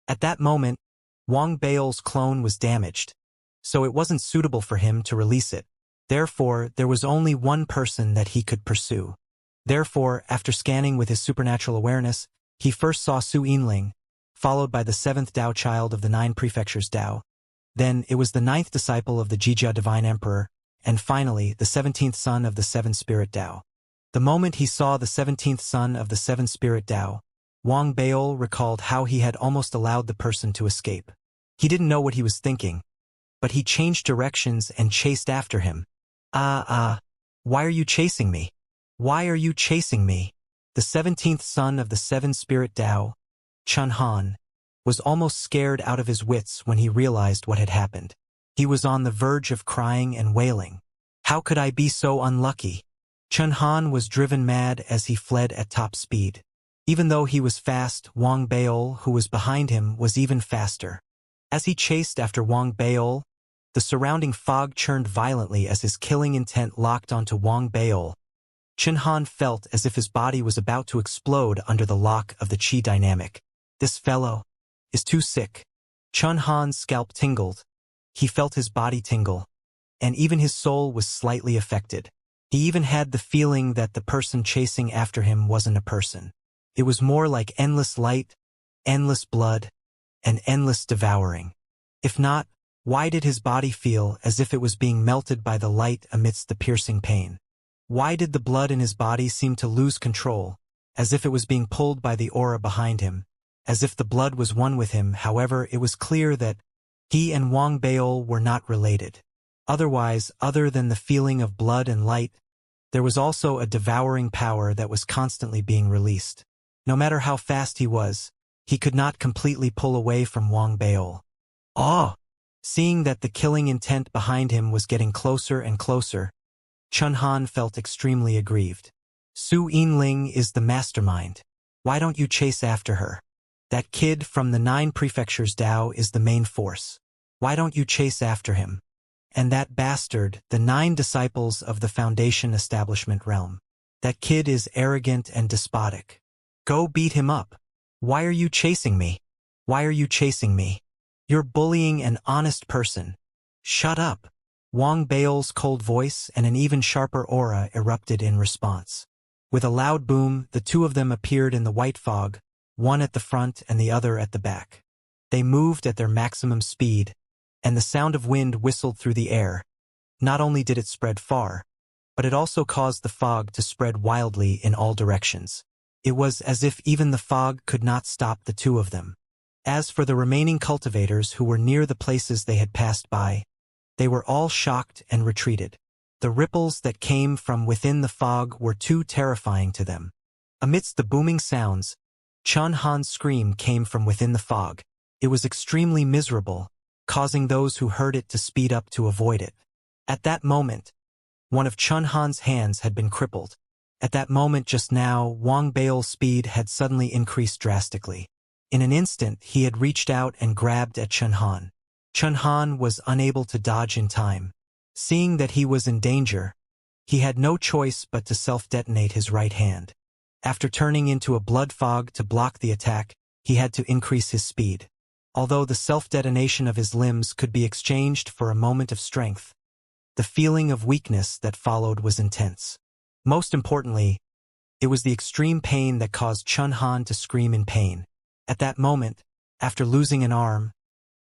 At that moment, Wang Baol's clone was damaged, so it wasn't suitable for him to release it. Therefore, there was only one person that he could pursue. Therefore, after scanning with his supernatural awareness, he first saw Su Yinling, followed by the 7th Dao child of the 9 prefectures Dao. Then it was the 9th disciple of the Jijia Divine Emperor, and finally, the 17th son of the 7 Spirit Dao. The moment he saw the 17th son of the 7 Spirit Dao, Wang Baol recalled how he had almost allowed the person to escape. He didn't know what he was thinking, but he changed directions and chased after him. Why are you chasing me? Why are you chasing me? The 17th son of the 7 Spirit Dao, Chun Han, was almost scared out of his wits when he realized what had happened. He was on the verge of crying and wailing. How could I be so unlucky? Chun Han was driven mad as he fled at top speed. Even though he was fast, Wang Baol, who was behind him, was even faster. As he chased after Wang Baol, the surrounding fog churned violently as his killing intent locked onto Wang Baol. Chun Han felt as if his body was about to explode under the lock of the Qi dynamic. This fellow is too sick. Chun Han's scalp tingled. He felt his body tingle, and even his soul was slightly affected. He even had the feeling that the person chasing after him wasn't a person. It was more like endless light, endless blood, and endless devouring. If not, why did his body feel as if it was being melted by the light amidst the piercing pain? Why did the blood in his body seem to lose control, as if it was being pulled by the aura behind him, as if the blood was one with him? However, it was clear that he and Wang Baol were not related. Otherwise, other than the feeling of blood and light, there was also a devouring power that was constantly being released. No matter how fast he was, he could not completely pull away from Wang Baol. Seeing that the killing intent behind him was getting closer and closer, Chun Han felt extremely aggrieved. Su Yinling is the mastermind. Why don't you chase after her? That kid from the 9 prefectures Dao is the main force. Why don't you chase after him? And that bastard, the 9 disciples of the Foundation establishment realm. That kid is arrogant and despotic. Go beat him up. Why are you chasing me? Why are you chasing me? You're bullying an honest person. Shut up. Wang Baol's cold voice and an even sharper aura erupted in response. With a loud boom, the 2 of them appeared in the white fog, one at the front and the other at the back. They moved at their maximum speed, and the sound of wind whistled through the air. Not only did it spread far, but it also caused the fog to spread wildly in all directions. It was as if even the fog could not stop the two of them. As for the remaining cultivators who were near the places they had passed by, they were all shocked and retreated. The ripples that came from within the fog were too terrifying to them. Amidst the booming sounds, Chun Han's scream came from within the fog. It was extremely miserable, causing those who heard it to speed up to avoid it. At that moment, one of Chun Han's hands had been crippled. At that moment just now, Wang Bao's speed had suddenly increased drastically. In an instant, he had reached out and grabbed at Chun Han. Chun Han was unable to dodge in time. Seeing that he was in danger, he had no choice but to self-detonate his right hand. After turning into a blood fog to block the attack, he had to increase his speed. Although the self-detonation of his limbs could be exchanged for a moment of strength, the feeling of weakness that followed was intense. Most importantly, it was the extreme pain that caused Chun Han to scream in pain. At that moment, after losing an arm,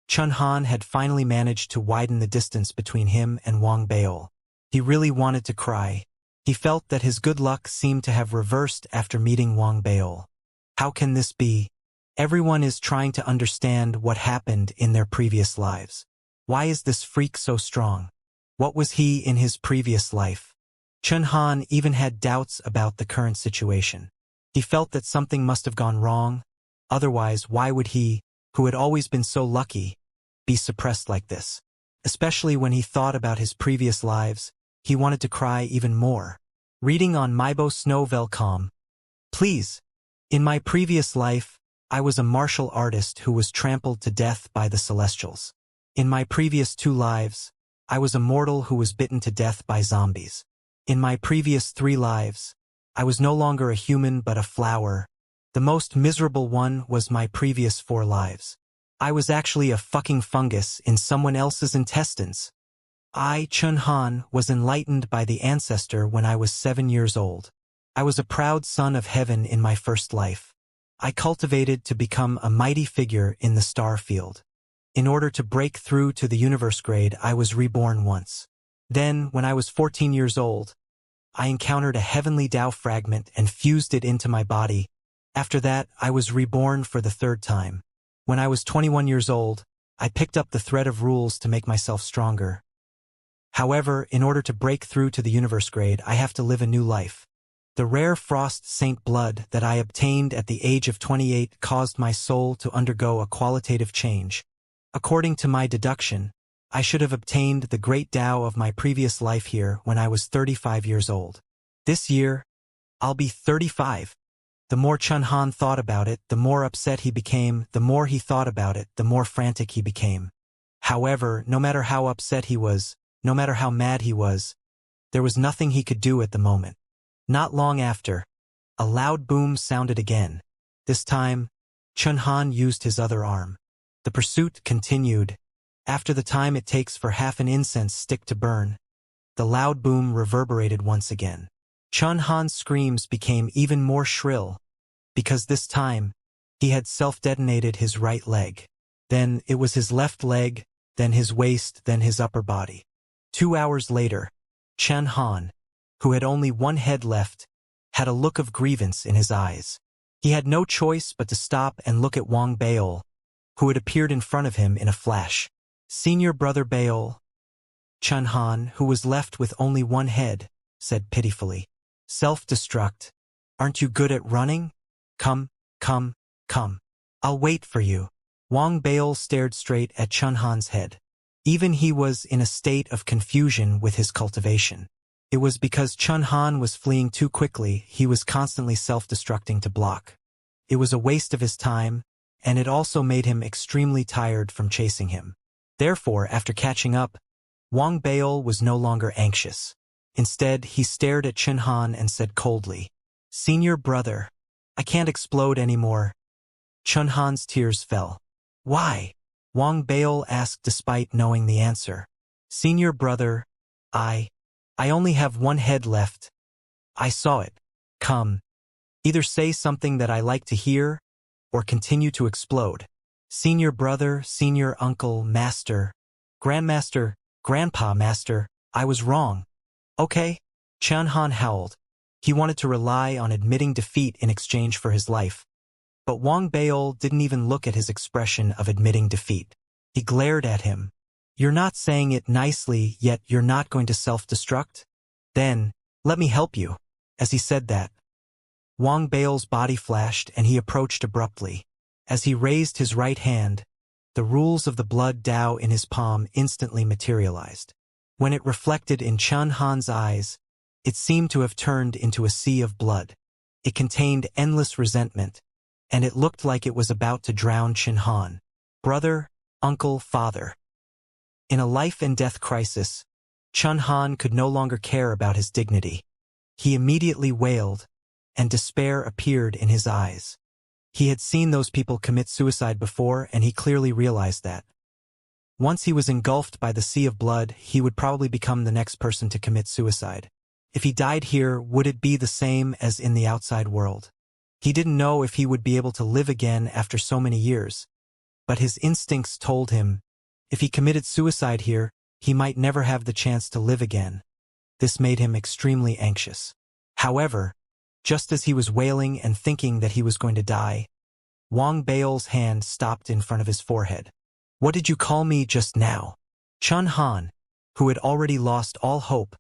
Chun Han had finally managed to widen the distance between him and Wang Bao. He really wanted to cry. He felt that his good luck seemed to have reversed after meeting Wang Bao. How can this be? Everyone is trying to understand what happened in their previous lives. Why is this freak so strong? What was he in his previous life? Chun Han even had doubts about the current situation. He felt that something must have gone wrong. Otherwise, why would he, who had always been so lucky, be suppressed like this? Especially when he thought about his previous lives, he wanted to cry even more. Reading on Meibo.com. Please. In my previous life, I was a martial artist who was trampled to death by the Celestials. In my previous 2 lives, I was a mortal who was bitten to death by zombies. In my previous 3 lives, I was no longer a human but a flower. The most miserable one was my previous 4 lives. I was actually a fucking fungus in someone else's intestines. I, Chun Han, was enlightened by the ancestor when I was 7 years old. I was a proud son of heaven in my first life. I cultivated to become a mighty figure in the star field. In order to break through to the universe grade, I was reborn once. Then, when I was 14 years old, I encountered a heavenly Tao fragment and fused it into my body. After that, I was reborn for the 3rd time. When I was 21 years old, I picked up the thread of rules to make myself stronger. However, in order to break through to the universe grade, I have to live a new life. The rare Frost Saint blood that I obtained at the age of 28 caused my soul to undergo a qualitative change. According to my deduction, I should have obtained the great Tao of my previous life here when I was 35 years old. This year, I'll be 35. The more Chun Han thought about it, the more upset he became. The more he thought about it, the more frantic he became. However, no matter how upset he was, no matter how mad he was, there was nothing he could do at the moment. Not long after, a loud boom sounded again. This time, Chun Han used his other arm. The pursuit continued. After the time it takes for half an incense stick to burn, the loud boom reverberated once again. Chun Han's screams became even more shrill, because this time, he had self-detonated his right leg. Then it was his left leg, then his waist, then his upper body. 2 hours later, Chun Han, who had only one head left, had a look of grievance in his eyes. He had no choice but to stop and look at Wang Bao, who had appeared in front of him in a flash. Senior brother Bao. Chun Han, who was left with only one head, said pitifully. Self-destruct. Aren't you good at running? Come, come, come. I'll wait for you. Wang Bao stared straight at Chun Han's head. Even he was in a state of confusion with his cultivation. It was because Chun Han was fleeing too quickly, he was constantly self-destructing to block. It was a waste of his time, and it also made him extremely tired from chasing him. Therefore, after catching up, Wang Bao was no longer anxious. Instead, he stared at Chun Han and said coldly, Senior brother, I can't explode anymore. Chun Han's tears fell. Why? Wang Bao asked despite knowing the answer. Senior brother, I only have one head left. I saw it. Come. Either say something that I like to hear, or continue to explode. Senior brother, senior uncle, master, grandmaster, grandpa master, I was wrong. Okay? Qianhan howled. He wanted to rely on admitting defeat in exchange for his life. But Wang Beil didn't even look at his expression of admitting defeat. He glared at him. You're not saying it nicely, yet you're not going to self-destruct? Then, let me help you. As he said that, Wang Beil's body flashed and he approached abruptly. As he raised his right hand, the rules of the blood Dao in his palm instantly materialized. When it reflected in Qianhan's eyes, it seemed to have turned into a sea of blood. It contained endless resentment, and it looked like it was about to drown Qianhan. Brother, uncle, father. In a life-and-death crisis, Qianhan could no longer care about his dignity. He immediately wailed, and despair appeared in his eyes. He had seen those people commit suicide before, and he clearly realized that. Once he was engulfed by the sea of blood, he would probably become the next person to commit suicide. If he died here, would it be the same as in the outside world? He didn't know if he would be able to live again after so many years, but his instincts told him, if he committed suicide here, he might never have the chance to live again. This made him extremely anxious. However, just as he was wailing and thinking that he was going to die, Wang Beil's hand stopped in front of his forehead. What did you call me just now? Qianhan, who had already lost all hope,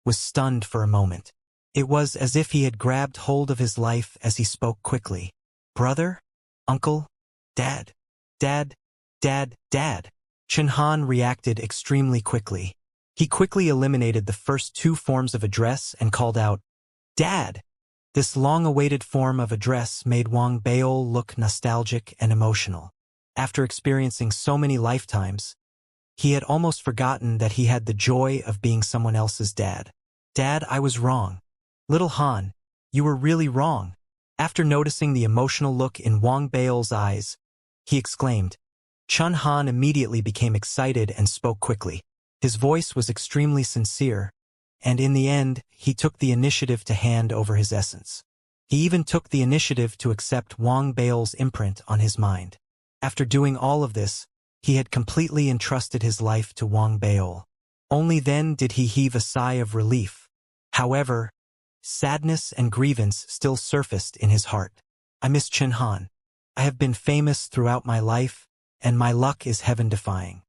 was stunned for a moment. It was as if he had grabbed hold of his life as he spoke quickly. Brother? Uncle? Dad? Dad? Dad? Dad? Qianhan reacted extremely quickly. He quickly eliminated the first two forms of address and called out, Dad! This long-awaited form of address made Wang Beil look nostalgic and emotional. After experiencing so many lifetimes, he had almost forgotten that he had the joy of being someone else's dad. Dad, I was wrong. Little Han, you were really wrong. After noticing the emotional look in Wang Beil's eyes, he exclaimed. Qianhan immediately became excited and spoke quickly. His voice was extremely sincere, and in the end, he took the initiative to hand over his essence. He even took the initiative to accept Wang Beil's imprint on his mind. After doing all of this, he had completely entrusted his life to Wang Beil. Only then did he heave a sigh of relief. However, sadness and grievance still surfaced in his heart. I miss Qianhan. I have been famous throughout my life, and my luck is heaven-defying.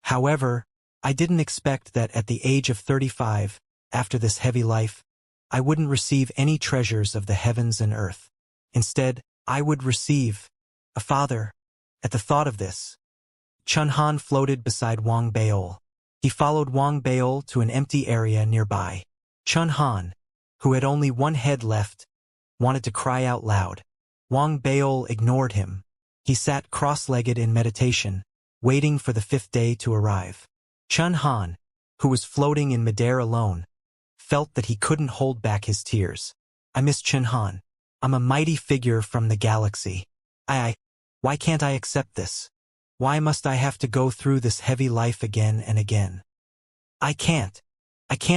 However, I didn't expect that at the age of 35, after this heavy life, I wouldn't receive any treasures of the heavens and earth. Instead, I would receive a father. At the thought of this, Qianhan floated beside Wang Beil. He followed Wang Beil to an empty area nearby. Qianhan, who had only one head left, wanted to cry out loud. Wang Beil ignored him. He sat cross-legged in meditation, waiting for the 5th day to arrive. Qianhan, who was floating in midair alone, felt that he couldn't hold back his tears. I miss Qianhan. I'm a mighty figure from the galaxy. Why can't I accept this? Why must I have to go through this heavy life again and again? I can't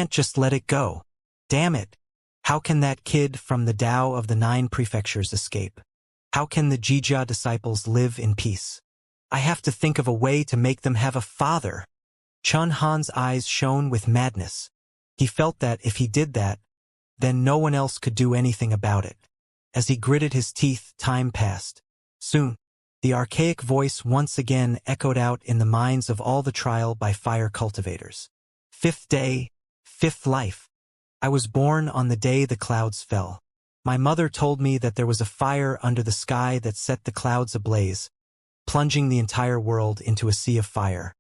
just let it go. Damn it. How can that kid from the Tao of the 9 prefectures escape? How can the Jijia disciples live in peace? I have to think of a way to make them have a father. Qianhan's eyes shone with madness. He felt that if he did that, then no one else could do anything about it. As he gritted his teeth, time passed. Soon, the archaic voice once again echoed out in the minds of all the trial by fire cultivators. 5th day, 5th life. I was born on the day the clouds fell. My mother told me that there was a fire under the sky that set the clouds ablaze, plunging the entire world into a sea of fire.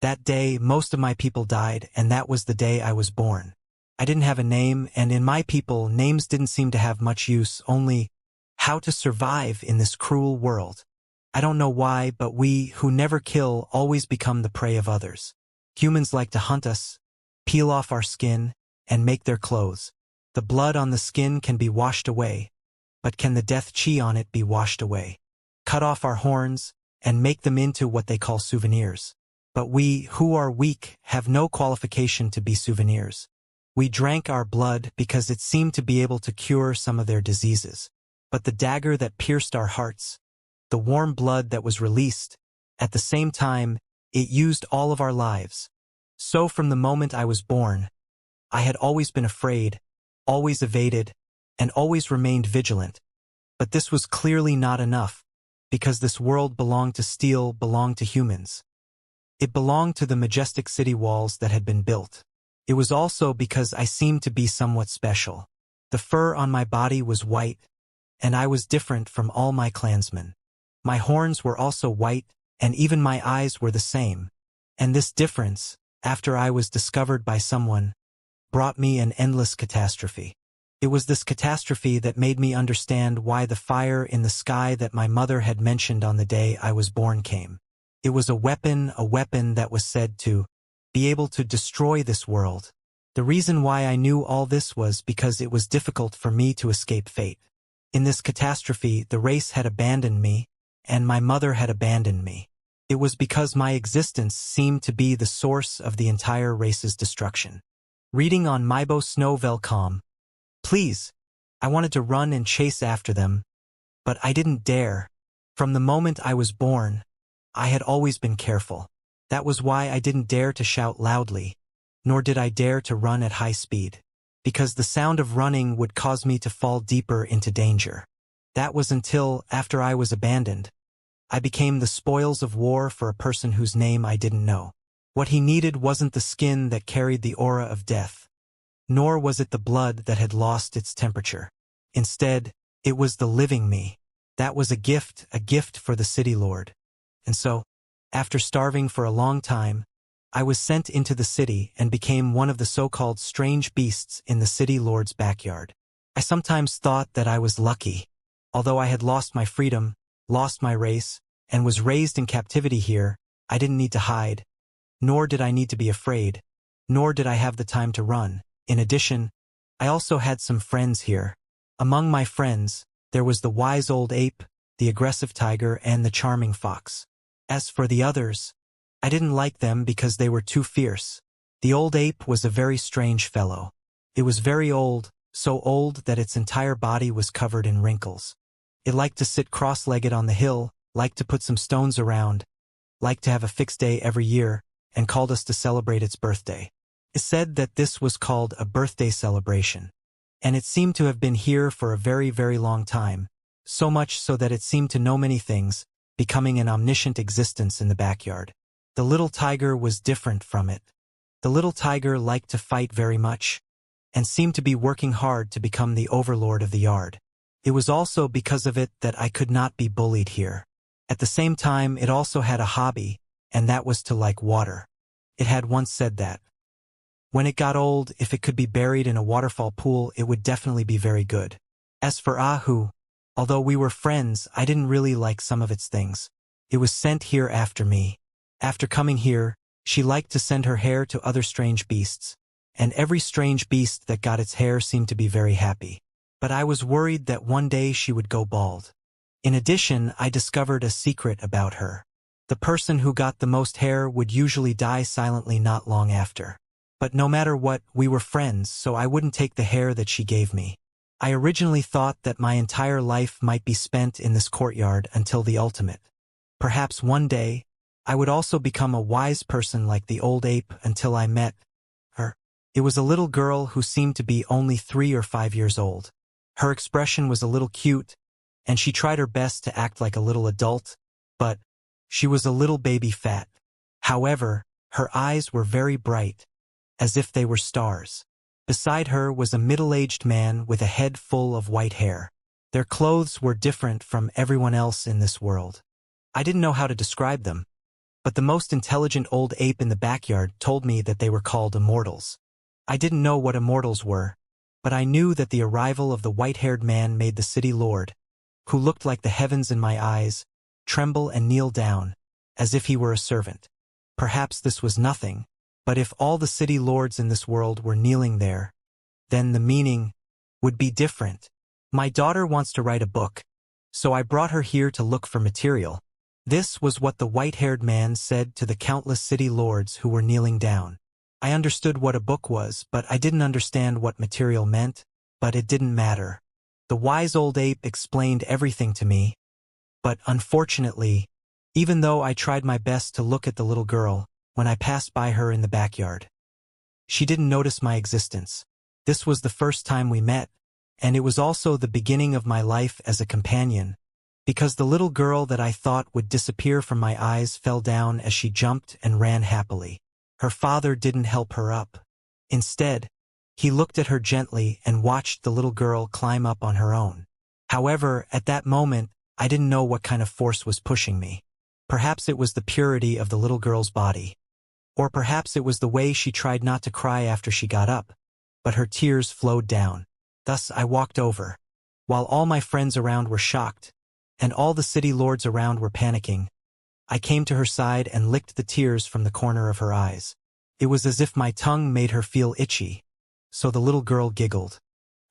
That day, most of my people died, and that was the day I was born. I didn't have a name, and in my people, names didn't seem to have much use, only how to survive in this cruel world. I don't know why, but we, who never kill, always become the prey of others. Humans like to hunt us, peel off our skin, and make their clothes. The blood on the skin can be washed away, but can the death chi on it be washed away? Cut off our horns, and make them into what they call souvenirs. But we, who are weak, have no qualification to be souvenirs. We drank our blood because it seemed to be able to cure some of their diseases. But the dagger that pierced our hearts, the warm blood that was released, At the same time, it used all of our lives. So from the moment I was born, I had always been afraid, always evaded, and always remained vigilant. But this was clearly not enough, because this world belonged to humans. It belonged to the majestic city walls that had been built. It was also because I seemed to be somewhat special. The fur on my body was white, and I was different from all my clansmen. My horns were also white, and even my eyes were the same. And this difference, after I was discovered by someone, brought me an endless catastrophe. It was this catastrophe that made me understand why the fire in the sky that my mother had mentioned on the day I was born came. It was a weapon that was said to be able to destroy this world. The reason why I knew all this was because it was difficult for me to escape fate. In this catastrophe, the race had abandoned me, and my mother had abandoned me. It was because my existence seemed to be the source of the entire race's destruction. Reading on Mybo Snowvelcom. Please, I wanted to run and chase after them, but I didn't dare. From the moment I was born, I had always been careful. That was why I didn't dare to shout loudly, nor did I dare to run at high speed, because the sound of running would cause me to fall deeper into danger. That was until, after I was abandoned, I became the spoils of war for a person whose name I didn't know. What he needed wasn't the skin that carried the aura of death, nor was it the blood that had lost its temperature. Instead, it was the living me. That was a gift for the city lord. And so, after starving for a long time, I was sent into the city and became one of the so-called strange beasts in the city lord's backyard. I sometimes thought that I was lucky. Although I had lost my freedom, lost my race, and was raised in captivity here, I didn't need to hide, nor did I need to be afraid, nor did I have the time to run. In addition, I also had some friends here. Among my friends, there was the wise old ape, the aggressive tiger, and the charming fox. As for the others, I didn't like them because they were too fierce. The old ape was a very strange fellow. It was very old, so old that its entire body was covered in wrinkles. It liked to sit cross-legged on the hill, liked to put some stones around, liked to have a fixed day every year, and called us to celebrate its birthday. It said that this was called a birthday celebration. And it seemed to have been here for a very, very long time, so much so that it seemed to know many things, becoming an omniscient existence in the backyard. The little tiger was different from it. The little tiger liked to fight very much, and seemed to be working hard to become the overlord of the yard. It was also because of it that I could not be bullied here. At the same time, it also had a hobby, and that was to like water. It had once said that when it got old, if it could be buried in a waterfall pool, it would definitely be very good. As for Ahu, although we were friends, I didn't really like some of its things. It was sent here after me. After coming here, she liked to send her hair to other strange beasts, and every strange beast that got its hair seemed to be very happy. But I was worried that one day she would go bald. In addition, I discovered a secret about her. The person who got the most hair would usually die silently not long after. But no matter what, we were friends, so I wouldn't take the hair that she gave me. I originally thought that my entire life might be spent in this courtyard until the ultimate. Perhaps one day, I would also become a wise person like the old ape until I met her. It was a little girl who seemed to be only 3 or 5 years old. Her expression was a little cute, and she tried her best to act like a little adult, but she was a little baby fat. However, her eyes were very bright, as if they were stars. Beside her was a middle-aged man with a head full of white hair. Their clothes were different from everyone else in this world. I didn't know how to describe them, but the most intelligent old ape in the backyard told me that they were called immortals. I didn't know what immortals were, but I knew that the arrival of the white-haired man made the city lord, who looked like the heavens in my eyes, tremble and kneel down, as if he were a servant. Perhaps this was nothing, but if all the city lords in this world were kneeling there, then the meaning would be different. My daughter wants to write a book, so I brought her here to look for material. This was what the white-haired man said to the countless city lords who were kneeling down. I understood what a book was, but I didn't understand what material meant, but it didn't matter. The wise old ape explained everything to me, but unfortunately, even though I tried my best to look at the little girl when I passed by her in the backyard. She didn't notice my existence. This was the first time we met, and it was also the beginning of my life as a companion, because the little girl that I thought would disappear from my eyes fell down as she jumped and ran happily. Her father didn't help her up. Instead, he looked at her gently and watched the little girl climb up on her own. However, at that moment, I didn't know what kind of force was pushing me. Perhaps it was the purity of the little girl's body. Or perhaps it was the way she tried not to cry after she got up, but her tears flowed down. Thus I walked over, while all my friends around were shocked, and all the city lords around were panicking. I came to her side and licked the tears from the corner of her eyes. It was as if my tongue made her feel itchy, so the little girl giggled.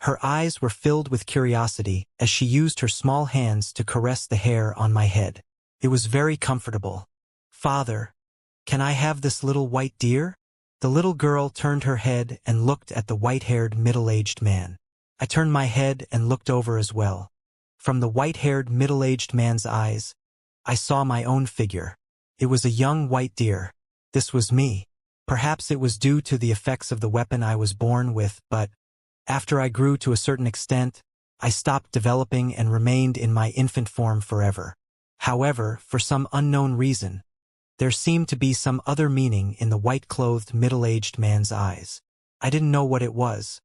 Her eyes were filled with curiosity as she used her small hands to caress the hair on my head. It was very comfortable. "Father, can I have this little white deer?" The little girl turned her head and looked at the white-haired middle-aged man. I turned my head and looked over as well. From the white-haired middle-aged man's eyes, I saw my own figure. It was a young white deer. This was me. Perhaps it was due to the effects of the weapon I was born with, but after I grew to a certain extent, I stopped developing and remained in my infant form forever. However, for some unknown reason, there seemed to be some other meaning in the white-clothed middle-aged man's eyes. I didn't know what it was,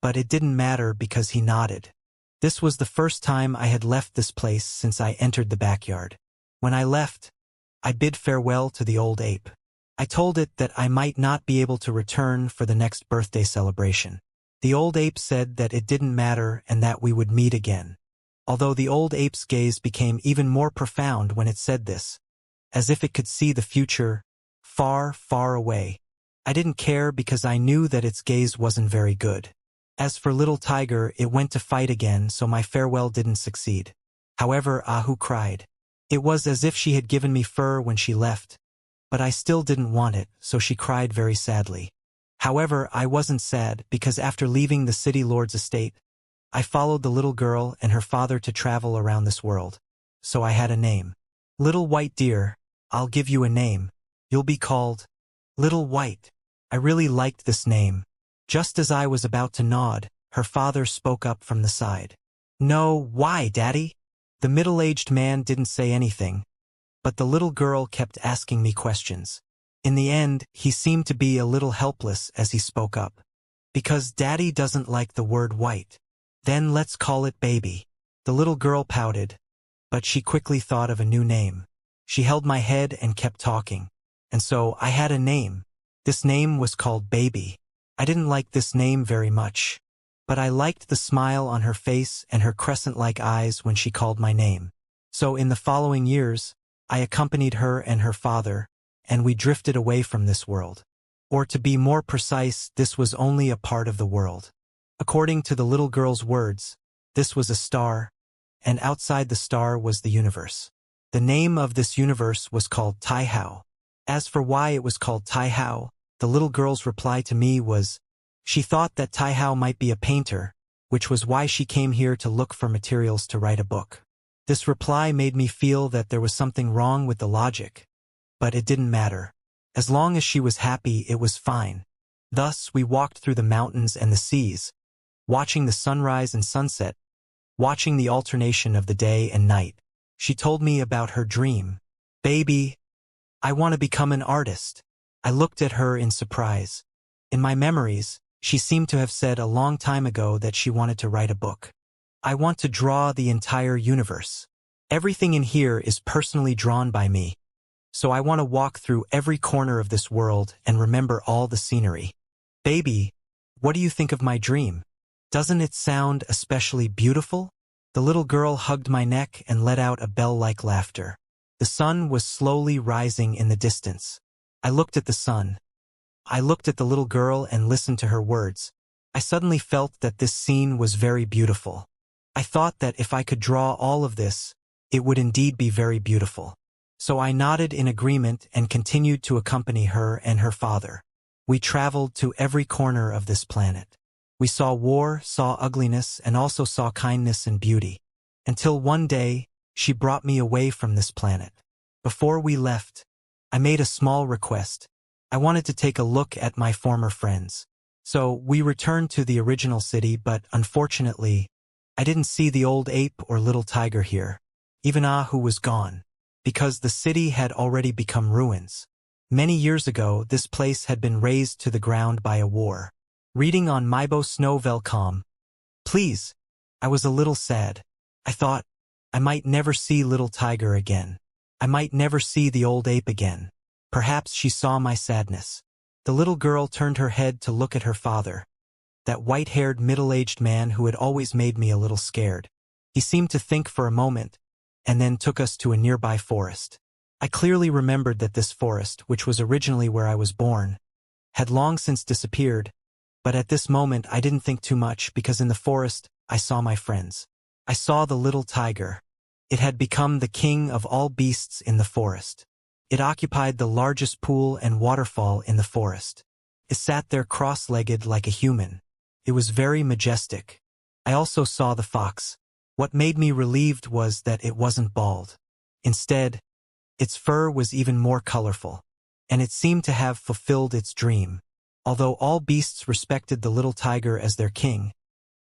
but it didn't matter because he nodded. This was the first time I had left this place since I entered the backyard. When I left, I bid farewell to the old ape. I told it that I might not be able to return for the next birthday celebration. The old ape said that it didn't matter and that we would meet again. Although the old ape's gaze became even more profound when it said this, as if it could see the future far, far away. I didn't care because I knew that its gaze wasn't very good. As for little tiger, it went to fight again, so my farewell didn't succeed. However, Ahu cried. It was as if she had given me fur when she left, but I still didn't want it, so she cried very sadly. However, I wasn't sad because after leaving the city lord's estate, I followed the little girl and her father to travel around this world. So I had a name. Little White Deer, I'll give you a name. You'll be called Little White. I really liked this name. Just as I was about to nod, her father spoke up from the side. "No, why, Daddy?" The middle-aged man didn't say anything, but the little girl kept asking me questions. In the end, he seemed to be a little helpless as he spoke up. "Because Daddy doesn't like the word white. Then let's call it Baby." The little girl pouted, but she quickly thought of a new name. She held my head and kept talking. And so I had a name. This name was called Baby. I didn't like this name very much, but I liked the smile on her face and her crescent-like eyes when she called my name. So in the following years, I accompanied her and her father, and we drifted away from this world. Or to be more precise, this was only a part of the world. According to the little girl's words, this was a star, and outside the star was the universe. The name of this universe was called Taihao. As for why it was called Taihao, the little girl's reply to me was, she thought that Taihao might be a painter, which was why she came here to look for materials to write a book. This reply made me feel that there was something wrong with the logic, but it didn't matter. As long as she was happy, it was fine. Thus, we walked through the mountains and the seas, watching the sunrise and sunset, watching the alternation of the day and night. She told me about her dream. "Baby, I want to become an artist." I looked at her in surprise. In my memories, she seemed to have said a long time ago that she wanted to write a book. "I want to draw the entire universe. Everything in here is personally drawn by me. So I want to walk through every corner of this world and remember all the scenery. Baby, what do you think of my dream? Doesn't it sound especially beautiful?" The little girl hugged my neck and let out a bell-like laughter. The sun was slowly rising in the distance. I looked at the sun. I looked at the little girl and listened to her words. I suddenly felt that this scene was very beautiful. I thought that if I could draw all of this, it would indeed be very beautiful. So I nodded in agreement and continued to accompany her and her father. We traveled to every corner of this planet. We saw war, saw ugliness, and also saw kindness and beauty. Until one day, she brought me away from this planet. Before we left, I made a small request. I wanted to take a look at my former friends. So we returned to the original city, but unfortunately, I didn't see the old ape or little tiger here. Even Ahu was gone, because the city had already become ruins. Many years ago, this place had been razed to the ground by a war. Reading on Maibo Snow Velcom. Please. I was a little sad. I thought, I might never see little tiger again. I might never see the old ape again. Perhaps she saw my sadness. The little girl turned her head to look at her father, that white-haired middle-aged man who had always made me a little scared. He seemed to think for a moment, and then took us to a nearby forest. I clearly remembered that this forest, which was originally where I was born, had long since disappeared, but at this moment I didn't think too much because in the forest I saw my friends. I saw the little tiger. It had become the king of all beasts in the forest. It occupied the largest pool and waterfall in the forest. It sat there cross-legged like a human. It was very majestic. I also saw the fox. What made me relieved was that it wasn't bald. Instead, its fur was even more colorful, and it seemed to have fulfilled its dream. Although all beasts respected the little tiger as their king,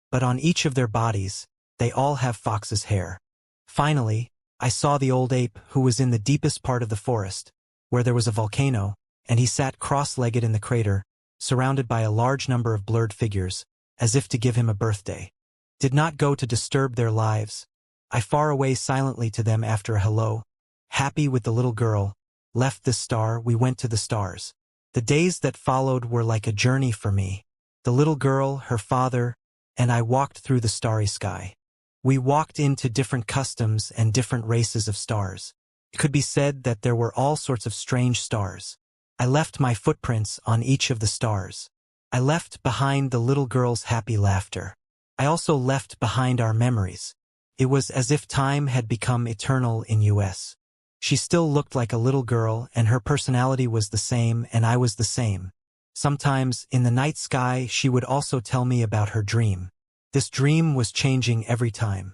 but on each of their bodies, they all have fox's hair. Finally, I saw the old ape who was in the deepest part of the forest, where there was a volcano, and he sat cross-legged in the crater, surrounded by a large number of blurred figures, as if to give him a birthday. Did not go to disturb their lives. I far away silently to them after a hello. Happy with the little girl, left this star, we went to the stars. The days that followed were like a journey for me. The little girl, her father, and I walked through the starry sky. We walked into different customs and different races of stars. It could be said that there were all sorts of strange stars. I left my footprints on each of the stars. I left behind the little girl's happy laughter. I also left behind our memories. It was as if time had become eternal in us. She still looked like a little girl, and her personality was the same, and I was the same. Sometimes, in the night sky, she would also tell me about her dream. This dream was changing every time.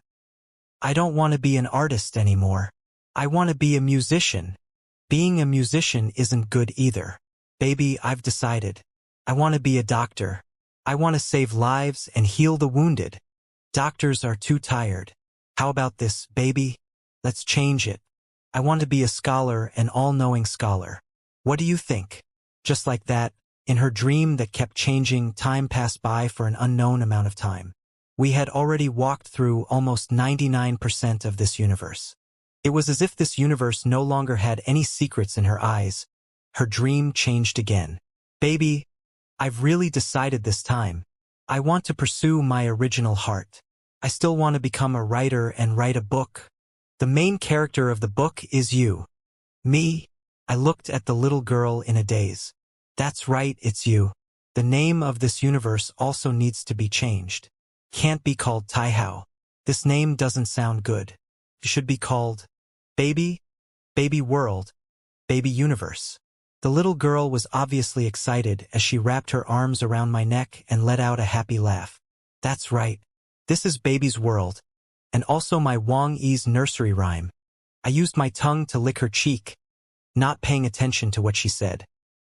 I don't want to be an artist anymore. I want to be a musician. Being a musician isn't good either. Baby, I've decided. I want to be a doctor. I want to save lives and heal the wounded. Doctors are too tired. How about this, baby? Let's change it. I want to be a scholar, an all-knowing scholar. What do you think? Just like that, in her dream that kept changing, time passed by for an unknown amount of time. We had already walked through almost 99% of this universe. It was as if this universe no longer had any secrets in her eyes. Her dream changed again. Baby, I've really decided this time. I want to pursue my original heart. I still want to become a writer and write a book. The main character of the book is you. Me? I looked at the little girl in a daze. That's right, it's you. The name of this universe also needs to be changed. Can't be called Taihao. This name doesn't sound good. It should be called Baby, Baby World, Baby Universe. The little girl was obviously excited as she wrapped her arms around my neck and let out a happy laugh. That's right. This is Baby's World, and also my Wang Yi's nursery rhyme. I used my tongue to lick her cheek, not paying attention to what she said.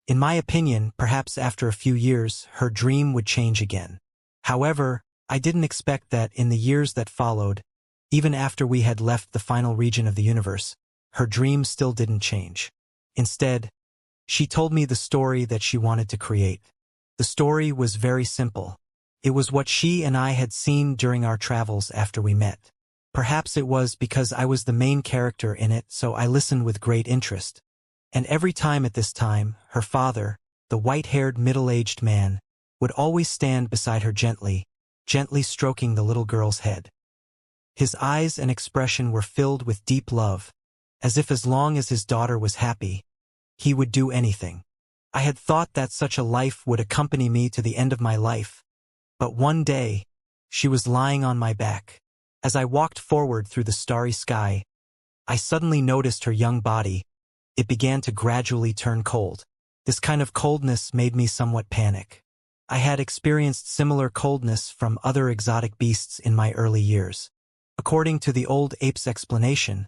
In my opinion, perhaps after a few years, her dream would change again. However, I didn't expect that in the years that followed, even after we had left the final region of the universe, her dream still didn't change. Instead, she told me the story that she wanted to create. The story was very simple. It was what she and I had seen during our travels after we met. Perhaps it was because I was the main character in it, so I listened with great interest. And every time at this time, her father, the white-haired middle-aged man, would always stand beside her gently stroking the little girl's head. His eyes and expression were filled with deep love, as if as long as his daughter was happy, he would do anything. I had thought that such a life would accompany me to the end of my life. But one day, she was lying on my back. As I walked forward through the starry sky, I suddenly noticed her young body. It began to gradually turn cold. This kind of coldness made me somewhat panic. I had experienced similar coldness from other exotic beasts in my early years. According to the old ape's explanation,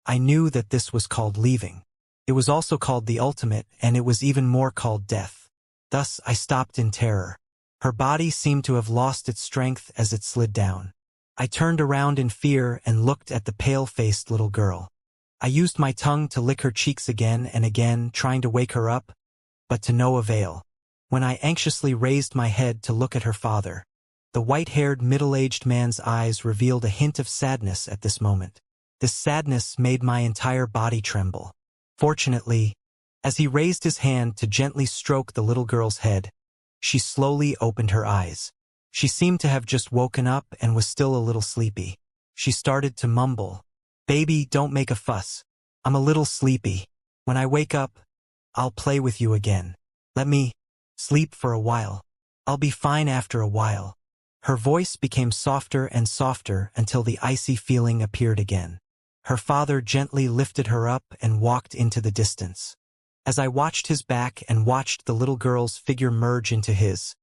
I knew that this was called leaving. It was also called the ultimate, and it was even more called death. Thus, I stopped in terror. Her body seemed to have lost its strength as it slid down. I turned around in fear and looked at the pale-faced little girl. I used my tongue to lick her cheeks again and again, trying to wake her up, but to no avail. When I anxiously raised my head to look at her father, the white-haired middle-aged man's eyes revealed a hint of sadness at this moment. This sadness made my entire body tremble. Fortunately, as he raised his hand to gently stroke the little girl's head, she slowly opened her eyes. She seemed to have just woken up and was still a little sleepy. She started to mumble, "Baby, don't make a fuss. I'm a little sleepy. When I wake up, I'll play with you again. Let me sleep for a while. I'll be fine after a while." Her voice became softer and softer until the icy feeling appeared again. Her father gently lifted her up and walked into the distance. As I watched his back and watched the little girl's figure merge into his,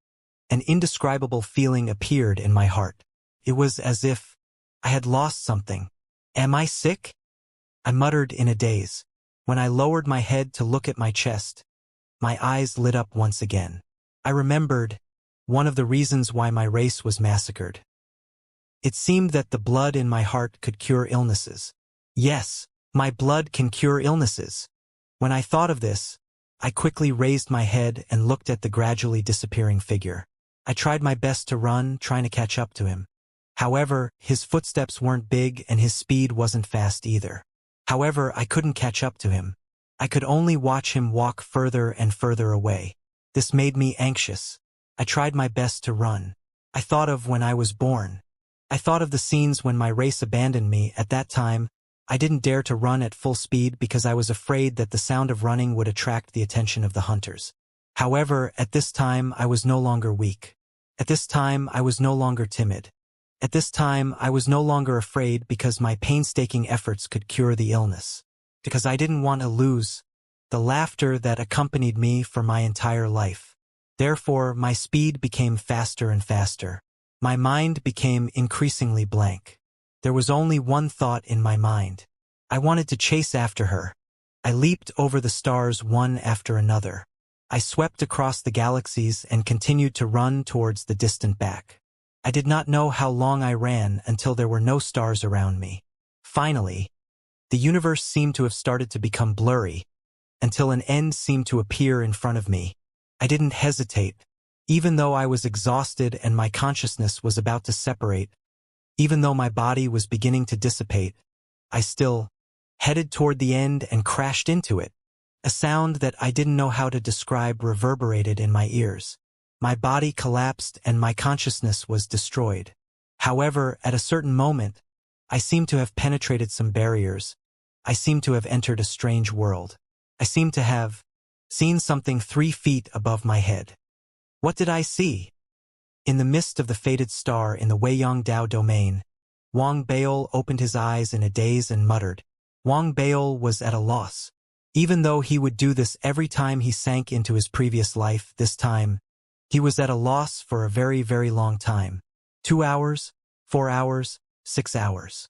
an indescribable feeling appeared in my heart. It was as if I had lost something. "Am I sick?" I muttered in a daze. When I lowered my head to look at my chest, my eyes lit up once again. I remembered one of the reasons why my race was massacred. It seemed that the blood in my heart could cure illnesses. Yes, my blood can cure illnesses. When I thought of this, I quickly raised my head and looked at the gradually disappearing figure. I tried my best to run, trying to catch up to him. However, his footsteps weren't big and his speed wasn't fast either. However, I couldn't catch up to him. I could only watch him walk further and further away. This made me anxious. I tried my best to run. I thought of when I was born. I thought of the scenes when my race abandoned me. At that time, I didn't dare to run at full speed because I was afraid that the sound of running would attract the attention of the hunters. However, at this time I was no longer weak. At this time I was no longer timid. At this time I was no longer afraid because my painstaking efforts could cure the illness. Because I didn't want to lose the laughter that accompanied me for my entire life. Therefore, my speed became faster and faster. My mind became increasingly blank. There was only one thought in my mind. I wanted to chase after her. I leaped over the stars one after another. I swept across the galaxies and continued to run towards the distant back. I did not know how long I ran until there were no stars around me. Finally, the universe seemed to have started to become blurry, until an end seemed to appear in front of me. I didn't hesitate. Even though I was exhausted and my consciousness was about to separate, even though my body was beginning to dissipate, I still headed toward the end and crashed into it. A sound that I didn't know how to describe reverberated in my ears. My body collapsed and my consciousness was destroyed. However, at a certain moment, I seemed to have penetrated some barriers. I seemed to have entered a strange world. I seemed to have seen something 3 feet above my head. What did I see? In the midst of the fated star in the Weiyang Dao domain, Wang Baol opened his eyes in a daze and muttered. Wang Baol was at a loss. Even though he would do this every time he sank into his previous life, this time, he was at a loss for a very, very long time. 2 hours, 4 hours, 6 hours.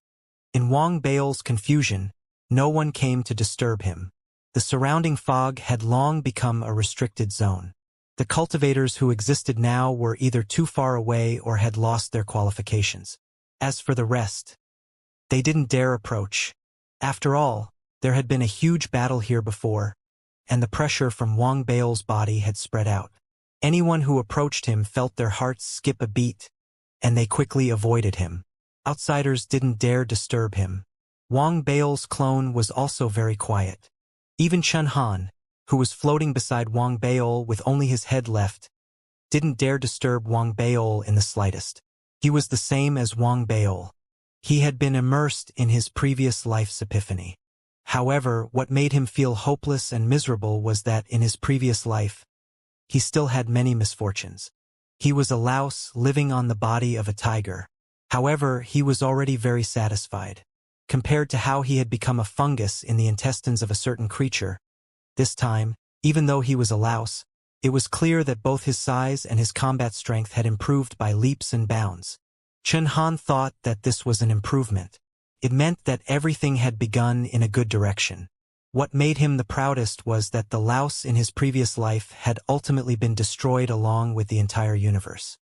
In Wang Baol's confusion, no one came to disturb him. The surrounding fog had long become a restricted zone. The cultivators who existed now were either too far away or had lost their qualifications. As for the rest, they didn't dare approach. After all, there had been a huge battle here before, and the pressure from Wang Baol's body had spread out. Anyone who approached him felt their hearts skip a beat, and they quickly avoided him. Outsiders didn't dare disturb him. Wang Baol's clone was also very quiet. Even Chen Han, who was floating beside Wang Baol with only his head left, didn't dare disturb Wang Baol in the slightest. He was the same as Wang Baol. He had been immersed in his previous life's epiphany. However, what made him feel hopeless and miserable was that in his previous life, he still had many misfortunes. He was a louse living on the body of a tiger. However, he was already very satisfied. Compared to how he had become a fungus in the intestines of a certain creature, this time, even though he was a louse, it was clear that both his size and his combat strength had improved by leaps and bounds. Chen Han thought that this was an improvement. It meant that everything had begun in a good direction. What made him the proudest was that the louse in his previous life had ultimately been destroyed along with the entire universe.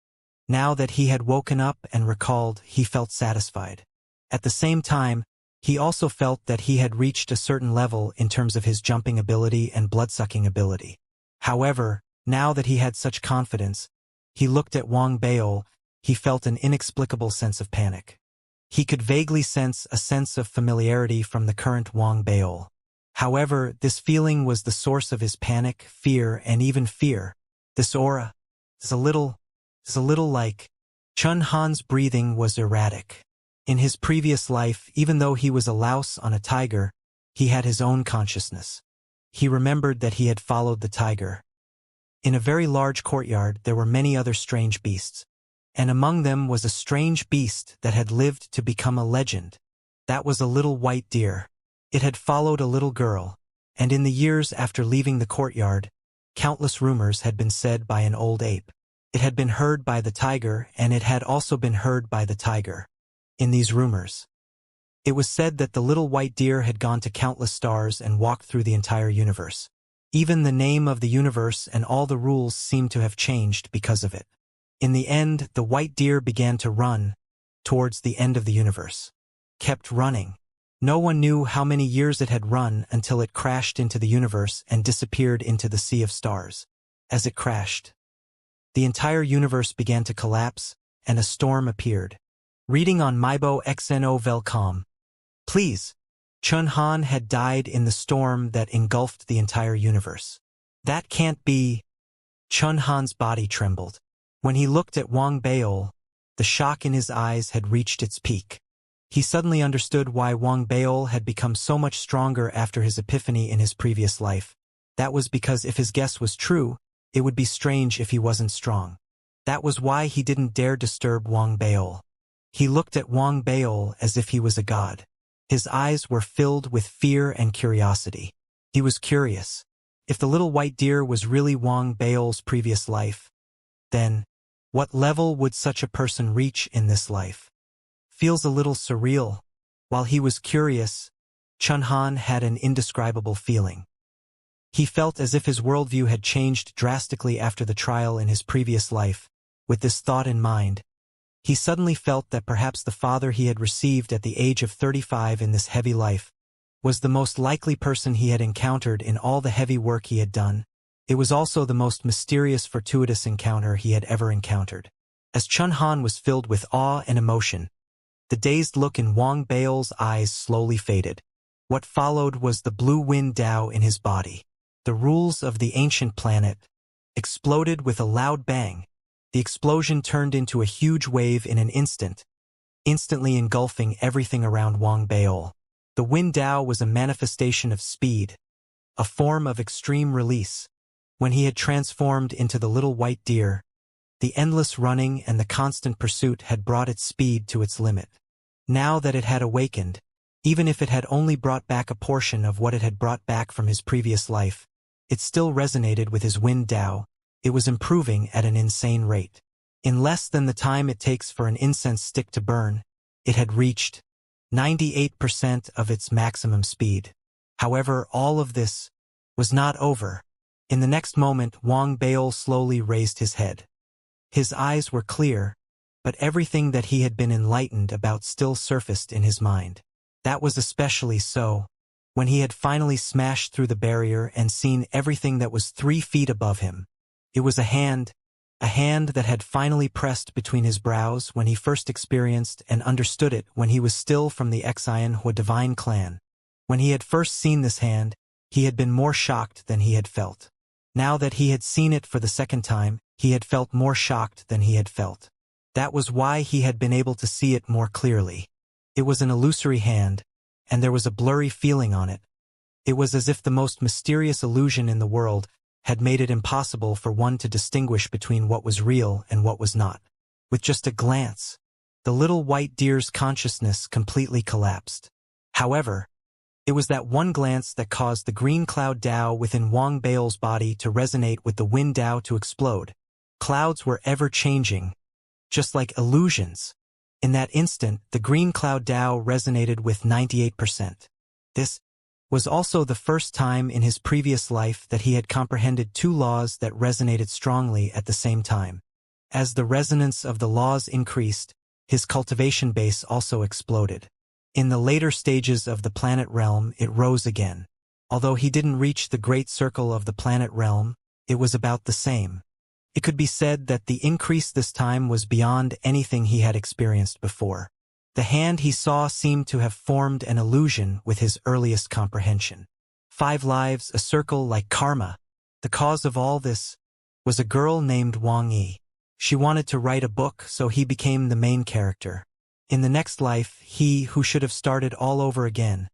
Now that he had woken up and recalled, he felt satisfied. At the same time, he also felt that he had reached a certain level in terms of his jumping ability and blood-sucking ability. However, now that he had such confidence, he looked at Wang Baol, he felt an inexplicable sense of panic. He could vaguely sense a sense of familiarity from the current Wang Baol. However, this feeling was the source of his panic, fear, and even fear. This aura is a little like Chun Han's breathing was erratic. In his previous life, even though he was a louse on a tiger, he had his own consciousness. He remembered that he had followed the tiger. In a very large courtyard, there were many other strange beasts, and among them was a strange beast that had lived to become a legend. That was a little white deer. It had followed a little girl, and in the years after leaving the courtyard, countless rumors had been said by an old ape. It had been heard by the tiger, and it had also been heard by the tiger. In these rumors, it was said that the little white deer had gone to countless stars and walked through the entire universe. Even the name of the universe and all the rules seemed to have changed because of it. In the end, the white deer began to run towards the end of the universe. Kept running. No one knew how many years it had run until it crashed into the universe and disappeared into the sea of stars. As it crashed, the entire universe began to collapse, and a storm appeared. Reading on Maibo XNO. Please. Chun Han had died in the storm that engulfed the entire universe. That can't be. Chun Han's body trembled. When he looked at Wang Baol, the shock in his eyes had reached its peak. He suddenly understood why Wang Baol had become so much stronger after his epiphany in his previous life. That was because if his guess was true, it would be strange if he wasn't strong. That was why he didn't dare disturb Wang Baol. He looked at Wang Baol as if he was a god. His eyes were filled with fear and curiosity. He was curious. If the little white deer was really Wang Baol's previous life, then what level would such a person reach in this life? Feels a little surreal. While he was curious, Chun Han had an indescribable feeling. He felt as if his worldview had changed drastically after the trial in his previous life. With this thought in mind, he suddenly felt that perhaps the father he had received at the age of 35 in this heavy life was the most likely person he had encountered in all the heavy work he had done. It was also the most mysterious, fortuitous encounter he had ever encountered. As Chun Han was filled with awe and emotion, the dazed look in Wang Baol's eyes slowly faded. What followed was the blue wind Tao in his body. The rules of the ancient planet exploded with a loud bang. The explosion turned into a huge wave in an instant, instantly engulfing everything around Wang Baol. The wind Tao was a manifestation of speed, a form of extreme release. When he had transformed into the little white deer, the endless running and the constant pursuit had brought its speed to its limit. Now that it had awakened, even if it had only brought back a portion of what it had brought back from his previous life, it still resonated with his wind Tao. It was improving at an insane rate. In less than the time it takes for an incense stick to burn, it had reached 98% of its maximum speed. However, all of this was not over. In the next moment, Wang Baol slowly raised his head. His eyes were clear, but everything that he had been enlightened about still surfaced in his mind. That was especially so when he had finally smashed through the barrier and seen everything that was 3 feet above him. It was a hand that had finally pressed between his brows when he first experienced and understood it when he was still from the Xianxia divine clan. When he had first seen this hand, he had been more shocked than he had felt. Now that he had seen it for the second time, he had felt more shocked than he had felt. That was why he had been able to see it more clearly. It was an illusory hand, and there was a blurry feeling on it. It was as if the most mysterious illusion in the world had made it impossible for one to distinguish between what was real and what was not. With just a glance, the little white deer's consciousness completely collapsed. However, it was that one glance that caused the green cloud Tao within Wang Baol's body to resonate with the wind Tao to explode. Clouds were ever changing, just like illusions. In that instant, the green cloud Tao resonated with 98%. This was also the first time in his previous life that he had comprehended two laws that resonated strongly at the same time. As the resonance of the laws increased, his cultivation base also exploded. In the later stages of the planet realm, it rose again. Although he didn't reach the great circle of the planet realm, it was about the same. It could be said that the increase this time was beyond anything he had experienced before. The hand he saw seemed to have formed an illusion with his earliest comprehension. 5 lives, a circle like karma. The cause of all this was a girl named Wang Yi. She wanted to write a book, so he became the main character. In the next life, he, who should have started all over again,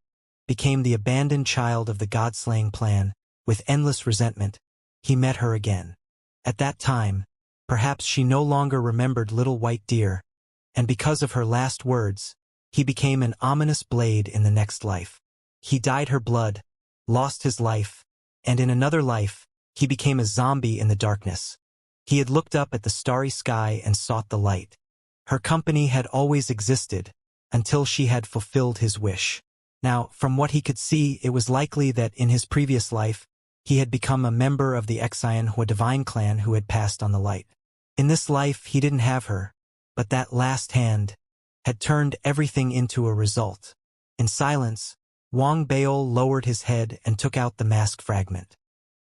became the abandoned child of the god-slaying plan. With endless resentment, he met her again. At that time, perhaps she no longer remembered little white deer, and because of her last words, he became an ominous blade in the next life. He dyed her blood, lost his life, and in another life, he became a zombie in the darkness. He had looked up at the starry sky and sought the light. Her company had always existed, until she had fulfilled his wish. Now, from what he could see, it was likely that in his previous life, he had become a member of the Xianxia divine clan who had passed on the light. In this life, he didn't have her, but that last hand had turned everything into a result. In silence, Wang Baol lowered his head and took out the mask fragment.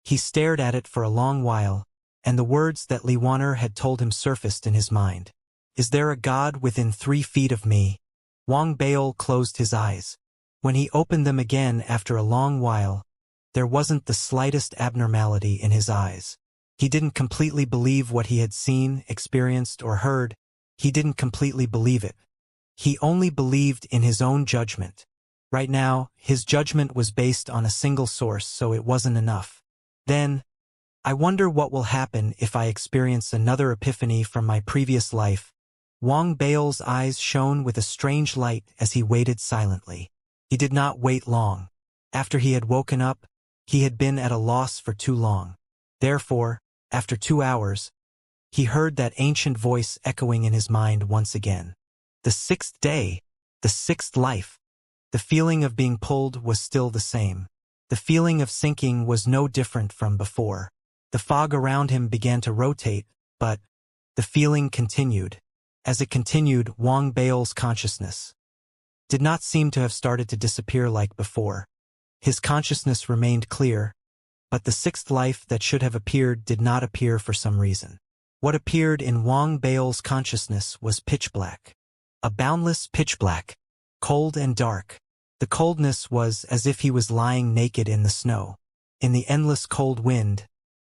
He stared at it for a long while, and the words that Li Wan'er had told him surfaced in his mind. Is there a god within 3 feet of me? Wang Baol closed his eyes. When he opened them again after a long while, there wasn't the slightest abnormality in his eyes. He didn't completely believe what he had seen, experienced, or heard. He didn't completely believe it. He only believed in his own judgment. Right now, his judgment was based on a single source, so it wasn't enough. Then, I wonder what will happen if I experience another epiphany from my previous life. Wang Baol's eyes shone with a strange light as he waited silently. He did not wait long. After he had woken up, he had been at a loss for too long. Therefore, after 2 hours, he heard that ancient voice echoing in his mind once again. The 6th day, the 6th life. The feeling of being pulled was still the same. The feeling of sinking was no different from before. The fog around him began to rotate, but the feeling continued. As it continued, Wang Baol's consciousness did not seem to have started to disappear like before. His consciousness remained clear, but the 6th life that should have appeared did not appear for some reason. What appeared in Wang Baol's consciousness was pitch black. A boundless pitch black, cold and dark. The coldness was as if he was lying naked in the snow. In the endless cold wind,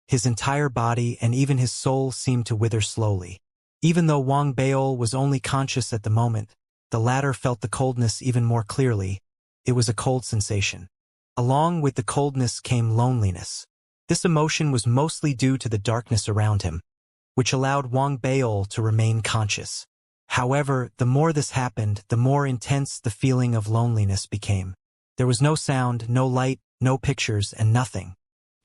his entire body and even his soul seemed to wither slowly. Even though Wang Baol was only conscious at the moment, the latter felt the coldness even more clearly. It was a cold sensation. Along with the coldness came loneliness. This emotion was mostly due to the darkness around him, which allowed Wang Baol to remain conscious. However, the more this happened, the more intense the feeling of loneliness became. There was no sound, no light, no pictures, and nothing.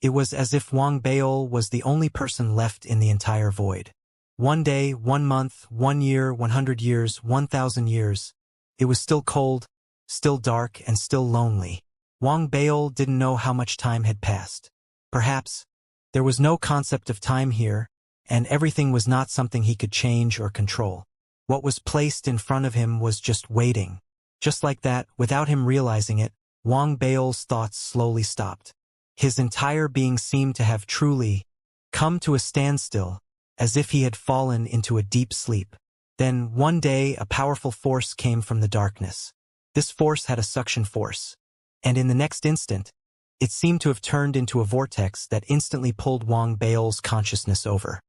It was as if Wang Baol was the only person left in the entire void. 1 day, 1 month, 1 year, 100 years, 1,000 years. It was still cold, still dark, and still lonely. Wang Baol didn't know how much time had passed. Perhaps there was no concept of time here, and everything was not something he could change or control. What was placed in front of him was just waiting. Just like that, without him realizing it, Wang Baol's thoughts slowly stopped. His entire being seemed to have truly come to a standstill, as if he had fallen into a deep sleep. Then, one day, a powerful force came from the darkness. This force had a suction force, and in the next instant, it seemed to have turned into a vortex that instantly pulled Wang Baol's consciousness over.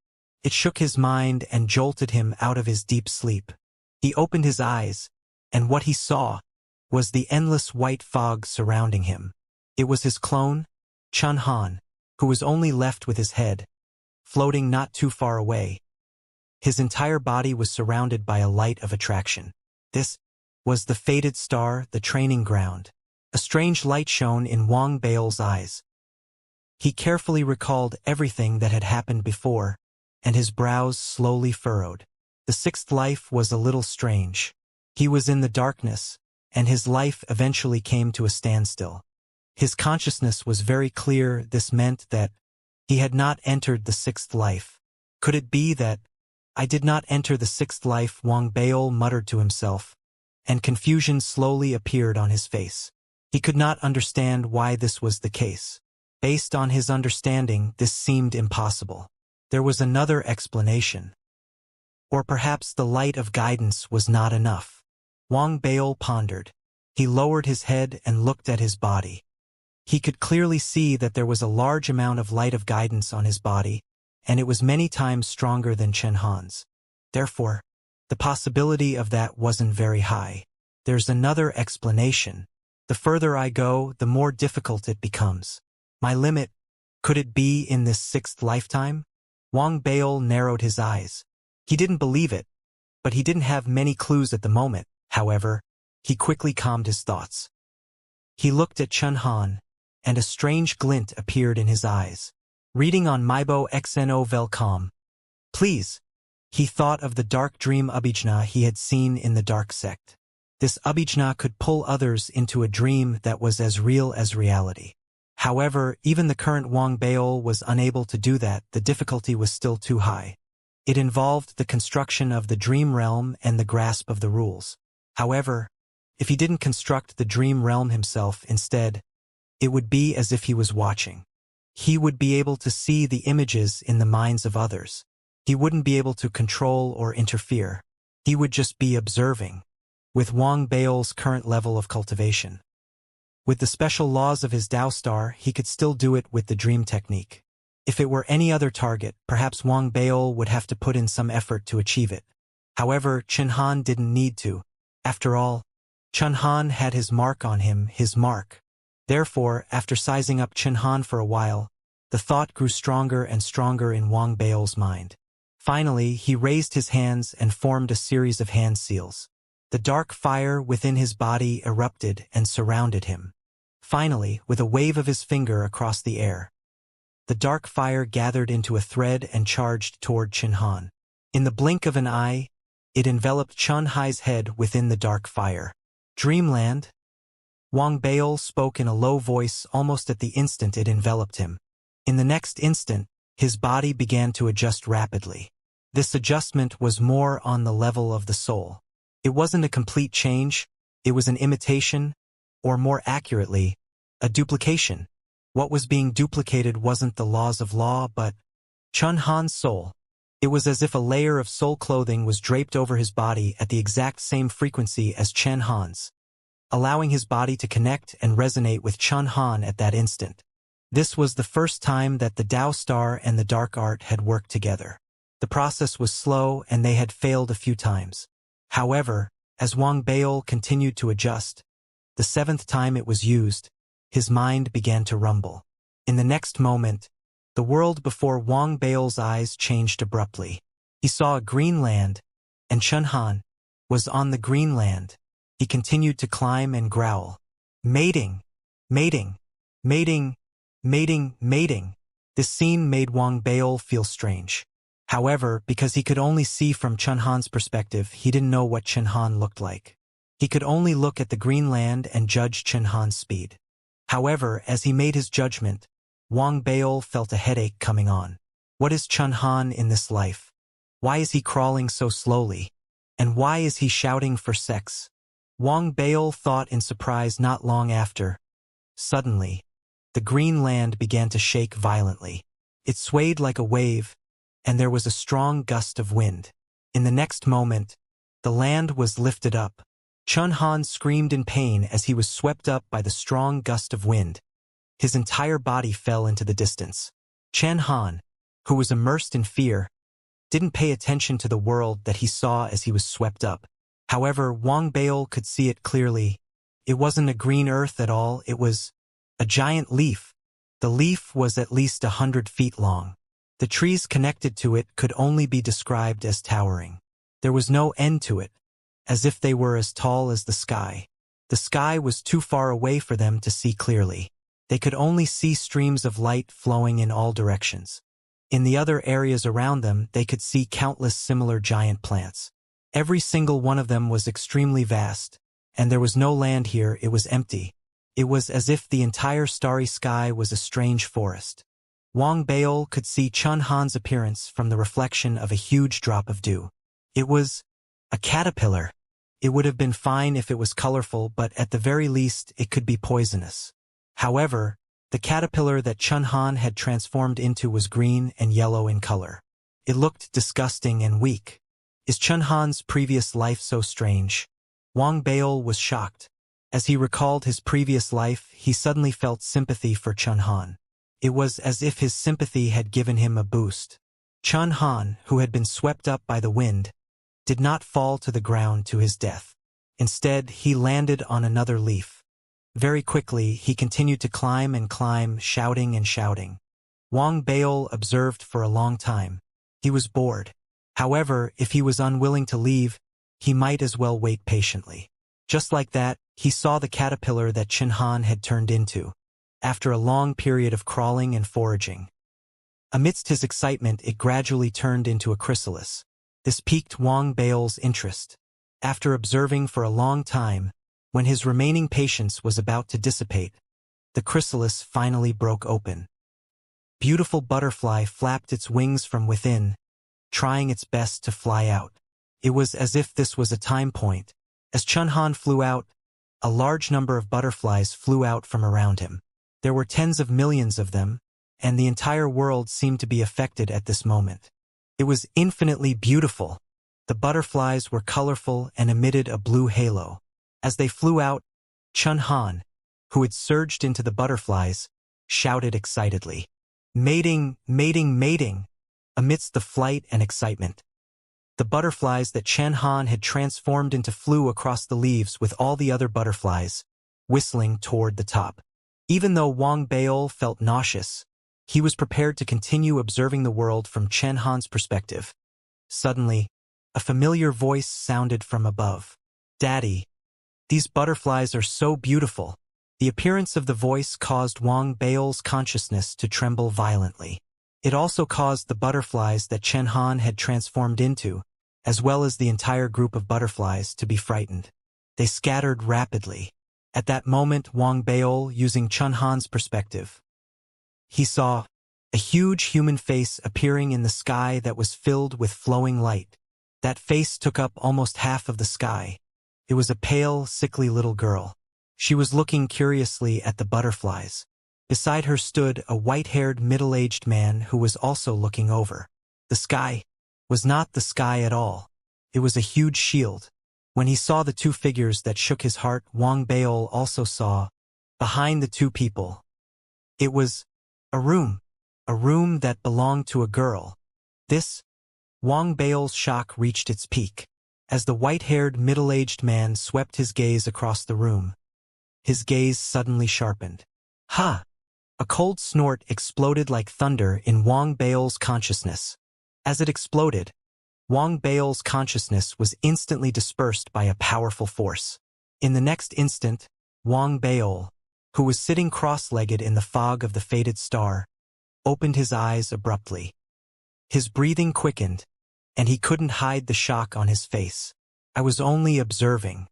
It shook his mind and jolted him out of his deep sleep. He opened his eyes, and what he saw was the endless white fog surrounding him. It was his clone, Chun Han, who was only left with his head, floating not too far away. His entire body was surrounded by a light of attraction. This was the fated star, the training ground. A strange light shone in Wang Baol's eyes. He carefully recalled everything that had happened before, and his brows slowly furrowed. The sixth life was a little strange. He was in the darkness, and his life eventually came to a standstill. His consciousness was very clear. This meant that he had not entered the sixth life. Could it be that I did not enter the sixth life? Wang Baol muttered to himself, and confusion slowly appeared on his face. He could not understand why this was the case. Based on his understanding, this seemed impossible. There was another explanation. Or perhaps the light of guidance was not enough. Wang Baol pondered. He lowered his head and looked at his body. He could clearly see that there was a large amount of light of guidance on his body, and it was many times stronger than Chen Han's. Therefore, the possibility of that wasn't very high. There's another explanation. The further I go, the more difficult it becomes. My limit, could it be in this sixth lifetime? Wang Baol narrowed his eyes. He didn't believe it, but he didn't have many clues at the moment. However, he quickly calmed his thoughts. He looked at Chen Han, and a strange glint appeared in his eyes. Reading on Maibo XNO Velcom. Please. He thought of the dark dream Abhijna he had seen in the dark sect. This Abhijna could pull others into a dream that was as real as reality. However, even the current Wang Baol was unable to do that. The difficulty was still too high. It involved the construction of the dream realm and the grasp of the rules. However, if he didn't construct the dream realm himself instead, it would be as if he was watching. He would be able to see the images in the minds of others. He wouldn't be able to control or interfere. He would just be observing. With Wang Baol's current level of cultivation, with the special laws of his Tao star, he could still do it with the dream technique. If it were any other target, perhaps Wang Baol would have to put in some effort to achieve it. However, Chen Han didn't need to. After all, Chen Han had his mark on him, his mark. Therefore, after sizing up Chen Han for a while, the thought grew stronger and stronger in Wang Baol's mind. Finally, he raised his hands and formed a series of hand seals. The dark fire within his body erupted and surrounded him. Finally, with a wave of his finger across the air, the dark fire gathered into a thread and charged toward Chen Han. In the blink of an eye, it enveloped Chen Hai's head within the dark fire. Dreamland? Wang Baol spoke in a low voice almost at the instant it enveloped him. In the next instant, his body began to adjust rapidly. This adjustment was more on the level of the soul. It wasn't a complete change, it was an imitation, or more accurately, a duplication. What was being duplicated wasn't the laws of law, but Chen Han's soul. It was as if a layer of soul clothing was draped over his body at the exact same frequency as Chen Han's, allowing his body to connect and resonate with Chen Han at that instant. This was the first time that the Tao Star and the Dark Art had worked together. The process was slow and they had failed a few times. However, as Wang Baol continued to adjust, the seventh time it was used, his mind began to rumble. In the next moment, the world before Wang Baol's eyes changed abruptly. He saw a green land, and Chen Han was on the green land. He continued to climb and growl. Mating! Mating! Mating! Mating! Mating! This scene made Wang Baol feel strange. However, because he could only see from Chen Han's perspective, he didn't know what Chen Han looked like. He could only look at the green land and judge Chen Han's speed. However, as he made his judgment, Wang Baol felt a headache coming on. What is Chen Han in this life? Why is he crawling so slowly? And why is he shouting for sex? Wang Baol thought in surprise not long after. Suddenly, the green land began to shake violently. It swayed like a wave, and there was a strong gust of wind. In the next moment, the land was lifted up. Chen Han screamed in pain as he was swept up by the strong gust of wind. His entire body fell into the distance. Chen Han, who was immersed in fear, didn't pay attention to the world that he saw as he was swept up. However, Wang Baol could see it clearly. It wasn't a green earth at all, it was a giant leaf. The leaf was at least 100 feet long. The trees connected to it could only be described as towering. There was no end to it, as if they were as tall as the sky. The sky was too far away for them to see clearly. They could only see streams of light flowing in all directions. In the other areas around them, they could see countless similar giant plants. Every single one of them was extremely vast, and there was no land here, it was empty. It was as if the entire starry sky was a strange forest. Wang Baol could see Chun Han's appearance from the reflection of a huge drop of dew. It was a caterpillar. It would have been fine if it was colorful, but at the very least it could be poisonous. However, the caterpillar that Chun Han had transformed into was green and yellow in color. It looked disgusting and weak. Is Chun Han's previous life so strange? Wang Baol was shocked. As he recalled his previous life, he suddenly felt sympathy for Chun Han. It was as if his sympathy had given him a boost. Chun Han, who had been swept up by the wind, did not fall to the ground to his death. Instead, he landed on another leaf. Very quickly, he continued to climb and climb, shouting and shouting. Wang Baol observed for a long time. He was bored. However, if he was unwilling to leave, he might as well wait patiently. Just like that, he saw the caterpillar that Chun Han had turned into, after a long period of crawling and foraging. Amidst his excitement, it gradually turned into a chrysalis. This piqued Wang Baol's interest. After observing for a long time, when his remaining patience was about to dissipate, the chrysalis finally broke open. Beautiful butterfly flapped its wings from within, trying its best to fly out. It was as if this was a time point. As Chun Han flew out, a large number of butterflies flew out from around him. There were tens of millions of them, and the entire world seemed to be affected at this moment. It was infinitely beautiful. The butterflies were colorful and emitted a blue halo. As they flew out, Chun Han, who had surged into the butterflies, shouted excitedly, "Mating, mating, mating!" amidst the flight and excitement. The butterflies that Chun Han had transformed into flew across the leaves with all the other butterflies, whistling toward the top. Even though Wang Baol felt nauseous, he was prepared to continue observing the world from Chun Han's perspective. Suddenly, a familiar voice sounded from above. "Daddy, these butterflies are so beautiful." The appearance of the voice caused Wang Baol's consciousness to tremble violently. It also caused the butterflies that Chun Han had transformed into, as well as the entire group of butterflies, to be frightened. They scattered rapidly. At that moment, Wang Baol, using Chun Han's perspective, he saw a huge human face appearing in the sky that was filled with flowing light. That face took up almost half of the sky. It was a pale, sickly little girl. She was looking curiously at the butterflies. Beside her stood a white-haired, middle-aged man who was also looking over. The sky was not the sky at all. It was a huge shield. When he saw the two figures that shook his heart, Wang Baol also saw, behind the two people, it was a room that belonged to a girl. Wang Baol's shock reached its peak. As the white-haired, middle-aged man swept his gaze across the room, his gaze suddenly sharpened. "Ha!" A cold snort exploded like thunder in Wang Baol's consciousness. As it exploded, Wang Baol's consciousness was instantly dispersed by a powerful force. In the next instant, Wang Baol, who was sitting cross-legged in the fog of the faded star, opened his eyes abruptly. His breathing quickened, and he couldn't hide the shock on his face. "I was only observing.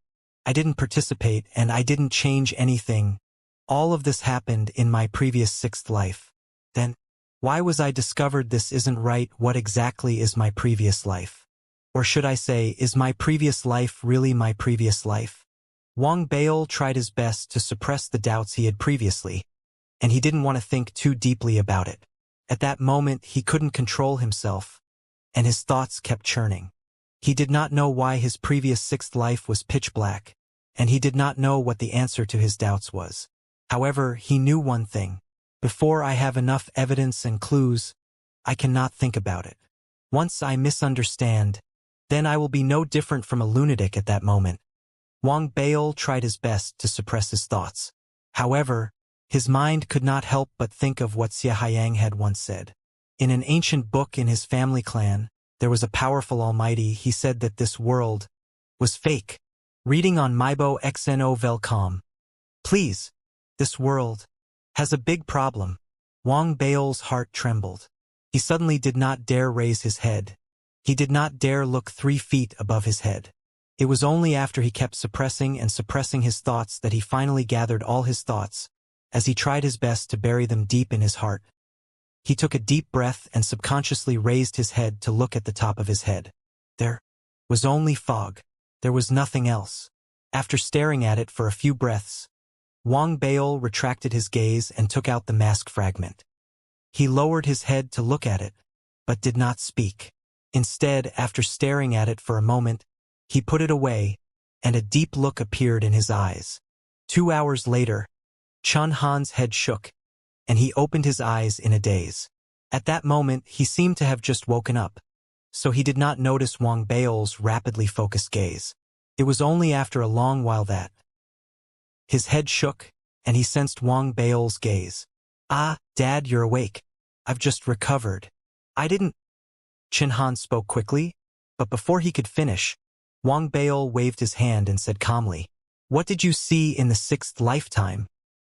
I didn't participate, and I didn't change anything. All of this happened in my previous sixth life. Then, why was I discovered? This isn't right. What exactly is my previous life? Or should I say, is my previous life really my previous life?" Wang Baol tried his best to suppress the doubts he had previously, and he didn't want to think too deeply about it. At that moment, he couldn't control himself, and his thoughts kept churning. He did not know why his previous sixth life was pitch black, and he did not know what the answer to his doubts was. However, he knew one thing. Before I have enough evidence and clues, I cannot think about it. Once I misunderstand, then I will be no different from a lunatic at that moment. Wang Baol tried his best to suppress his thoughts. However, his mind could not help but think of what Xianxia had once said. In an ancient book in his family clan, there was a powerful almighty. He said that this world was fake. Reading on Mybo XNOVelcom. Please, this world has a big problem. Wang Baol's heart trembled. He suddenly did not dare raise his head. He did not dare look 3 feet above his head. It was only after he kept suppressing and suppressing his thoughts that he finally gathered all his thoughts, as he tried his best to bury them deep in his heart. He took a deep breath and subconsciously raised his head to look at the top of his head. There was only fog. There was nothing else. After staring at it for a few breaths, Wang Baol retracted his gaze and took out the mask fragment. He lowered his head to look at it, but did not speak. Instead, after staring at it for a moment, he put it away, and a deep look appeared in his eyes. 2 hours later, Chun Han's head shook, and he opened his eyes in a daze. At that moment, he seemed to have just woken up, so he did not notice Wang Baol's rapidly focused gaze. It was only after a long while that his head shook, and he sensed Wang Baol's gaze. "Ah, Dad, you're awake. I've just recovered." "I didn't—" Chun Han spoke quickly, but before he could finish, Wang Baol waved his hand and said calmly, "What did you see in the 6th lifetime?"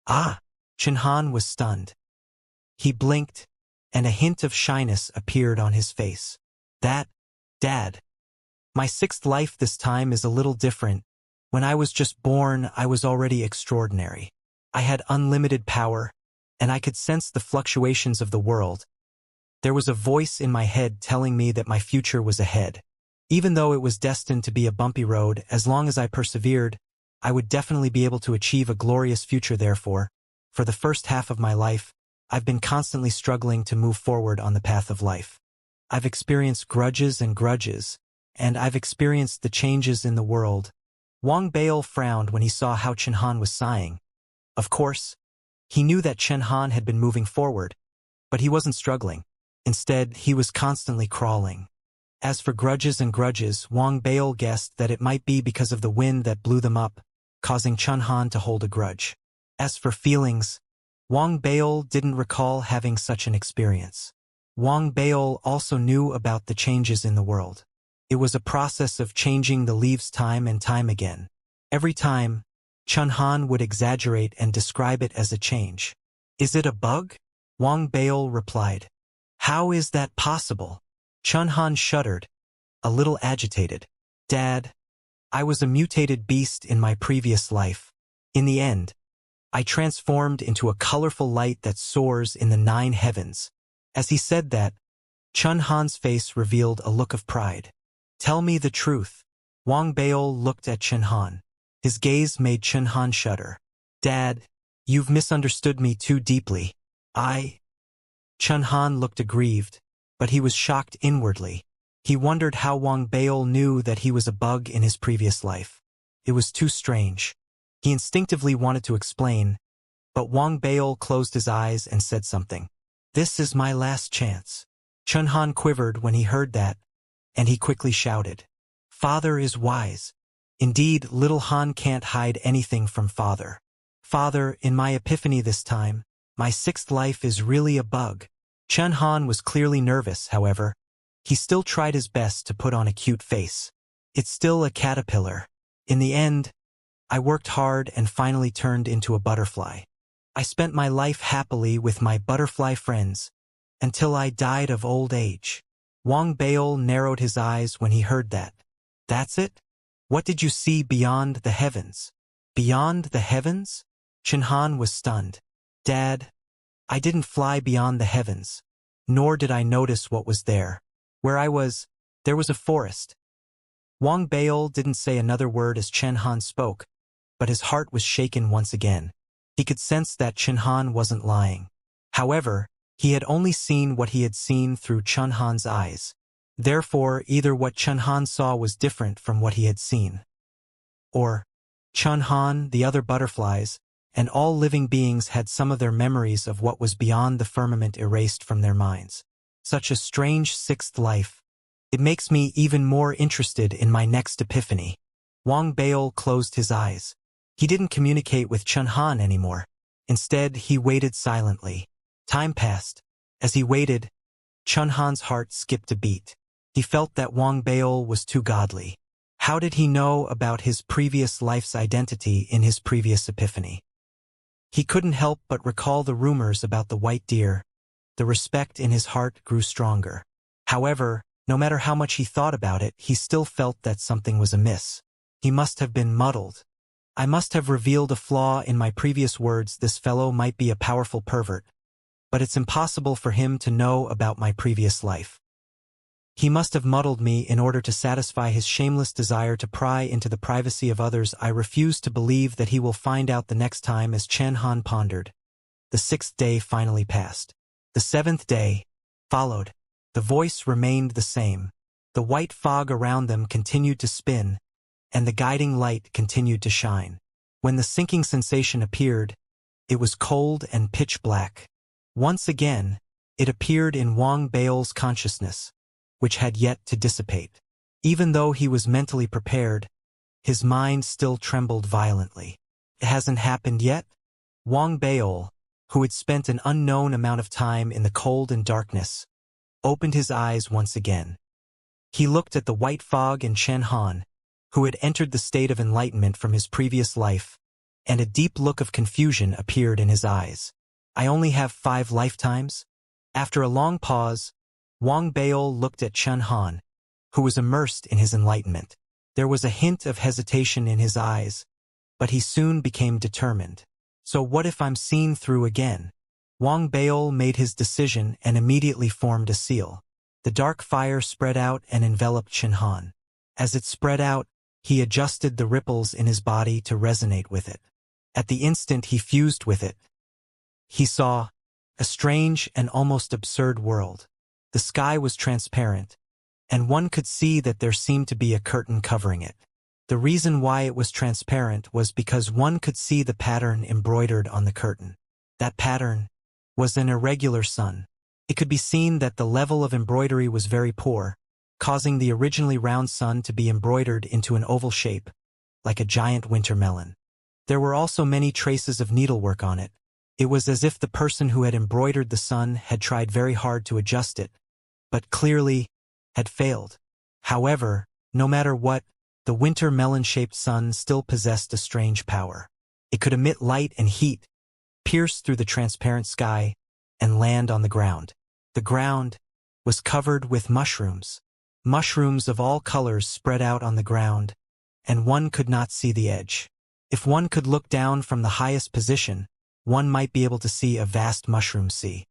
"Ah!" Chun Han was stunned. He blinked, and a hint of shyness appeared on his face. "That, Dad. My 6th life this time is a little different. When I was just born, I was already extraordinary. I had unlimited power, and I could sense the fluctuations of the world. There was a voice in my head telling me that my future was ahead. Even though it was destined to be a bumpy road, as long as I persevered, I would definitely be able to achieve a glorious future. Therefore, for the first half of my life, I've been constantly struggling to move forward on the path of life. I've experienced grudges, and I've experienced the changes in the world." Wang Baol frowned when he saw how Chun Han was sighing. Of course, he knew that Chun Han had been moving forward, but he wasn't struggling. Instead, he was constantly crawling. As for grudges, Wang Baol guessed that it might be because of the wind that blew them up, causing Chun Han to hold a grudge. As for feelings, Wang Baol didn't recall having such an experience. Wang Baol also knew about the changes in the world. It was a process of changing the leaves time and time again. Every time, Chun Han would exaggerate and describe it as a change. "Is it a bug?" Wang Baol replied. "How is that possible?" Chun Han shuddered, a little agitated. "Dad, I was a mutated beast in my previous life. In the end, I transformed into a colorful light that soars in the 9 heavens." As he said that, Chun Han's face revealed a look of pride. "Tell me the truth." Wang Baol looked at Chun Han. His gaze made Chun Han shudder. "Dad, you've misunderstood me too deeply. Chun Han looked aggrieved, but he was shocked inwardly. He wondered how Wang Baol knew that he was a bug in his previous life. It was too strange. He instinctively wanted to explain, but Wang Baol closed his eyes and said something. "This is my last chance." Chun Han quivered when he heard that, and he quickly shouted, "Father is wise. Indeed, little Han can't hide anything from Father. Father, in my epiphany this time, my 6th life is really a bug." Chun Han was clearly nervous, however. He still tried his best to put on a cute face. "It's still a caterpillar. In the end, I worked hard and finally turned into a butterfly. I spent my life happily with my butterfly friends, until I died of old age." Wang Baol narrowed his eyes when he heard that. "That's it? What did you see beyond the heavens?" "Beyond the heavens?" Chun Han was stunned. "Dad, I didn't fly beyond the heavens, nor did I notice what was there. Where I was, there was a forest." Wang Baol didn't say another word as Chun Han spoke, but his heart was shaken once again. He could sense that Chun Han wasn't lying. However, he had only seen what he had seen through Chun Han's eyes. Therefore, either what Chun Han saw was different from what he had seen, or Chun Han, the other butterflies, and all living beings had some of their memories of what was beyond the firmament erased from their minds. Such a strange 6th life. It makes me even more interested in my next epiphany. Wang Baol closed his eyes. He didn't communicate with Chun Han anymore. Instead, he waited silently. Time passed. As he waited, Chun Han's heart skipped a beat. He felt that Wang Baol was too godly. How did he know about his previous life's identity in his previous epiphany? He couldn't help but recall the rumors about the white deer, the respect in his heart grew stronger. However, no matter how much he thought about it, he still felt that something was amiss. He must have been muddled. I must have revealed a flaw in my previous words. This fellow might be a powerful pervert, but it's impossible for him to know about my previous life. He must have muddled me in order to satisfy his shameless desire to pry into the privacy of others. I refuse to believe that he will find out the next time. As Chen Han pondered, the 6th day finally passed. The 7th day followed. The voice remained the same. The white fog around them continued to spin, and the guiding light continued to shine. When the sinking sensation appeared, it was cold and pitch black. Once again, it appeared in Wang Bao's consciousness, which had yet to dissipate. Even though he was mentally prepared, his mind still trembled violently. It hasn't happened yet? Wang Bao, who had spent an unknown amount of time in the cold and darkness, opened his eyes once again. He looked at the white fog and Chen Han, who had entered the state of enlightenment from his previous life, and a deep look of confusion appeared in his eyes. I only have 5 lifetimes? After a long pause, Wang Bao looked at Chen Han, who was immersed in his enlightenment. There was a hint of hesitation in his eyes, but he soon became determined. So what if I'm seen through again? Wang Bao made his decision and immediately formed a seal. The dark fire spread out and enveloped Chen Han. As it spread out, he adjusted the ripples in his body to resonate with it. At the instant he fused with it, he saw a strange and almost absurd world. The sky was transparent, and one could see that there seemed to be a curtain covering it. The reason why it was transparent was because one could see the pattern embroidered on the curtain. That pattern was an irregular sun. It could be seen that the level of embroidery was very poor, causing the originally round sun to be embroidered into an oval shape, like a giant winter melon. There were also many traces of needlework on it. It was as if the person who had embroidered the sun had tried very hard to adjust it, but clearly had failed. However, no matter what, the winter melon-shaped sun still possessed a strange power. It could emit light and heat, pierce through the transparent sky, and land on the ground. The ground was covered with mushrooms. Mushrooms of all colors spread out on the ground, and one could not see the edge. If one could look down from the highest position, one might be able to see a vast mushroom sea.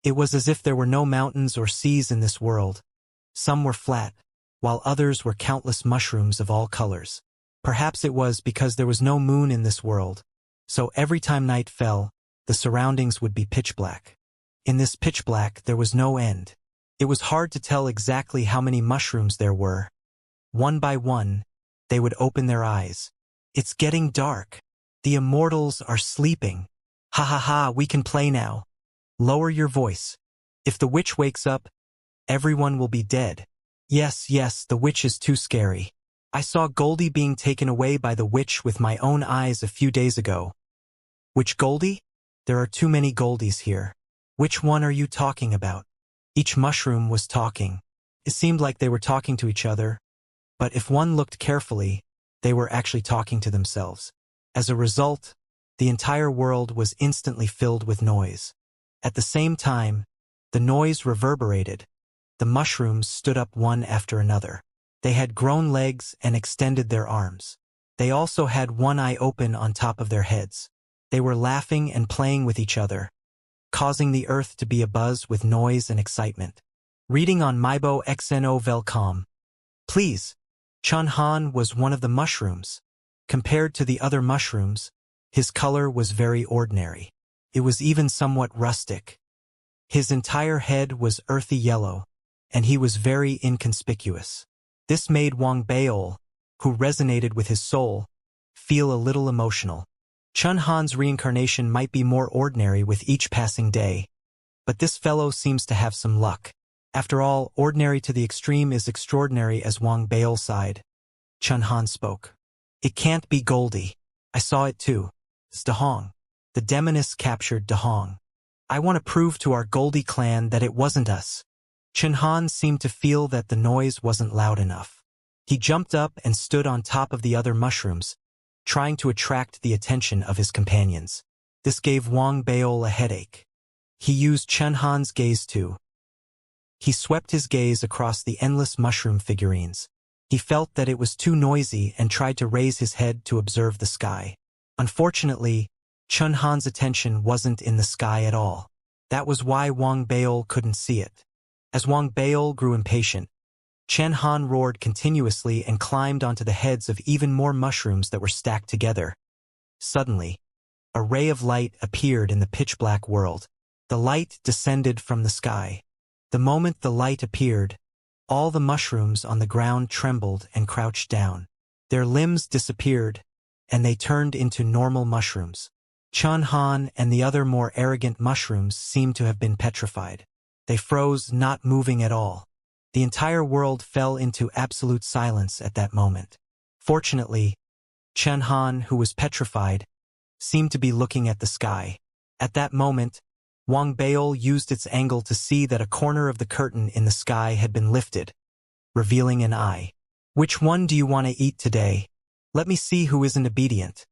It was as if there were no mountains or seas in this world. Some were flat, while others were countless mushrooms of all colors. Perhaps it was because there was no moon in this world, so every time night fell, the surroundings would be pitch black. In this pitch black there was no end. It was hard to tell exactly how many mushrooms there were. One by one, they would open their eyes. It's getting dark. The immortals are sleeping. Ha ha ha, we can play now. Lower your voice. If the witch wakes up, everyone will be dead. Yes, the witch is too scary. I saw Goldie being taken away by the witch with my own eyes a few days ago. Which Goldie? There are too many Goldies here. Which one are you talking about? Each mushroom was talking. It seemed like they were talking to each other, but if one looked carefully, they were actually talking to themselves. As a result, the entire world was instantly filled with noise. At the same time, the noise reverberated. The mushrooms stood up one after another. They had grown legs and extended their arms. They also had one eye open on top of their heads. They were laughing and playing with each other, causing the earth to be abuzz with noise and excitement. Reading on Mybo XNO Velcom. Please. Chen Han was one of the mushrooms. Compared to the other mushrooms, his color was very ordinary. It was even somewhat rustic. His entire head was earthy yellow, and he was very inconspicuous. This made Wang Baol, who resonated with his soul, feel a little emotional. Chen Han's reincarnation might be more ordinary with each passing day, but this fellow seems to have some luck. After all, ordinary to the extreme is extraordinary. As Wang Baol sighed, Chen Han spoke. It can't be Goldie. I saw it too. It's Dahong. The demoness captured Dahong. I want to prove to our Goldie clan that it wasn't us. Chen Han seemed to feel that the noise wasn't loud enough. He jumped up and stood on top of the other mushrooms, trying to attract the attention of his companions. This gave Wang Baol a headache. He used Chen Han's gaze too. He swept his gaze across the endless mushroom figurines. He felt that it was too noisy and tried to raise his head to observe the sky. Unfortunately, Chen Han's attention wasn't in the sky at all. That was why Wang Baol couldn't see it. As Wang Baol grew impatient, Chen Han roared continuously and climbed onto the heads of even more mushrooms that were stacked together. Suddenly, a ray of light appeared in the pitch-black world. The light descended from the sky. The moment the light appeared, all the mushrooms on the ground trembled and crouched down. Their limbs disappeared, and they turned into normal mushrooms. Chen Han and the other more arrogant mushrooms seemed to have been petrified. They froze, not moving at all. The entire world fell into absolute silence at that moment. Fortunately, Chen Han, who was petrified, seemed to be looking at the sky. At that moment, Wang Baol used its angle to see that a corner of the curtain in the sky had been lifted, revealing an eye. "Which one do you want to eat today? Let me see who isn't obedient."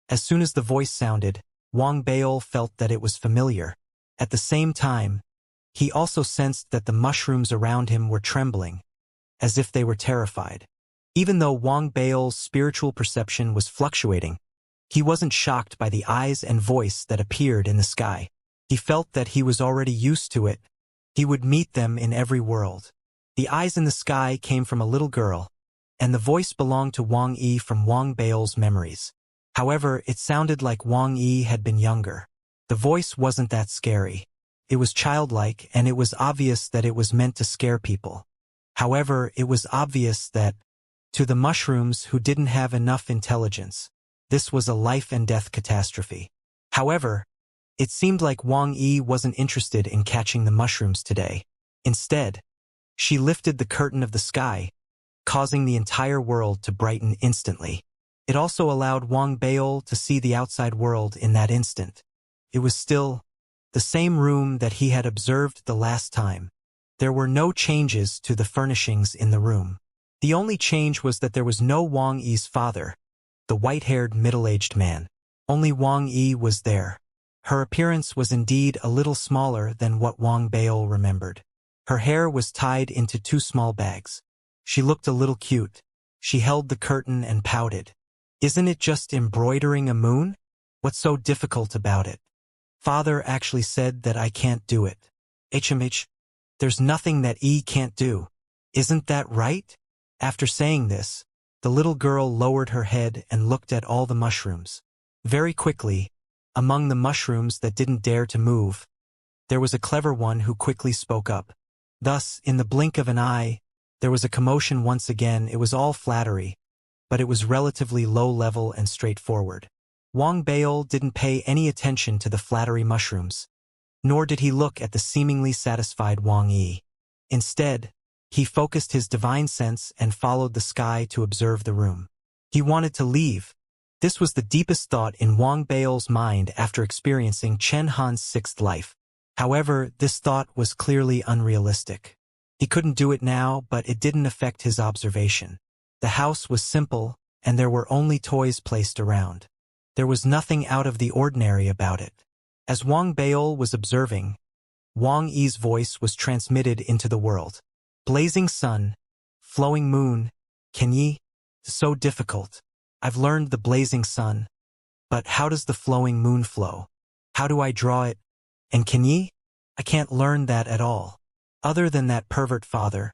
As soon as the voice sounded, Wang Baol felt that it was familiar. At the same time, he also sensed that the mushrooms around him were trembling, as if they were terrified. Even though Wang Baol's spiritual perception was fluctuating, he wasn't shocked by the eyes and voice that appeared in the sky. He felt that he was already used to it. He would meet them in every world. The eyes in the sky came from a little girl, and the voice belonged to Wang Yi from Wang Baol's memories. However, it sounded like Wang Yi had been younger. The voice wasn't that scary. It was childlike, and it was obvious that it was meant to scare people. However, it was obvious that, to the mushrooms who didn't have enough intelligence, this was a life-and-death catastrophe. However, it seemed like Wang Yi wasn't interested in catching the mushrooms today. Instead, she lifted the curtain of the sky, causing the entire world to brighten instantly. It also allowed Wang Baol to see the outside world in that instant. It was still the same room that he had observed the last time. There were no changes to the furnishings in the room. The only change was that there was no Wang Yi's father, the white-haired middle-aged man. Only Wang Yi was there. Her appearance was indeed a little smaller than what Wang Baol remembered. Her hair was tied into 2 small bags. She looked a little cute. She held the curtain and pouted. "Isn't it just embroidering a moon? What's so difficult about it? Father actually said that I can't do it. HMH, there's nothing that E can't do. Isn't that right?" After saying this, the little girl lowered her head and looked at all the mushrooms. Very quickly, among the mushrooms that didn't dare to move, there was a clever one who quickly spoke up. Thus, in the blink of an eye, there was a commotion once again. It was all flattery, but it was relatively low-level and straightforward. Wang Baol didn't pay any attention to the flattery mushrooms, nor did he look at the seemingly satisfied Wang Yi. Instead, he focused his divine sense and followed the sky to observe the room. He wanted to leave. This was the deepest thought in Wang Baol's mind after experiencing Chen Han's 6th life. However, this thought was clearly unrealistic. He couldn't do it now, but it didn't affect his observation. The house was simple, and there were only toys placed around. There was nothing out of the ordinary about it. As Wang Baol was observing, Wang Yi's voice was transmitted into the world. "Blazing sun, flowing moon, can ye? So difficult. I've learned the blazing sun, but how does the flowing moon flow? How do I draw it? And can ye? I can't learn that at all. Other than that pervert father,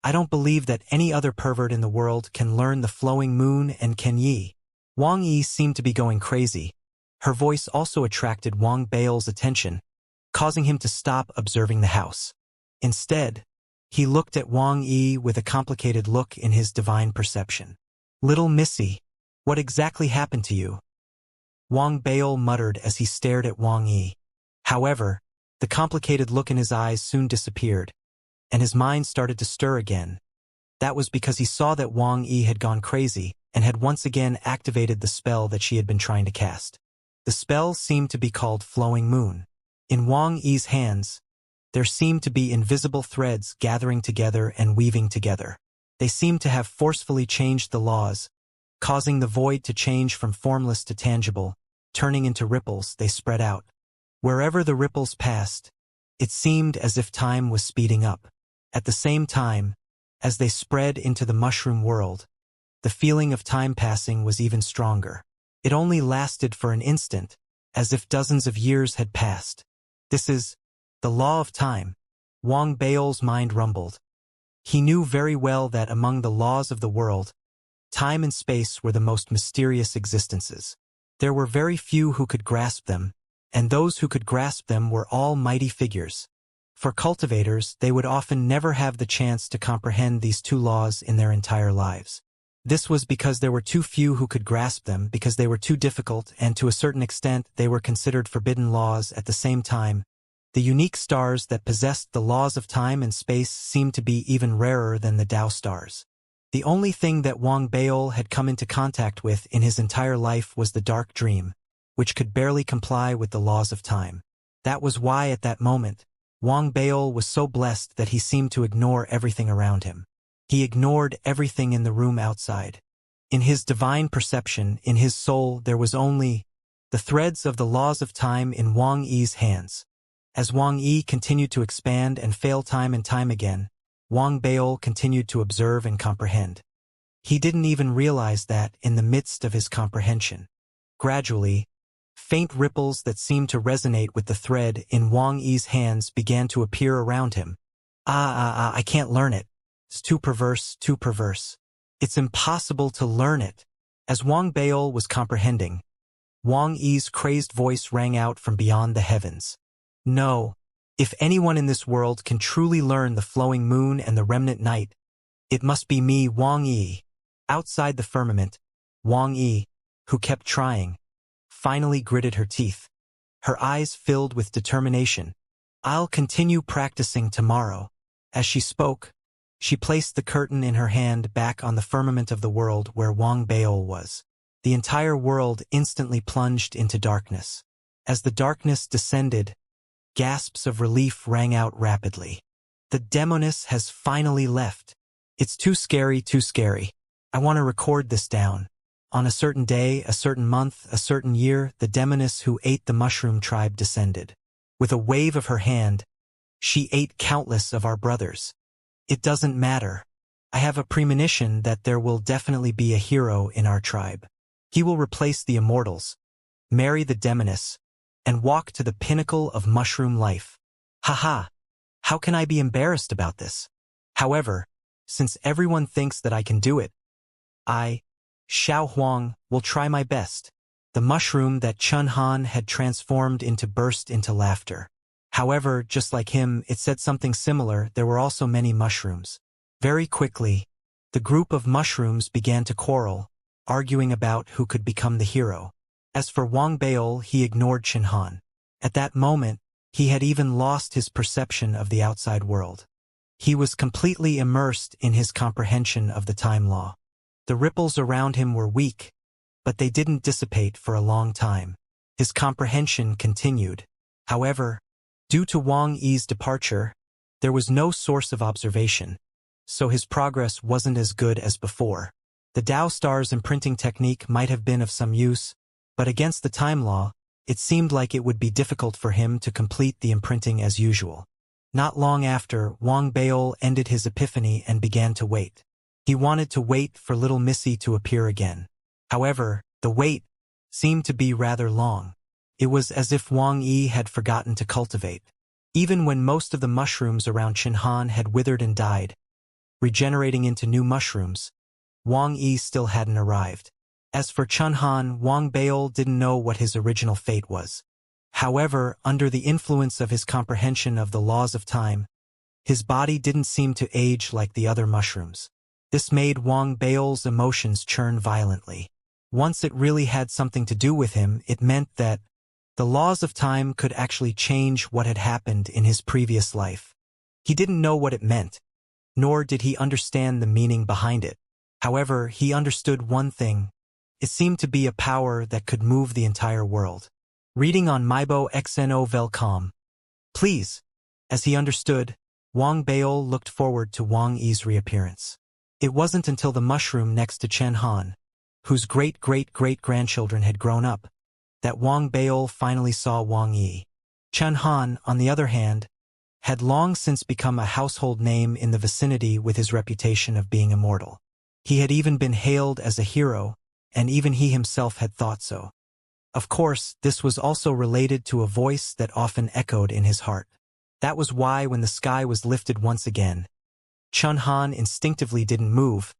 I don't believe that any other pervert in the world can learn the flowing moon and can ye." Wang Yi seemed to be going crazy. Her voice also attracted Wang Baol's attention, causing him to stop observing the house. Instead, he looked at Wang Yi with a complicated look in his divine perception. "Little Missy, what exactly happened to you?" Wang Baol muttered as he stared at Wang Yi. However, the complicated look in his eyes soon disappeared, and his mind started to stir again. That was because he saw that Wang Yi had gone crazy and had once again activated the spell that she had been trying to cast. The spell seemed to be called Flowing Moon. In Wang Yi's hands, there seemed to be invisible threads gathering together and weaving together. They seemed to have forcefully changed the laws, causing the void to change from formless to tangible. Turning into ripples, they spread out. Wherever the ripples passed, it seemed as if time was speeding up. At the same time, as they spread into the mushroom world, the feeling of time passing was even stronger. It only lasted for an instant, as if dozens of years had passed. This is the law of time. Wang Bao's mind rumbled. He knew very well that among the laws of the world, time and space were the most mysterious existences. There were very few who could grasp them, and those who could grasp them were all mighty figures. For cultivators, they would often never have the chance to comprehend these two laws in their entire lives. This was because there were too few who could grasp them, because they were too difficult, and to a certain extent they were considered forbidden laws. At the same time, the unique stars that possessed the laws of time and space seemed to be even rarer than the Tao stars. The only thing that Wang Bao had come into contact with in his entire life was the dark dream, which could barely comply with the laws of time. That was why at that moment, Wang Bao was so blessed that he seemed to ignore everything around him. He ignored everything in the room outside. In his divine perception, in his soul, there was only the threads of the laws of time in Wang Yi's hands. As Wang Yi continued to expand and fail time and time again, Wang Bao continued to observe and comprehend. He didn't even realize that, in the midst of his comprehension, gradually, faint ripples that seemed to resonate with the thread in Wang Yi's hands began to appear around him. I can't learn it. It's too perverse, too perverse. It's impossible to learn it. As Wang Bao was comprehending, Wang Yi's crazed voice rang out from beyond the heavens. No, if anyone in this world can truly learn the flowing moon and the remnant night, it must be me, Wang Yi. Outside the firmament, Wang Yi, who kept trying, finally gritted her teeth. Her eyes filled with determination. I'll continue practicing tomorrow. As she spoke, she placed the curtain in her hand back on the firmament of the world where Wang Bao was. The entire world instantly plunged into darkness. As the darkness descended, gasps of relief rang out rapidly. The demoness has finally left. It's too scary, too scary. I want to record this down. On a certain day, a certain month, a certain year, the demoness who ate the mushroom tribe descended. With a wave of her hand, she ate countless of our brothers. It doesn't matter. I have a premonition that there will definitely be a hero in our tribe. He will replace the immortals, marry the demoness, and walk to the pinnacle of mushroom life. Haha, how can I be embarrassed about this? However, since everyone thinks that I can do it, I, Xiao Huang, will try my best. The mushroom that Chun Han had transformed into burst into laughter. However, just like him, it said something similar. There were also many mushrooms. Very quickly, the group of mushrooms began to quarrel, arguing about who could become the hero. As for Wang Bao, he ignored Chun Han. At that moment, he had even lost his perception of the outside world. He was completely immersed in his comprehension of the time law. The ripples around him were weak, but they didn't dissipate for a long time. His comprehension continued. However, due to Wang Yi's departure, there was no source of observation, so his progress wasn't as good as before. The Tao Star's imprinting technique might have been of some use, but against the time law, it seemed like it would be difficult for him to complete the imprinting as usual. Not long after, Wang Bao ended his epiphany and began to wait. He wanted to wait for little Missy to appear again. However, the wait seemed to be rather long. It was as if Wang Yi had forgotten to cultivate. Even when most of the mushrooms around Chun Han had withered and died, regenerating into new mushrooms, Wang Yi still hadn't arrived. As for Chun Han, Wang Bao didn't know what his original fate was. However, under the influence of his comprehension of the laws of time, his body didn't seem to age like the other mushrooms. This made Wang Bao's emotions churn violently. Once it really had something to do with him, it meant that the laws of time could actually change what had happened in his previous life. He didn't know what it meant, nor did he understand the meaning behind it. However, he understood one thing. It seemed to be a power that could move the entire world. Reading on mybo.xnovel.com. Please. As he understood, Wang Bao looked forward to Wang Yi's reappearance. It wasn't until the mushroom next to Chun Han, whose great-great-great-grandchildren had grown up, that Wang Bao finally saw Wang Yi. Chen Han, on the other hand, had long since become a household name in the vicinity with his reputation of being immortal. He had even been hailed as a hero, and even he himself had thought so. Of course, this was also related to a voice that often echoed in his heart. That was why when the sky was lifted once again, Chen Han instinctively didn't move,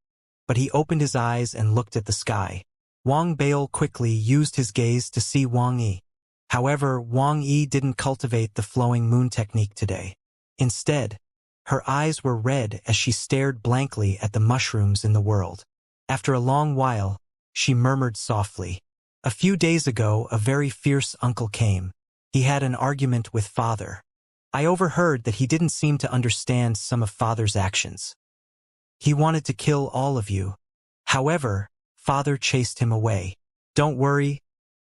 but he opened his eyes and looked at the sky. Wang Bail quickly used his gaze to see Wang Yi. However, Wang Yi didn't cultivate the flowing moon technique today. Instead, her eyes were red as she stared blankly at the mushrooms in the world. After a long while, she murmured softly, "A few days ago, a very fierce uncle came. He had an argument with father. I overheard that he didn't seem to understand some of father's actions. He wanted to kill all of you. However, father chased him away. Don't worry,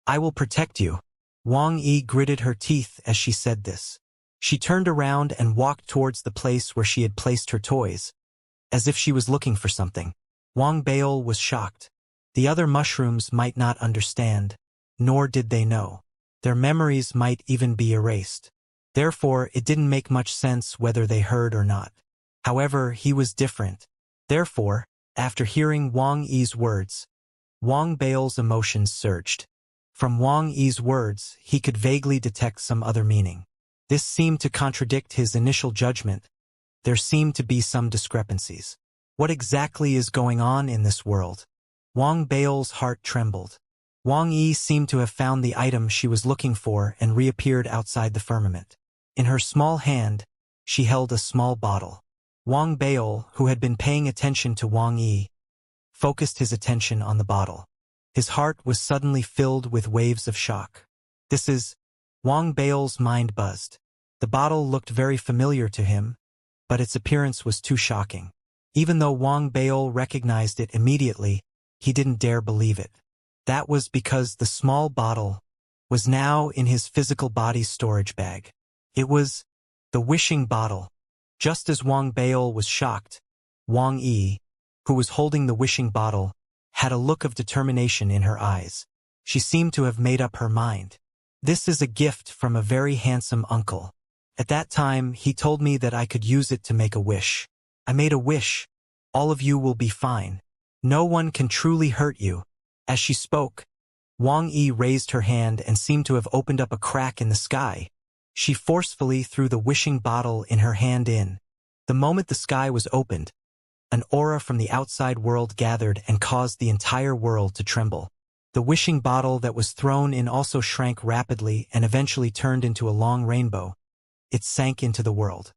I will protect you." Wang Yi gritted her teeth as she said this. She turned around and walked towards the place where she had placed her toys, as if she was looking for something. Wang Bail was shocked. The other mushrooms might not understand, nor did they know. Their memories might even be erased. Therefore, it didn't make much sense whether they heard or not. However, he was different. Therefore, after hearing Wang Yi's words, Wang Bail's emotions surged. From Wang Yi's words, he could vaguely detect some other meaning. This seemed to contradict his initial judgment. There seemed to be some discrepancies. What exactly is going on in this world? Wang Bail's heart trembled. Wang Yi seemed to have found the item she was looking for and reappeared outside the firmament. In her small hand, she held a small bottle. Wang Bail, who had been paying attention to Wang Yi, focused his attention on the bottle. His heart was suddenly filled with waves of shock. "This is..." Wang Bail's mind buzzed. The bottle looked very familiar to him, but its appearance was too shocking. Even though Wang Bail recognized it immediately, he didn't dare believe it. That was because the small bottle was now in his physical body's storage bag. It was the wishing bottle. Just as Wang Bail was shocked, Wang Yi, who was holding the wishing bottle, had a look of determination in her eyes. She seemed to have made up her mind. "This is a gift from a very handsome uncle. At that time, he told me that I could use it to make a wish. I made a wish. All of you will be fine. No one can truly hurt you." As she spoke, Wang Yi raised her hand and seemed to have opened up a crack in the sky. She forcefully threw the wishing bottle in her hand in. The moment the sky was opened, an aura from the outside world gathered and caused the entire world to tremble. The wishing bottle that was thrown in also shrank rapidly and eventually turned into a long rainbow. It sank into the world.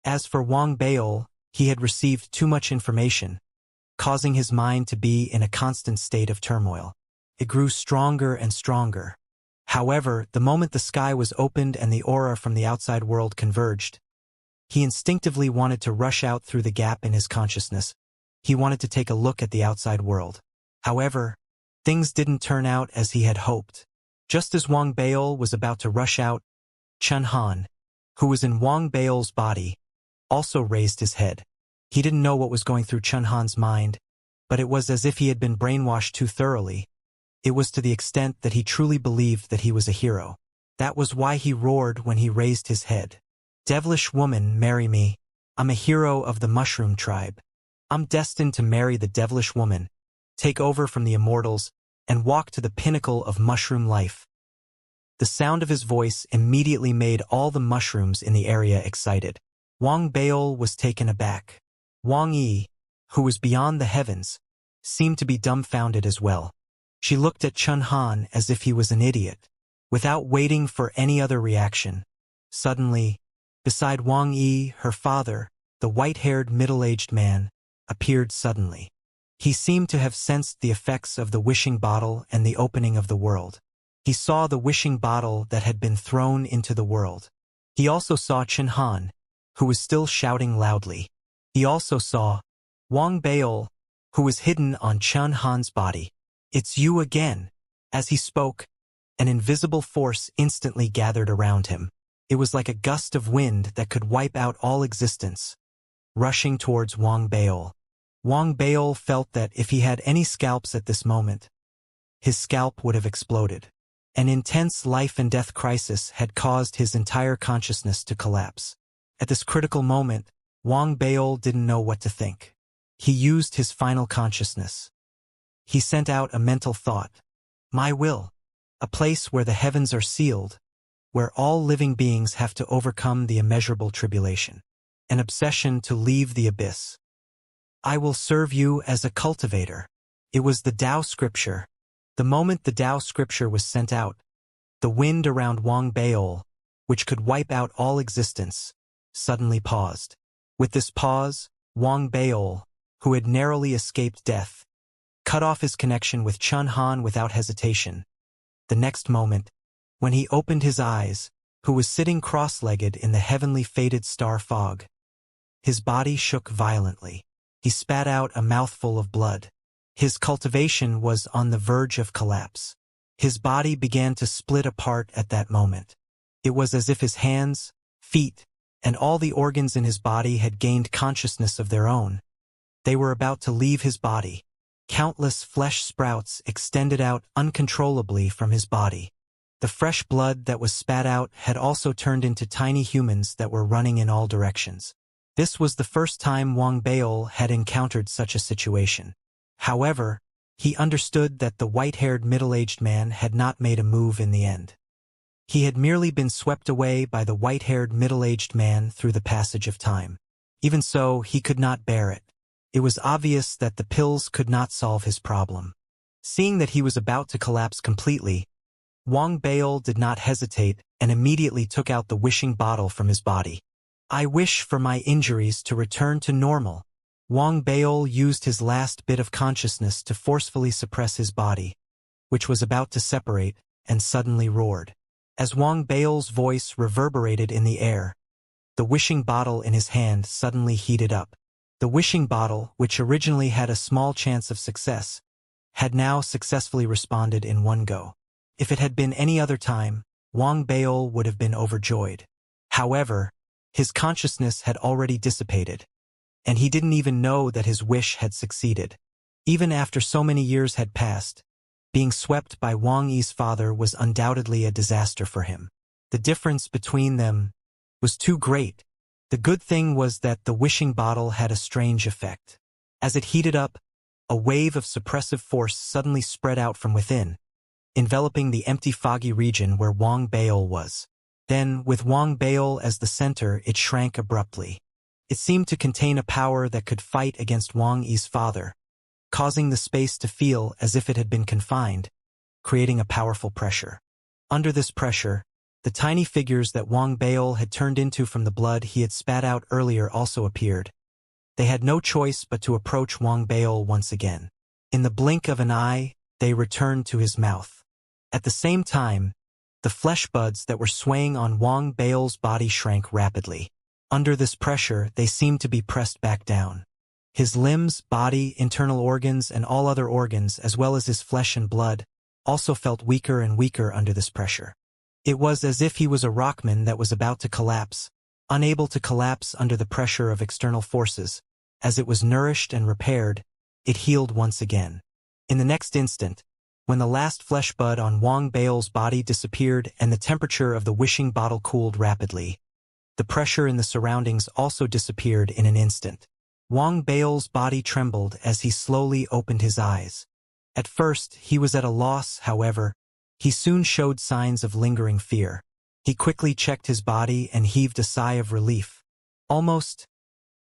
As for Wang Bail, he had received too much information, causing his mind to be in a constant state of turmoil. It grew stronger and stronger. However, the moment the sky was opened and the aura from the outside world converged, he instinctively wanted to rush out through the gap in his consciousness. He wanted to take a look at the outside world. However, things didn't turn out as he had hoped. Just as Wang Bail was about to rush out, Chen Han, who was in Wang Bail's body, also raised his head. He didn't know what was going through Chen Han's mind, but it was as if he had been brainwashed too thoroughly. It was to the extent that he truly believed that he was a hero. That was why he roared when he raised his head. "Devilish woman, marry me. I'm a hero of the mushroom tribe. I'm destined to marry the devilish woman, take over from the immortals, and walk to the pinnacle of mushroom life." The sound of his voice immediately made all the mushrooms in the area excited. Wang Bail was taken aback. Wang Yi, who was beyond the heavens, seemed to be dumbfounded as well. She looked at Chen Han as if he was an idiot. Without waiting for any other reaction, suddenly, beside Wang Yi, her father, the white-haired middle-aged man, appeared suddenly. He seemed to have sensed the effects of the wishing bottle and the opening of the world. He saw the wishing bottle that had been thrown into the world. He also saw Chen Han, who was still shouting loudly. He also saw Wang Bail, who was hidden on Chen Han's body. "It's you again." As he spoke, an invisible force instantly gathered around him. It was like a gust of wind that could wipe out all existence, rushing towards Wang Bail. Wang Bail felt that if he had any scalps at this moment, his scalp would have exploded. An intense life-and-death crisis had caused his entire consciousness to collapse. At this critical moment, Wang Baol didn't know what to think. He used his final consciousness. He sent out a mental thought. My will. A place where the heavens are sealed, where all living beings have to overcome the immeasurable tribulation. An obsession to leave the abyss. I will serve you as a cultivator. It was the Tao scripture. The moment the Tao scripture was sent out, the wind around Wang Baol, which could wipe out all existence, suddenly paused. With this pause, Wang Baol, who had narrowly escaped death, cut off his connection with Chun Han without hesitation. The next moment, when he opened his eyes, who was sitting cross-legged in the heavenly faded star fog, his body shook violently. He spat out a mouthful of blood. His cultivation was on the verge of collapse. His body began to split apart at that moment. It was as if his hands, feet, and all the organs in his body had gained consciousness of their own. They were about to leave his body. Countless flesh sprouts extended out uncontrollably from his body. The fresh blood that was spat out had also turned into tiny humans that were running in all directions. This was the first time Wang Baol had encountered such a situation. However, he understood that the white-haired middle-aged man had not made a move in the end. He had merely been swept away by the white-haired middle-aged man through the passage of time. Even so, he could not bear it. It was obvious that the pills could not solve his problem. Seeing that he was about to collapse completely, Wang Baol did not hesitate and immediately took out the wishing bottle from his body. I wish for my injuries to return to normal. Wang Baol used his last bit of consciousness to forcefully suppress his body, which was about to separate, and suddenly roared. As Wang Baol's voice reverberated in the air, the wishing bottle in his hand suddenly heated up. The wishing bottle, which originally had a small chance of success, had now successfully responded in one go. If it had been any other time, Wang Baol would have been overjoyed. However, his consciousness had already dissipated, and he didn't even know that his wish had succeeded. Even after so many years had passed, being swept by Wang Yi's father was undoubtedly a disaster for him. The difference between them was too great. The good thing was that the wishing bottle had a strange effect. As it heated up, a wave of suppressive force suddenly spread out from within, enveloping the empty foggy region where Wang Baol was. Then, with Wang Baol as the center, it shrank abruptly. It seemed to contain a power that could fight against Wang Yi's father, causing the space to feel as if it had been confined, creating a powerful pressure. Under this pressure, the tiny figures that Wang Baol had turned into from the blood he had spat out earlier also appeared. They had no choice but to approach Wang Baol once again. In the blink of an eye, they returned to his mouth. At the same time, the flesh buds that were swaying on Wang Baol's body shrank rapidly. Under this pressure, they seemed to be pressed back down. His limbs, body, internal organs, and all other organs, as well as his flesh and blood, also felt weaker and weaker under this pressure. It was as if he was a rockman that was about to collapse, unable to collapse under the pressure of external forces. As it was nourished and repaired, it healed once again. In the next instant, when the last flesh bud on Wang Baol's body disappeared and the temperature of the wishing bottle cooled rapidly, the pressure in the surroundings also disappeared in an instant. Wang Baol's body trembled as he slowly opened his eyes. At first, he was at a loss, however. He soon showed signs of lingering fear. He quickly checked his body and heaved a sigh of relief. Almost,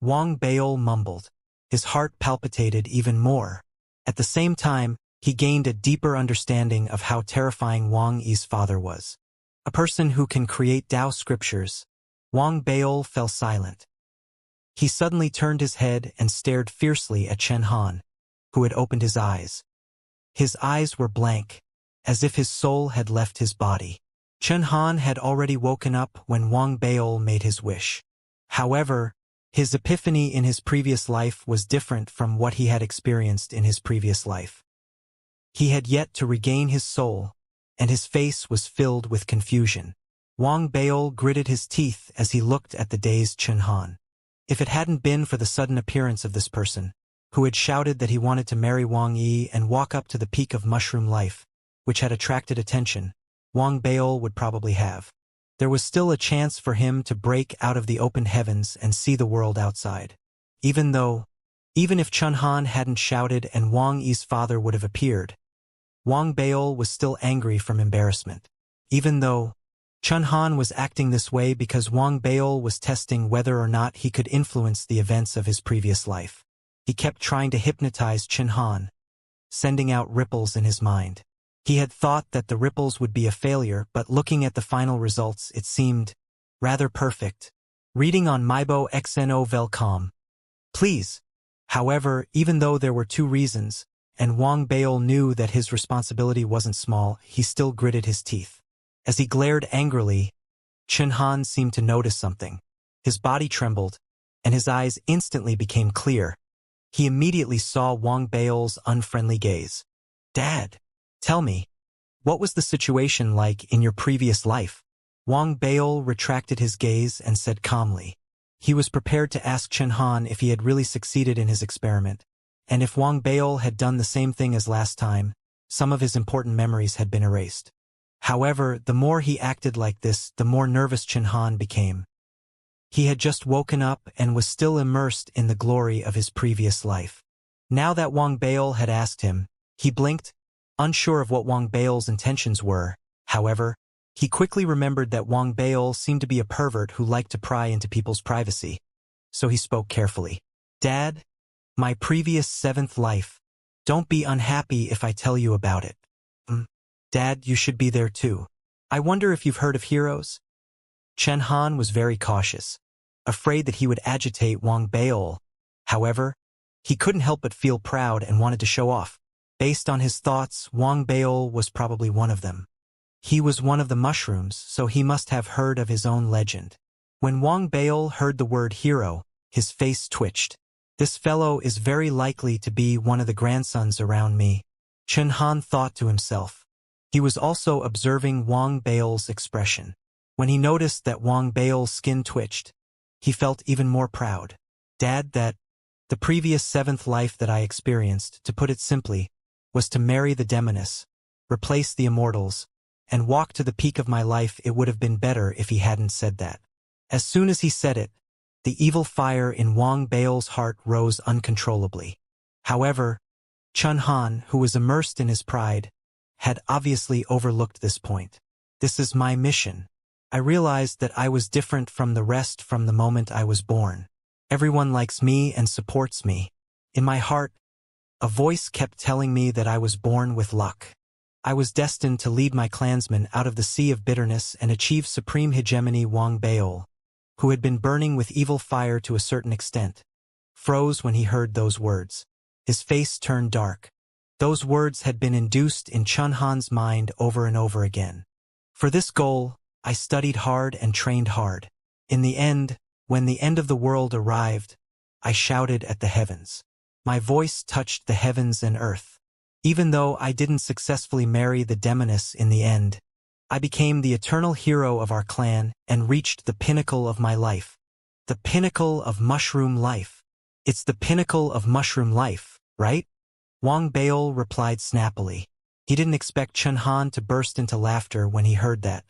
Wang Baol mumbled. His heart palpitated even more. At the same time, he gained a deeper understanding of how terrifying Wang Yi's father was. A person who can create Tao scriptures. Wang Baol fell silent. He suddenly turned his head and stared fiercely at Chen Han, who had opened his eyes. His eyes were blank, as if his soul had left his body. Chen Han had already woken up when Wang Baol made his wish. However, his epiphany in his previous life was different from what he had experienced in his previous life. He had yet to regain his soul, and his face was filled with confusion. Wang Baol gritted his teeth as he looked at the dazed Chen Han. If it hadn't been for the sudden appearance of this person, who had shouted that he wanted to marry Wang Yi and walk up to the peak of mushroom life, which had attracted attention, Wang Baol would probably have. There was still a chance for him to break out of the open heavens and see the world outside. Even if Chun Han hadn't shouted and Wang Yi's father would have appeared, Wang Baol was still angry from embarrassment. Even though Chun Han was acting this way because Wang Baol was testing whether or not he could influence the events of his previous life. He kept trying to hypnotize Chun Han, sending out ripples in his mind. He had thought that the ripples would be a failure, but looking at the final results, it seemed rather perfect. Reading on Maibo XNO Velcom. Please. However, even though there were two reasons, and Wang Baol knew that his responsibility wasn't small, he still gritted his teeth. As he glared angrily, Chun Han seemed to notice something. His body trembled, and his eyes instantly became clear. He immediately saw Wang Baol's unfriendly gaze. Dad, tell me, what was the situation like in your previous life? Wang Baol retracted his gaze and said calmly. He was prepared to ask Chun Han if he had really succeeded in his experiment, and if Wang Baol had done the same thing as last time, some of his important memories had been erased. However, the more he acted like this, the more nervous Chun Han became. He had just woken up and was still immersed in the glory of his previous life. Now that Wang Baol had asked him, he blinked, unsure of what Wang Baol's intentions were. However, he quickly remembered that Wang Baol seemed to be a pervert who liked to pry into people's privacy. So he spoke carefully. Dad, my previous 7th life. Don't be unhappy if I tell you about it. Dad, you should be there too. I wonder if you've heard of heroes? Chun Han was very cautious, afraid that he would agitate Wang Baol. However, he couldn't help but feel proud and wanted to show off. Based on his thoughts, Wang Baol was probably one of them. He was one of the mushrooms, so he must have heard of his own legend. When Wang Baol heard the word hero, his face twitched. This fellow is very likely to be one of the grandsons around me, Chun Han thought to himself. He was also observing Wang Baol's expression. When he noticed that Wang Baol's skin twitched, he felt even more proud. Dad, that the previous 7th life that I experienced, to put it simply, was to marry the demoness, replace the immortals, and walk to the peak of my life. It would have been better if he hadn't said that. As soon as he said it, the evil fire in Wang Baol's heart rose uncontrollably. However, Chun Han, who was immersed in his pride, had obviously overlooked this point. This is my mission. I realized that I was different from the rest from the moment I was born. Everyone likes me and supports me. In my heart, a voice kept telling me that I was born with luck. I was destined to lead my clansmen out of the sea of bitterness and achieve supreme hegemony. Wang Baol, who had been burning with evil fire to a certain extent, froze when he heard those words. His face turned dark. Those words had been induced in Chun Han's mind over and over again. For this goal, I studied hard and trained hard. In the end, when the end of the world arrived, I shouted at the heavens. My voice touched the heavens and earth. Even though I didn't successfully marry the demoness in the end, I became the eternal hero of our clan and reached the pinnacle of my life. The pinnacle of mushroom life. It's the pinnacle of mushroom life, right? Wang Baol replied snappily. He didn't expect Chun Han to burst into laughter when he heard that.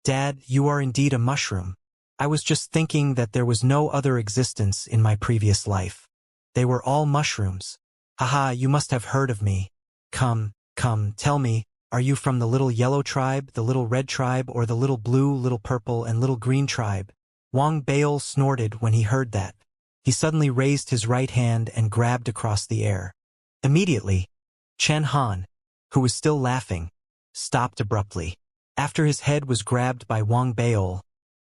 Dad, you are indeed a mushroom. I was just thinking that there was no other existence in my previous life. They were all mushrooms. Haha, you must have heard of me. Come, tell me, are you from the little yellow tribe, the little red tribe, or the little blue, little purple, and little green tribe? Wang Baol snorted when he heard that. He suddenly raised his right hand and grabbed across the air. Immediately, Chun Han, who was still laughing, stopped abruptly. After his head was grabbed by Wang Baol,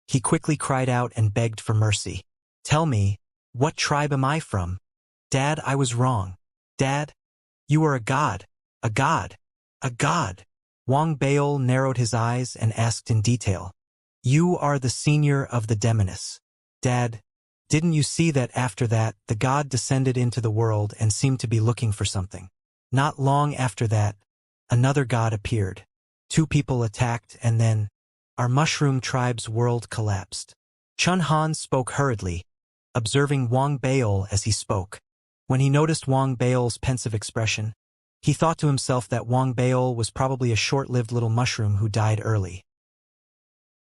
he quickly cried out and begged for mercy. Tell me, what tribe am I from? Dad, I was wrong. Dad, you are a god. A god. A god. Wang Baol narrowed his eyes and asked in detail. You are the senior of the demoness. Dad, didn't you see that after that, the god descended into the world and seemed to be looking for something? Not long after that, another god appeared. 2 people attacked and then, our mushroom tribe's world collapsed. Chun Han spoke hurriedly, observing Wang Baol as he spoke. When he noticed Wang Baol's pensive expression, He thought to himself that Wang Baol was probably a short-lived little mushroom who died early.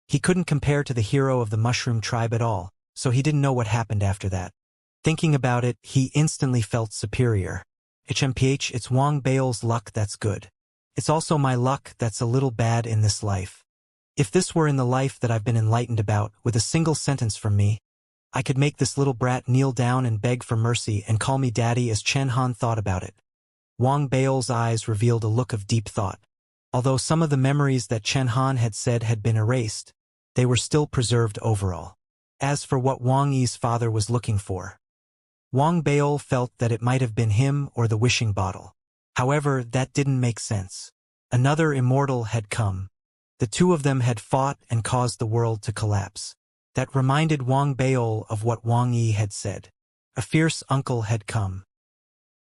He couldn't compare to the hero of the mushroom tribe at all, so he didn't know what happened after that. Thinking about it, he instantly felt superior. HMPH, it's Wang Baol's luck that's good. It's also my luck that's a little bad in this life. If this were in the life that I've been enlightened about, with a single sentence from me, I could make this little brat kneel down and beg for mercy and call me daddy as Chen Han thought about it. Wang Baol's eyes revealed a look of deep thought. Although some of the memories that Chen Han had said had been erased, they were still preserved overall. As for what Wang Yi's father was looking for, Wang Baol felt that it might have been him or the wishing bottle. However, that didn't make sense. Another immortal had come. The two of them had fought and caused the world to collapse. That reminded Wang Baol of what Wang Yi had said. A fierce uncle had come.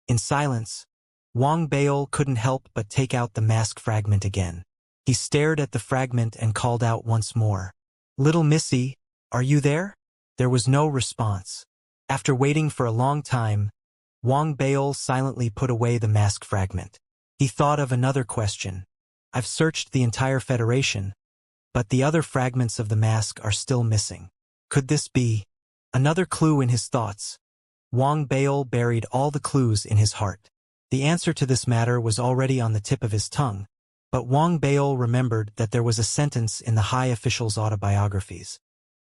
In silence, Wang Baol couldn't help but take out the mask fragment again. He stared at the fragment and called out once more. "Little Missy, are you there?" There was no response. After waiting for a long time, Wang Baol silently put away the mask fragment. He thought of another question. I've searched the entire Federation, but the other fragments of the mask are still missing. Could this be another clue in his thoughts? Wang Baol buried all the clues in his heart. The answer to this matter was already on the tip of his tongue, but Wang Baol remembered that there was a sentence in the high officials' autobiographies.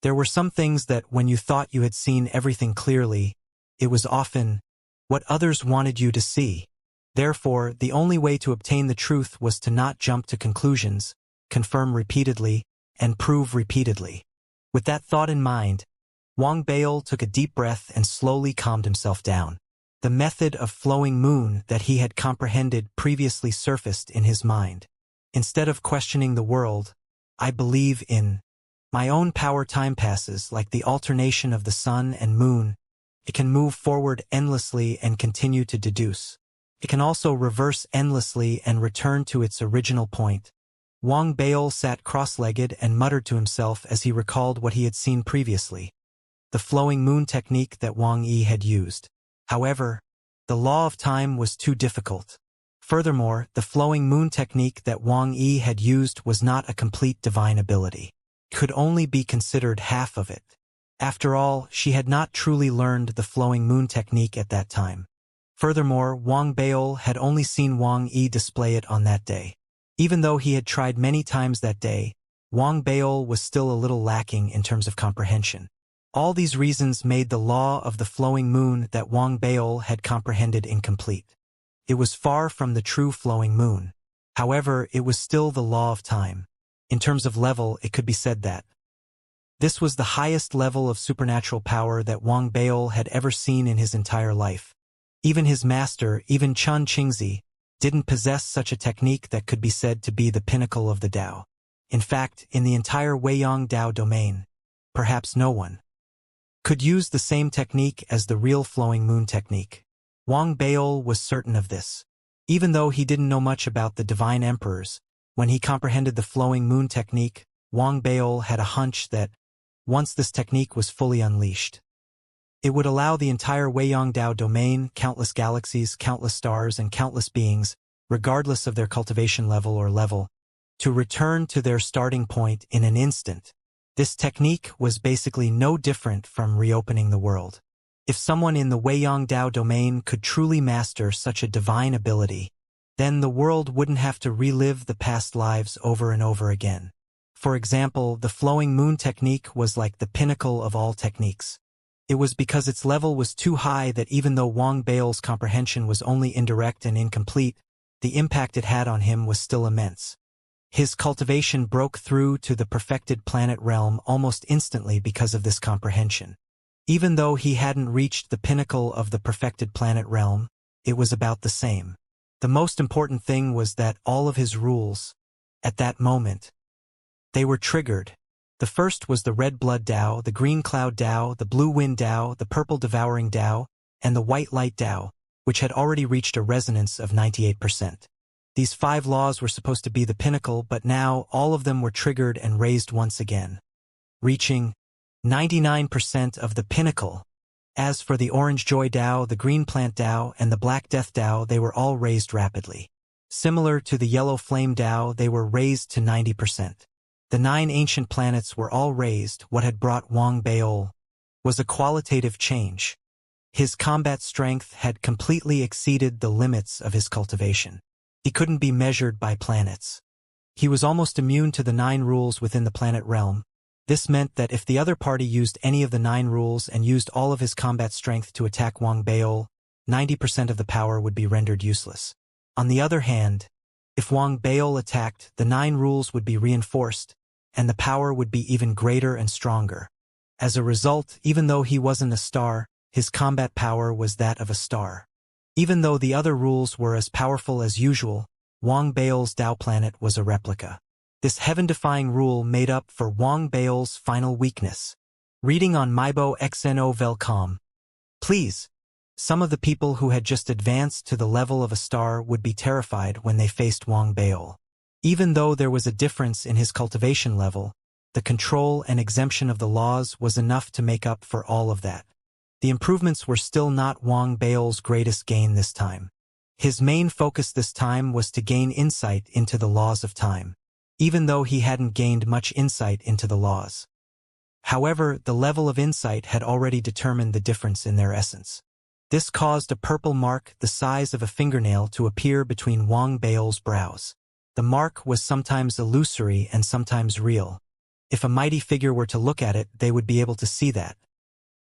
There were some things that when you thought you had seen everything clearly, it was often what others wanted you to see. Therefore, the only way to obtain the truth was to not jump to conclusions, confirm repeatedly, and prove repeatedly. With that thought in mind, Wang Baol took a deep breath and slowly calmed himself down. The method of flowing moon that he had comprehended previously surfaced in his mind. Instead of questioning the world, I believe in my own power. Time passes like the alternation of the sun and moon. It can move forward endlessly and continue to deduce. It can also reverse endlessly and return to its original point. Wang Baol sat cross-legged and muttered to himself as he recalled what he had seen previously. The flowing moon technique that Wang Yi had used. However, the law of time was too difficult. Furthermore, the flowing moon technique that Wang Yi had used was not a complete divine ability. It could only be considered half of it. After all, she had not truly learned the flowing moon technique at that time. Furthermore, Wang Baol had only seen Wang Yi display it on that day. Even though he had tried many times that day, Wang Baol was still a little lacking in terms of comprehension. All these reasons made the law of the flowing moon that Wang Baol had comprehended incomplete. It was far from the true flowing moon. However, it was still the law of time. In terms of level, it could be said that this was the highest level of supernatural power that Wang Baol had ever seen in his entire life. Even his master, even Chen Qingzi, didn't possess such a technique that could be said to be the pinnacle of the Tao. In fact, in the entire Weiyang Tao domain, perhaps no one could use the same technique as the real flowing moon technique. Wang Baol was certain of this. Even though he didn't know much about the divine emperors, when he comprehended the flowing moon technique, Wang Baol had a hunch that, once this technique was fully unleashed, it would allow the entire Weiyang Tao domain, countless galaxies, countless stars, and countless beings, regardless of their cultivation level, to return to their starting point in an instant. This technique was basically no different from reopening the world. If someone in the Weiyang Tao domain could truly master such a divine ability, then the world wouldn't have to relive the past lives over and over again. For example, the flowing moon technique was like the pinnacle of all techniques. It was because its level was too high that even though Wang Baol's comprehension was only indirect and incomplete, the impact it had on him was still immense. His cultivation broke through to the perfected planet realm almost instantly because of this comprehension. Even though he hadn't reached the pinnacle of the perfected planet realm, it was about the same. The most important thing was that all of his rules, at that moment, they were triggered. The first was the red blood Tao, the green cloud Tao, the blue wind Tao, the purple devouring Tao, and the white light Tao, which had already reached a resonance of 98%. These 5 laws were supposed to be the pinnacle, but now all of them were triggered and raised once again, reaching 99% of the pinnacle. As for the orange joy Dao, the green plant Dao, and the black death Dao, they were all raised rapidly. Similar to the yellow flame Dao, they were raised to 90%. The 9 ancient planets were all raised. What had brought Wang Baol was a qualitative change. His combat strength had completely exceeded the limits of his cultivation. He couldn't be measured by planets. He was almost immune to the 9 rules within the planet realm. This meant that if the other party used any of the 9 rules and used all of his combat strength to attack Wang Baol, 90% of the power would be rendered useless. On the other hand, if Wang Baol attacked, the 9 rules would be reinforced, and the power would be even greater and stronger. As a result, even though he wasn't a star, his combat power was that of a star. Even though the other rules were as powerful as usual, Wang Baol's Dao planet was a replica. This heaven-defying rule made up for Wang Baol's final weakness. Reading on Maibo XNO. Please. Some of the people who had just advanced to the level of a star would be terrified when they faced Wang Baol. Even though there was a difference in his cultivation level, the control and exemption of the laws was enough to make up for all of that. The improvements were still not Wang Baol's greatest gain this time. His main focus this time was to gain insight into the laws of time, even though he hadn't gained much insight into the laws. However, the level of insight had already determined the difference in their essence. This caused a purple mark the size of a fingernail to appear between Wang Baol's brows. The mark was sometimes illusory and sometimes real. If a mighty figure were to look at it, they would be able to see that.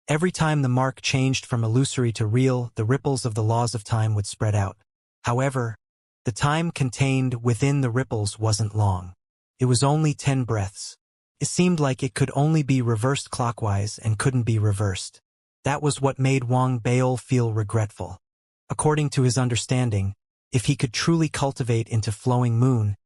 Every time the mark changed from illusory to real, the ripples of the laws of time would spread out. However, the time contained within the ripples wasn't long. It was only 10 breaths. It seemed like it could only be reversed clockwise and couldn't be reversed. That was what made Wang Baol feel regretful. According to his understanding, if he could truly cultivate into flowing moon,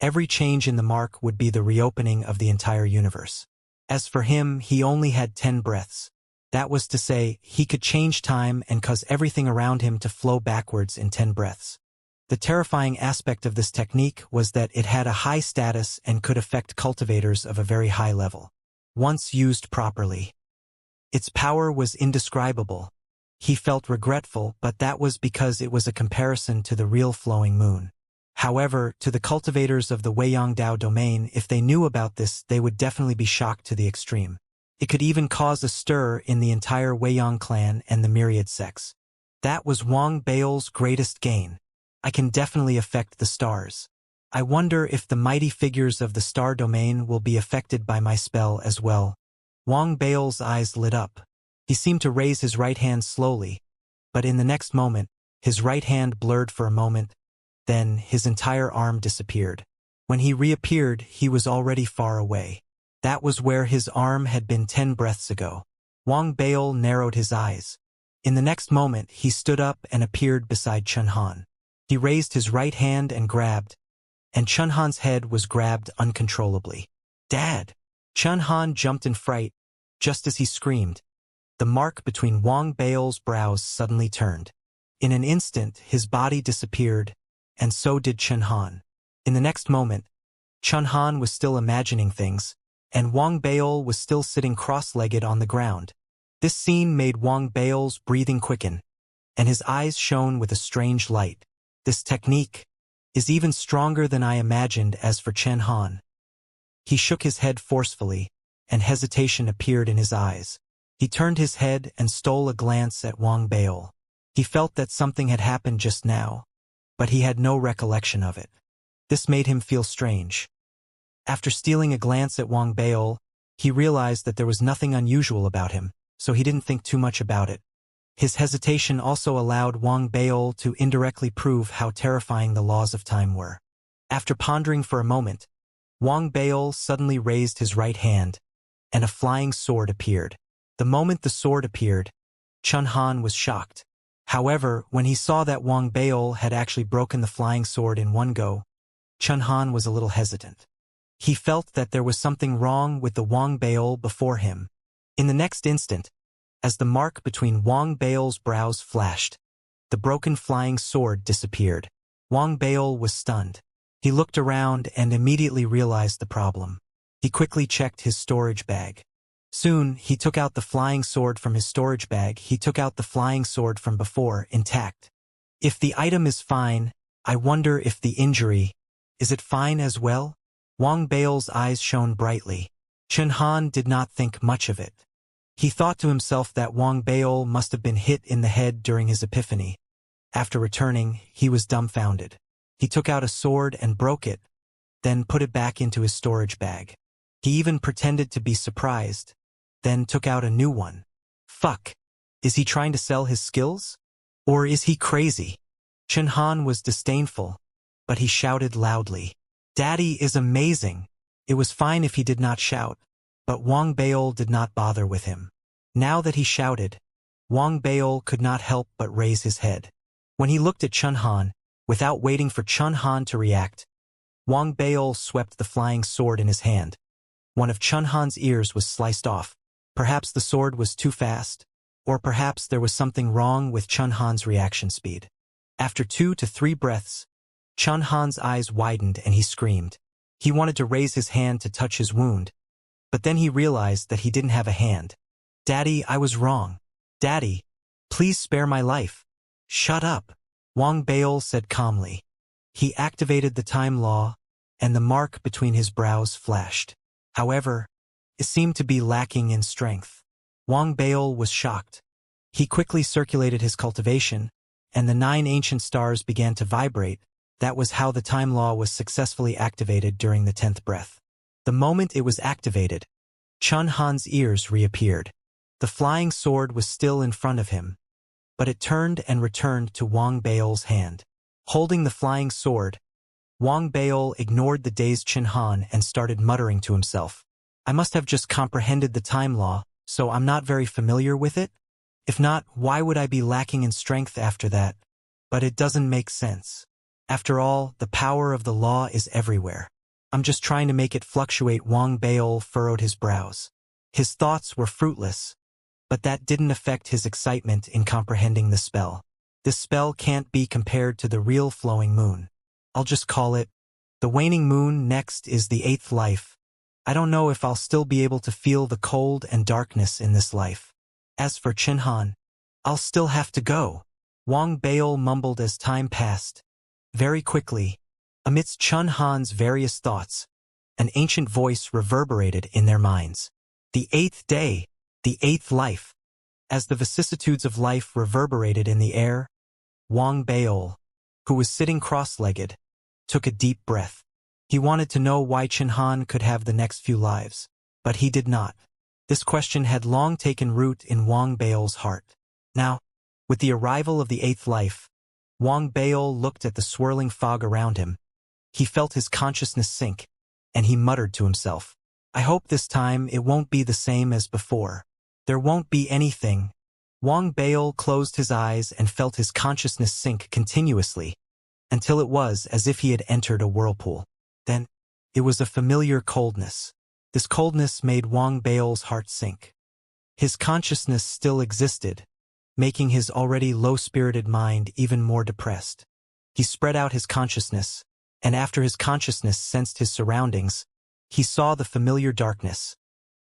every change in the mark would be the reopening of the entire universe. As for him, he only had 10 breaths. That was to say, he could change time and cause everything around him to flow backwards in 10 breaths. The terrifying aspect of this technique was that it had a high status and could affect cultivators of a very high level. Once used properly, its power was indescribable. He felt regretful, but that was because it was a comparison to the real flowing moon. However, to the cultivators of the Weiyang Dao domain, if they knew about this, they would definitely be shocked to the extreme. It could even cause a stir in the entire Weiyang clan and the myriad sects. That was Wang Baol's greatest gain. I can definitely affect the stars. I wonder if the mighty figures of the star domain will be affected by my spell as well. Wang Baol's eyes lit up. He seemed to raise his right hand slowly, but in the next moment, his right hand blurred for a moment, then his entire arm disappeared. When he reappeared, he was already far away. That was where his arm had been 10 breaths ago. Wang Baol narrowed his eyes. In the next moment, he stood up and appeared beside Chun Han. He raised his right hand and grabbed, and Chun Han's head was grabbed uncontrollably. "Dad!" Chun Han jumped in fright, just as he screamed. The mark between Wang Baol's brows suddenly turned. In an instant, his body disappeared, and so did Chun Han. In the next moment, Chun Han was still imagining things, and Wang Baol was still sitting cross-legged on the ground. This scene made Wang Baol's breathing quicken, and his eyes shone with a strange light. This technique is even stronger than I imagined. As for Chun Han, he shook his head forcefully, and hesitation appeared in his eyes. He turned his head and stole a glance at Wang Baol. He felt that something had happened just now, but he had no recollection of it. This made him feel strange. After stealing a glance at Wang Baol, he realized that there was nothing unusual about him, so he didn't think too much about it. His hesitation also allowed Wang Baol to indirectly prove how terrifying the laws of time were. After pondering for a moment, Wang Baol suddenly raised his right hand, and a flying sword appeared. The moment the sword appeared, Chun Han was shocked. However, when he saw that Wang Baol had actually broken the flying sword in one go, Chun Han was a little hesitant. He felt that there was something wrong with the Wang Baol before him. In the next instant, as the mark between Wang Baol's brows flashed, the broken flying sword disappeared. Wang Baol was stunned. He looked around and immediately realized the problem. He quickly checked his storage bag. Soon, he took out the flying sword from his storage bag. He took out the flying sword from before, intact. If the item is fine, I wonder if the injury, is it fine as well? Wang Bao's eyes shone brightly. Chen Han did not think much of it. He thought to himself that Wang Bao must have been hit in the head during his epiphany. After returning, he was dumbfounded. He took out a sword and broke it, then put it back into his storage bag. He even pretended to be surprised, then took out a new one. Fuck! Is he trying to sell his skills? Or is he crazy? Chen Han was disdainful, but he shouted loudly. Daddy is amazing! It was fine if he did not shout, but Wang Baol did not bother with him. Now that he shouted, Wang Baol could not help but raise his head. When he looked at Chen Han, without waiting for Chen Han to react, Wang Baol swept the flying sword in his hand. One of Chen Han's ears was sliced off. Perhaps the sword was too fast, or perhaps there was something wrong with Chen Han's reaction speed. After 2 to 3 breaths, Chen Han's eyes widened and he screamed. He wanted to raise his hand to touch his wound, but then he realized that he didn't have a hand. Daddy, I was wrong. Daddy, please spare my life. Shut up, Wang Baol said calmly. He activated the time law, and the mark between his brows flashed. However, it seemed to be lacking in strength. Wang Baol was shocked. He quickly circulated his cultivation, and the 9 ancient stars began to vibrate. That was how the time law was successfully activated during the 10th breath. The moment it was activated, Chen Han's ears reappeared. The flying sword was still in front of him, but it turned and returned to Wang Baol's hand. Holding the flying sword, Wang Baol ignored the dazed Chen Han and started muttering to himself. I must have just comprehended the time law, so I'm not very familiar with it? If not, why would I be lacking in strength after that? But it doesn't make sense. After all, the power of the law is everywhere. I'm just trying to make it fluctuate. Wang Baol furrowed his brows. His thoughts were fruitless, but that didn't affect his excitement in comprehending the spell. This spell can't be compared to the real flowing moon. I'll just call it the waning moon. Next is the 8th life. I don't know if I'll still be able to feel the cold and darkness in this life. As for Chen Han, I'll still have to go. Wang Baol mumbled as time passed. Very quickly, amidst Chen Han's various thoughts, an ancient voice reverberated in their minds. The 8th day, the 8th life. As the vicissitudes of life reverberated in the air, Wang Baol, who was sitting cross-legged, took a deep breath. He wanted to know why Chen Han could have the next few lives, but he did not. This question had long taken root in Wang Baol's heart. Now, with the arrival of the 8th life, Wang Baol looked at the swirling fog around him. He felt his consciousness sink, and he muttered to himself, I hope this time it won't be the same as before. There won't be anything. Wang Baol closed his eyes and felt his consciousness sink continuously, until it was as if he had entered a whirlpool. Then, it was a familiar coldness. This coldness made Wang Baol's heart sink. His consciousness still existed, making his already low-spirited mind even more depressed. He spread out his consciousness, and after his consciousness sensed his surroundings, he saw the familiar darkness.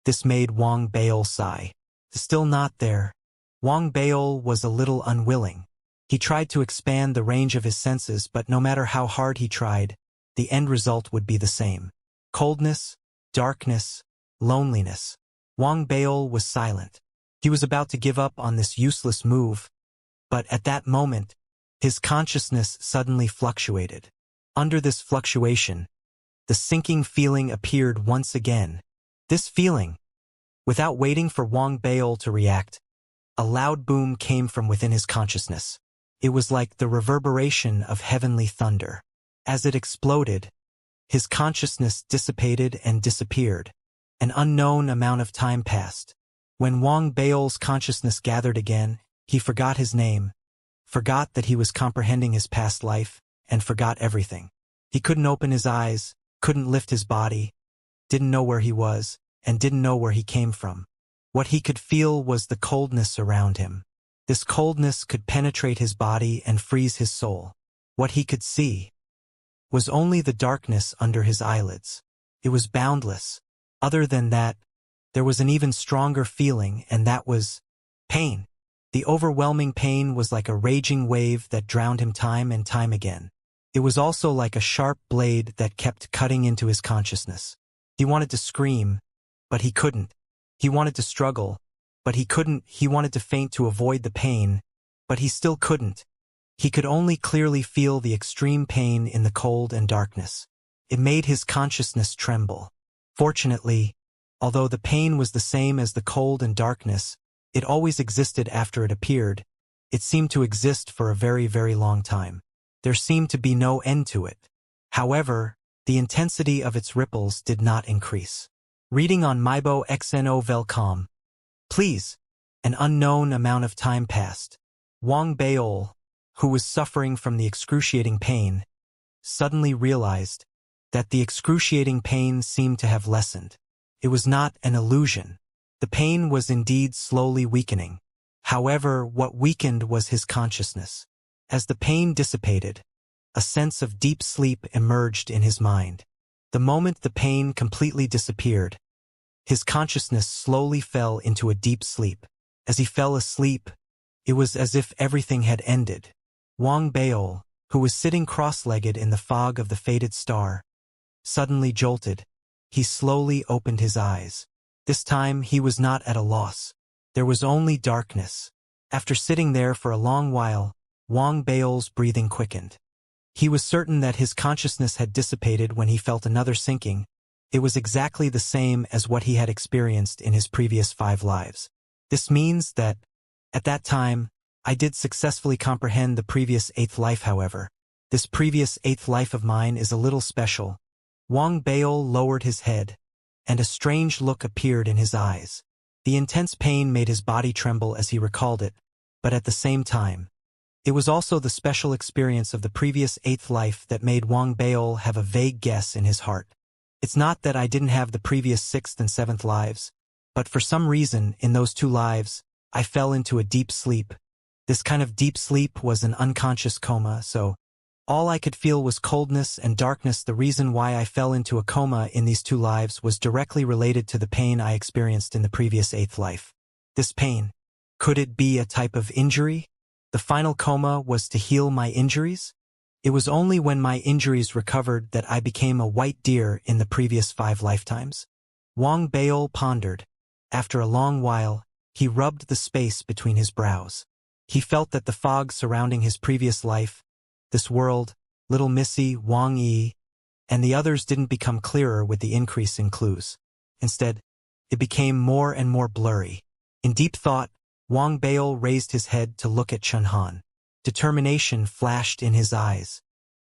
This made Wang Baol sigh. Still not there. Wang Baol was a little unwilling. He tried to expand the range of his senses, but no matter how hard he tried, the end result would be the same. Coldness, darkness, loneliness. Wang Baol was silent. He was about to give up on this useless move, but at that moment, his consciousness suddenly fluctuated. Under this fluctuation, the sinking feeling appeared once again. This feeling, without waiting for Wang Baol to react, a loud boom came from within his consciousness. It was like the reverberation of heavenly thunder. As it exploded, his consciousness dissipated and disappeared. An unknown amount of time passed. When Wang Baol's consciousness gathered again, he forgot his name, forgot that he was comprehending his past life, and forgot everything. He couldn't open his eyes, couldn't lift his body, didn't know where he was, and didn't know where he came from. What he could feel was the coldness around him. This coldness could penetrate his body and freeze his soul. What he could see was only the darkness under his eyelids. It was boundless. Other than that, there was an even stronger feeling, and that was pain. The overwhelming pain was like a raging wave that drowned him time and time again. It was also like a sharp blade that kept cutting into his consciousness. He wanted to scream, but he couldn't. He wanted to struggle, but he couldn't. He wanted to faint to avoid the pain, but he still couldn't. He could only clearly feel the extreme pain in the cold and darkness. It made his consciousness tremble. Fortunately, although the pain was the same as the cold and darkness, it always existed after it appeared. It seemed to exist for a very, very long time. There seemed to be no end to it. However, the intensity of its ripples did not increase. Reading on Mybo XNO. Please. An unknown amount of time passed. Wang Beol, who was suffering from the excruciating pain, suddenly realized that the excruciating pain seemed to have lessened. It was not an illusion. The pain was indeed slowly weakening. However, what weakened was his consciousness. As the pain dissipated, a sense of deep sleep emerged in his mind. The moment the pain completely disappeared, his consciousness slowly fell into a deep sleep. As he fell asleep, it was as if everything had ended. Wang Beol, who was sitting cross-legged in the fog of the faded star, suddenly jolted. He slowly opened his eyes. This time he was not at a loss. There was only darkness. After sitting there for a long while, Wang Beol's breathing quickened. He was certain that his consciousness had dissipated when he felt another sinking. It was exactly the same as what he had experienced in his previous 5 lives. This means that, at that time, I did successfully comprehend the previous 8th life. However, this previous 8th life of mine is a little special. Wang Beol lowered his head, and a strange look appeared in his eyes. The intense pain made his body tremble as he recalled it, but at the same time, it was also the special experience of the previous 8th life that made Wang Beol have a vague guess in his heart. It's not that I didn't have the previous 6th and 7th lives, but for some reason, in those 2 lives, I fell into a deep sleep. This kind of deep sleep was an unconscious coma, so all I could feel was coldness and darkness. The reason why I fell into a coma in these 2 lives was directly related to the pain I experienced in the previous 8th life. This pain, could it be a type of injury? The final coma was to heal my injuries? It was only when my injuries recovered that I became a white deer in the previous 5 lifetimes. Wang Beol pondered. After a long while, he rubbed the space between his brows. He felt that the fog surrounding his previous life, this world, little Missy, Wang Yi, and the others didn't become clearer with the increase in clues. Instead, it became more and more blurry. In deep thought, Wang Beol raised his head to look at Chen Han. Determination flashed in his eyes.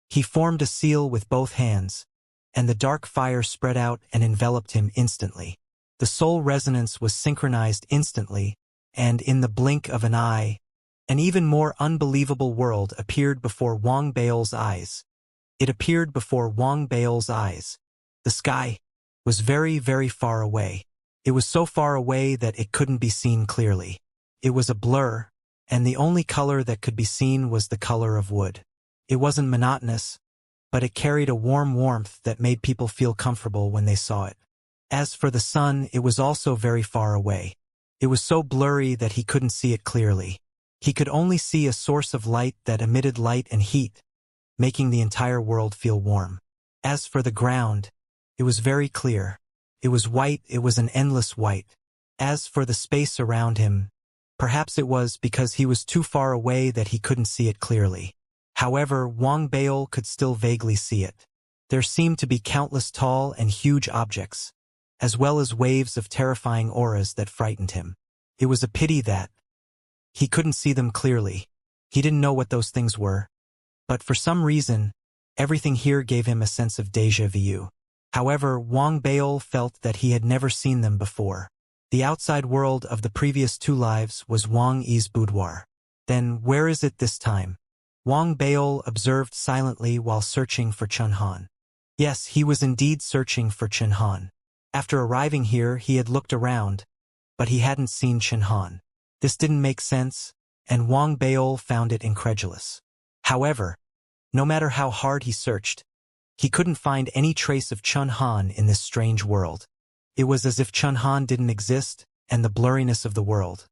He formed a seal with both hands, and the dark fire spread out and enveloped him instantly. The soul resonance was synchronized instantly, and in the blink of an eye, an even more unbelievable world appeared before Wang Beol's eyes. It appeared before Wang Beol's eyes. The sky was very, very far away. It was so far away that it couldn't be seen clearly. It was a blur, and the only color that could be seen was the color of wood. It wasn't monotonous, but it carried a warm warmth that made people feel comfortable when they saw it. As for the sun, it was also very far away. It was so blurry that he couldn't see it clearly. He could only see a source of light that emitted light and heat, making the entire world feel warm. As for the ground, it was very clear. It was white, it was an endless white. As for the space around him, perhaps it was because he was too far away that he couldn't see it clearly. However, Wang Beol could still vaguely see it. There seemed to be countless tall and huge objects, as well as waves of terrifying auras that frightened him. It was a pity that he couldn't see them clearly. He didn't know what those things were, but for some reason, everything here gave him a sense of déjà vu. However, Wang Beol felt that he had never seen them before. The outside world of the previous 2 lives was Wang Yi's boudoir. Then where is it this time? Wang Beol observed silently while searching for Chen Han. Yes, he was indeed searching for Chen Han. After arriving here, he had looked around, but he hadn't seen Chen Han. This didn't make sense, and Wang Beol found it incredulous. However, no matter how hard he searched, he couldn't find any trace of Chen Han in this strange world. It was as if Chun Han didn't exist, and the blurriness of the world.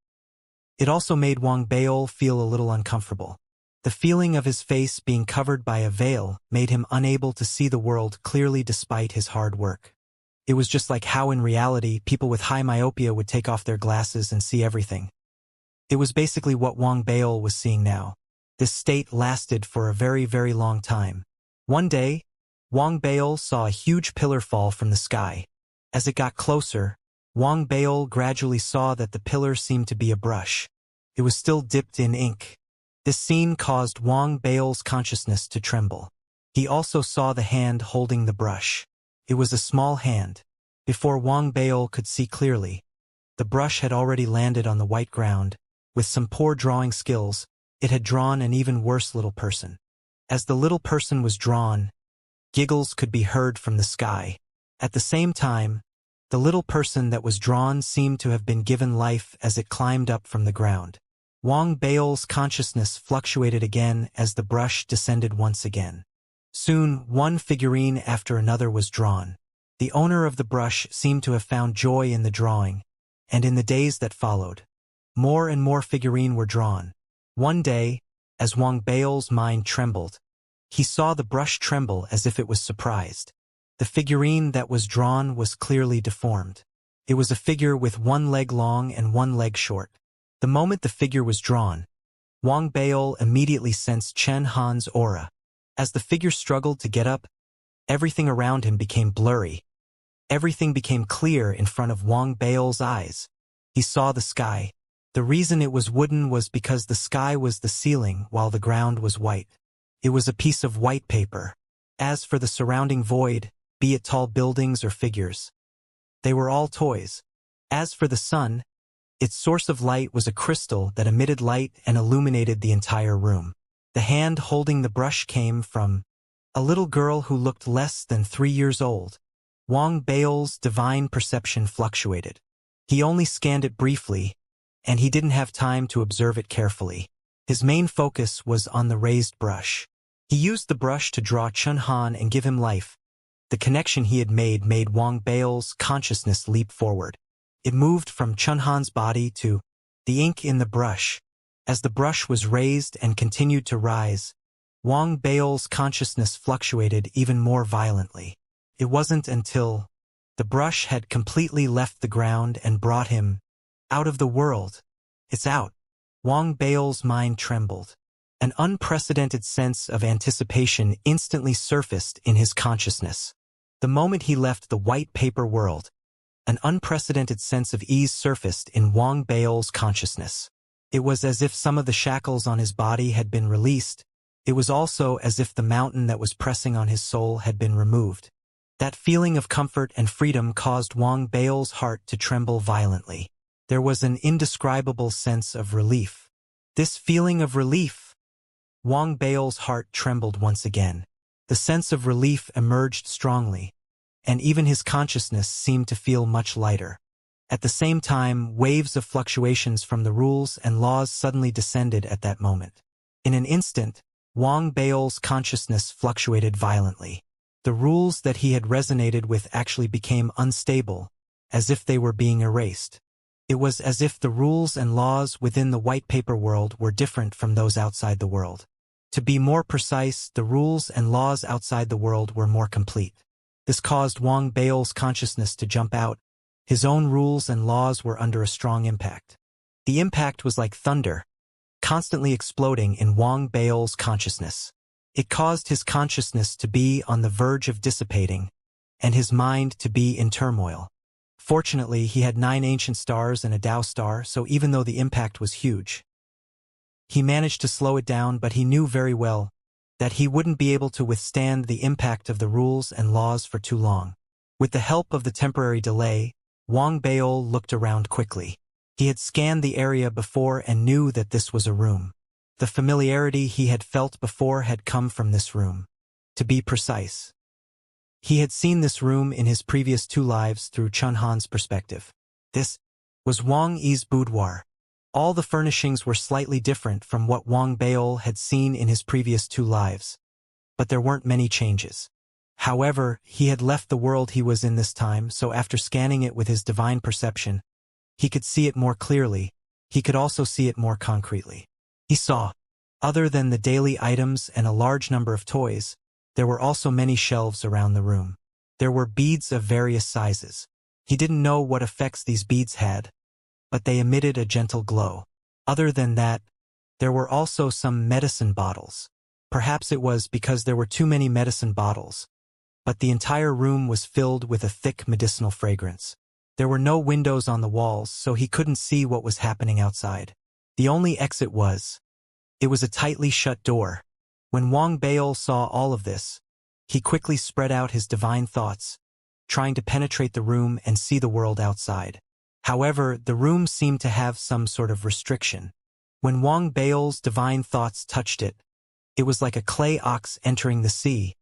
It also made Wang Baol feel a little uncomfortable. The feeling of his face being covered by a veil made him unable to see the world clearly despite his hard work. It was just like how in reality people with high myopia would take off their glasses and see everything. It was basically what Wang Baol was seeing now. This state lasted for a very, very long time. One day, Wang Baol saw a huge pillar fall from the sky. As it got closer, Wang Baol gradually saw that the pillar seemed to be a brush. It was still dipped in ink. This scene caused Wang Baol's consciousness to tremble. He also saw the hand holding the brush. It was a small hand. Before Wang Baol could see clearly, the brush had already landed on the white ground. With some poor drawing skills, it had drawn an even worse little person. As the little person was drawn, giggles could be heard from the sky. At the same time, the little person that was drawn seemed to have been given life as it climbed up from the ground. Wang Baol's consciousness fluctuated again as the brush descended once again. Soon, one figurine after another was drawn. The owner of the brush seemed to have found joy in the drawing, and in the days that followed, more and more figurines were drawn. One day, as Wang Baol's mind trembled, he saw the brush tremble as if it was surprised. The figurine that was drawn was clearly deformed. It was a figure with one leg long and one leg short. The moment the figure was drawn, Wang Baol immediately sensed Chen Han's aura. As the figure struggled to get up, everything around him became blurry. Everything became clear in front of Wang Baol's eyes. He saw the sky. The reason it was wooden was because the sky was the ceiling while the ground was white. It was a piece of white paper. As for the surrounding void, be it tall buildings or figures, they were all toys. As for the sun, its source of light was a crystal that emitted light and illuminated the entire room. The hand holding the brush came from a little girl who looked less than 3 years old. Wang Baol's divine perception fluctuated. He only scanned it briefly, and he didn't have time to observe it carefully. His main focus was on the raised brush. He used the brush to draw Chun Han and give him life. The connection he had made Wang Baol's consciousness leap forward. It moved from Chun Han's body to the ink in the brush. As the brush was raised and continued to rise, Wang Baol's consciousness fluctuated even more violently. It wasn't until the brush had completely left the ground and brought him out of the world. It's out. Wang Baol's mind trembled. An unprecedented sense of anticipation instantly surfaced in his consciousness. The moment he left the white paper world, an unprecedented sense of ease surfaced in Wang Baol's consciousness. It was as if some of the shackles on his body had been released. It was also as if the mountain that was pressing on his soul had been removed. That feeling of comfort and freedom caused Wang Baol's heart to tremble violently. There was an indescribable sense of relief. This feeling of relief, Wang Baol's heart trembled once again. The sense of relief emerged strongly, and even his consciousness seemed to feel much lighter. At the same time, waves of fluctuations from the rules and laws suddenly descended at that moment. In an instant, Wang Baol's consciousness fluctuated violently. The rules that he had resonated with actually became unstable, as if they were being erased. It was as if the rules and laws within the white paper world were different from those outside the world. To be more precise, the rules and laws outside the world were more complete. This caused Wang Baol's consciousness to jump out. His own rules and laws were under a strong impact. The impact was like thunder, constantly exploding in Wang Baol's consciousness. It caused his consciousness to be on the verge of dissipating, and his mind to be in turmoil. Fortunately, he had 9 ancient stars and a Tao star, so even though the impact was huge, he managed to slow it down, but he knew very well that he wouldn't be able to withstand the impact of the rules and laws for too long. With the help of the temporary delay, Wang Baol looked around quickly. He had scanned the area before and knew that this was a room. The familiarity he had felt before had come from this room. To be precise, he had seen this room in his previous 2 lives through Chun Han's perspective. This was Wang Yi's boudoir. All the furnishings were slightly different from what Wang Baol had seen in his previous 2 lives, but there weren't many changes. However, he had left the world he was in this time, so after scanning it with his divine perception, he could see it more clearly. He could also see it more concretely. He saw, other than the daily items and a large number of toys, there were also many shelves around the room. There were beads of various sizes. He didn't know what effects these beads had, but they emitted a gentle glow. Other than that, there were also some medicine bottles. Perhaps it was because there were too many medicine bottles, but the entire room was filled with a thick medicinal fragrance. There were no windows on the walls, so he couldn't see what was happening outside. The only exit was, it was a tightly shut door. When Wang Baol saw all of this, he quickly spread out his divine thoughts, trying to penetrate the room and see the world outside. However, the room seemed to have some sort of restriction. When Wang Baol's divine thoughts touched it, it was like a clay ox entering the sea.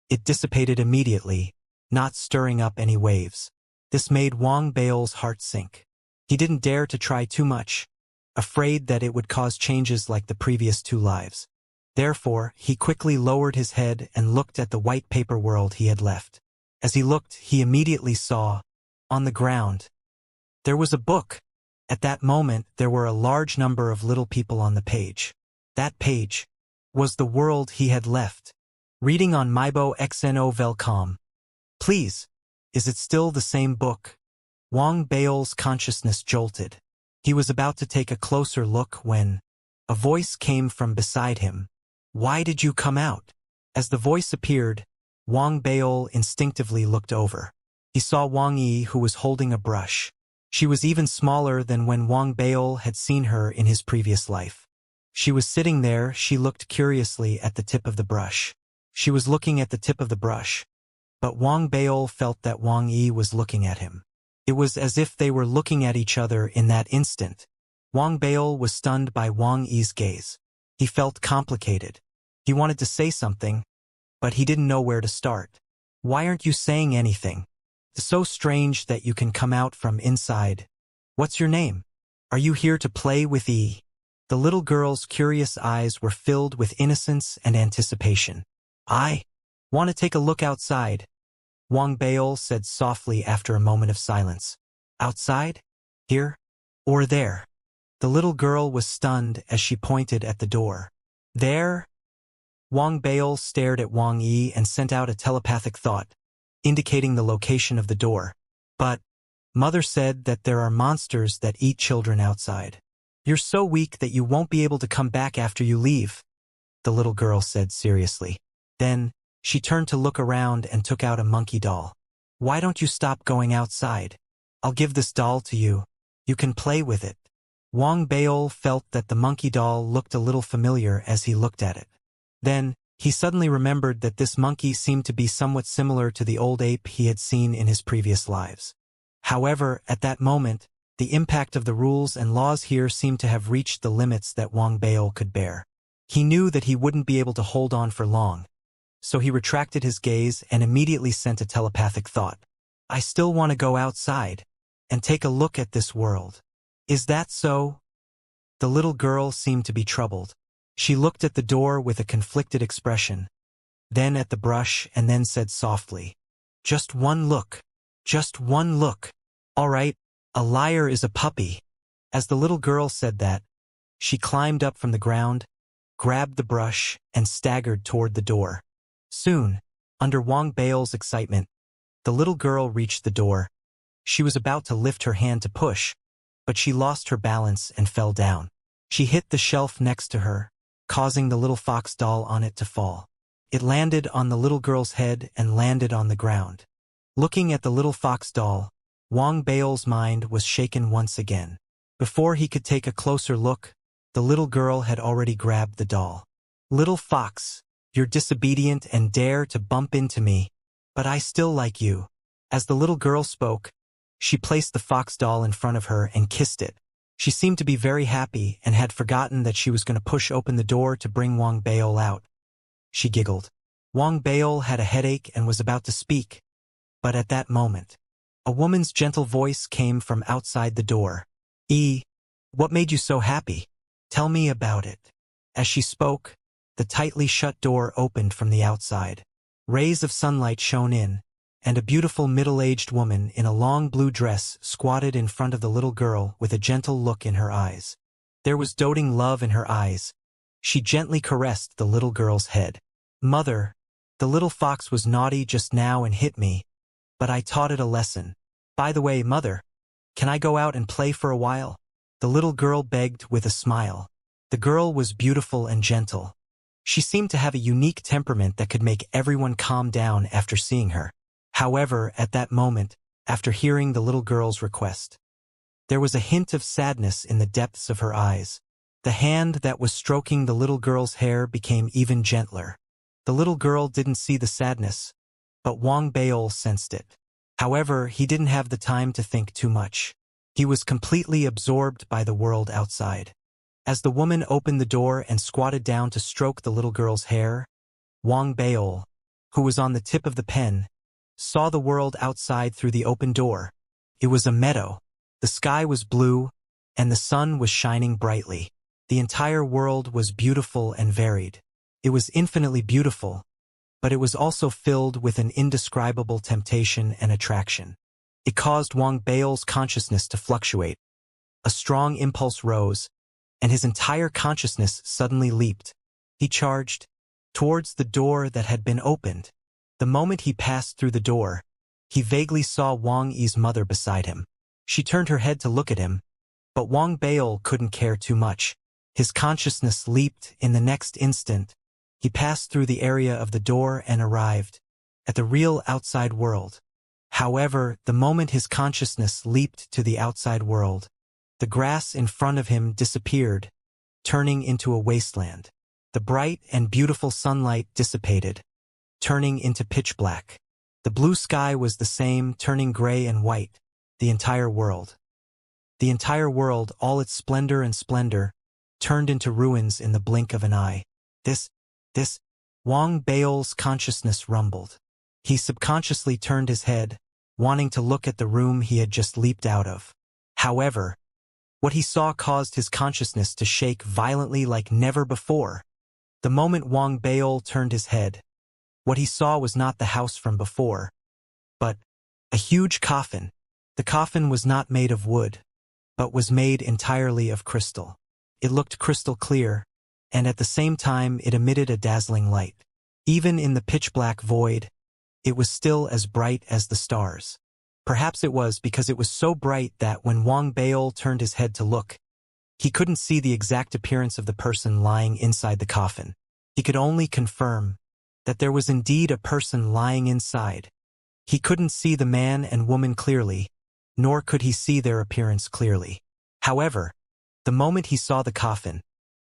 It dissipated immediately, not stirring up any waves. This made Wang Baol's heart sink. He didn't dare to try too much, afraid that it would cause changes like the previous 2 lives. Therefore, he quickly lowered his head and looked at the white paper world he had left. As he looked, he immediately saw, on the ground, there was a book. At that moment, there were a large number of little people on the page. That page was the world he had left. Reading on Mybo XNO Velcom. Please, is it still the same book? Wang Baol's consciousness jolted. He was about to take a closer look when a voice came from beside him. Why did you come out? As the voice appeared, Wang Baol instinctively looked over. He saw Wang Yi, who was holding a brush. She was even smaller than when Wang Baol had seen her in his previous life. She was sitting there. She looked curiously at the tip of the brush. She was looking at the tip of the brush, but Wang Baol felt that Wang Yi was looking at him. It was as if they were looking at each other in that instant. Wang Baol was stunned by Wang Yi's gaze. He felt complicated. He wanted to say something, but he didn't know where to start. Why aren't you saying anything? It's so strange that you can come out from inside. What's your name? Are you here to play with E? The little girl's curious eyes were filled with innocence and anticipation. I want to take a look outside, Wang Baol said softly after a moment of silence. Outside? Here? Or there? The little girl was stunned as she pointed at the door. There? Wang Baol stared at Wang Yi and sent out a telepathic thought, indicating the location of the door. But Mother said that there are monsters that eat children outside. You're so weak that you won't be able to come back after you leave, the little girl said seriously. Then, she turned to look around and took out a monkey doll. Why don't you stop going outside? I'll give this doll to you. You can play with it. Wang Baol felt that the monkey doll looked a little familiar as he looked at it. Then, he suddenly remembered that this monkey seemed to be somewhat similar to the old ape he had seen in his previous lives. However, at that moment, the impact of the rules and laws here seemed to have reached the limits that Wang Baol could bear. He knew that he wouldn't be able to hold on for long, so he retracted his gaze and immediately sent a telepathic thought. I still want to go outside and take a look at this world. Is that so? The little girl seemed to be troubled. She looked at the door with a conflicted expression, then at the brush and then said softly, Just one look. Just one look. All right, a liar is a puppy. As the little girl said that, she climbed up from the ground, grabbed the brush, and staggered toward the door. Soon, under Wang Baol's excitement, the little girl reached the door. She was about to lift her hand to push, but she lost her balance and fell down. She hit the shelf next to her, causing the little fox doll on it to fall. It landed on the little girl's head and landed on the ground. Looking at the little fox doll, Wang Baol's mind was shaken once again. Before he could take a closer look, the little girl had already grabbed the doll. Little fox, you're disobedient and dare to bump into me, but I still like you. As the little girl spoke, she placed the fox doll in front of her and kissed it. She seemed to be very happy and had forgotten that she was going to push open the door to bring Wang Baol out. She giggled. Wang Baol had a headache and was about to speak, but at that moment, a woman's gentle voice came from outside the door. What made you so happy? Tell me about it. As she spoke, the tightly shut door opened from the outside. Rays of sunlight shone in, and a beautiful middle-aged woman in a long blue dress squatted in front of the little girl with a gentle look in her eyes. There was doting love in her eyes. She gently caressed the little girl's head. "Mother, the little fox was naughty just now and hit me, but I taught it a lesson. By the way, Mother, can I go out and play for a while?" The little girl begged with a smile. The girl was beautiful and gentle. She seemed to have a unique temperament that could make everyone calm down after seeing her. However, at that moment, after hearing the little girl's request, there was a hint of sadness in the depths of her eyes. The hand that was stroking the little girl's hair became even gentler. The little girl didn't see the sadness, but Wang Baol sensed it. However, he didn't have the time to think too much. He was completely absorbed by the world outside. As the woman opened the door and squatted down to stroke the little girl's hair, Wang Baol, who was on the tip of the pen, saw the world outside through the open door. It was a meadow. The sky was blue, and the sun was shining brightly. The entire world was beautiful and varied. It was infinitely beautiful, but it was also filled with an indescribable temptation and attraction. It caused Wang Baol's consciousness to fluctuate. A strong impulse rose, and his entire consciousness suddenly leaped. He charged towards the door that had been opened. The moment he passed through the door, he vaguely saw Wang Yi's mother beside him. She turned her head to look at him, but Wang Baol couldn't care too much. His consciousness leaped in the next instant. He passed through the area of the door and arrived at the real outside world. However, the moment his consciousness leaped to the outside world, the grass in front of him disappeared, turning into a wasteland. The bright and beautiful sunlight dissipated, turning into pitch black. The blue sky was the same, turning gray and white. The entire world, all its splendor and splendor, turned into ruins in the blink of an eye. This, Wang Baol's consciousness rumbled. He subconsciously turned his head, wanting to look at the room he had just leaped out of. However, what he saw caused his consciousness to shake violently like never before. The moment Wang Baol turned his head, what he saw was not the house from before, but a huge coffin. The coffin was not made of wood, but was made entirely of crystal. It looked crystal clear, and at the same time it emitted a dazzling light. Even in the pitch-black void, it was still as bright as the stars. Perhaps it was because it was so bright that when Wang Baol turned his head to look, he couldn't see the exact appearance of the person lying inside the coffin. He could only confirm that there was indeed a person lying inside. He couldn't see the man and woman clearly, nor could he see their appearance clearly. However, the moment he saw the coffin,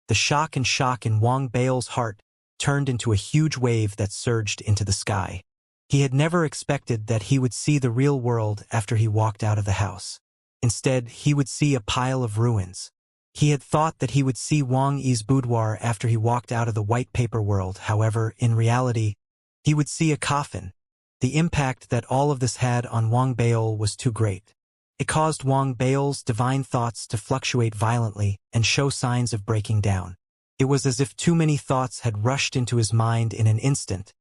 the shock in Wang Baol's heart turned into a huge wave that surged into the sky. He had never expected that he would see the real world after he walked out of the house. Instead, he would see a pile of ruins. He had thought that he would see Wang Yi's boudoir after he walked out of the white paper world. However, in reality, he would see a coffin. The impact that all of this had on Wang Baol was too great. It caused Wang Baol's divine thoughts to fluctuate violently and show signs of breaking down. It was as if too many thoughts had rushed into his mind in an instant,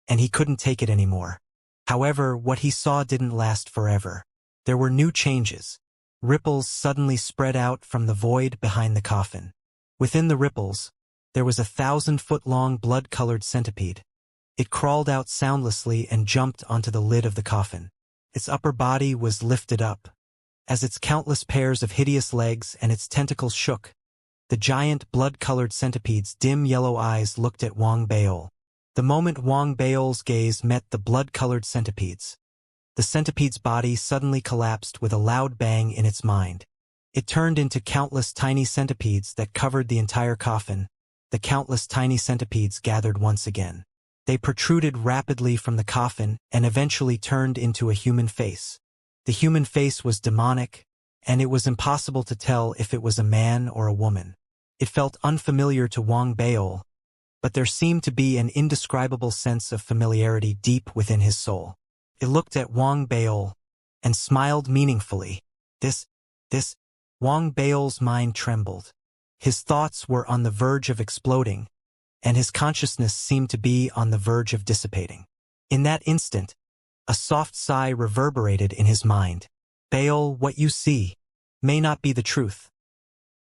and he couldn't take it anymore. However, what he saw didn't last forever. There were new changes. Ripples suddenly spread out from the void behind the coffin. Within the ripples, there was a 1,000-foot-long blood-colored centipede. It crawled out soundlessly and jumped onto the lid of the coffin. Its upper body was lifted up. As its countless pairs of hideous legs and its tentacles shook, the giant blood-colored centipede's dim yellow eyes looked at Wang Baol. The moment Wang Baol's gaze met the blood-colored centipede's, the centipede's body suddenly collapsed with a loud bang in its mind. It turned into countless tiny centipedes that covered the entire coffin. The countless tiny centipedes gathered once again. They protruded rapidly from the coffin and eventually turned into a human face. The human face was demonic, and it was impossible to tell if it was a man or a woman. It felt unfamiliar to Wang Baol, but there seemed to be an indescribable sense of familiarity deep within his soul. It looked at Wang Baol and smiled meaningfully. Wang Baol's mind trembled. His thoughts were on the verge of exploding, and his consciousness seemed to be on the verge of dissipating. In that instant, a soft sigh reverberated in his mind. Bail, what you see may not be the truth.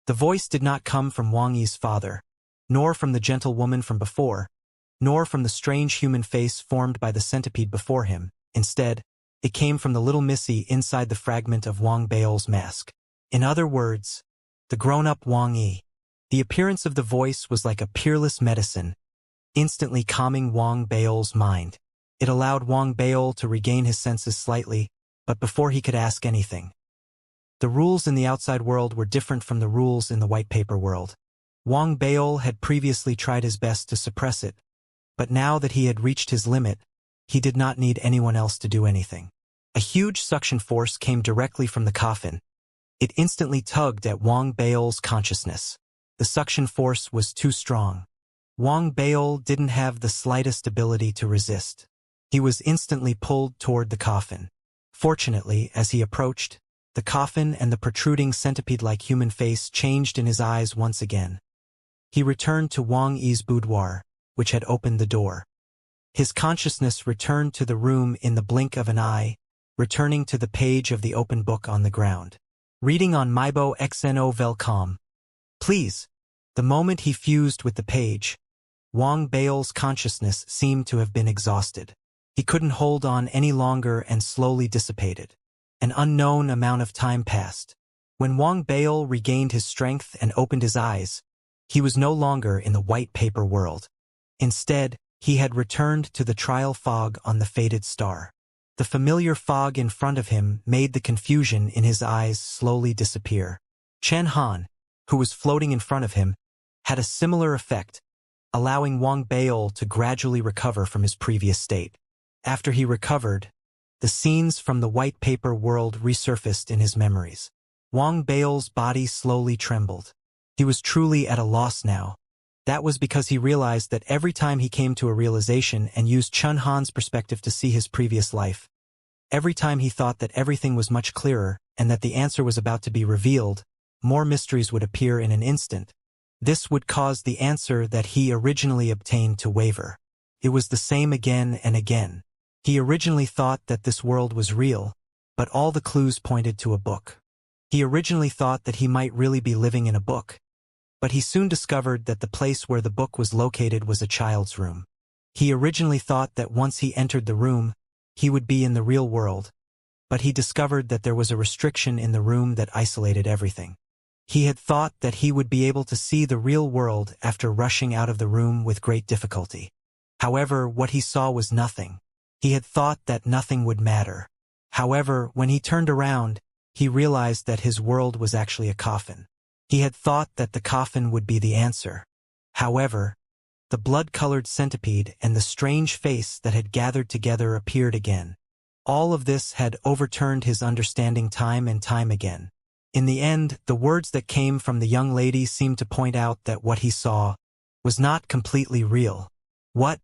The voice did not come from Wang Yi's father, nor from the gentle woman from before, nor from the strange human face formed by the centipede before him. Instead, it came from the little missy inside the fragment of Wang Bail's mask. In other words, the grown-up Wang Yi. The appearance of the voice was like a peerless medicine, instantly calming Wang Bail's mind. It allowed Wang Bail to regain his senses slightly, but before he could ask anything. The rules in the outside world were different from the rules in the white paper world. Wang Bail had previously tried his best to suppress it, but now that he had reached his limit, he did not need anyone else to do anything. A huge suction force came directly from the coffin. It instantly tugged at Wang Bail's consciousness. The suction force was too strong. Wang Bail didn't have the slightest ability to resist. He was instantly pulled toward the coffin. Fortunately, as he approached, the coffin and the protruding centipede-like human face changed in his eyes once again. He returned to Wang Yi's boudoir, which had opened the door. His consciousness returned to the room in the blink of an eye, returning to the page of the open book on the ground. Reading on Maibo XNO Velcom. Please. The moment he fused with the page, Wang Bail's consciousness seemed to have been exhausted. He couldn't hold on any longer and slowly dissipated. An unknown amount of time passed. When Wang Bail regained his strength and opened his eyes, he was no longer in the white paper world. Instead, he had returned to the trial fog on the faded star. The familiar fog in front of him made the confusion in his eyes slowly disappear. Chen Han, who was floating in front of him, had a similar effect, allowing Wang Bail to gradually recover from his previous state. After he recovered, the scenes from the white paper world resurfaced in his memories. Wang Bail's body slowly trembled. He was truly at a loss now. That was because he realized that every time he came to a realization and used Chen Han's perspective to see his previous life, every time he thought that everything was much clearer and that the answer was about to be revealed, more mysteries would appear in an instant. This would cause the answer that he originally obtained to waver. It was the same again and again. He originally thought that this world was real, but all the clues pointed to a book. He originally thought that he might really be living in a book, but he soon discovered that the place where the book was located was a child's room. He originally thought that once he entered the room, he would be in the real world, but he discovered that there was a restriction in the room that isolated everything. He had thought that he would be able to see the real world after rushing out of the room with great difficulty. However, what he saw was nothing. He had thought that nothing would matter. However, when he turned around, he realized that his world was actually a coffin. He had thought that the coffin would be the answer. However, the blood-colored centipede and the strange face that had gathered together appeared again. All of this had overturned his understanding time and time again. In the end, the words that came from the young lady seemed to point out that what he saw was not completely real. What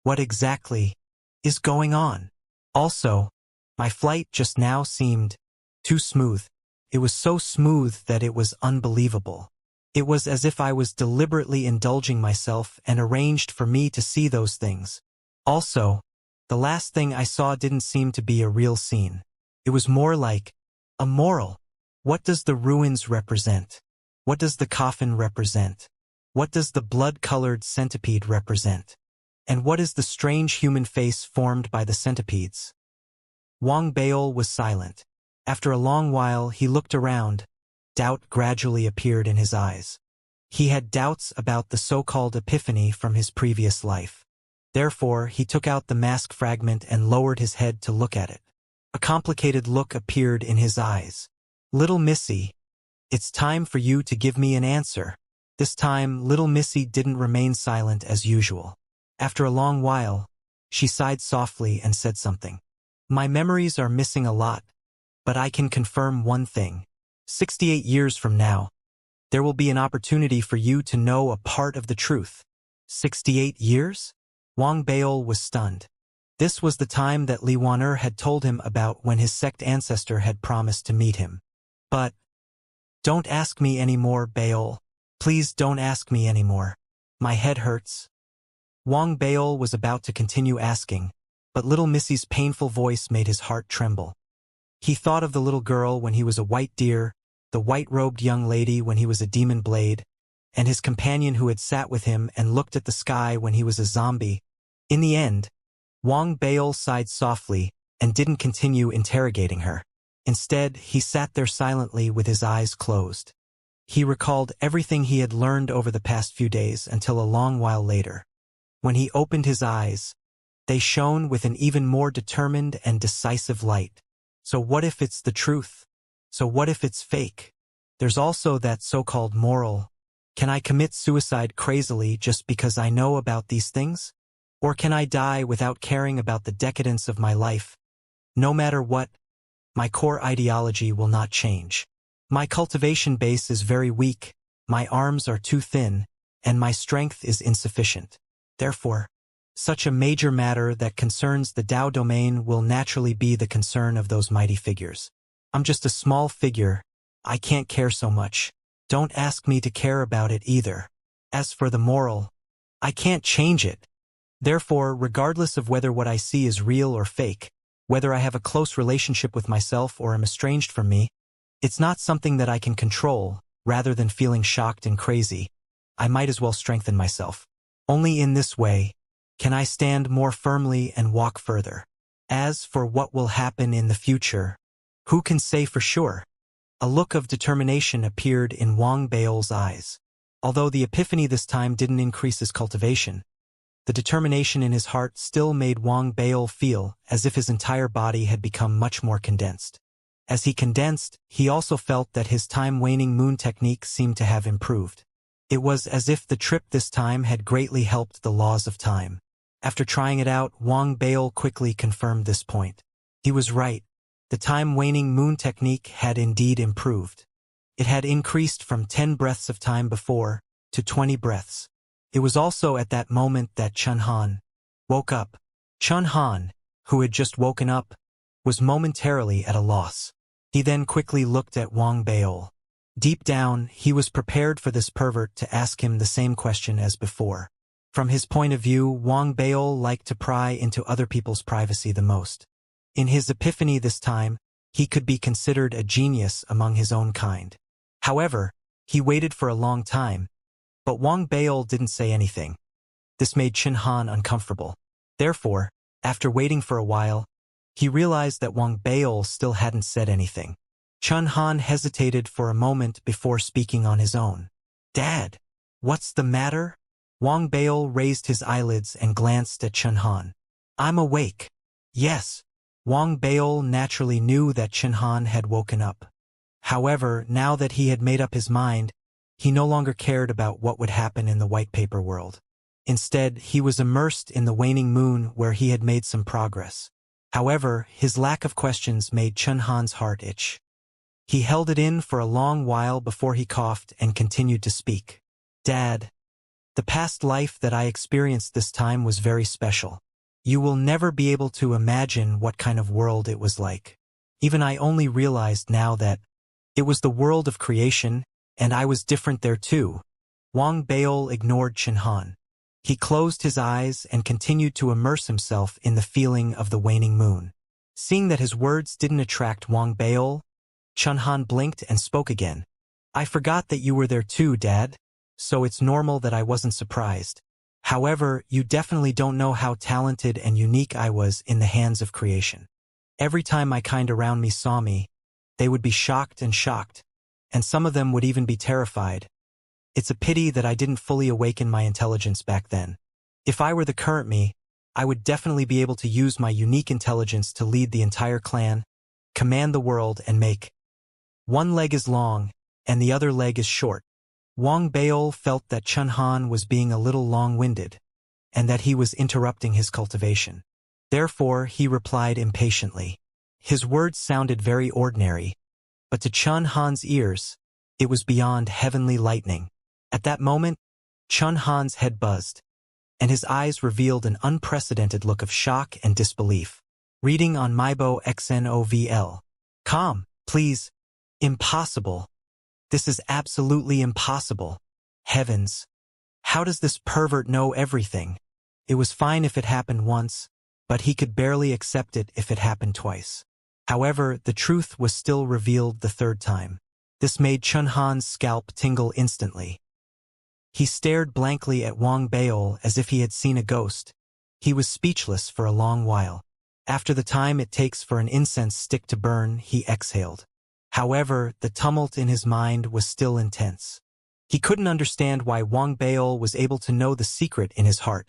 exactly is going on? Also, my flight just now seemed too smooth. It was so smooth that it was unbelievable. It was as if I was deliberately indulging myself and arranged for me to see those things. Also, the last thing I saw didn't seem to be a real scene. It was more like a moral. What does the ruins represent? What does the coffin represent? What does the blood-colored centipede represent? And what is the strange human face formed by the centipedes? Wang Bail was silent. After a long while, he looked around. Doubt gradually appeared in his eyes. He had doubts about the so-called epiphany from his previous life. Therefore, he took out the mask fragment and lowered his head to look at it. A complicated look appeared in his eyes. Little Missy, it's time for you to give me an answer. This time, little Missy didn't remain silent as usual. After a long while, she sighed softly and said something. My memories are missing a lot, but I can confirm one thing. 68 years from now, there will be an opportunity for you to know a part of the truth. 68 years? Wang Bail was stunned. This was the time that Li Waner had told him about when his sect ancestor had promised to meet him. But, don't ask me anymore, Bail. Please don't ask me anymore. My head hurts. Wang Bail was about to continue asking, but little Missy's painful voice made his heart tremble. He thought of the little girl when he was a white deer, the white-robed young lady when he was a demon blade, and his companion who had sat with him and looked at the sky when he was a zombie. In the end, Wang Bail sighed softly and didn't continue interrogating her. Instead, he sat there silently with his eyes closed. He recalled everything he had learned over the past few days until a long while later. When he opened his eyes, they shone with an even more determined and decisive light. So what if it's the truth? So what if it's fake? There's also that so-called moral. Can I commit suicide crazily just because I know about these things? Or can I die without caring about the decadence of my life? No matter what, my core ideology will not change. My cultivation base is very weak, my arms are too thin, and my strength is insufficient. Therefore, such a major matter that concerns the Tao domain will naturally be the concern of those mighty figures. I'm just a small figure. I can't care so much. Don't ask me to care about it either. As for the moral, I can't change it. Therefore, regardless of whether what I see is real or fake, whether I have a close relationship with myself or am estranged from me, it's not something that I can control. Rather than feeling shocked and crazy, I might as well strengthen myself. Only in this way can I stand more firmly and walk further. As for what will happen in the future, who can say for sure? A look of determination appeared in Wang Bail's eyes. Although the epiphany this time didn't increase his cultivation, the determination in his heart still made Wang Bail feel as if his entire body had become much more condensed. As he condensed, he also felt that his time-waning moon technique seemed to have improved. It was as if the trip this time had greatly helped the laws of time. After trying it out, Wang Bail quickly confirmed this point. He was right. The time-waning moon technique had indeed improved. It had increased from 10 breaths of time before to 20 breaths. It was also at that moment that Chun Han woke up. Chun Han, who had just woken up, was momentarily at a loss. He then quickly looked at Wang Bail. Deep down, he was prepared for this pervert to ask him the same question as before. From his point of view, Wang Bail liked to pry into other people's privacy the most. In his epiphany this time, he could be considered a genius among his own kind. However, he waited for a long time, but Wang Bail didn't say anything. This made Chun Han uncomfortable. Therefore, after waiting for a while, he realized that Wang Bail still hadn't said anything. Chun Han hesitated for a moment before speaking on his own. "Dad, what's the matter?" Wang Bail raised his eyelids and glanced at Chun Han. "I'm awake." "Yes." Wang Bail naturally knew that Chun Han had woken up. However, now that he had made up his mind, he no longer cared about what would happen in the white paper world. Instead, he was immersed in the waning moon where he had made some progress. However, his lack of questions made Chun Han's heart itch. He held it in for a long while before he coughed and continued to speak. "Dad, the past life that I experienced this time was very special. You will never be able to imagine what kind of world it was like. Even I only realized now that it was the world of creation, and I was different there too." Wang Bail ignored Chun Han. He closed his eyes and continued to immerse himself in the feeling of the waning moon. Seeing that his words didn't attract Wang Bail, Chun Han blinked and spoke again. "I forgot that you were there too, Dad, so it's normal that I wasn't surprised. However, you definitely don't know how talented and unique I was in the hands of creation. Every time my kind around me saw me, they would be shocked, and some of them would even be terrified. It's a pity that I didn't fully awaken my intelligence back then. If I were the current me, I would definitely be able to use my unique intelligence to lead the entire clan, command the world, and make. One leg is long, and the other leg is short." Wang Bail felt that Chun Han was being a little long-winded, and that he was interrupting his cultivation. Therefore, he replied impatiently. His words sounded very ordinary, but to Chun Han's ears, it was beyond heavenly lightning. At that moment, Chun Han's head buzzed, and his eyes revealed an unprecedented look of shock and disbelief. Reading on mybo.xnovl. Please. Impossible. This is absolutely impossible. Heavens. How does this pervert know everything? It was fine if it happened once, but he could barely accept it if it happened twice. However, the truth was still revealed the third time. This made Chun Han's scalp tingle instantly. He stared blankly at Wang Baol as if he had seen a ghost. He was speechless for a long while. After the time it takes for an incense stick to burn, he exhaled. However, the tumult in his mind was still intense. He couldn't understand why Wang Baol was able to know the secret in his heart.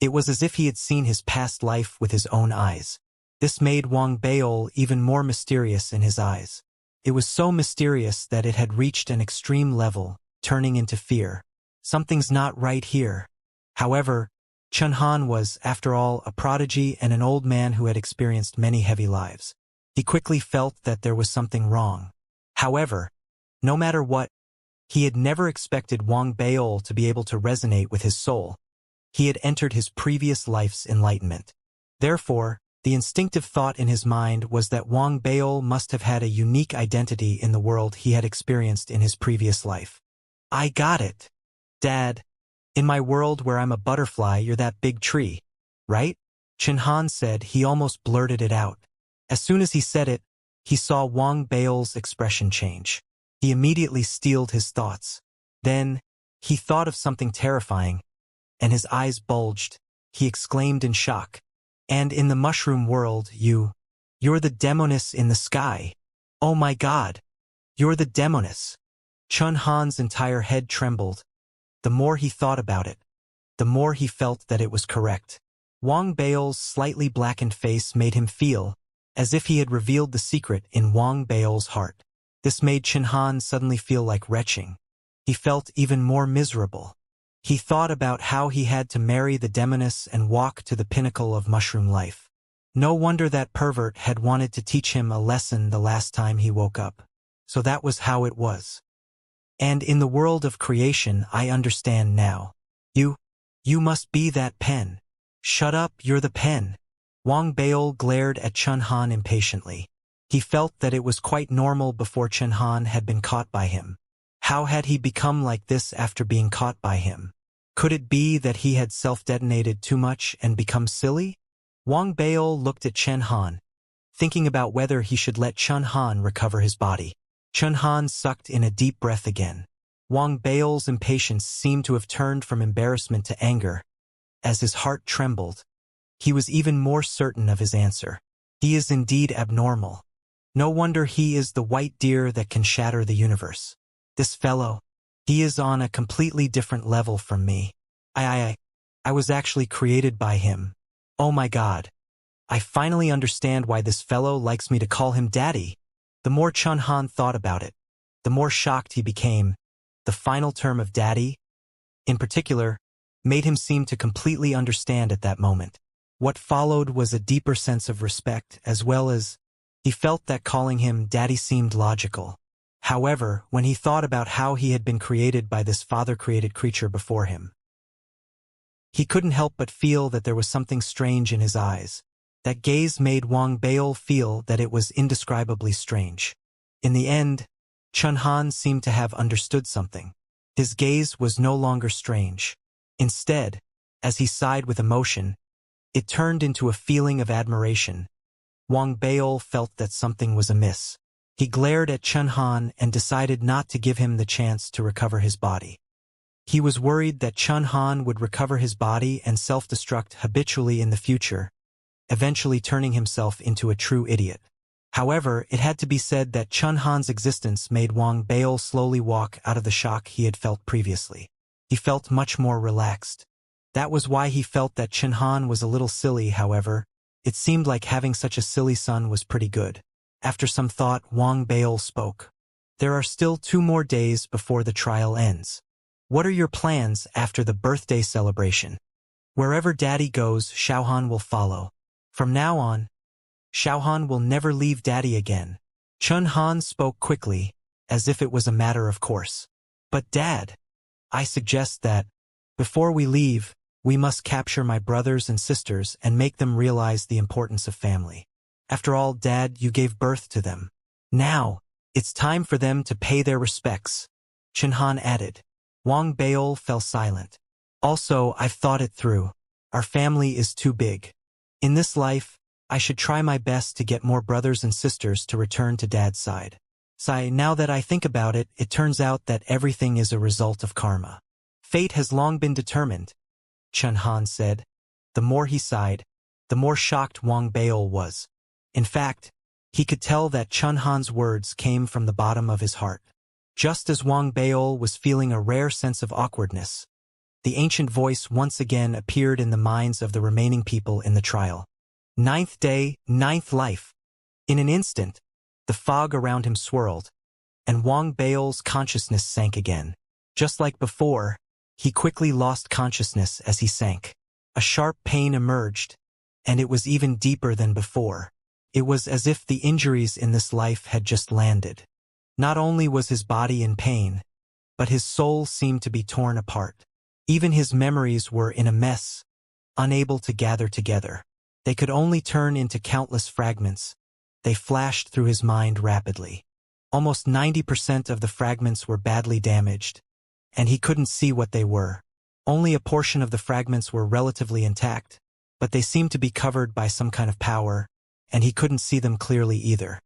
It was as if he had seen his past life with his own eyes. This made Wang Baol even more mysterious in his eyes. It was so mysterious that it had reached an extreme level, turning into fear. Something's not right here. However, Chun Han was, after all, a prodigy and an old man who had experienced many heavy lives. He quickly felt that there was something wrong. However, no matter what, he had never expected Wang Baol to be able to resonate with his soul. He had entered his previous life's enlightenment. Therefore, the instinctive thought in his mind was that Wang Baol must have had a unique identity in the world he had experienced in his previous life. I got it. Dad, in my world where I'm a butterfly, you're that big tree, right? Chun Han said. He almost blurted it out. As soon as he said it, he saw Wang Baol's expression change. He immediately steeled his thoughts. Then, he thought of something terrifying, and his eyes bulged. He exclaimed in shock. And in the mushroom world, you're the demoness in the sky. Oh my God, you're the demoness. Chun Han's entire head trembled. The more he thought about it, the more he felt that it was correct. Wang Baol's slightly blackened face made him feel as if he had revealed the secret in Wang Baol's heart. This made Chun Han suddenly feel like retching. He felt even more miserable. He thought about how he had to marry the demoness and walk to the pinnacle of mushroom life. No wonder that pervert had wanted to teach him a lesson the last time he woke up. So that was how it was. And in the world of creation, I understand now. You must be that pen. Shut up, you're the pen. Wang Baol glared at Chun Han impatiently. He felt that it was quite normal before Chun Han had been caught by him. How had he become like this after being caught by him? Could it be that he had self-detonated too much and become silly? Wang Baol looked at Chun Han, thinking about whether he should let Chun Han recover his body. Chun Han sucked in a deep breath again. Wang Baol's impatience seemed to have turned from embarrassment to anger. As his heart trembled, he was even more certain of his answer. He is indeed abnormal. No wonder he is the white deer that can shatter the universe. This fellow, he is on a completely different level from me. I was actually created by him. Oh my God. I finally understand why this fellow likes me to call him daddy. The more Chun Han thought about it, the more shocked he became. The final term of daddy, in particular, made him seem to completely understand at that moment. What followed was a deeper sense of respect, as well as he felt that calling him daddy seemed logical. However, when he thought about how he had been created by this father-created creature before him, he couldn't help but feel that there was something strange in his eyes. That gaze made Wang Baol feel that it was indescribably strange. In the end, Chun Han seemed to have understood something. His gaze was no longer strange. Instead, as he sighed with emotion, it turned into a feeling of admiration. Wang Baol felt that something was amiss. He glared at Chun Han and decided not to give him the chance to recover his body. He was worried that Chun Han would recover his body and self-destruct habitually in the future, eventually turning himself into a true idiot. However, it had to be said that Chun Han's existence made Wang Baol slowly walk out of the shock he had felt previously. He felt much more relaxed. That was why he felt that Chun Han was a little silly. However, it seemed like having such a silly son was pretty good. After some thought, Wang Baol spoke. There are still 2 more days before the trial ends. What are your plans after the birthday celebration? Wherever Daddy goes, Xiaohan will follow. From now on, Xiaohan will never leave Daddy again. Chun Han spoke quickly, as if it was a matter of course. But Dad, I suggest that, before we leave, we must capture my brothers and sisters and make them realize the importance of family. After all, Dad, you gave birth to them. Now, it's time for them to pay their respects, Chun Han added. Wang Baol fell silent. Also, I've thought it through. Our family is too big. In this life, I should try my best to get more brothers and sisters to return to Dad's side. Now that I think about it, it turns out that everything is a result of karma. Fate has long been determined, Chun Han said. The more he sighed, the more shocked Wang Baol was. In fact, he could tell that Chun Han's words came from the bottom of his heart. Just as Wang Baol was feeling a rare sense of awkwardness, the ancient voice once again appeared in the minds of the remaining people in the trial. 9th day, 9th life. In an instant, the fog around him swirled, and Wang Baol's consciousness sank again. Just like before, he quickly lost consciousness as he sank. A sharp pain emerged, and it was even deeper than before. It was as if the injuries in this life had just landed. Not only was his body in pain, but his soul seemed to be torn apart. Even his memories were in a mess, unable to gather together. They could only turn into countless fragments. They flashed through his mind rapidly. Almost 90% of the fragments were badly damaged, and he couldn't see what they were. Only a portion of the fragments were relatively intact, but they seemed to be covered by some kind of power, and he couldn't see them clearly either.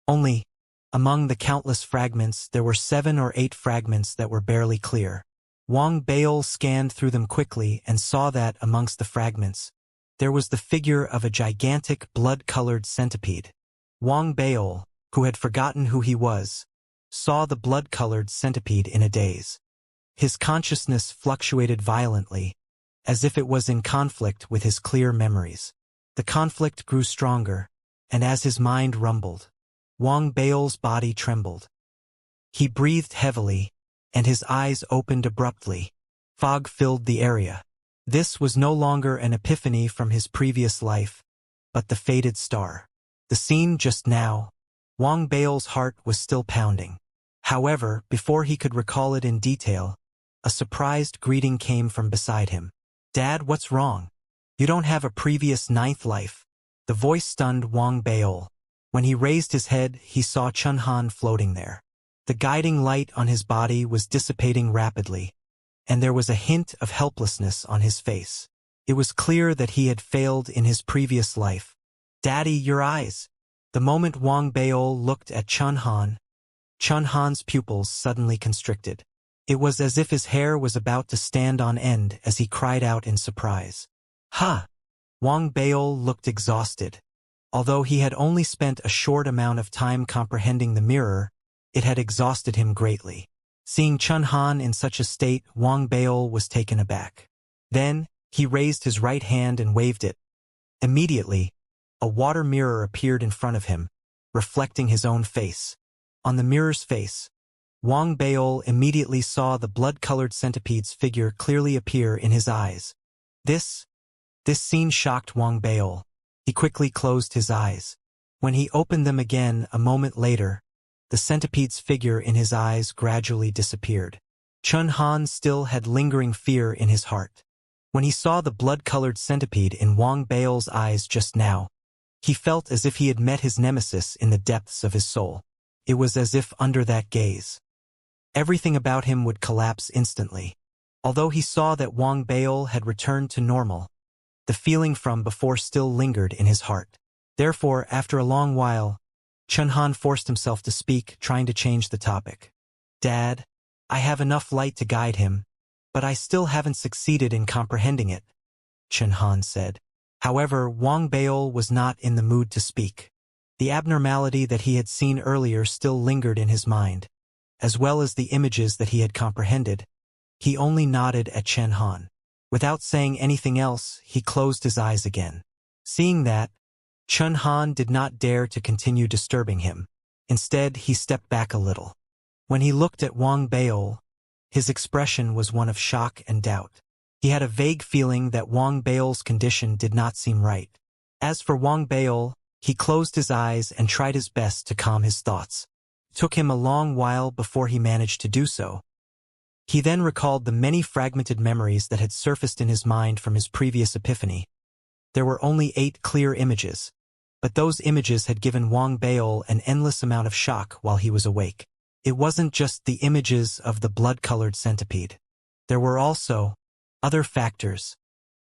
Only, among the countless fragments, there were 7 or 8 fragments that were barely clear. Wang Baol scanned through them quickly and saw that, amongst the fragments, there was the figure of a gigantic blood-colored centipede. Wang Baol, who had forgotten who he was, saw the blood-colored centipede in a daze. His consciousness fluctuated violently, as if it was in conflict with his clear memories. The conflict grew stronger, and as his mind rumbled, Wang Baol's body trembled. He breathed heavily, and his eyes opened abruptly. Fog filled the area. This was no longer an epiphany from his previous life, but the fated star. The scene just now, Wang Baol's heart was still pounding. However, before he could recall it in detail, a surprised greeting came from beside him. "Dad, what's wrong? You don't have a previous 9th life." The voice stunned Wang Baol. When he raised his head, he saw Chun Han floating there. The guiding light on his body was dissipating rapidly, and there was a hint of helplessness on his face. It was clear that he had failed in his previous life. "Daddy, your eyes." The moment Wang Baol looked at Chun Han's pupils suddenly constricted. It was as if his hair was about to stand on end as he cried out in surprise. "Ha!" Wang Baol looked exhausted. Although he had only spent a short amount of time comprehending the mirror, it had exhausted him greatly. Seeing Chun Han in such a state, Wang Baol was taken aback. Then, he raised his right hand and waved it. Immediately, a water mirror appeared in front of him, reflecting his own face. On the mirror's face, Wang Baol immediately saw the blood-colored centipede's figure clearly appear in his eyes. This scene shocked Wang Baol. He quickly closed his eyes. When he opened them again a moment later, the centipede's figure in his eyes gradually disappeared. Chun Han still had lingering fear in his heart. When he saw the blood-colored centipede in Wang Baol's eyes just now, he felt as if he had met his nemesis in the depths of his soul. It was as if under that gaze, everything about him would collapse instantly. Although he saw that Wang Baol had returned to normal, the feeling from before still lingered in his heart. Therefore, after a long while, Chun Han forced himself to speak, trying to change the topic. "Dad, I have enough light to guide him, but I still haven't succeeded in comprehending it," Chun Han said. However, Wang Baol was not in the mood to speak. The abnormality that he had seen earlier still lingered in his mind, as well as the images that he had comprehended. He only nodded at Chun Han. Without saying anything else, he closed his eyes again. Seeing that, Chun Han did not dare to continue disturbing him. Instead, he stepped back a little. When he looked at Wang Baol, his expression was one of shock and doubt. He had a vague feeling that Wang Baol's condition did not seem right. As for Wang Baol, he closed his eyes and tried his best to calm his thoughts. It took him a long while before he managed to do so. He then recalled the many fragmented memories that had surfaced in his mind from his previous epiphany. There were only 8 clear images, but those images had given Wang Baol an endless amount of shock while he was awake. It wasn't just the images of the blood-colored centipede. There were also other factors.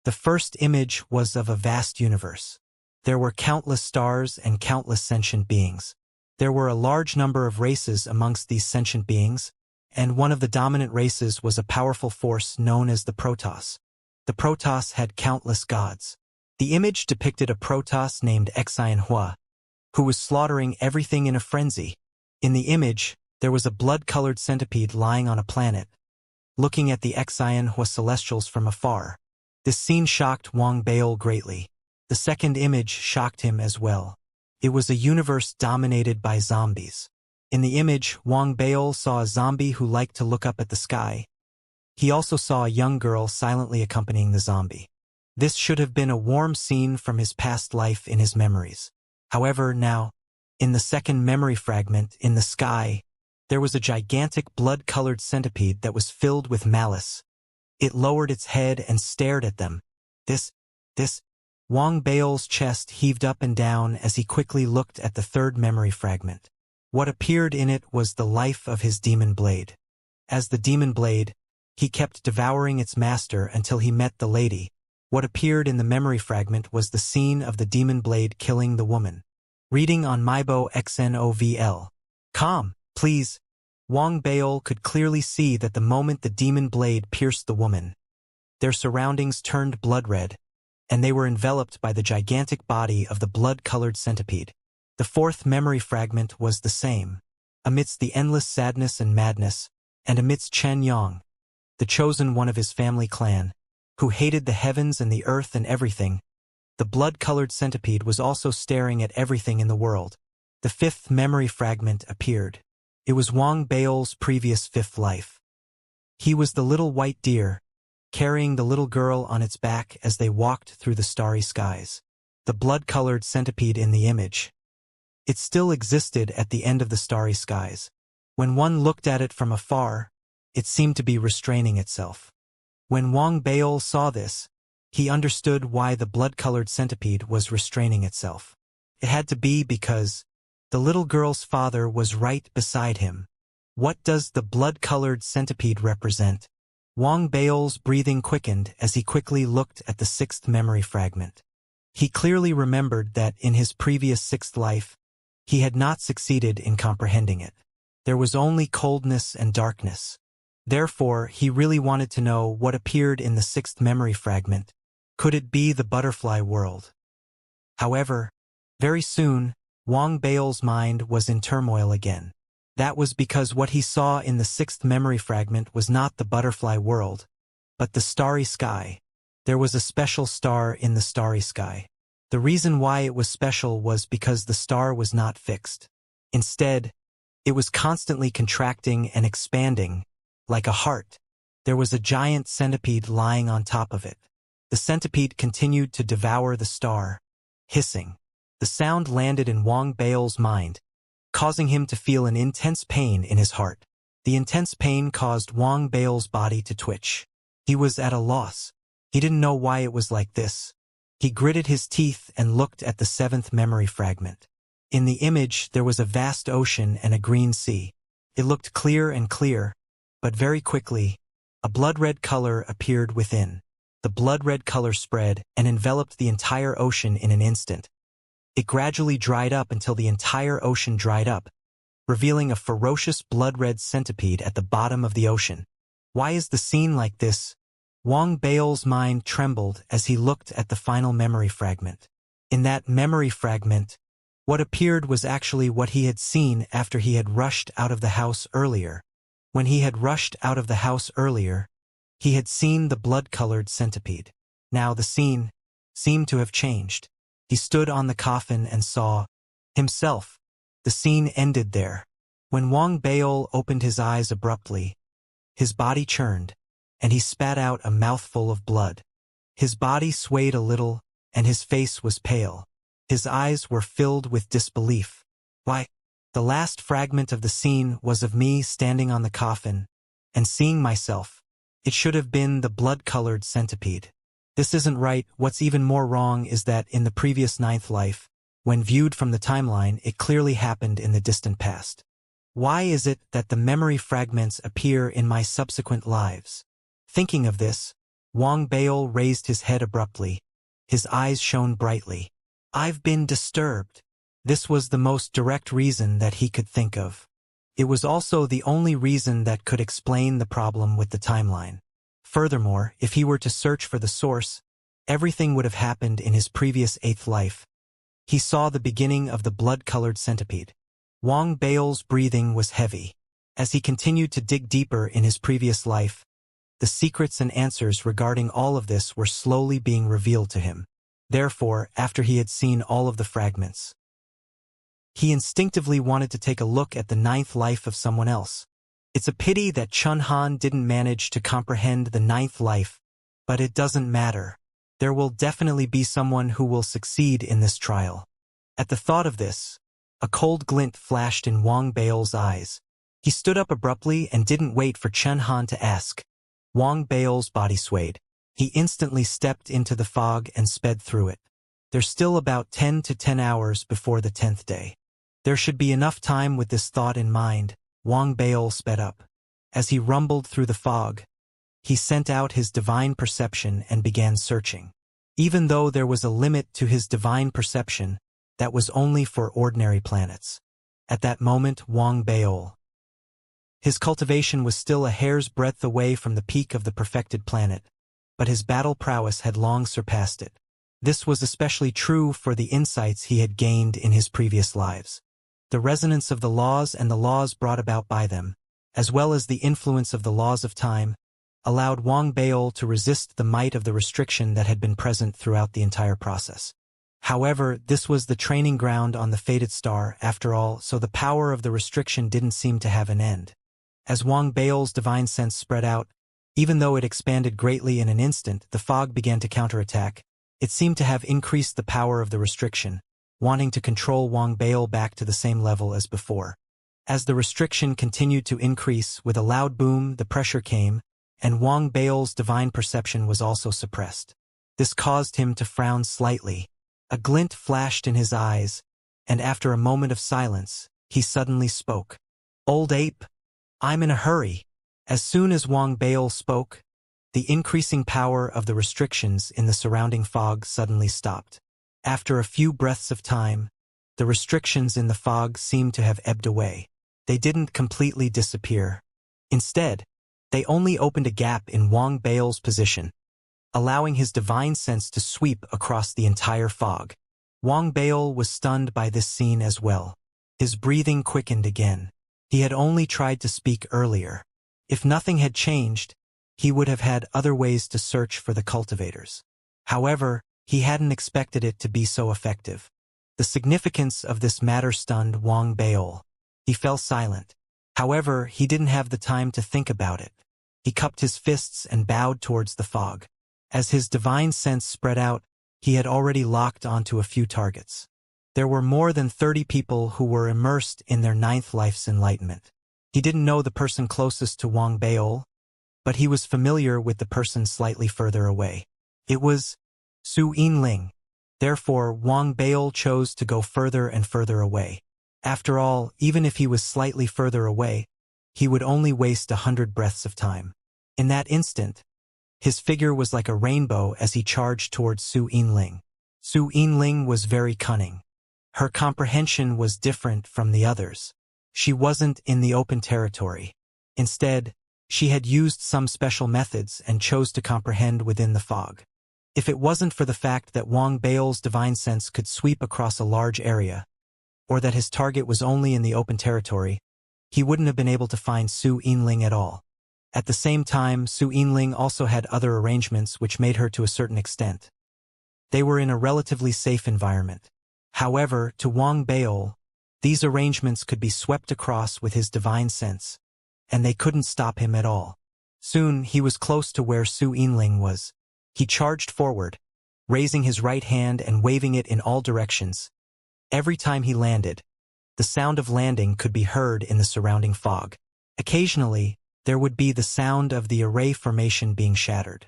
The first image was of a vast universe. There were countless stars and countless sentient beings. There were a large number of races amongst these sentient beings, and one of the dominant races was a powerful force known as the Protoss. The Protoss had countless gods. The image depicted a Protoss named Xianxia, who was slaughtering everything in a frenzy. In the image, there was a blood-colored centipede lying on a planet, looking at the Xianxia celestials from afar. This scene shocked Wang Baol greatly. The second image shocked him as well. It was a universe dominated by zombies. In the image, Wang Baol saw a zombie who liked to look up at the sky. He also saw a young girl silently accompanying the zombie. This should have been a warm scene from his past life in his memories. However, now, in the second memory fragment, in the sky, there was a gigantic blood-colored centipede that was filled with malice. It lowered its head and stared at them. This, Wang Baol's chest heaved up and down as he quickly looked at the third memory fragment. What appeared in it was the life of his demon blade. As the demon blade, he kept devouring its master until he met the lady. What appeared in the memory fragment was the scene of the demon blade killing the woman. Reading on Mybo XNOVL. Calm, please. Wang Baol could clearly see that the moment the demon blade pierced the woman, their surroundings turned blood-red, and they were enveloped by the gigantic body of the blood-colored centipede. The fourth memory fragment was the same. Amidst the endless sadness and madness, and amidst Chen Yang, the chosen one of his family clan, who hated the heavens and the earth and everything, the blood-colored centipede was also staring at everything in the world. The fifth memory fragment appeared. It was Wang Baol's previous fifth life. He was the little white deer, carrying the little girl on its back as they walked through the starry skies. The blood-colored centipede in the image. It still existed at the end of the starry skies. When one looked at it from afar, it seemed to be restraining itself. When Wang Baol saw this, he understood why the blood-colored centipede was restraining itself. It had to be because the little girl's father was right beside him. What does the blood-colored centipede represent? Wang Baol's breathing quickened as he quickly looked at the sixth memory fragment. He clearly remembered that in his previous sixth life, he had not succeeded in comprehending it. There was only coldness and darkness. Therefore, he really wanted to know what appeared in the sixth memory fragment. Could it be the butterfly world? However, very soon, Wang Baol's mind was in turmoil again. That was because what he saw in the sixth memory fragment was not the butterfly world, but the starry sky. There was a special star in the starry sky. The reason why it was special was because the star was not fixed. Instead, it was constantly contracting and expanding, like a heart. There was a giant centipede lying on top of it. The centipede continued to devour the star, hissing. The sound landed in Wang Baol's mind, causing him to feel an intense pain in his heart. The intense pain caused Wang Baol's body to twitch. He was at a loss. He didn't know why it was like this. He gritted his teeth and looked at the seventh memory fragment. In the image, there was a vast ocean and a green sea. It looked clear and clear, but very quickly, a blood-red color appeared within. The blood-red color spread and enveloped the entire ocean in an instant. It gradually dried up until the entire ocean dried up, revealing a ferocious blood-red centipede at the bottom of the ocean. Why is the scene like this? Wang Baol's mind trembled as he looked at the final memory fragment. In that memory fragment, what appeared was actually what he had seen after he had rushed out of the house earlier. When he had rushed out of the house earlier, he had seen the blood-colored centipede. Now the scene seemed to have changed. He stood on the coffin and saw himself. The scene ended there. When Wang Baol opened his eyes abruptly, his body churned, and he spat out a mouthful of blood. His body swayed a little, and his face was pale. His eyes were filled with disbelief. Why? The last fragment of the scene was of me standing on the coffin and seeing myself. It should have been the blood-colored centipede. This isn't right. What's even more wrong is that in the previous ninth life, when viewed from the timeline, it clearly happened in the distant past. Why is it that the memory fragments appear in my subsequent lives? Thinking of this, Wang Baol raised his head abruptly. His eyes shone brightly. "I've been disturbed." This was the most direct reason that he could think of. It was also the only reason that could explain the problem with the timeline. Furthermore, if he were to search for the source, everything would have happened in his previous 8th life. He saw the beginning of the blood-colored centipede. Wang Baol's breathing was heavy. As he continued to dig deeper in his previous life, the secrets and answers regarding all of this were slowly being revealed to him. Therefore, after he had seen all of the fragments, he instinctively wanted to take a look at the 9th life of someone else. It's a pity that Chun Han didn't manage to comprehend the 9th life, but it doesn't matter. There will definitely be someone who will succeed in this trial. At the thought of this, a cold glint flashed in Wang Baol's eyes. He stood up abruptly and didn't wait for Chun Han to ask. Wang Baol's body swayed. He instantly stepped into the fog and sped through it. There's still about 10 to 10 hours before the 10th day. There should be enough time. With this thought in mind, Wang Baol sped up. As he rumbled through the fog, he sent out his divine perception and began searching. Even though there was a limit to his divine perception, that was only for ordinary planets. At that moment, Wang Baol, his cultivation was still a hair's breadth away from the peak of the perfected planet, but his battle prowess had long surpassed it. This was especially true for the insights he had gained in his previous lives. The resonance of the laws and the laws brought about by them, as well as the influence of the laws of time, allowed Wang Baol to resist the might of the restriction that had been present throughout the entire process. However, this was the training ground on the fated star, after all, so the power of the restriction didn't seem to have an end. As Wang Baol's divine sense spread out, even though it expanded greatly in an instant, the fog began to counterattack. It seemed to have increased the power of the restriction, wanting to control Wang Baol back to the same level as before. As the restriction continued to increase, with a loud boom, the pressure came, and Wang Baol's divine perception was also suppressed. This caused him to frown slightly. A glint flashed in his eyes, and after a moment of silence, he suddenly spoke. "Old ape, I'm in a hurry." As soon as Wang Baol spoke, the increasing power of the restrictions in the surrounding fog suddenly stopped. After a few breaths of time, the restrictions in the fog seemed to have ebbed away. They didn't completely disappear. Instead, they only opened a gap in Wang Baol's position, allowing his divine sense to sweep across the entire fog. Wang Baol was stunned by this scene as well. His breathing quickened again. He had only tried to speak earlier. If nothing had changed, he would have had other ways to search for the cultivators. However, he hadn't expected it to be so effective. The significance of this matter stunned Wang Baol. He fell silent. However, he didn't have the time to think about it. He cupped his fists and bowed towards the fog. As his divine sense spread out, he had already locked onto a few targets. There were more than 30 people who were immersed in their 9th life's enlightenment. He didn't know the person closest to Wang Baol, but he was familiar with the person slightly further away. It was Su Yinling. Therefore, Wang Baol chose to go further and further away. After all, even if he was slightly further away, he would only waste 100 breaths of time. In that instant, his figure was like a rainbow as he charged towards Su Yinling. Su Yinling was very cunning. Her comprehension was different from the others. She wasn't in the open territory. Instead, she had used some special methods and chose to comprehend within the fog. If it wasn't for the fact that Wang Baol's divine sense could sweep across a large area, or that his target was only in the open territory, he wouldn't have been able to find Su Yinling at all. At the same time, Su Yinling also had other arrangements which made her to a certain extent. They were in a relatively safe environment. However, to Wang Baol, these arrangements could be swept across with his divine sense, and they couldn't stop him at all. Soon, he was close to where Su Yinling was. He charged forward, raising his right hand and waving it in all directions. Every time he landed, the sound of landing could be heard in the surrounding fog. Occasionally, there would be the sound of the array formation being shattered.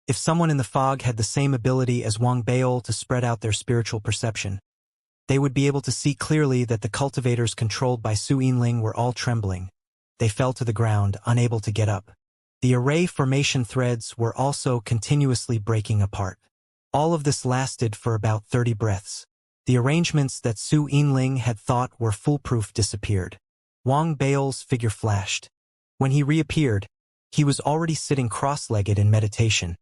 If someone in the fog had the same ability as Wang Baol to spread out their spiritual perception, they would be able to see clearly that the cultivators controlled by Su Yinling were all trembling. They fell to the ground, unable to get up. The array formation threads were also continuously breaking apart. All of this lasted for about 30 breaths. The arrangements that Su Yinling had thought were foolproof disappeared. Wang Bao's figure flashed. When he reappeared, he was already sitting cross-legged in meditation.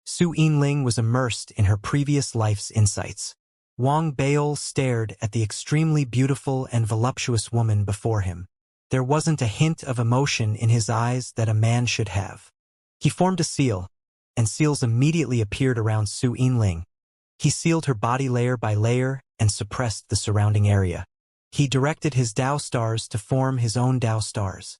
Su Yinling was immersed in her previous life's insights. Wang Bao stared at the extremely beautiful and voluptuous woman before him. There wasn't a hint of emotion in his eyes that a man should have. He formed a seal, and seals immediately appeared around Su Yinling. He sealed her body layer by layer and suppressed the surrounding area. He directed his Dao stars to form his own Dao stars.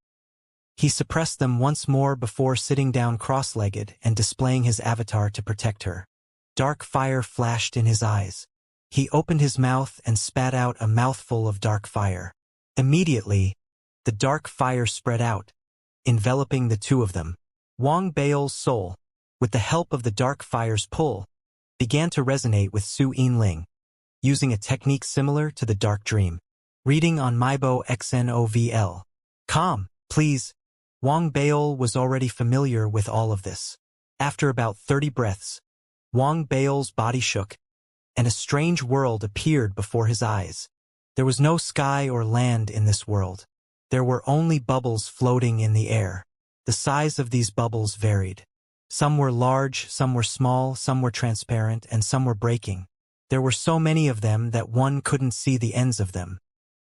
He suppressed them once more before sitting down cross-legged and displaying his avatar to protect her. Dark fire flashed in his eyes. He opened his mouth and spat out a mouthful of dark fire. Immediately, the dark fire spread out, enveloping the two of them. Wang Bao's soul, with the help of the dark fire's pull, began to resonate with Su Yinling, using a technique similar to the dark dream. Reading on MyBoXNOVL. Calm, please. Wang Bao was already familiar with all of this. After about 30 breaths, Wang Bao's body shook, and a strange world appeared before his eyes. There was no sky or land in this world. There were only bubbles floating in the air. The size of these bubbles varied. Some were large, some were small, some were transparent, and some were breaking. There were so many of them that one couldn't see the ends of them.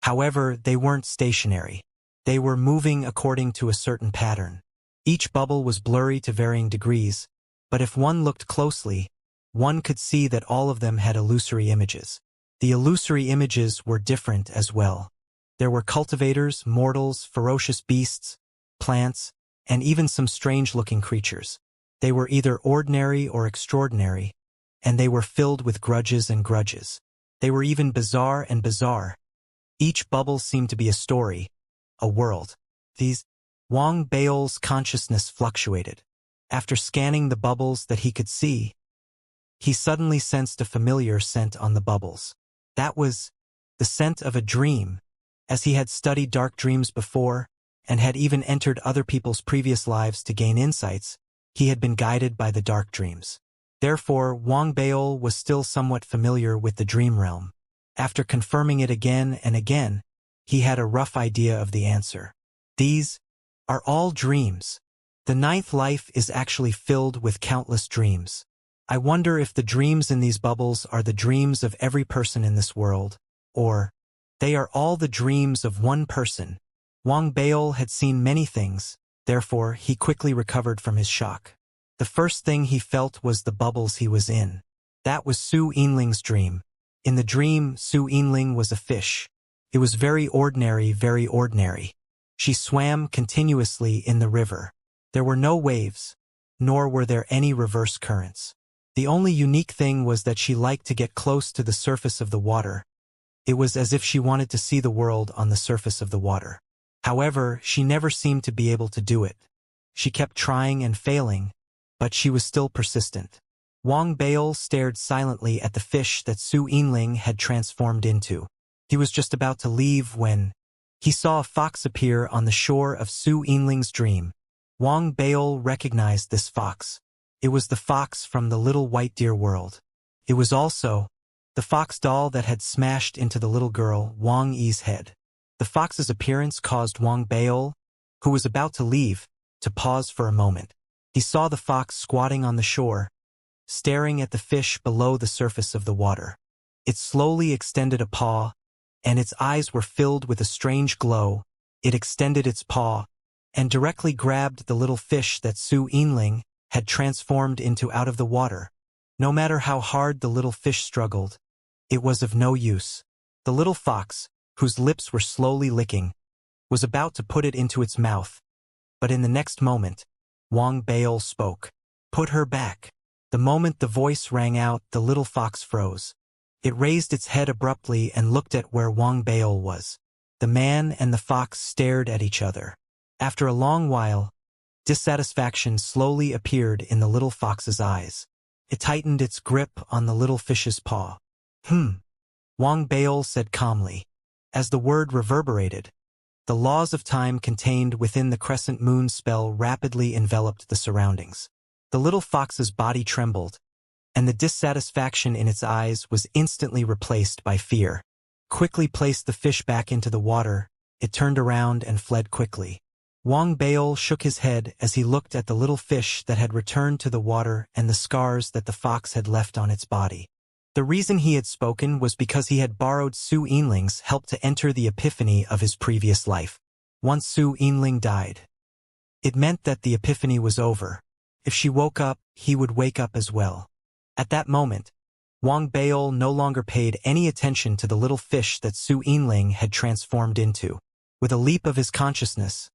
However, they weren't stationary. They were moving according to a certain pattern. Each bubble was blurry to varying degrees, but if one looked closely, one could see that all of them had illusory images. The illusory images were different as well. There were cultivators, mortals, ferocious beasts, plants, and even some strange-looking creatures. They were either ordinary or extraordinary, and they were filled with grudges and grudges. They were even bizarre and bizarre. Each bubble seemed to be a story, a world. Wang Bao's consciousness fluctuated. After scanning the bubbles that he could see, he suddenly sensed a familiar scent on the bubbles. That was the scent of a dream, as he had studied dark dreams before, and had even entered other people's previous lives to gain insights. He had been guided by the dark dreams. Therefore, Wang Bao was still somewhat familiar with the dream realm. After confirming it again and again, he had a rough idea of the answer. These are all dreams. The ninth life is actually filled with countless dreams. I wonder if the dreams in these bubbles are the dreams of every person in this world, or they are all the dreams of one person. Wang Bao had seen many things, therefore he quickly recovered from his shock. The first thing he felt was the bubbles he was in. That was Su Yinling's dream. In the dream, Su Yinling was a fish. It was very ordinary, very ordinary. She swam continuously in the river. There were no waves, nor were there any reverse currents. The only unique thing was that she liked to get close to the surface of the water. It was as if she wanted to see the world on the surface of the water. However, she never seemed to be able to do it. She kept trying and failing, but she was still persistent. Wang Bao stared silently at the fish that Su Yinling had transformed into. He was just about to leave when he saw a fox appear on the shore of Su Yinling's dream. Wang Bao recognized this fox. It was the fox from the Little White Deer world. It was also the fox doll that had smashed into the little girl Wang Yi's head. The fox's appearance caused Wang Bao, who was about to leave, to pause for a moment. He saw the fox squatting on the shore, staring at the fish below the surface of the water. It slowly extended a paw, and its eyes were filled with a strange glow. It extended its paw and directly grabbed the little fish that Su Yinling had transformed into out of the water. No matter how hard the little fish struggled, it was of no use. The little fox, whose lips were slowly licking, was about to put it into its mouth. But in the next moment, Wang Bao spoke. "Put her back." The moment the voice rang out, the little fox froze. It raised its head abruptly and looked at where Wang Bao was. The man and the fox stared at each other. After a long while, dissatisfaction slowly appeared in the little fox's eyes. It tightened its grip on the little fish's paw. Wang Bao said calmly. As the word reverberated, The laws of time contained within the crescent moon spell rapidly enveloped the surroundings. The little fox's body trembled, and the dissatisfaction in its eyes was instantly replaced by fear. Quickly placed the fish back into the water, it turned around and fled quickly. Wang Baol shook his head as he looked at the little fish that had returned to the water and the scars that the fox had left on its body. The reason he had spoken was because he had borrowed Su Yinling's help to enter the epiphany of his previous life. Once Su Yinling died, it meant that the epiphany was over. If she woke up, he would wake up as well. At that moment, Wang Baol no longer paid any attention to the little fish that Su Yinling had transformed into. With a leap of his consciousness,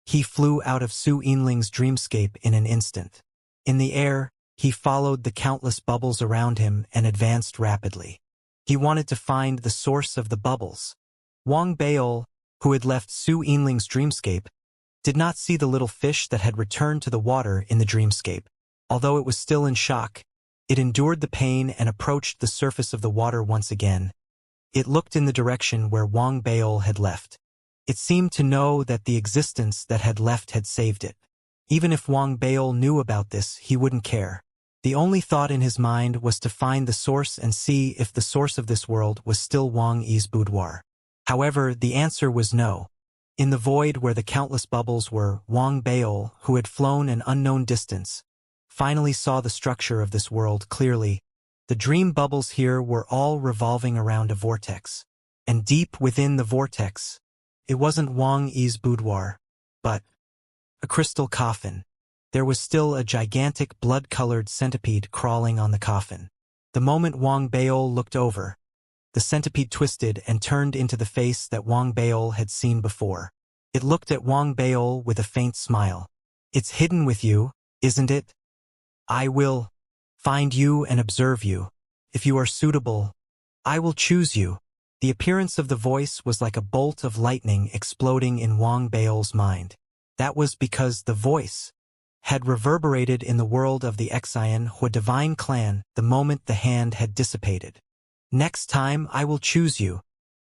he flew out of Su Yinling's dreamscape in an instant. In the air, he followed the countless bubbles around him and advanced rapidly. He wanted to find the source of the bubbles. Wang Baol, who had left Su Yinling's dreamscape, did not see the little fish that had returned to the water in the dreamscape. Although it was still in shock, it endured the pain and approached the surface of the water once again. It looked in the direction where Wang Baol had left. It seemed to know that the existence that had left had saved it. Even if Wang Baol knew about this, he wouldn't care. The only thought in his mind was to find the source and see if the source of this world was still Wang Yi's boudoir. However, the answer was no. In the void where the countless bubbles were, Wang Baol, who had flown an unknown distance, finally saw the structure of this world clearly. The dream bubbles here were all revolving around a vortex. And deep within the vortex, it wasn't Wang Yi's boudoir, but a crystal coffin. There was still a gigantic blood-colored centipede crawling on the coffin. The moment Wang Baol looked over, the centipede twisted and turned into the face that Wang Baol had seen before. It looked at Wang Baol with a faint smile. "It's hidden with you, isn't it? I will find you and observe you. If you are suitable, I will choose you." The appearance of the voice was like a bolt of lightning exploding in Wang Baol's mind. That was because the voice had reverberated in the world of the Xianxia divine clan the moment the hand had dissipated. "Next time I will choose you,"